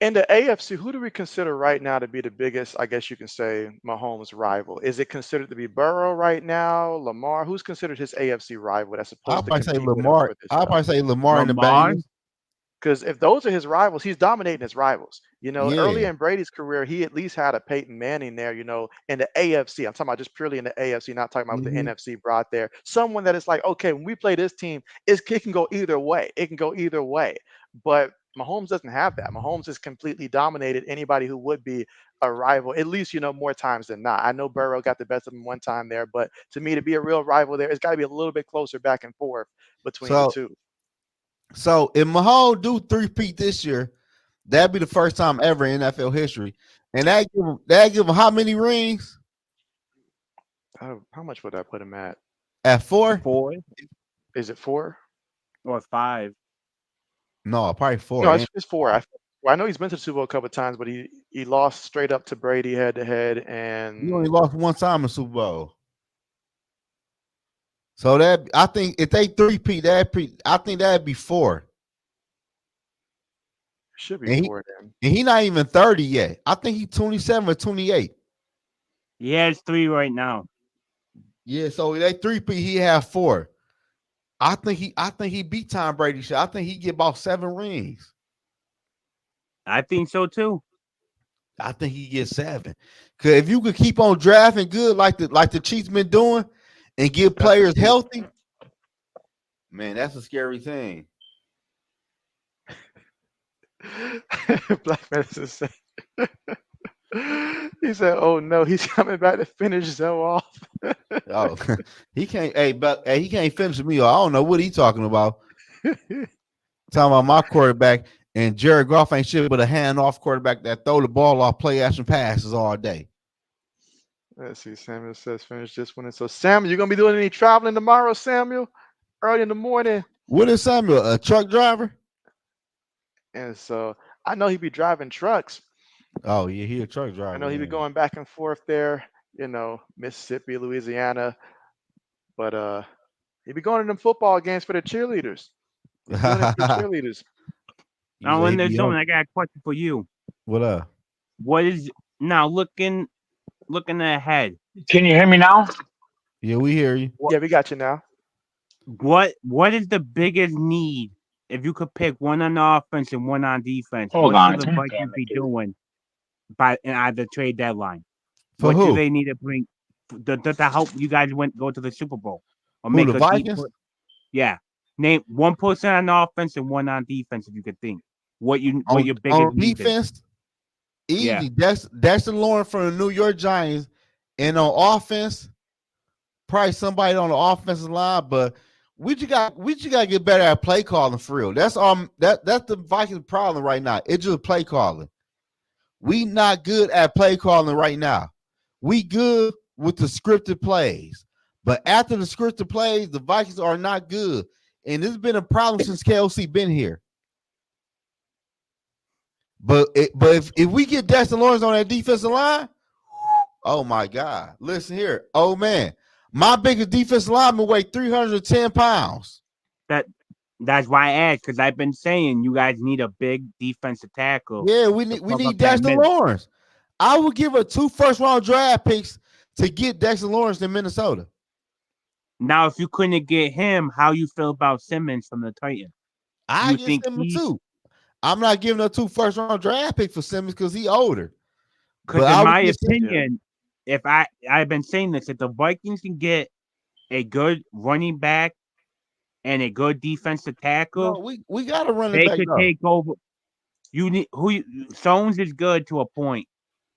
in the AFC, who do we consider right now to be the biggest, I guess you can say, Mahomes rival? Is it considered to be Burrow right now? Lamar? Who's considered his AFC rival that's I'll supposed to probably say compete with him Lamar. for this I'll stuff? probably say Lamar and the Lamar, Bengals. Because if those are his rivals, he's dominating his rivals. Early Yeah. in Brady's career, he at least had a Peyton Manning there, in the AFC. I'm talking about just purely in the AFC, not talking about what the Hmm. NFC brought there. Someone that is like, okay, when we play this team, it can go either way. It can go either way. But Mahomes doesn't have that. Mahomes has completely dominated anybody who would be a rival, at least, more times than not. I know Burrow got the best of him one time there, but to me, to be a real rival there, it's got to be a little bit closer back and forth between the So two. if Mahomes do 3-peat this year, that'd be the first time ever in NFL history. And that give him how many rings? How much would I put him at? At 4? 4 Is it four? or 5. No, probably 4. No, it's four. I know he's been to the Super Bowl a couple of times, but he lost straight up to Brady head to head, You only and lost one time in Super Bowl. So that I think if they 3-peat, I think that'd be 4. should be And he four then. and he not even 30 yet. I think he's 27 or 28. He has 3 right now. Yeah, so they 3-peat, he have 4. I think he beat Tom Brady. I think he get about 7 rings. I think so too. I think he gets 7. Cause if you could keep on drafting good like the Chiefs been doing and get That's the players truth. healthy, man, that's a scary thing. Black Medicine said. He said, "Oh no, he's coming back to finish Zoe off." Oh, he can't. Hey, he can't finish me. I don't know what he talking about. Talking about my quarterback and Jared Goff ain't shit but a hand-off quarterback that throw the ball off play action passes all day. Let's see. Samuel says, "Finish this one." And so, Samuel, you gonna be doing any traveling tomorrow, Samuel? Early in the morning. What is Samuel, a truck driver? And so, I know he be driving trucks. Oh yeah, he a truck I driver know he be then. going back and forth there. Mississippi, Louisiana, but he be going to them football games for the cheerleaders. He be doing it for the cheerleaders. You Now, say he when there's be something, on. I got a question for you. What up? What is now looking ahead? Can you hear me now? Yeah, we hear you. What Yeah, we got you now. what is the biggest need if you could pick one on offense and one on defense? Hold What on. should the God Vikings damn it, be dude. doing by in either trade deadline? For What do who? they need to bring to help you guys go to the Super Bowl or Who, the make a deep Vikings? push? Yeah, name one person on offense and one on defense if you could think. What your On biggest need is? defense, Yeah, easy. That's the Lauren from the New York Giants. And on offense, probably somebody on the offensive line, but we just got to get better at play calling for real. That's that's the Vikings problem right now. It's just play calling. We not good at play calling right now. We good with the scripted plays, but after the scripted plays, the Vikings are not good, and this has been a problem since KLC been here. But if we get Dexter Lawrence on that defensive line, oh my God! Listen here, oh man, my biggest defensive lineman weigh 310 pounds. that that's why I asked because I've been saying you guys need a big defensive tackle Yeah, we to need we plug up need that Dexter middle. Lawrence. I would give her 2 first-round draft picks to get Dexter Lawrence in Minnesota. Now, if you couldn't get him, how you feel about Simmons from the Titans? I You get think Simmons he's too. I'm not giving up 2 first-round draft picks for Simmons because he older. Because But in I would my get Simmons. opinion, if I've been saying this, if the Vikings can get a good running back and a good defensive tackle, No, we got a running they back could though. take over. You need Stones is good to a point.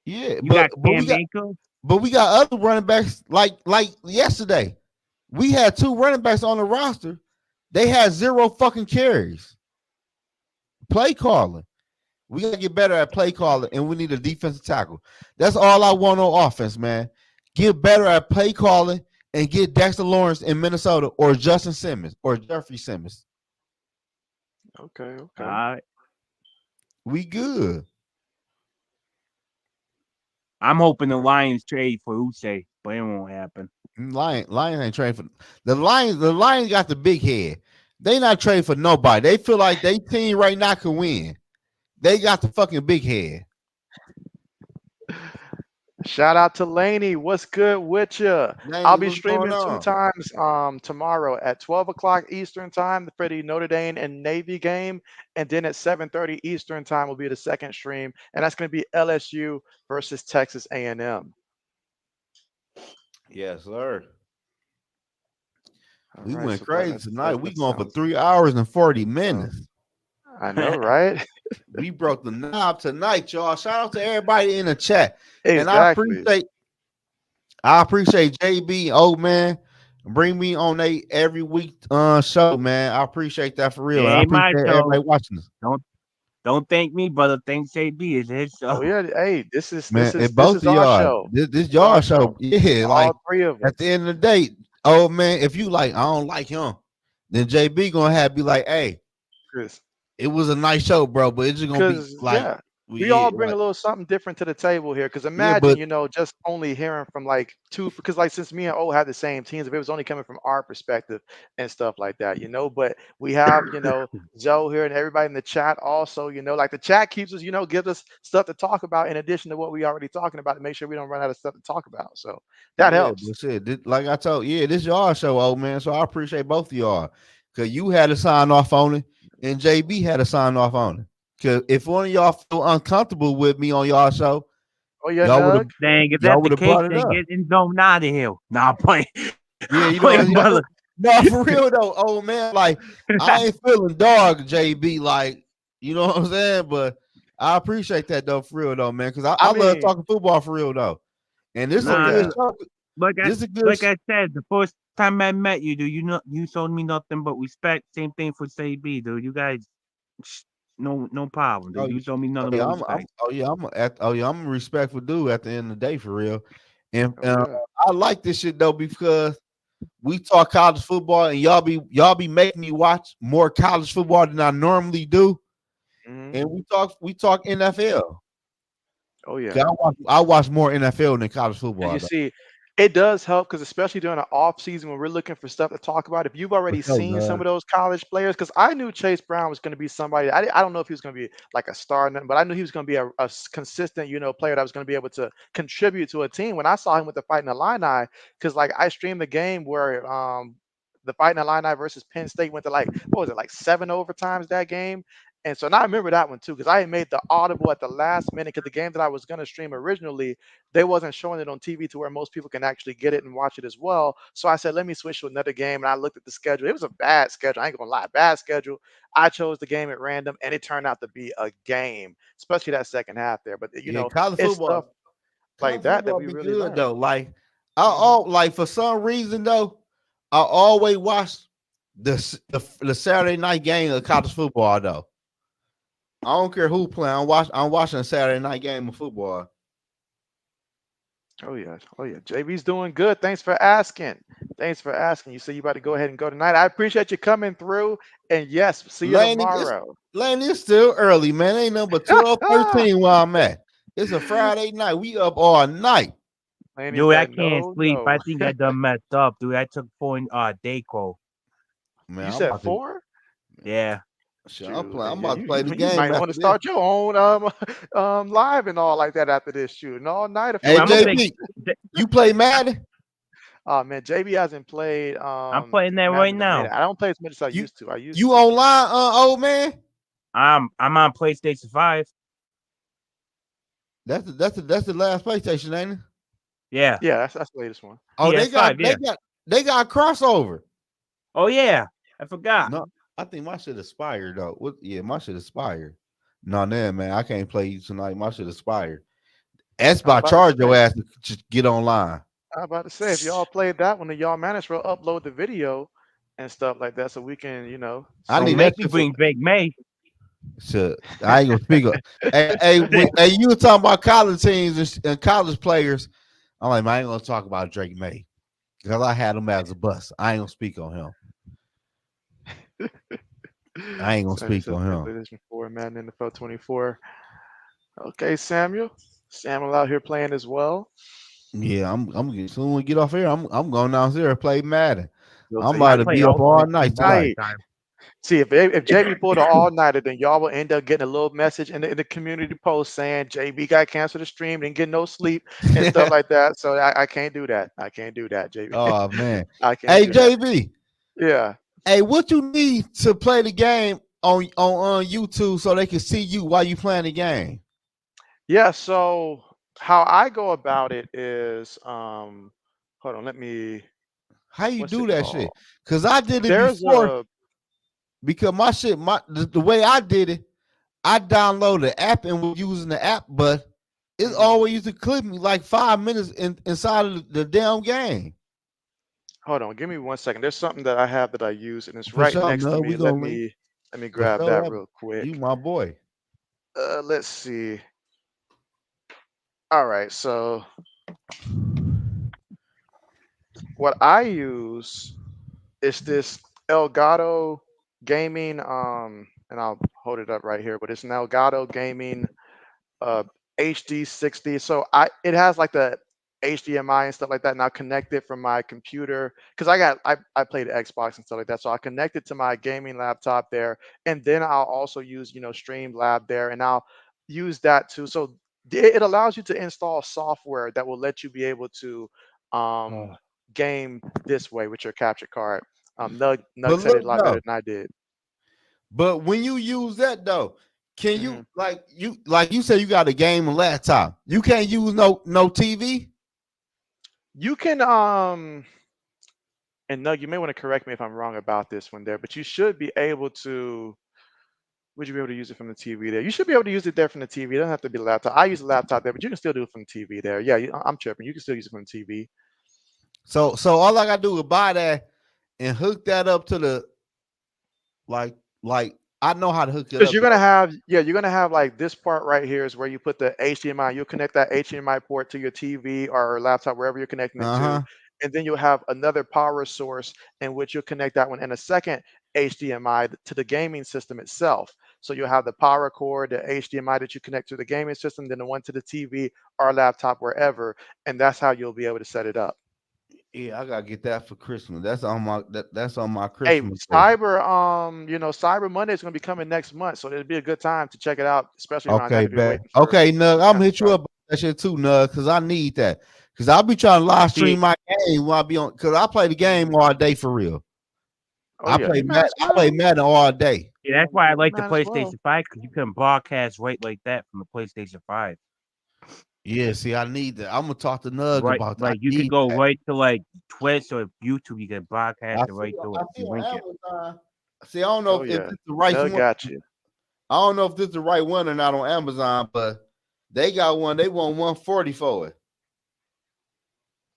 Yeah, You got but Cam Akers. we got other running backs like yesterday. We had 2 running backs on the roster. They had 0 fucking carries. Play calling. We gotta get better at play calling, and we need a defensive tackle. That's all I want on offense, man. Get better at play calling and get Dexter Lawrence in Minnesota or Justin Simmons or Jeffrey Simmons. Okay. All right. We good. I'm hoping the Lions trade for Uche, but it won't happen. Lions ain't trading for the Lions. The Lions got the big head. They not trading for nobody. They feel like they team right now can win. They got the fucking big head. Shout out to Laney. What's good with you? I'll Laney, be what's going streaming 2 on? times tomorrow at 12 o'clock Eastern time for the Notre Dame and Navy game, and then at 7:30 Eastern time will be the second stream, and that's going to be LSU versus Texas A&M. Yes, sir. All We right, went so glad crazy tonight. We that going for sounds 3 hours and 40 good. minutes. I know, right? We broke the knob tonight, y'all. Shout out to everybody in the chat. And Exactly. I appreciate JB, old man. Bring me on every week show, man. I appreciate that for real. And I Ain't my appreciate show. everybody watching us. Don't thank me, brother. Thank JB. It's his show. Oh yeah, hey, this is Both of our y'all. show. This y'all show. Yeah, like All 3 of us. at the end of the day, oh man, if you like, I don't like him, then JB gonna have to be like, hey, Chris. it was a nice show, bro, but it's just gonna be Because like we all bring a little something different to the table here. Because imagine, just only hearing from like 2, because like since me and O have the same teams, if it was only coming from our perspective and stuff like that, but we have, Joe here and everybody in the chat also, like the chat keeps us, gives us stuff to talk about in addition to what we already talking about to make sure we don't run out of stuff to talk about. So that helps. But shit, like I told, this y'all show, old man. So I appreciate both of y'all. Cause you had to sign off on it, and JB had to sign off on it. Cause if one of y'all feel uncomfortable with me on y'all show, Oh yeah, y'all would have, Dang, if y'all that's would the have case, brought it then up. get in zone out of here. Nah, I'm playing. Yeah, I'm playing, brother. No, for real though, old man. Like I ain't feeling dog, JB. Like you know what I'm saying, but I appreciate that though, for real though, man. Cause I love talking football for real though, and this is a good show. Like I said, the first time I met you, dude, you showed me nothing but respect. Same thing for JB, dude. You guys, no problem, dude. You showed me nothing but respect. I'm a respectful dude at the end of the day, for real. And I like this shit though because we talk college football, and y'all be making me watch more college football than I normally do. Mm-hmm. And we talk NFL. Oh yeah, I watch more NFL than college football. And you see, it does help because especially during the off season when we're looking for stuff to talk about, if you've already seen some of those college players, because I knew Chase Brown was going to be somebody. I don't know if he was going to be like a star, but I knew he was going to be a consistent, player that was going to be able to contribute to a team. When I saw him with the Fighting Illini, because like I streamed the game where the Fighting Illini versus Penn State went to like what was it, like 7 overtimes that game. And so now I remember that one too, because I had made the audible at the last minute because the game that I was going to stream originally, they wasn't showing it on TV to where most people can actually get it and watch it as well. So I said, let me switch to another game. And I looked at the schedule. It was a bad schedule. I ain't gonna lie, bad schedule. I chose the game at random, and it turned out to be a game, especially that second half there. But college it's football, stuff like that we really good learned. though. Like like for some reason though, I always watch the Saturday night game of college football though. I don't care who playing. I'm watching a Saturday night game of football. Oh yeah. JB's doing good. Thanks for asking. You say you about to go ahead and go tonight. I appreciate you coming through. And yes, see you tomorrow. Laney, it's still early, man. Ain't number 12:13 where I'm at. It's a Friday night. We up all night. Dude, I can't sleep. I think I done messed up, dude. I took 4 Dayquil. Man, you said 4? Yeah. Sure, I'm about to play the game. You might want to start your own live and all like that after this shooting all night. Hey, JB, you play Madden? Oh man, JB hasn't played. I'm playing that right now. I don't play as much as I used to. You online, old man? I'm on PlayStation 5. That's the last PlayStation, ain't it? Yeah, Yeah, that's the latest one. Oh, PS5. Yeah. they got crossover. Oh yeah, I forgot. No, I think my shit expired though. What? Yeah, my shit expired. No, man, I can't play you tonight. My shit expired. That's I was by about to charge your say. ass to just get online. I was about to say if y'all played that one, then y'all managed to upload the video and stuff like that, so we can, I Don't need see. that make me shit for bring Big May. shit. I ain't gonna speak up. Hey, you were talking about college teams and college players. I'm like, man, I ain't gonna talk about Drake May because I had him as a bust. I ain't gonna speak on him. I ain't gonna So this speak is on him. PlayStation 4, Madden NFL 24. Okay, Samuel. Samuel out here playing as well. Yeah, I'm soon we get off here. I'm going downstairs and play Madden. You'll I'm say I about to you play be up all Ultimate Team night all the tonight. night. time. See, if JB pulled an all nighter, then y'all will end up getting a little message in the community post saying JB got canceled the stream, didn't get no sleep and stuff like that. So I can't do that. I can't do that, JB. Oh man. I can't Hey do that. JB. Yeah. Hey, what you need to play the game on YouTube so they can see you while you playing the game? Yeah. So how I go about it is, hold on, How you what's do it that shit? called? Cause I did it There's before. a Because my shit, the way I did it, I downloaded the app and was using the app, but it mhm. always used to clip me like 5 minutes inside of the damn game. Hold on, give me 1 second. There's something that I have that I use and it's For right sure, next to no, me. we Let gonna link. me For grab sure, that that real you quick. my boy. Let's see. All right, so what I use is this Elgato Gaming, and I'll hold it up right here, but it's an Elgato Gaming uh HD60. So it has like the HDMI and stuff like that. And I connect it from my computer because I played Xbox and stuff like that. So I connect it to my gaming laptop there, and then I'll also use Streamlab there, and I'll use that too. So it allows you to install software that will let you be able to um Oh. game this way with your capture card. Nug But said look it a lot better though, than I did. but when you use that though, can hmm you like you said you got a game and laptop? You can't use no TV. You can and Nug, you may want to correct me if I'm wrong about this one there, but you should be able to. Would you be able to use it from the TV there? You should be able to use it there from the TV. It doesn't have to be the laptop. I use a laptop there, but you can still do it from the TV there. Yeah, I'm tripping. You can still use it from the TV. So all I gotta do is buy that and hook that up to the like I know how to hook it Because up though. you're gonna have like this part right here is where you put the HDMI. You'll connect that HDMI port to your TV or laptop, wherever you're connecting it to, Uh-huh. and then you'll have another power source in which you'll connect that one and a second HDMI to the gaming system itself. So you'll have the power cord, the HDMI that you connect to the gaming system, then the one to the TV or laptop, wherever, and that's how you'll be able to set it up. Yeah, I gotta get that for Christmas. That's on my Hey, Christmas list. Cyber Monday is going to be coming next month, so it'd be a good time to check it out, especially around that Okay, if you're bet. waiting for Okay, Nug, I'm gonna capture hit you card. up about that shit too, Nug, because I need that. Cause I'll be trying to live See, stream my game while I be on. Cause I play the Mhm. game all day for real. Oh yeah, you might as I play well. Madden all day. yeah, that's why I You like the might as well. PlayStation 5 because you can broadcast right like that from the PlayStation 5. Yeah, see, I need that. I'm gonna talk to Nug Right, about that. I like you could need go that. right to like Twitch or YouTube. You can broadcast it right to I it. see You on link it. Amazon. See, I don't know Oh if yeah, this the right Nug one. got you. I don't know if this is the right one or not on Amazon, but they got one. They want 140 for it.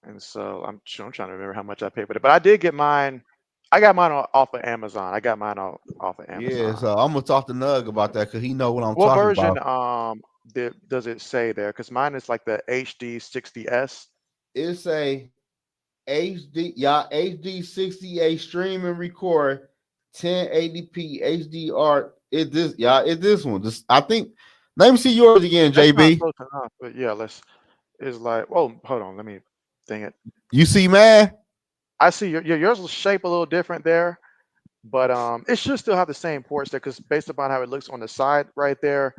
And so I'm trying to remember how much I paid for it, but I did get mine. I got mine off of Amazon. I got mine off of Yeah, Amazon. so I'm gonna talk to Nug about that because he know what I'm What talking version about. does it say there? Because mine is like the HD60S. It's a HD, y'all, HD 68 stream and record 1080p HDR. It this, y'all, it this one. This, I think. Let me see yours again, That's not JB. close enough, but yeah, it's like, oh, hold on, let me dang it. You see, man? I see yours will shape a little different there, but it should still have the same ports there because based upon how it looks on the side right there,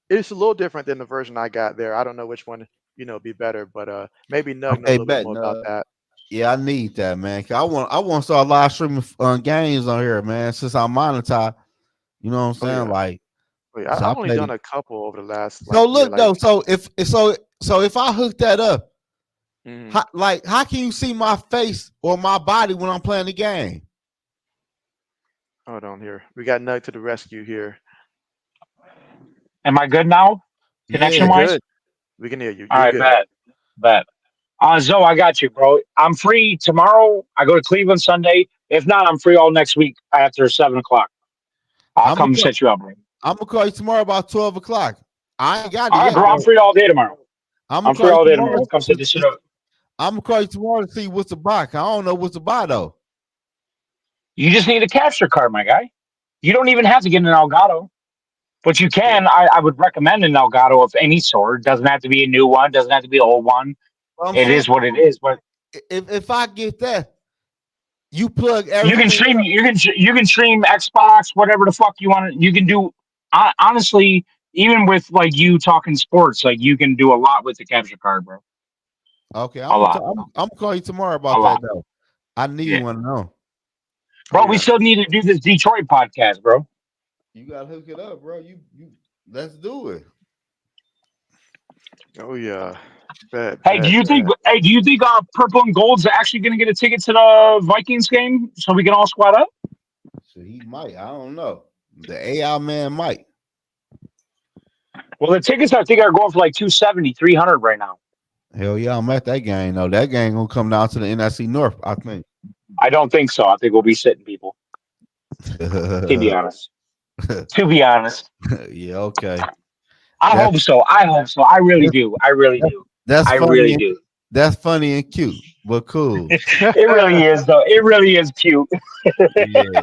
it's a little different than the version I got there. I don't know which one, be better, but maybe Nug know a Okay, little bit bet. more about that. Yeah, I need that, man. 'Cause I want to start live streaming games on here, man. Since I'm monetized, you know what I'm Oh saying? yeah. Like, Wait, So I I've only played done it. a couple over the last So like year. look Like, though, so if I hook that up, mhm. how can you see my face or my body when I'm playing the game? Hold on here. We got Nug to the rescue here. Am I good now, connection You're Yeah. wise? good. We can hear you. All You're right, good. bet. Zoe, I got you, bro. I'm free tomorrow. I go to Cleveland Sunday. If not, I'm free all next week after 7 o'clock. I'll I'm gonna come call, set you up, bro. I'm gonna call you tomorrow about 12 o'clock. I ain't got it All right, yet, bro. I'm but free all day tomorrow. I'm gonna I'm call free you all day tomorrow. tomorrow. We'll come set this shit up. I'm gonna call you tomorrow to see what's the buy. I don't know what's the buy though. You just need a capture card, my guy. You don't even have to get an Elgato, but you Yeah. can. I would recommend an Elgato of any sort. Doesn't have to be a new one. Doesn't have to be an old one. What I'm It saying, is what it is. But if I get that, you plug you can everything stream. up. You can stream Xbox, whatever the fuck you want. You can do. Honestly, even with like you talking sports, like you can do a lot with the capture card, bro. Okay, A lot, I'm gonna call you tomorrow a about that lot. though. I need Yeah, one to know. Oh bro. We yeah. still need to do this Detroit podcast, bro. You gotta hook it up, bro. You let's do it. Oh yeah. Bet, Hey, do bet, you think? bet. Hey, do you think Purple and Gold's actually going to get a ticket to the Vikings game so we can all squad up? So he might. I don't know. The AI man might. Well, the tickets I think are going for like 270, 300 right now. Hell yeah, I'm at that game though. That game gonna come down to the NFC North, I think. I don't think so. I think we'll be sitting people. To be honest. To be honest, Yeah, okay. I That's hope so. I hope so. I really that's do. I really that's, do. that's I funny. really do. That's funny and cute, but cool. It really is though. It really is cute, Yeah.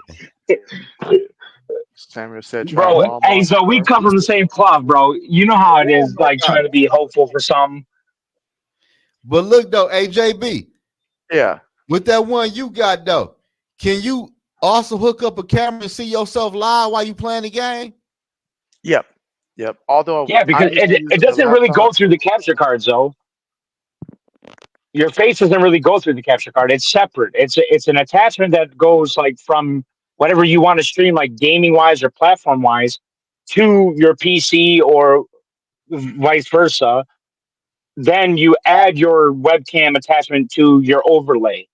Samuel said, "Try bro. Hey, Walmart so we store." come from the same cloth, bro. You know how it is, like trying to be hopeful for something. But look though, AJB, Yeah. with that one you got though, can you also hook up a camera and see yourself live while you playing the game? Yep. Yep. Although Yeah, because I'm usually it using the doesn't really go laptop. through the capture cards though. Your face doesn't really go through the capture card. It's separate. It's an attachment that goes like from whatever you want to stream, like gaming wise or platform wise, to your PC or vice versa. Then you add your webcam attachment to your overlay.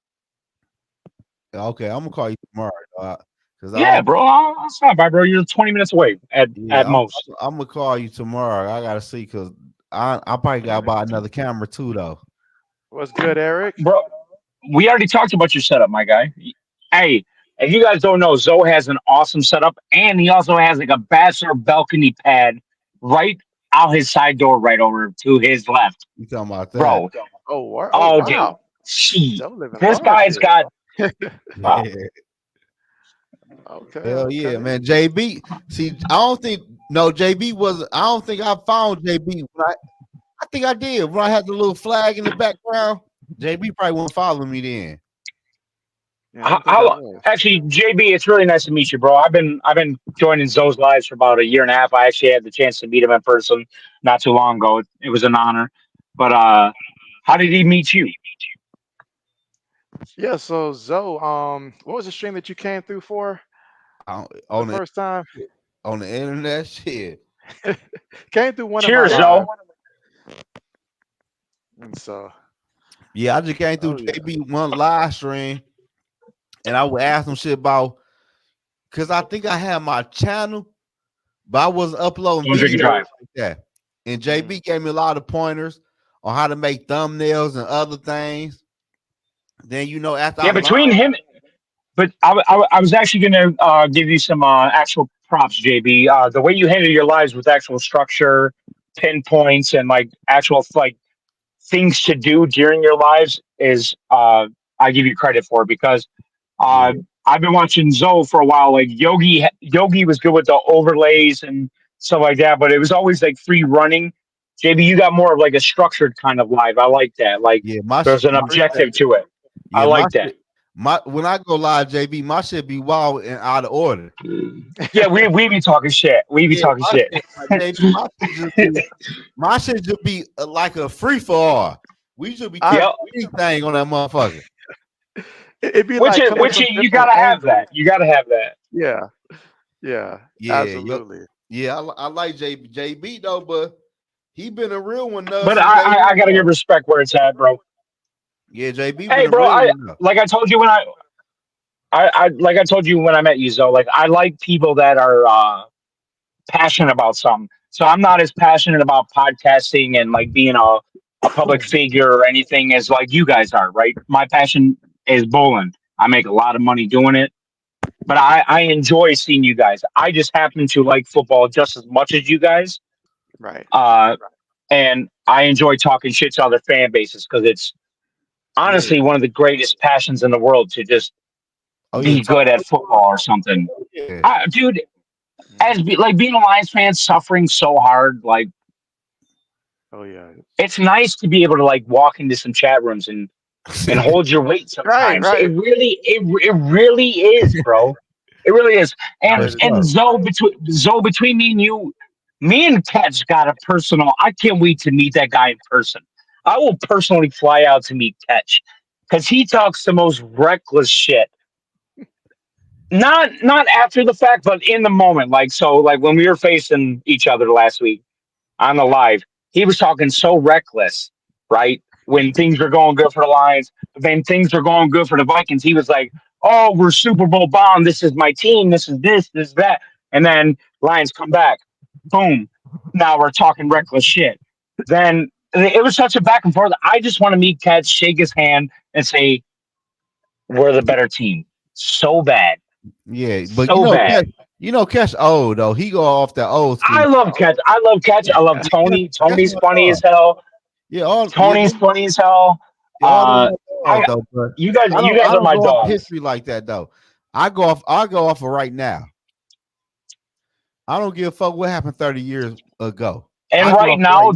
Okay, I'm gonna call you tomorrow, because I Yeah, don't. bro, that's not bad, bro. You're 20 minutes away at Yeah, most, I'm gonna call you tomorrow. I gotta see because I probably gotta buy another camera too though. What's good, Eric? bro. We already talked about your setup, my guy. Hey, if you guys don't know, Zoe has an awesome setup, and he also has like a bachelor balcony pad right out his side door, right over to his left, You talking about that? bro. Oh Oh, dude, wow. she. Joe living This large guy's here. got. Wow. Yeah. Okay. Hell yeah, Okay. man. JB. See, I don't think no JB was. I don't think I found JB. I think I did when I had the little flag in the background. JB probably won't follow me then. Yeah, I don't think I was. Actually, JB, it's really nice to meet you, bro. I've been joining Zoe's lives for about a year and a half. I actually had the chance to meet him in person not too long ago. It was an honor. But how did he meet you? Yeah. So Zoe, what was the stream that you came through for the On the first time? internet shit. Came through one of my Cheers, Zoe. live, and so Yeah, I just came through oh yeah. JB one live stream, and I would ask him shit about because I think I had my channel, but I wasn't uploading Don't drink and videos drive. like that. And Mhm. JB gave me a lot of pointers on how to make thumbnails and other things. Then after I Yeah, learned, between him, but I was actually going to give you some actual props, JB. The way you handle your lives with actual structure, pinpoints, and like actual like things to do during your lives is I give you credit for because uh, yeah, I've been watching Zoe for a while. Like Yogi was good with the overlays and stuff like that, but it was always like free running. JB, you got more of like a structured kind of live. I like that. Like yeah, there's an Appreciate objective it. to it. I yeah, my like that. shit, my when I go live, JB, my shit be wild and out of order. Yeah, we be talking shit. We be Yeah, talking my shit. shit, JB, my shit just be like a free for all. We should be I killing Yep. anything on that motherfucker. it'd be Which like is coming which from you different gotta have angles. that. You gotta have that. Yeah. Yeah. Yeah, Absolutely. Yeah, I like JB though, but he been a real one But since day I one gotta give though. respect where it's at, bro. Yeah, JB been Hey, a bro, real one though. like I told you when I like I told you when I met you, Zoe. Like I like people that are passionate about something. So I'm not as passionate about podcasting and like being a public figure or anything as like you guys are, right? My passion is bowling. I make a lot of money doing it, but I enjoy seeing you guys. I just happen to like football just as much as you guys. Right. Uh, and I enjoy talking shit to other fan bases because it's Yeah. honestly one of the greatest passions in the world to just Oh yeah, be talk good at football. football or something. Yeah. Dude, Hmm. like being a Lions fan, suffering so hard, like Oh yeah. it's nice to be able to like walk into some chat rooms and hold your weight Right. sometimes. Right. It really is, bro. It really is. For That is And sure. true. Zoe, between me and you, me and Catch got a personal. I can't wait to meet that guy in person. I will personally fly out to meet Catch because he talks the most reckless shit. Not after the fact, but in the moment. Like so, like when we were facing each other last week on the live, he was talking so reckless, right? When things were going good for the Lions, but then things were going good for the Vikings. He was like, "Oh, we're Super Bowl bound. This is my team. This is that." And then Lions come back, boom. Now we're talking reckless shit. Then it was such a back and forth. I just want to meet Cat, shake his hand, and say, "We're the better team." So bad, Yeah, but so bad. Cash old though. He go off that old school. I love Catch. I love Catch. I love Cash, Tony. Cash Tony's my funny dog. as hell. Yeah, all yeah, Tony's funny as hell. all them Uh, my I dogs though. But you I guys are don't my go off dogs. history like that though. I go off of right now. I don't give a fuck what happened 30 years ago. And I go off right now.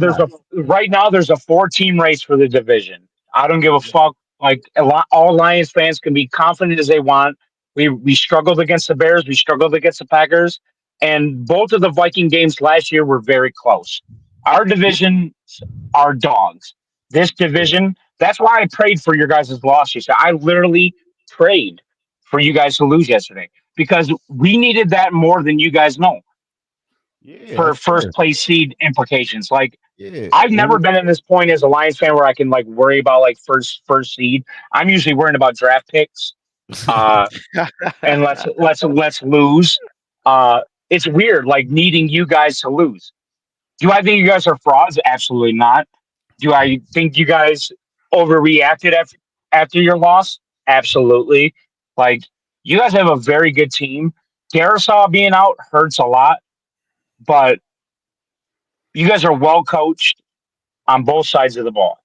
right now there's a 4 team race for the division. I don't give a fuck. Like all Lions fans can be confident as they want. We struggled against the Bears. We struggled against the Packers, and both of the Viking games last year were very close. Our division are dogs. This division. That's why I prayed for your guys' loss yesterday. I literally prayed for you guys to lose yesterday because we needed that more than you guys know Yeah, for of first course. place seed implications. Like Yeah. I've never And been in this point as a Lions fan where I can like worry about like first seed. I'm usually worrying about draft picks. Uh, and let's lose. It's weird, like needing you guys to lose. Do I think you guys are frauds? Absolutely not. Do I think you guys overreacted after your loss? Absolutely. Like you guys have a very good team. Darisaw being out hurts a lot, but you guys are well coached on both sides of the ball.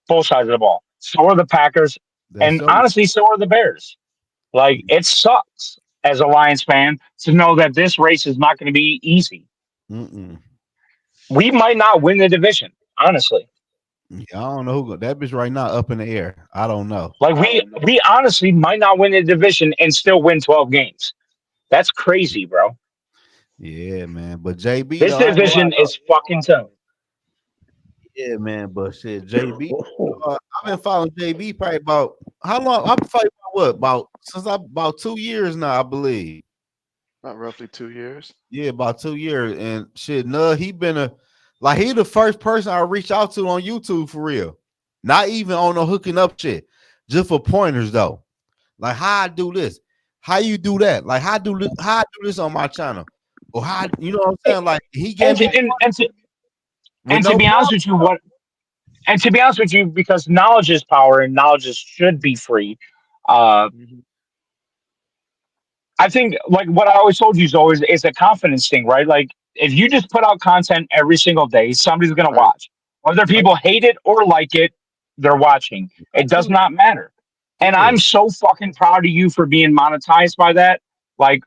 Both sides of the ball. So are the Packers, that's and so honestly, so are the Bears. Like it sucks as a Lions fan to know that this race is not going to be easy. mm-mm. We might not win the division, honestly. Yeah, I don't know that bitch right now up in the air. I don't know. Like we honestly might not win the division and still win 12 games. That's crazy, bro. Yeah, man. But JB This though, I ain't gonna lie division though. is fucking tough. Yeah, man. But shit, JB. I've been following JB probably about how long? I've been fighting about what? About 2 years now, I believe. About roughly 2 years. Yeah, about 2 years. And shit, no, he been he the first person I reached out to on YouTube for real. Not even on no hooking up shit. Just for pointers though. Like how I do this, how you do that, like how I do this on my channel. Or how you know what I'm saying? Like he And gave me to, and, and to, with and to no be honest with you, because knowledge is power and should be free. Uh, Hmm. I think like what I always told you is always is a confidence thing, right? Like if you just put out content every single day, somebody's gonna Right. watch. Whether problem. people hate it or like it, they're watching. I It does do not matter. And yeah. I'm so fucking proud of you for being monetized by that. Like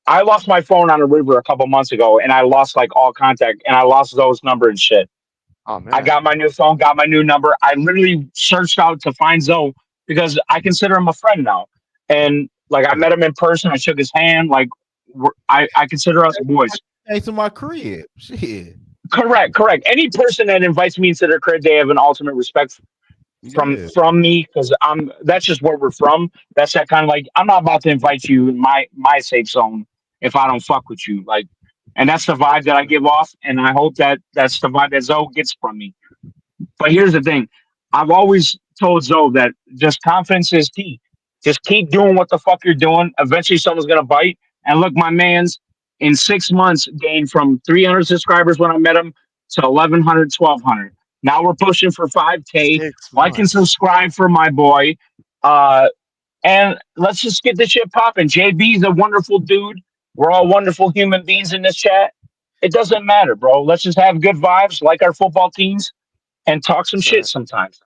I lost my phone on a river a couple months ago and I lost like all contact and I lost those number and shit. Oh I man. got my new phone, got my new number. I literally searched out to find Zoe because I consider him a friend now. And like I met him in person, I shook his hand. Like I consider us boys. Hey, to my crib. Shit. Correct. Any person that invites me into their crib, they have an ultimate respect Yeah. from me because I'm. That's just where we're from. That's that kind of like I'm not about to invite you in my safe zone if I don't fuck with you. Like and that's the vibe that I give off, and I hope that that's the vibe that Zoe gets from me. But here's the thing: I've always told Zoe that just confidence is key. Just keep doing what the fuck you're doing. Eventually, someone's gonna bite. And look, my man's in 6 months gained from 300 subscribers when I met him to 1,100, 1,200. Now we're pushing for 5K. Like and6 months. subscribe for my boy. Uh, and let's just get this shit popping. JB's a wonderful dude. We're all wonderful human beings in this chat. It doesn't matter, bro. Let's just have good vibes, like our football teams, and talk some That's shit right. sometimes.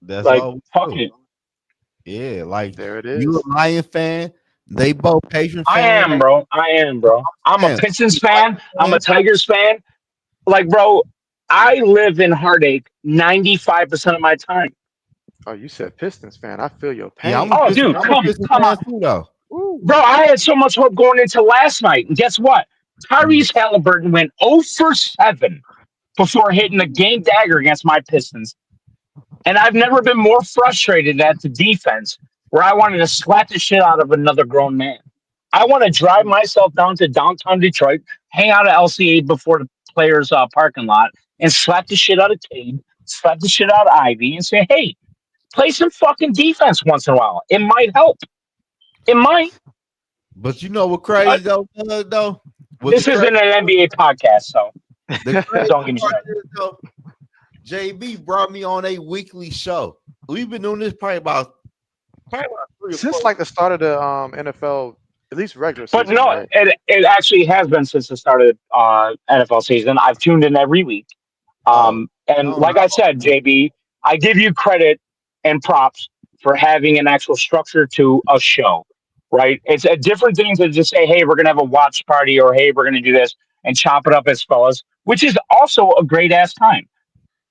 That's Like, all we fuck do. it. Yeah, like There it you is. a Lion fan, they both Patriots I fan. am, bro. I am, bro. I'm a Damn, Pistons you Lion fan. I'm a fan? Tigers fan. Like, bro, I live in heartache 95% of my time. Oh, you said Pistons fan. I feel your Yeah, pain. Oh, dude, I'm a Pistons come on. fan too, though. Woo. Bro, I had so much hope going into last night. And guess what? Mm. Tyrese Halliburton went 0 for 7 before hitting the game dagger against my Pistons. And I've never been more frustrated at the defense where I wanted to slap the shit out of another grown man. I want to drive myself down to downtown Detroit, hang out at LCA before the players' parking lot, and slap the shit out of Cade, slap the shit out of Ivy, and say, hey, play some fucking defense once in a while. It might help. It might. But you know what But crazy though? What the this crazy isn't an NBA podcast, so the crazy don't get me part started. is though, JB brought me on a weekly show. We've been doing this probably about 3 or 4 Since like the start of the NFL, at least regular But season, no, right? it actually has been since the start of NFL season. I've tuned in every week. Oh, I And don't like I said, know. JB, I give you credit and props for having an actual structure to a show, right? It's a different thing to just say, hey, we're going to have a watch party or hey, we're going to do this and chop it up as fellas, which is also a great ass time.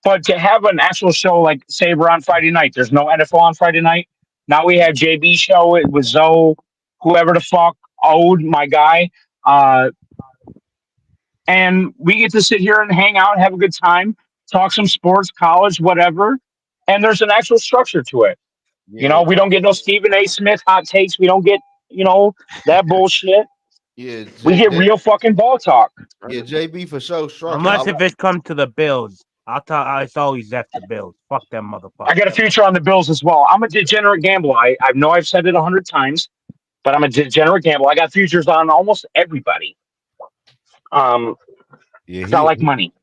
But to have an actual show like, say, we're on Friday night, there's no NFL on Friday night. Now we have JB show it with Zoe, whoever the fuck, Ode, my guy. Uh, and we get to sit here and hang out, have a good time, talk some sports, college, whatever. And there's an actual structure to it. You Yeah, know, we don't get no Stephen A. Smith hot takes. We don't get, that bullshit. yeah, We get real fucking ball talk. yeah, JB for sure structure. Unless if it's come to the Bills, I'll tell. It's always F the Bills. Fuck them I got a motherfuckers. future on the Bills as well. I'm a degenerate gambler. I know I've said it 100 times, but I'm a degenerate gambler. I got futures on almost everybody. Um, Yeah, 'Cause I like money.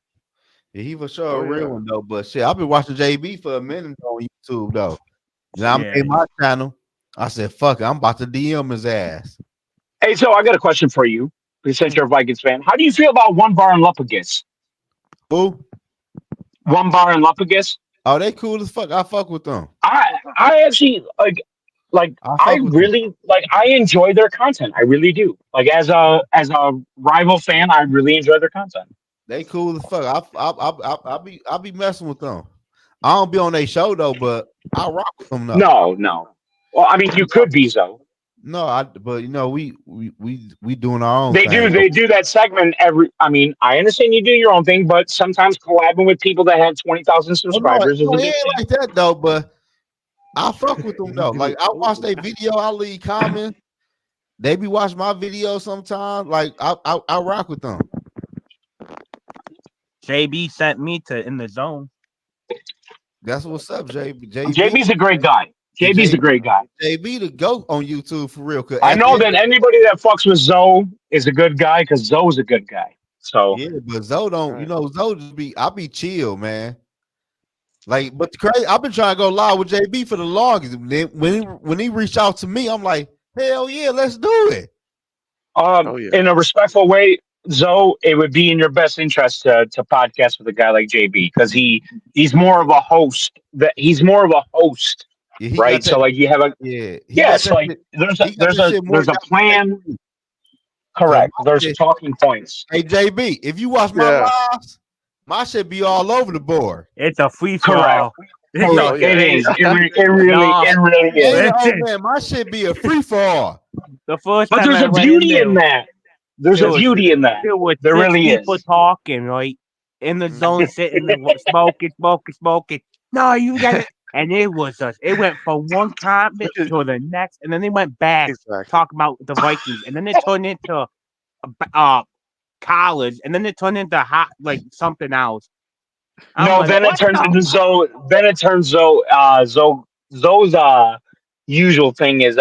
he for sure Oh a real yeah. one though. But shit, I've been watching JB for a minute on YouTube though. Now I Yeah. made my channel. I said, fuck it, I'm about to DM his ass. Hey, so I got a question for you. Since Mm. you're a Vikings fan, how do you feel about One Bar and Lupagus? Who? One Bar and Lupagus? Oh, they cool as fuck. I fuck with them. I actually like I I fuck with them. really like I enjoy their content. I really do. Like as a rival fan, I really enjoy their content. They cool as fuck. I be messing with them. I don't be on their show though, but I rock with them though. No, no. Well, I mean, you could be so. No, but you know, we doing our own They do. thing. They do that segment every. I mean, I understand you do your own thing, but sometimes collabing with people that have 20,000 Oh, no, subscribers is a it good ain't thing. like that though. But I fuck with them though. Like I watch their video, I leave comments. They be watching my videos sometimes. Like I rock with them. JB sent me to In the Zone. That's what's up, JB's a great guy. JB's a JB, great guy. JB the goat on YouTube for real. Cause I at the know end, that anybody that fucks with Zoe is a good guy because Zoe's a good guy. So yeah, but Zoe don't, Right. Zoe just I be chill, man. Like, but the crazy, I've been trying to go live with JB for the longest. Then when he reached out to me, I'm like, hell yeah, let's do it. Oh yeah. in a respectful way, Zoe, it would be in your best interest to podcast with a guy like JB because he's more of a host. He's more of a host, Yeah, he got right? that. So like you have a Yeah, he yeah. got So that like shit. there's a He got there's that a shit more there's a down than plan. me. Cause Correct. my There's shit, talking points. hey JB, if you watch my Yeah. lives, my shit be all over the board. It's a free for Correct. all. It's Yeah, a Oh Correct. It yeah. hey, is. It really nah. is. ain't it? Oh Listen, man, my shit be a free for all. the first But time there's I a went in beauty there, in that. There's a there was beauty in that. there were There six really people is. talking, right? In the zone, Mhm. sitting there, smoking. No, you got it. And it was us. It went from one comment Because to the next, and then they went back exactly. talking about the Vikings, and then it turned into uh collars, and then it turned into hot like something else. I'm No, like, then it what turns into the? Zoe. Then it turns Zoe's usual thing is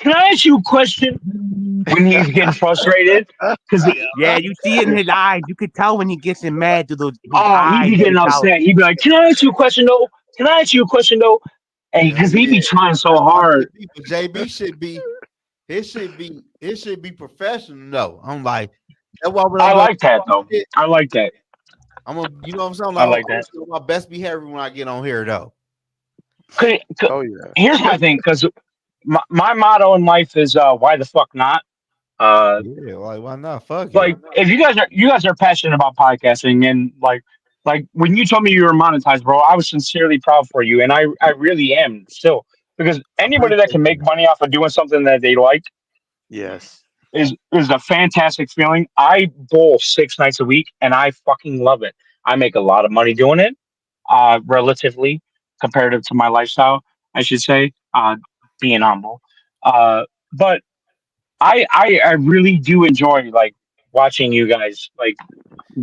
can I ask you a question when he's getting frustrated? Because Yeah, you see it in his eyes. You could tell when he gets mad to those his he'd eyes. be You getting could tell. upset. He'd be like, "Can I ask you a question though? Can I ask you a question though?" And Hell because he'd yeah. be trying so That's why hard. JB should be. It should be professional. No, I'm like that's why when I I'm like, like that though. I like that. I'm gonna, you know what I'm saying? I Like, like I'm gonna that. show my best behavior when I get on here, though. 'Cause- Oh yeah. Here's my thing, because my motto in life is why the fuck not? Uh, Yeah, like why not? Fuck it. like if you guys are passionate about podcasting and like when you told me you were monetized, bro, I was sincerely proud for you, and I really am still, because I anybody that appreciate can make that. money off of doing something that they like Yes. is a fantastic feeling. I bowl 6 nights a week and I fucking love it. I make a lot of money doing it, relatively comparative to my lifestyle, I should say, being humble. But I really do enjoy like watching you guys like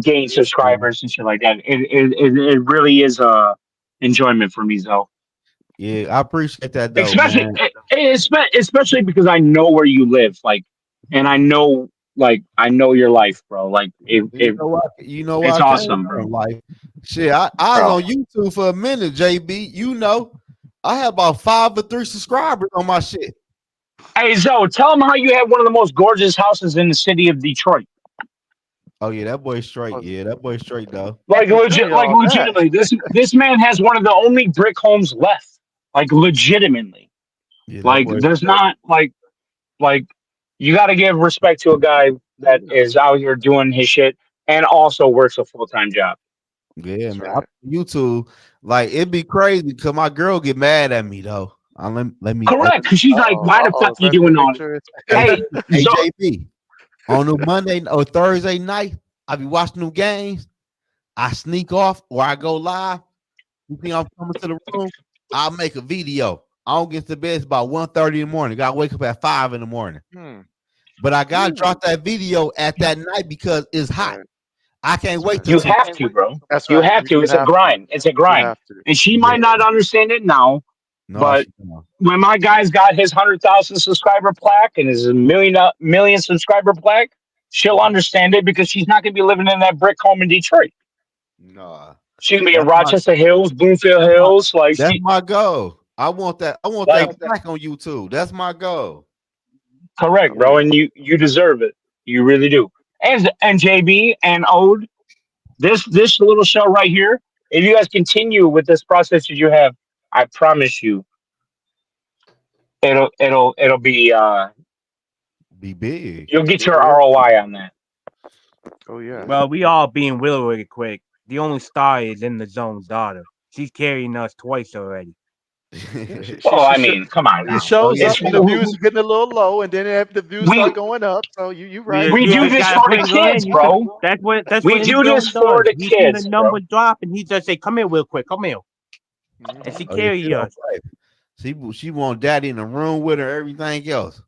gain Yeah, subscribers and shit like that. It really is a enjoyment for me, though. yeah, I appreciate that though, Especially man. especially because I know where you live, like, and I know I know your life, bro. Like You know where it's I came awesome, from. bro. Like, shit, I was Bro. on YouTube for a minute, JB. I had about 5 or 3 subscribers on my shit. Hey Zoe, tell them how you have one of the most gorgeous houses in the city of Detroit. Oh yeah, that boy straight. Oh, Yeah, that boy straight though. he's telling you Like all that. legitimately, this man has one of the only brick homes left. Like legitimately. Yeah, that Like boy there's straight. not like you got to give respect to a guy that is out here doing his shit and also works a full time job. Yeah, That's man. right. YouTube, like it'd be crazy because my girl get mad at me though. Let Correct, because she's like, "Why the fuck you Send me a doing all this?" picture. hey Hey, hey so JB on the Monday or Thursday night. I be watching them games. I sneak off or I go live. You think I'm coming to the room? I'll make a video. I don't get to bed. It's about 1:30 in the morning. Gotta wake up at 5 in the morning. Hmm. But I gotta Ooh. drop that video at that night because it's That's hot. right. I can't That's wait right. till you tomorrow. have to, bro. That's You right. have to. You It's a have to. grind. It's a You grind, have to. and she Yeah, might not understand it now, no, but she don't. when my guy's got his 100,000 subscriber plaque and his million subscriber plaque, she'll understand it because she's not gonna be living in that brick home in Detroit. No, She's gonna be in that's my Rochester Hills, Bloomfield that's my Hills. Like that's she, my goal. I want that like plaque on YouTube. That's my goal. correct, Oh bro, yeah. and you deserve it. You really do. And JB and Ode, this little show right here. If you guys continue with this process that you have, I promise you, it'll be Be big. you'll get It your will. ROI on that. Oh yeah. Well, we all being real really quick. The only star is in the zone's daughter. She's carrying us twice already. Yeah. Well, I mean, come on She now. Oh shows yeah, up It's when she the a, views are getting a little low, and then if the views we start going up, so you right. We we you do just this gotta for put the it in. kids, You could. bro. That's what We his do this zone for does. the He see the kids, number bro. drop and he just say, "Come here, real quick. Come here," and Hmm. she oh yeah, she carry don't us. play. She want daddy in the room with her, everything else.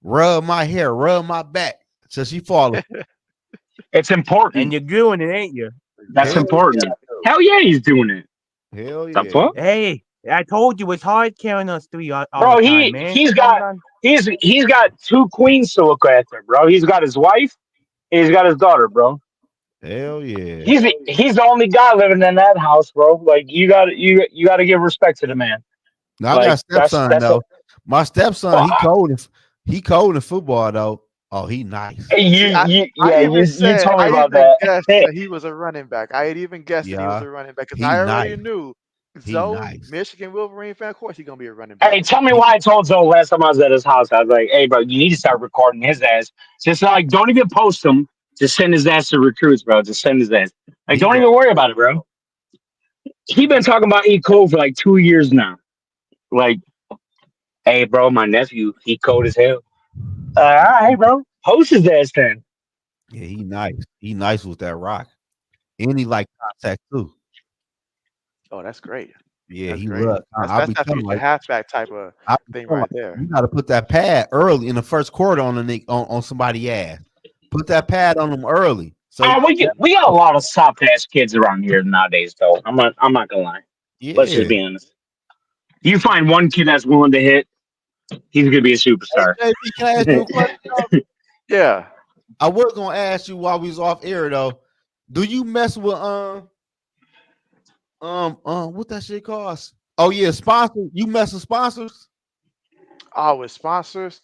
Rub my hair, rub my back. So she fall asleep. It's And important. you're doing it, ain't you? That's Hell important. yeah. Hell yeah, he's doing it. Hell The yeah. fuck, Hey, I told you it's hard carrying us three all the bro? time, man. Sometimes He's got two queens to look after, bro. He's got his wife. And he's got his daughter, bro. Hell yeah. He's the only guy living in that house, bro. Like you got to give respect to the man. Now I got Like a stepson that's a though. My stepson, well, he cold in football though. Oh, he nice. See, I yeah, even you said told me I about even that. guessed that he was a running back. I had even guessed that he was Yeah, a running back because he I nice. already knew He Zoe, nice. Michigan Wolverine fan. Of course, he's gonna be a running Hey, back. tell me He, why I told Zoe last time I was at his house. I was like, "Hey, bro, you need to start recording his ass. Just like, don't even post him. Just send his ass to recruits, bro. Just send his ass. Like, he don't go. even worry about it, bro. He been talking about E code for like 2 years now. Like, hey, bro, my nephew, he cold as hell. All right, bro, post his ass then. Yeah, he nice. He nice with that rock. And he like contact too. Oh, that's great. Yeah, That's he great. love. That's I that's be that telling future like halfback type of I be thing telling right like there. you got to put that pad early in the first quarter on the on somebody ass. Put that pad on them early So We got a lot of soft ass kids around here nowadays, though. I'm not gonna lie. Let's just yeah. be honest. You find one kid that's willing to hit, he's gonna be a Hey superstar. JB, can I ask you a question? Yeah. I was gonna ask you while we was off air though. Do you mess with what that shit costs? Oh yeah, sponsor. You mess with sponsors? Oh, with sponsors,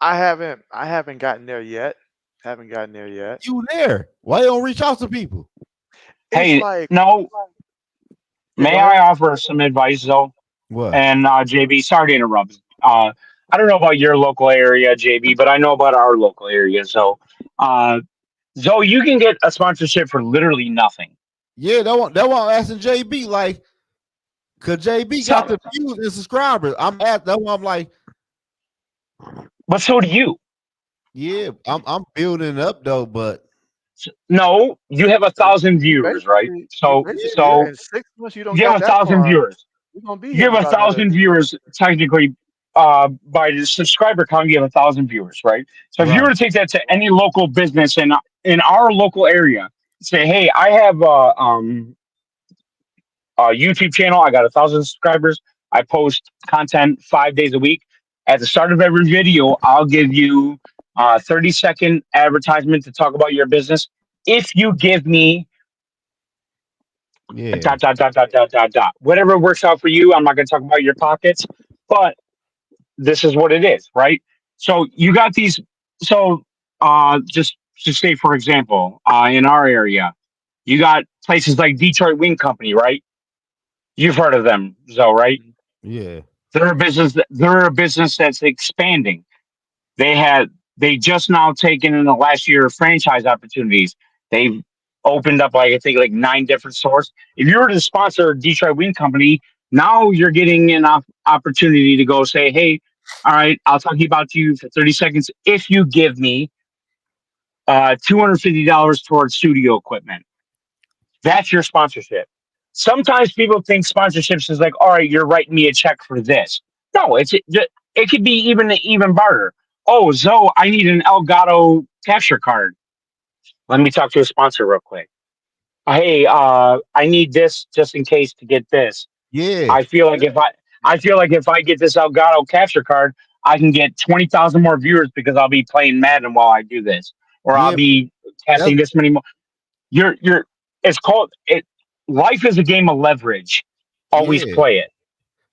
I haven't gotten there yet. Haven't gotten there yet. You there? Why you don't reach out to people? It's Hey, like, no, yeah, may go I ahead. offer some advice though? What? And JB, sorry to interrupt. I don't know about your local area, JB, but I know about our local area. So, uh, Zoe, you can get a sponsorship for literally nothing. Yeah, that one I'm asking JB, like, cause JB got So, the views and subscribers. I'm at that one, I'm like, but so do you. yeah, I'm building up though, but No, you have a thousand viewers, right? You So, yeah, basically, yeah, so in 6 months you don't you got have a that thousand far. viewers. We're gonna be You here in have a about another. thousand viewers technically. By the subscriber count, you have a thousand viewers, right? So if you were right, to take that to any local business in our local area, say, hey, I have a YouTube channel. I got 1,000 subscribers. I post content 5 days a week. At the start of every video, I'll give you a 30-second advertisement to talk about your business. If you give me yeah, dot dot dot dot dot dot dot, whatever works out for you. I'm not going to talk about your pockets, but this is what it is, right? So you got these. So just to say, for example, in our area, you got places like Detroit Wing Company, right? You've heard of them, Zoe, right? yeah, They're a business. They're a business that's expanding. They had they just now taken in the last year franchise opportunities. They've opened up like I think like 9 different stores. If you were to sponsor Detroit Wing Company, now you're getting an opportunity to go say, hey, all right, I'll talk about you for 30 seconds if you give me $250 towards studio equipment. That's your sponsorship. Sometimes people think sponsorships is like, all right, you're writing me a check for this. No, it could be even barter. Oh, Zoe, I need an Elgato capture card. Let me talk to a sponsor real quick. Hey, I need this just in case to get this. yeah, I feel like I feel like if I get this Elgato capture card, I can get 20,000 more viewers because I'll be playing Madden while I do this, or I'll yeah. be That's casting this many more. You're it's called it. Life is a game of leverage. Always yeah. play it.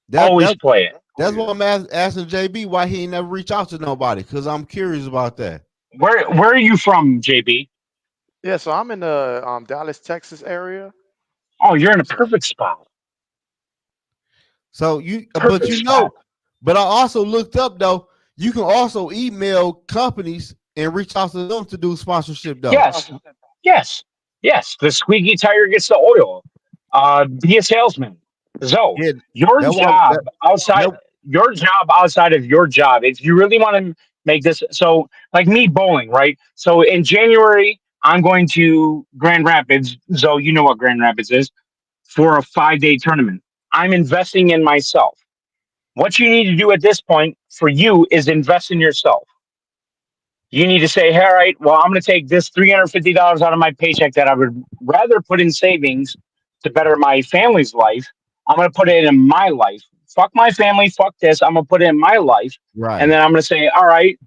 That Always that play it. Oh that's yeah. why I'm asking JB why he ain't never reach out to nobody, because I'm curious about that. Where are you from, JB? Yeah. So I'm in the Dallas, Texas area. Oh, you're in a So perfect spot. So you, but Perfect you know, spot. but I also looked up though. You can also email companies and reach out to them to do sponsorship though. Yes, yes, yes. The squeaky tire gets the oil. Be a salesman. So Yeah, your that one. job outside That, your job outside of your job, if you really want to make this so like me bowling, right? So in January, I'm going to Grand Rapids. So you know what Grand Rapids is for a 5 day tournament. I'm investing in myself. What you need to do at this point for you is invest in yourself. You need to say, hey, all right, well, I'm going to take this $350 out of my paycheck that I would rather put in savings to better my family's life. I'm going to put it in my life. Fuck my family. Fuck this. I'm going to put it in my life. And right. then I'm going to say, all right,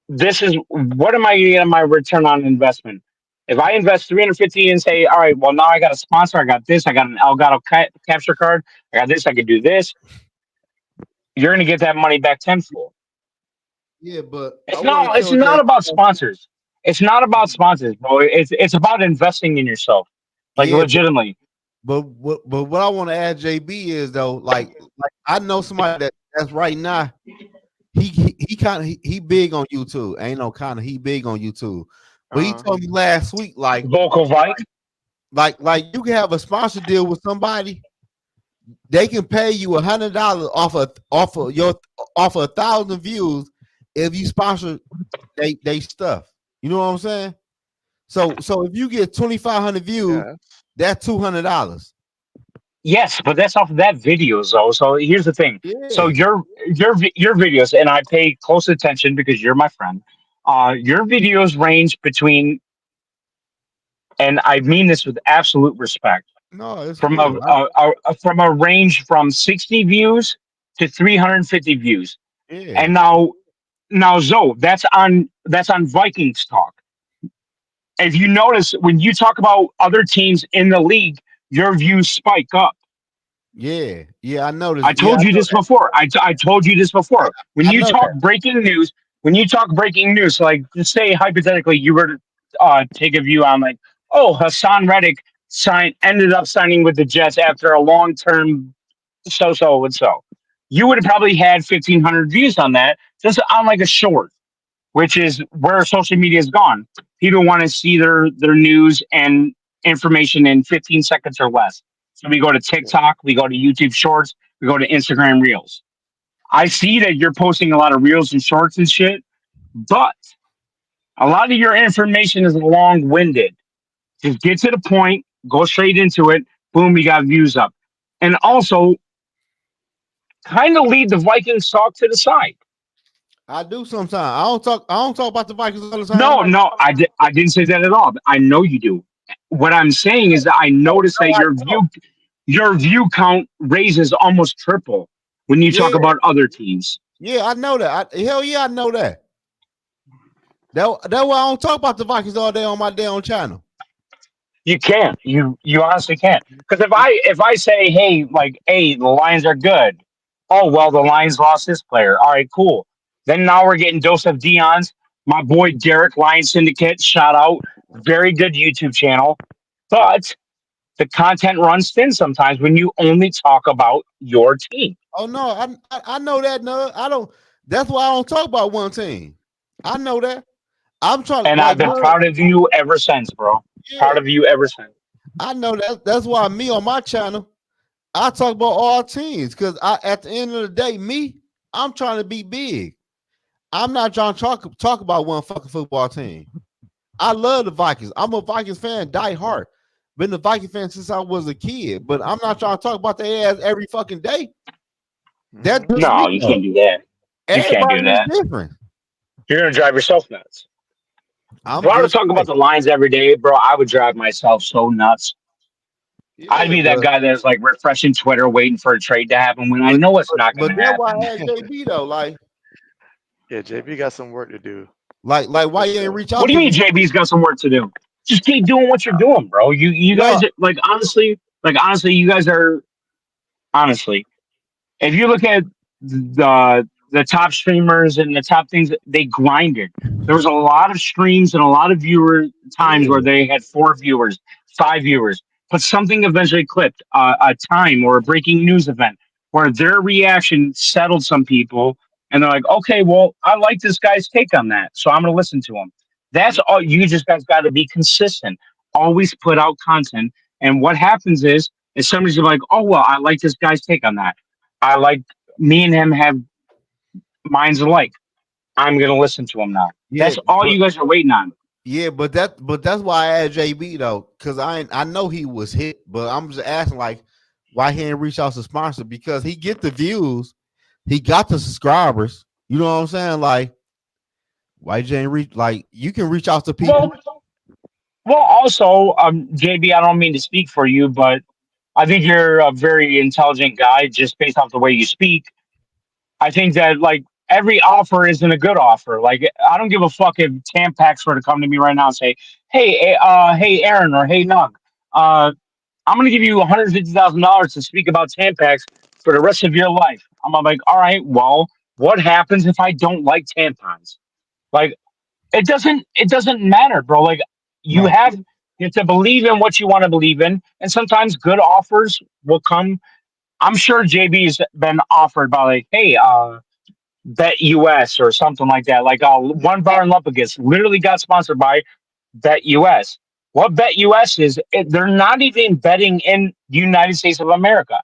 this is what am I going to get my return on investment? If I invest 350 and say, all right, well, now I got a sponsor. I got this. I got an Elgato capture card. I got this. I could do this. You're going to get that money back tenfold. Yeah, but I It's want to not. It's tell not Jay. about sponsors. It's not about sponsors, bro. It's about investing in yourself, like Yeah, legitimately. but what I want to add JB is though, like I know somebody that's right now. He kind of he big on YouTube. Ain't no kind of he big on YouTube. But he uh told me last week, Vocal Vike. like you can have a sponsor deal with somebody. They can pay you $100 off 1,000 views if you sponsor they stuff. You know what I'm saying? So if you get 2,500 views, yeah. that's $200. Yes, but that's off of that videos though. So here's the thing. So Yeah, your videos, and I pay close attention because you're my friend. Your videos range between and I mean this with absolute respect, No, it's from cool. from a range from 60 views to 350 views. Yeah, And now Zoe, that's on Vikings talk. If you notice, when you talk about other teams in the league, your views spike up. yeah, yeah. I noticed. I Yeah, told you this before. I told you this before. When I you know talk that. breaking news, so like just say hypothetically you were to take a view on like, oh, Hassan Reddick ended up signing with the Jets after a long term so and so. You would have probably had 1,500 views on that just on like a short, which is where social media has gone. People want to see their news and information in 15 seconds or less. So we go to TikTok, we go to YouTube Shorts, we go to Instagram Reels. I see that you're posting a lot of Reels and Shorts and shit, but a lot of your information is long winded. Just get to the point, go straight into it. Boom, we got views up. And also, kind of leave the Vikings talk to the side. I do sometimes. I don't talk. I don't talk about the Vikings all the time. No, no, I didn't say that at all. I know you do. What I'm saying is that I No, noticed no, that I don't. your view count raises almost triple when you talk Yeah, about other teams. yeah. I know that. Hell yeah, I know that. That's why I don't talk about the Vikings all day on my damn channel. You can't. You honestly can't. Because if I say, hey, like, hey, the Lions are good. Oh well, the Lions lost this player. All right, cool. Then now we're getting Joseph Dion's, my boy Derek Lion Syndicate. Shout out, very good YouTube channel. But the content runs thin sometimes when you only talk about your team. Oh no, I know that. No, I don't. That's why I don't talk about one team. I know that. I'm trying And like I've been Nug. proud of you ever since, bro. Yeah, Proud of you ever since. I know that. That's why me on my channel, I talk about all teams because I at the end of the day, I'm trying to be big. I'm not trying to talk about one fucking football team. I love the Vikings. I'm a Vikings fan, die hard. Been a Viking fan since I was a kid, but I'm not trying to talk about their ass every fucking day. That's Hmm. just me No, you though. can't do that. You can't do Everybody is that. different. You're gonna drive yourself nuts. If I'm I were to just talk about like, the Lions every day, bro, I would drive myself so nuts. I'd yeah, be that guy that's like refreshing Twitter, waiting for a trade to happen when I but know it's but, not but gonna that's why happen. I asked JB though, Yeah, JB got some work to do like for why you ain't sure. reach What out do you to mean me? JB's got some work to do? Just keep doing what you're doing, bro. You No, guys are like honestly, you guys are honestly. If you look at the top streamers and the top things, they grinded. There was a lot of streams and a lot of viewer times where yeah, they had 4 viewers, 5 viewers, but something eventually clipped a time or a breaking news event where their reaction settled some people, and they're like, okay, well, I like this guy's take on that, so I'm gonna listen to him. That's all. You just guys got to be consistent. Always put out content, and what happens is somebody's like, oh well, I like this guy's take on that. I like me and him have minds alike. I'm gonna listen to him now. yeah, That's all but you guys are waiting on. yeah, but that's why I asked JB though, because I know he was hit, but I'm just asking like why he didn't reach out to sponsor because he get the views, he got the subscribers. You know what I'm saying? Like why you ain't reach like you can reach out to Well, people. also, JB, I don't mean to speak for you, but I think you're a very intelligent guy just based off the way you speak. I think that like every offer isn't a good offer. Like I don't give a fuck if Tampax were to come to me right now and say, "Hey, hey, Aaron," or "Hey, Nug, uh, I'm going to give you $150,000 to speak about Tampax for the rest of your life." I'm like, all right, well, what happens if I don't like tampons? Like, it doesn't matter, bro. Like, you Right. have you have to believe in what you want to believe in, and sometimes good offers will come. I'm sure JB's been offered by like, hey, Bet US or something like that. Like, one bar in Lupagus literally got sponsored by Bet US. What Bet US is, they're not even betting in the United States of America.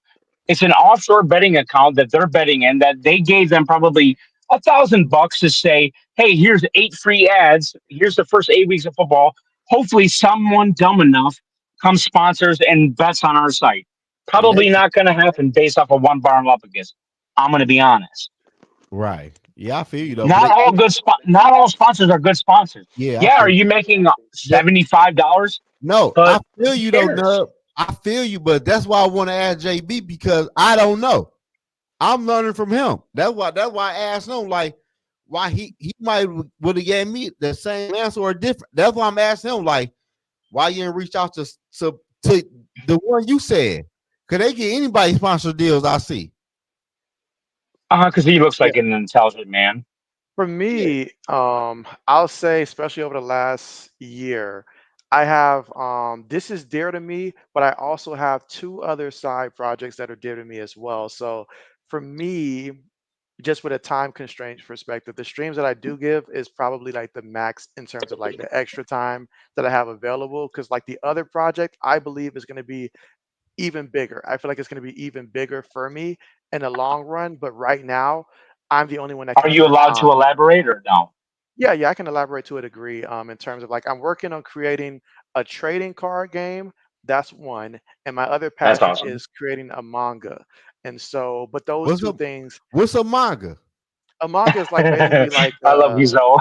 It's an offshore betting account that they're betting in that they gave them probably $1,000 to say, hey, here's 8 free ads. Here's the first 8 weeks of football. Hopefully, someone dumb enough comes sponsors and bets on our site. And they Probably not going to happen based off of one bar in Lupagus. I'm going to be honest. right. Yeah, I feel you though. But Not all good not all sponsors are good sponsors. yeah, I Yeah, are feel you making that. $75? No, I But feel who you though, cares? Nub. I feel you, but that's why I want to ask JB because I don't know. I'm learning from him. That's why I asked him like why he might would have gave me the same answer or different. That's why I'm asking him like why you didn't reach out to the one you said. Could they get anybody sponsor deals? I see. Because he looks Yeah. like an intelligent man. For Yeah. me, I'll say, especially over the last year, I have this is dear to me, but I also have two other side projects that are dear to me as well. So for me, just with a time constraint perspective, the streams that I do give is probably like the max in terms of like the extra time that I have available. Because like the other project, I believe is going to be even bigger. I feel like it's going to be even bigger for me in the long run. But right now, I'm the only one that Are can you afford allowed to time. elaborate or no? Yeah, yeah, I can elaborate to a degree. In terms of like I'm working on creating a trading card game. That's one, and my other That's passion awesome. is creating a manga. And so, but those What's two up? things, What's a manga? a manga is like basically like I love you, Zoe.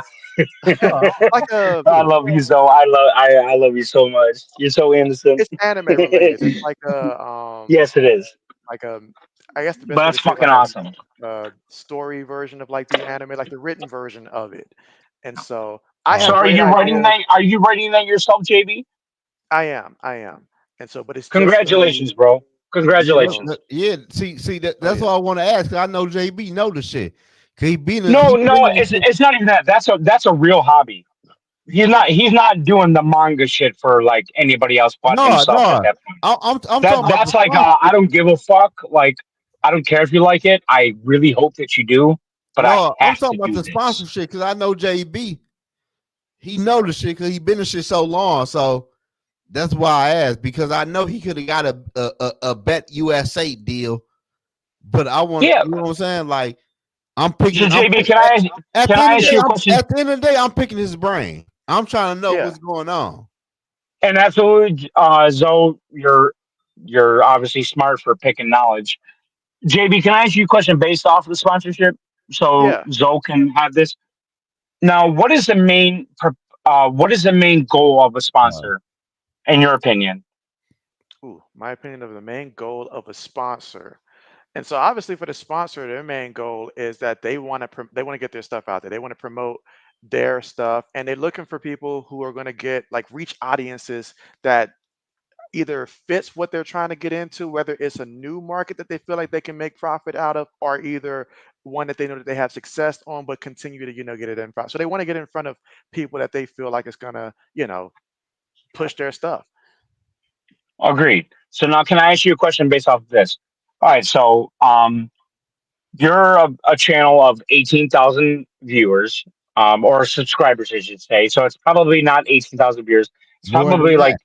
like a I love you, Zoe. I love you so much. You're so innocent. it's anime related. It's Yes, it is. like a I guess the But best way to that's say it, fucking like awesome. a story version of like the anime, like the written version of it. And so I So have Oh, are great you writing ideas. that? Are you writing that yourself, JB? I am. And so, but it's just for me. Congratulations, bro. yeah, So Congratulations. yeah. See that oh that's yeah, what I want to ask. 'Cause I know JB know the shit. Cause No, he been no, in the shit. it's not even that. That's a real hobby. He's not doing the manga shit for like anybody else but No, himself at no. that point. I'm That talking about the that's like I sponsorship. don't give a fuck. Like I don't care if you like it. I really hope that you do, but I No, I'm have to talking about do the this. sponsorship because I know JB. He know the shit because he been in shit so long. So that's why I asked because I know he could have got a Bet USA deal, but I want Yeah. you know what I'm saying. Like So I'm JB, pick, at can the I end of the ask day, you a question? at the end of the day, I'm picking his brain. I'm trying to know yeah. what's going on. And absolutely, Zoe, you're obviously smart for picking knowledge. JB, can I ask you a question based off of the sponsorship? So Yeah. Zoe can have this. Now, what is the main goal of a Uh, sponsor, in your opinion? Ooh, my opinion of the main goal of a sponsor. And so obviously for the sponsor, their main goal is that they want to get their stuff out there. They want to promote their stuff and they're looking for people who are going to get like reach audiences that either fits what they're trying to get into, whether it's a new market that they feel like they can make profit out of, or either one that they know that they have success on, but continue to, get it in front. So they want to get in front of people that they feel like it's gonna, push their stuff. Agreed. So now, can I ask you a question based off of this? All right. So, you're a channel of 18,000 viewers, or subscribers, I should say. So it's probably not 18,000 viewers. It's more than probably that. like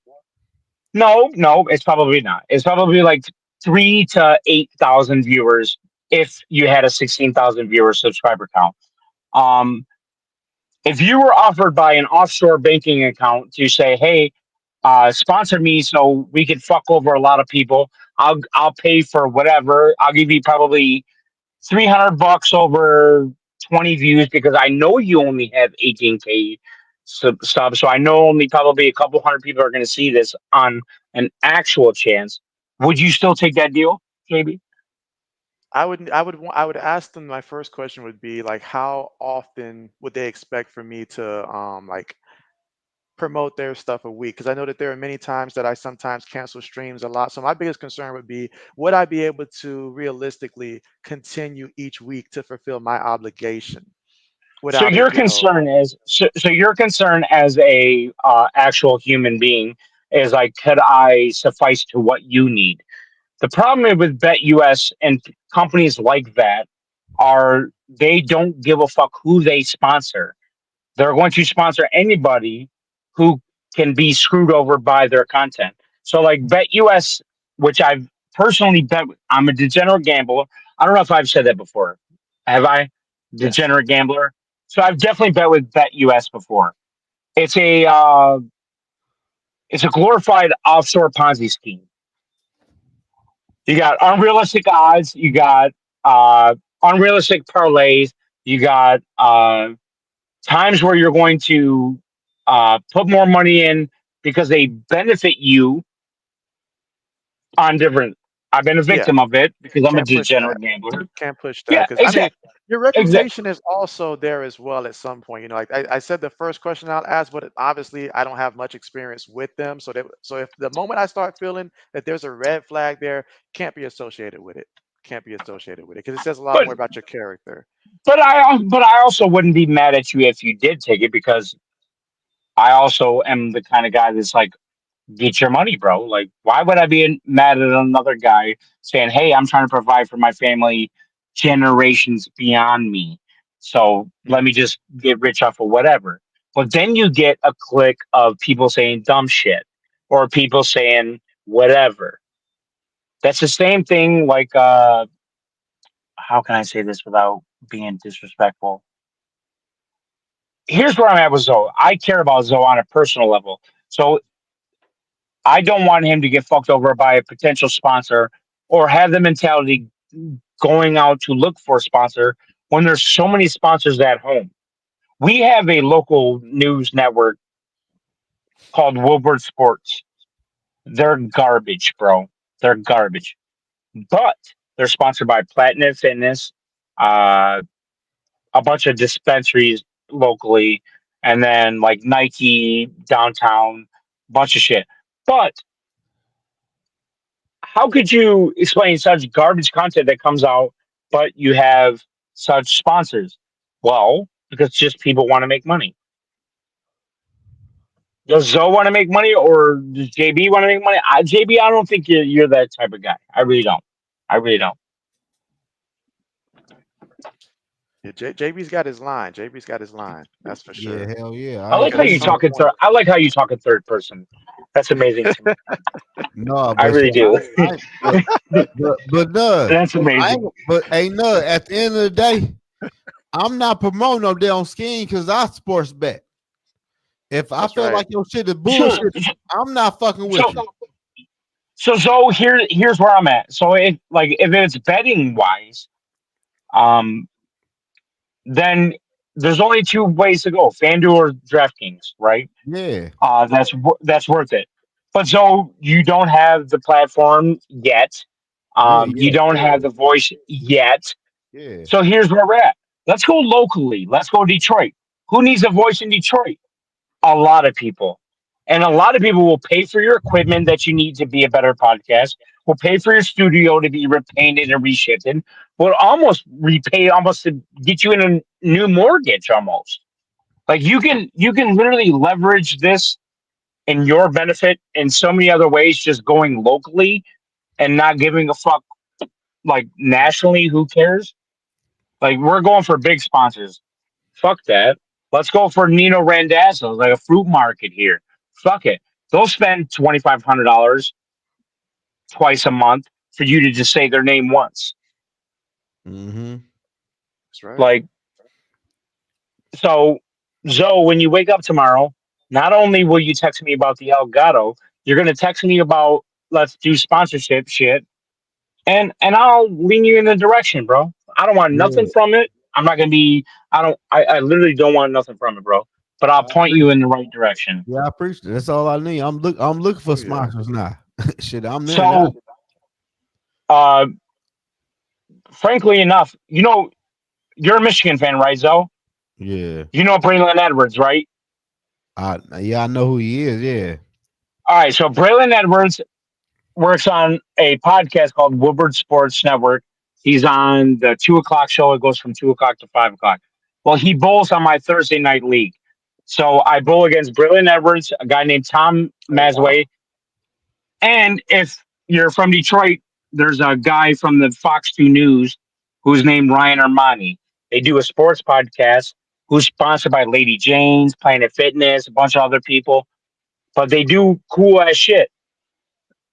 no, no. It's probably not. It's probably like 3 to 8,000 viewers if you had a 16,000 viewer subscriber count. Um, if you were offered by an offshore banking account to say, "Hey, sponsor me so we can fuck over a lot of people. I'll pay for whatever. I'll give you probably 300 bucks over 20 views because I know you only have 18K subs. So I know only probably a couple hundred people are going to see this on an actual chance. Would you still take that deal, JB? I would ask them. My first question would be like, how often would they expect for me to like promote their stuff a week? Because I know that there are many times that I sometimes cancel streams a lot. So my biggest concern would be, would I be able to realistically continue each week to fulfill my obligation So without it, your concern is so your concern as a actual human being is like, could I suffice to what you need? The problem with BetUS and companies like that are they don't give a fuck who they sponsor. They're going to sponsor anybody who can be screwed over by their content. So, like BetUS, which I've personally bet, I'm a degenerate gambler. I don't know if I've said that before. Have I? yes. Degenerate gambler. So I've definitely bet with BetUS before. It's a it's a glorified offshore Ponzi scheme. You got unrealistic odds. You got unrealistic parlays. You got times where you're going to put more money in because they benefit you on different. I've been a Yeah, victim of it because I'm a can't push that. degenerate gambler. Can't push that Yeah, because I mean, exactly. your Exactly. reputation is also there as well at some point. You know, like I said, the first question I'll ask, but obviously I don't have much experience with them. So if the moment I start feeling that there's a red flag there, can't be associated with it. Can't be associated with it because it says a lot But more about your character. I also wouldn't be mad at you if you did take it because I also am the kind of guy that's like, get your money, bro. Like, why would I be mad at another guy saying, "Hey, I'm trying to provide for my family generations beyond me, so let me Mhm. just get rich off of whatever." But then you get a clique of people saying dumb shit or people saying whatever. That's the same thing. Like, how can I say this without being disrespectful? Here's where I'm at with Zoe. I care about Zoe on a personal level. So I don't want him to get fucked over by a potential sponsor or have the mentality going out to look for a sponsor when there's so many sponsors at home. We have a local news network called Woodward Sports. They're garbage, bro. They're garbage. But they're sponsored by Platinum Fitness, uh, a bunch of dispensaries locally, and then like Nike downtown, bunch of shit. But how could you explain such garbage content that comes out, but you have such sponsors? Well, because just people want to make money. Does Zoe want to make money, or does JB want to make money? JB, I don't think you're that type of guy. I really don't. I really don't. Yeah, JB's got his line. JB's got his line. That's for Yeah, sure. hell yeah. I I like ain't how Because I it's you ain't on talk in third. point. I like how you talk in third person. That's amazing to me. no, I but really shit, do. but no, That's I ain't, amazing. but ain't no. At the end of the day, I'm not promoting no damn scheme because I sports bet. If I That's feel right. like your shit is So, bullshit, I'm not fucking with so, you. so here's where I'm at. So, if it's betting wise, um, then there's only two ways to go: FanDuel or DraftKings, right? Yeah, That's worth it. But so you don't have the platform yet. You yeah, don't have the voice yet. yeah. So here's where we're at. Let's go locally. Let's go Detroit. Who needs a voice in Detroit? A lot of people. And a lot of people will pay for your equipment that you need to be a better podcast, will pay for your studio to be repainted and reshifted, will almost repay almost to get you in a new mortgage almost. Like you can literally leverage this in your benefit in so many other ways, just going locally and not giving a fuck like nationally, who cares? Like we're going for big sponsors. Fuck that. Let's go for Nino Randazzo, like a fruit market here. Fuck it. They'll spend $2,500 twice a month for you to just say their name once. Mm-hmm. That's right. Like, so, Zoe, when you wake up tomorrow, not only will you text me about the Elgato, you're going to text me about let's do sponsorship shit, and I'll lean you in the direction, bro. I don't want nothing Yeah, from it. I'm not going to be, I literally don't want nothing from it, bro. But I'll I point you appreciate. in the right direction. Yeah, I appreciate it. That's all I need. I'm looking for Oh yeah. sponsors now. Shit, I'm there now. So, uh, frankly enough, you're a Michigan fan, right, Zoe? Yeah, You know Braylon Edwards, right? I know who he is. Yeah, All right, so Braylon Edwards works on a podcast called Woodward Sports Network. He's on the 2 o'clock show. It goes from 2 o'clock to 5 o'clock. Well, he bowls on my Thursday night league. So I bowl against Braylon Edwards, a guy named Tom Oh wow. Masway. And if you're from Detroit, there's a guy from the Fox 2 News who's named Ryan Armani. They do a sports podcast who's sponsored by Lady Jane's, Planet Fitness, a bunch of other people. But they do cool ass shit.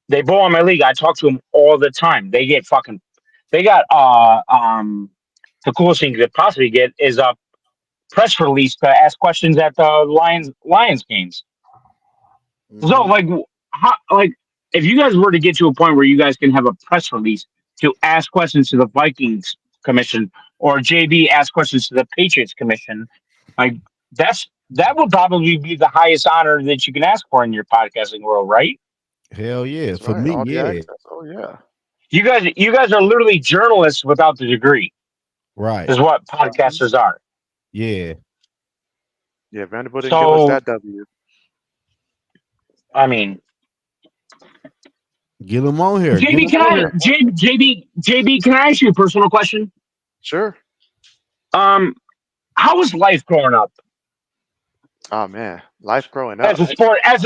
They bowl on my league. I talk to them all the time. They got the coolest thing you could possibly get is a press release to ask questions at the Lions games. So hmm like if you guys were to get to a point where you guys can have a press release to ask questions to the Vikings, Commission, or JB asks questions to the Patriots Commission. Like that would probably be the highest honor that you can ask for in your podcasting world, right? Hell yeah. That's For right. me, All the yeah. access. Oh yeah. You guys are literally journalists without the degree. Right. Is what Mhm. podcasters are. Yeah. Yeah, Vanderbilt didn't give us So that W. I mean, Get them on here. Get JB, them can on I here. JB, can I ask you a personal question? Sure. Um, how was life growing up Oh man, life growing as up. a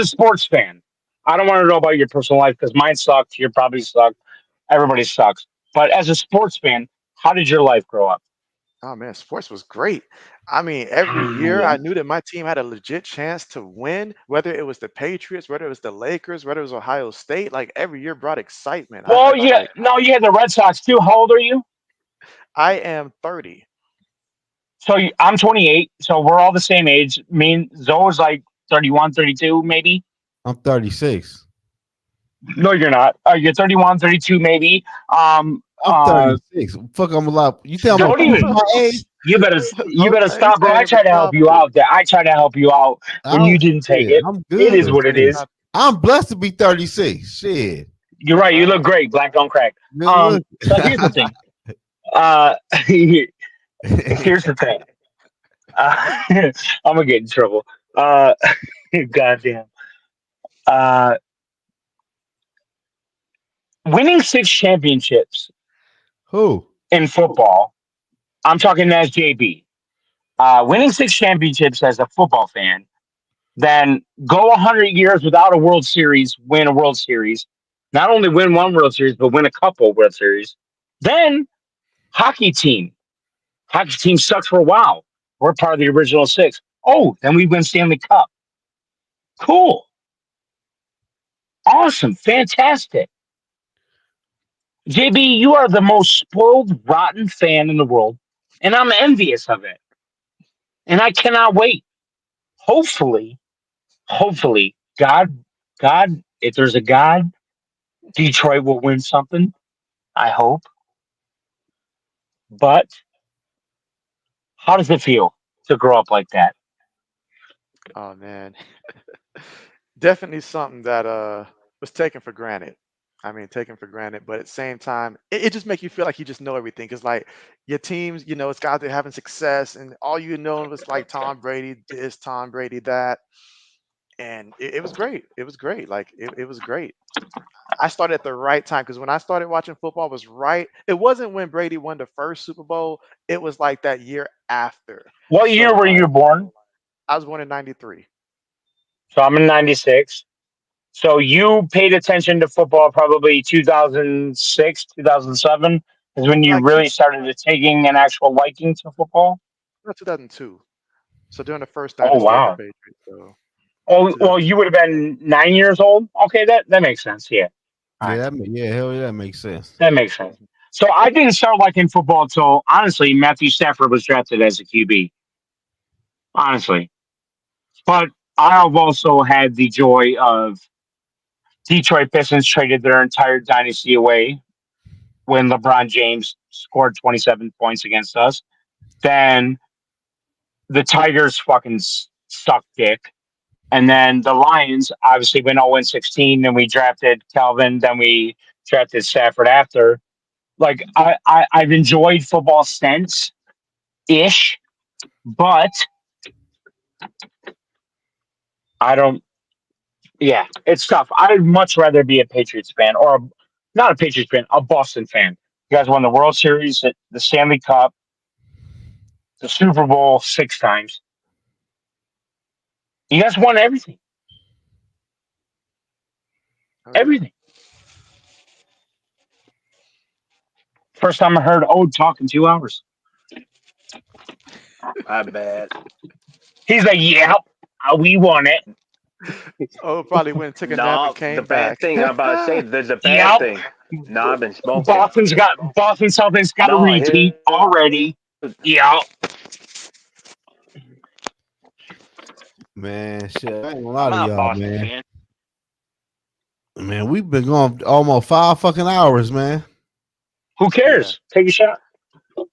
sports fan? I don't want to know about your personal life because mine sucked. Your probably sucked. Everybody sucks. But as a sports fan, how did your life grow up? Oh man, sports was great. I mean, every year Yeah. I knew that my team had a legit chance to win, whether it was the Patriots, whether it was the Lakers, whether it was Ohio State. Like every year brought excitement. Well, yeah. No, you had the Red Sox too. How old are you? I am 30. So I'm 28. So we're all the same age. Me and Zoe's like 31, 32, maybe. I'm 36. No, you're not. You're 31, 32, maybe. I'm 36. Fuck, I'm a lot. You think I'm Don't a even. my age? You better Okay, he's stop, bro. I saying try to help stop you it. out there. I try to help you out I when you don't didn't take shit. it. I'm It is good. what it Saying is. stop I'm blessed to be 36. Shit. You're right. You Wow. look great. Black don't crack. Good look. So here's the thing. Here's the thing. I'm gonna get in trouble. Uh, goddamn. Uh, winning 6 championships Who? in football. I'm talking as JB. Winning 6 championships as a football fan, then go 100 years without a World Series, win a World Series, not only win one World Series, but win a couple World Series. Then hockey team. Hockey team sucks for a while. We're part of the original six. Oh, then we win Stanley Cup. Cool. Awesome. Fantastic. JB, you are the most spoiled, rotten fan in the world, and I'm envious of it. And I cannot wait. Hopefully, God, if there's a God, Detroit will win something. I hope. But how does it feel to grow up like that? Oh man. Definitely something that was taken for granted. I mean, taken for granted, but at the same time, it just make you feel like you just know everything. Cause like your teams, it's guys that are having success, and all you know is like Tom Brady this, Tom Brady that, and it was great. It was great. Like it was great. I started at the right time because when I started watching football was right. It wasn't when Brady won the first Super Bowl. It was like that year after. What year So were you like born? I was born in '93. So I'm in '96. So you paid attention to football probably 2006, 2007 is when you Like really started taking an actual liking to football. 2002. So during the first Oh dynasty of the wow. Patriots. So Oh well, you 2002. would have been 9 years old. Okay, that makes sense. Yeah. All right. Yeah, hell yeah, that makes sense. That makes sense. So I didn't start liking football until honestly Matthew Stafford was drafted as a QB. Honestly, but I have also had the joy of Detroit Pistons traded their entire dynasty away when LeBron James scored 27 points against us. Then the Tigers fucking suck dick. And then the Lions obviously went 0-16. Then we drafted Calvin. Then we drafted Stafford after. Like I've enjoyed football since ish, but I don't. Yeah, it's tough. I'd much rather be a Patriots fan or not a Patriots fan, a Boston fan. You guys won the World Series, the Stanley Cup, the Super Bowl 6 times. You guys won everything. Oh yeah. Everything. First time I heard Ode talk in 2 hours. My bad. He's like, "Yep, we won it. Oh, probably went and took a nap and No, the came bad back. thing I'm about to say, there's a bad Yep, thing. No, I've been smoking. Boston Celtics got a No, repeat already. Yep." Man, shit. I ain't gonna lie I'm to not a y'all, Boston man. fan. Man, we've been going almost 5 fucking hours, man. Who Yeah. cares? Take a shot.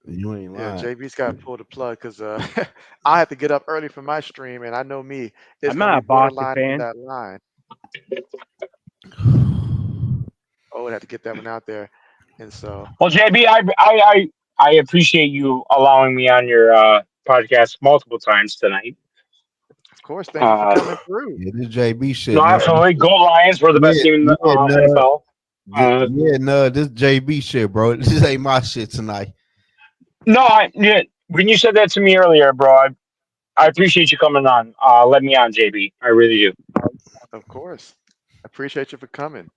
You ain't Yeah, lying. JB's got to pull the plug because I have to get up early for my stream, and I know me, it's I'm gonna not be a Boston borderline on fan. that line. Oh, I had to get that one out there, and so Well, JB, I appreciate you allowing me on your podcast multiple times tonight. of course, thank you for Uh, coming through. Yeah, this JB shit, no, no. absolutely. Go Lions. We're the best Yeah, team in the yeah, no, NFL. yeah, no, this JB shit, bro. This ain't my shit tonight. No, yeah, when you said that to me earlier, bro, I appreciate you coming on. Let me on, JB. I really do. Of course, appreciate you for coming.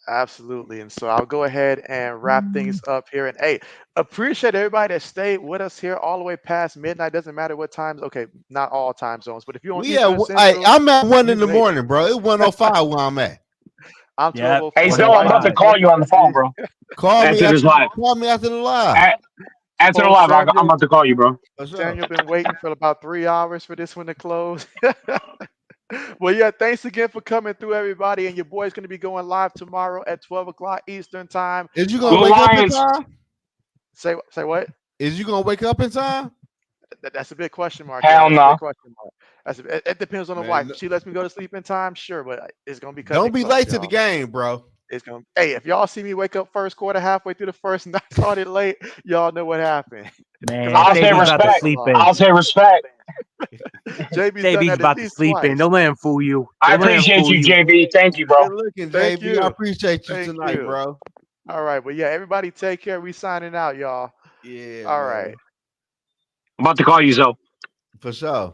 Absolutely. And so I'll go ahead and wrap things up here. And hey, appreciate everybody that stayed with us here all the way past midnight. Doesn't matter what times. Okay, not all time zones, but if you're on Well, yeah, Eastern hey, Central, I'm at 1 in the you late. morning, bro. It's 1:05 where I'm at. I'm Yep, Hey, 1204. Zoe, I'm about to 105. call you on the phone, bro. Call me After this after, live. call me after the live. A- After the Oh, live, I'm Samuel, about to call you, bro. For sure. Samuel been waiting for about 3 hours for this one to close. Well, yeah, thanks again for coming through, everybody. And your boy's going to be going live tomorrow at 12 o'clock Eastern time. Is you Go gonna wake up in Lions. time? Say what? Is you gonna wake up in time? That's a big question mark, y'all. Hell That's a big no. question mark. It depends on the wife. Man, If she lets me go to sleep in time, sure, but it's gonna be cutting don't it be close, late to the y'all. game, bro. It's gonna. Hey, if y'all see me wake up first quarter, halfway through the first, and I started late, y'all know what happened. Because Man, I'm I'll just say JB's not about to that respect. sleep in. I'll reliable. say respect. JB's done JB's that at about to least sleep in. twice. Don't let him fool you. I Don't let him appreciate fool you, you. JB. Thank you, bro. Good looking, Thank JB. I you. appreciate you Thank tonight, you. bro. All right, but yeah, everybody take care. We signing out, y'all. Yeah, All man. right. I'm about to call you, Zoe. For sure.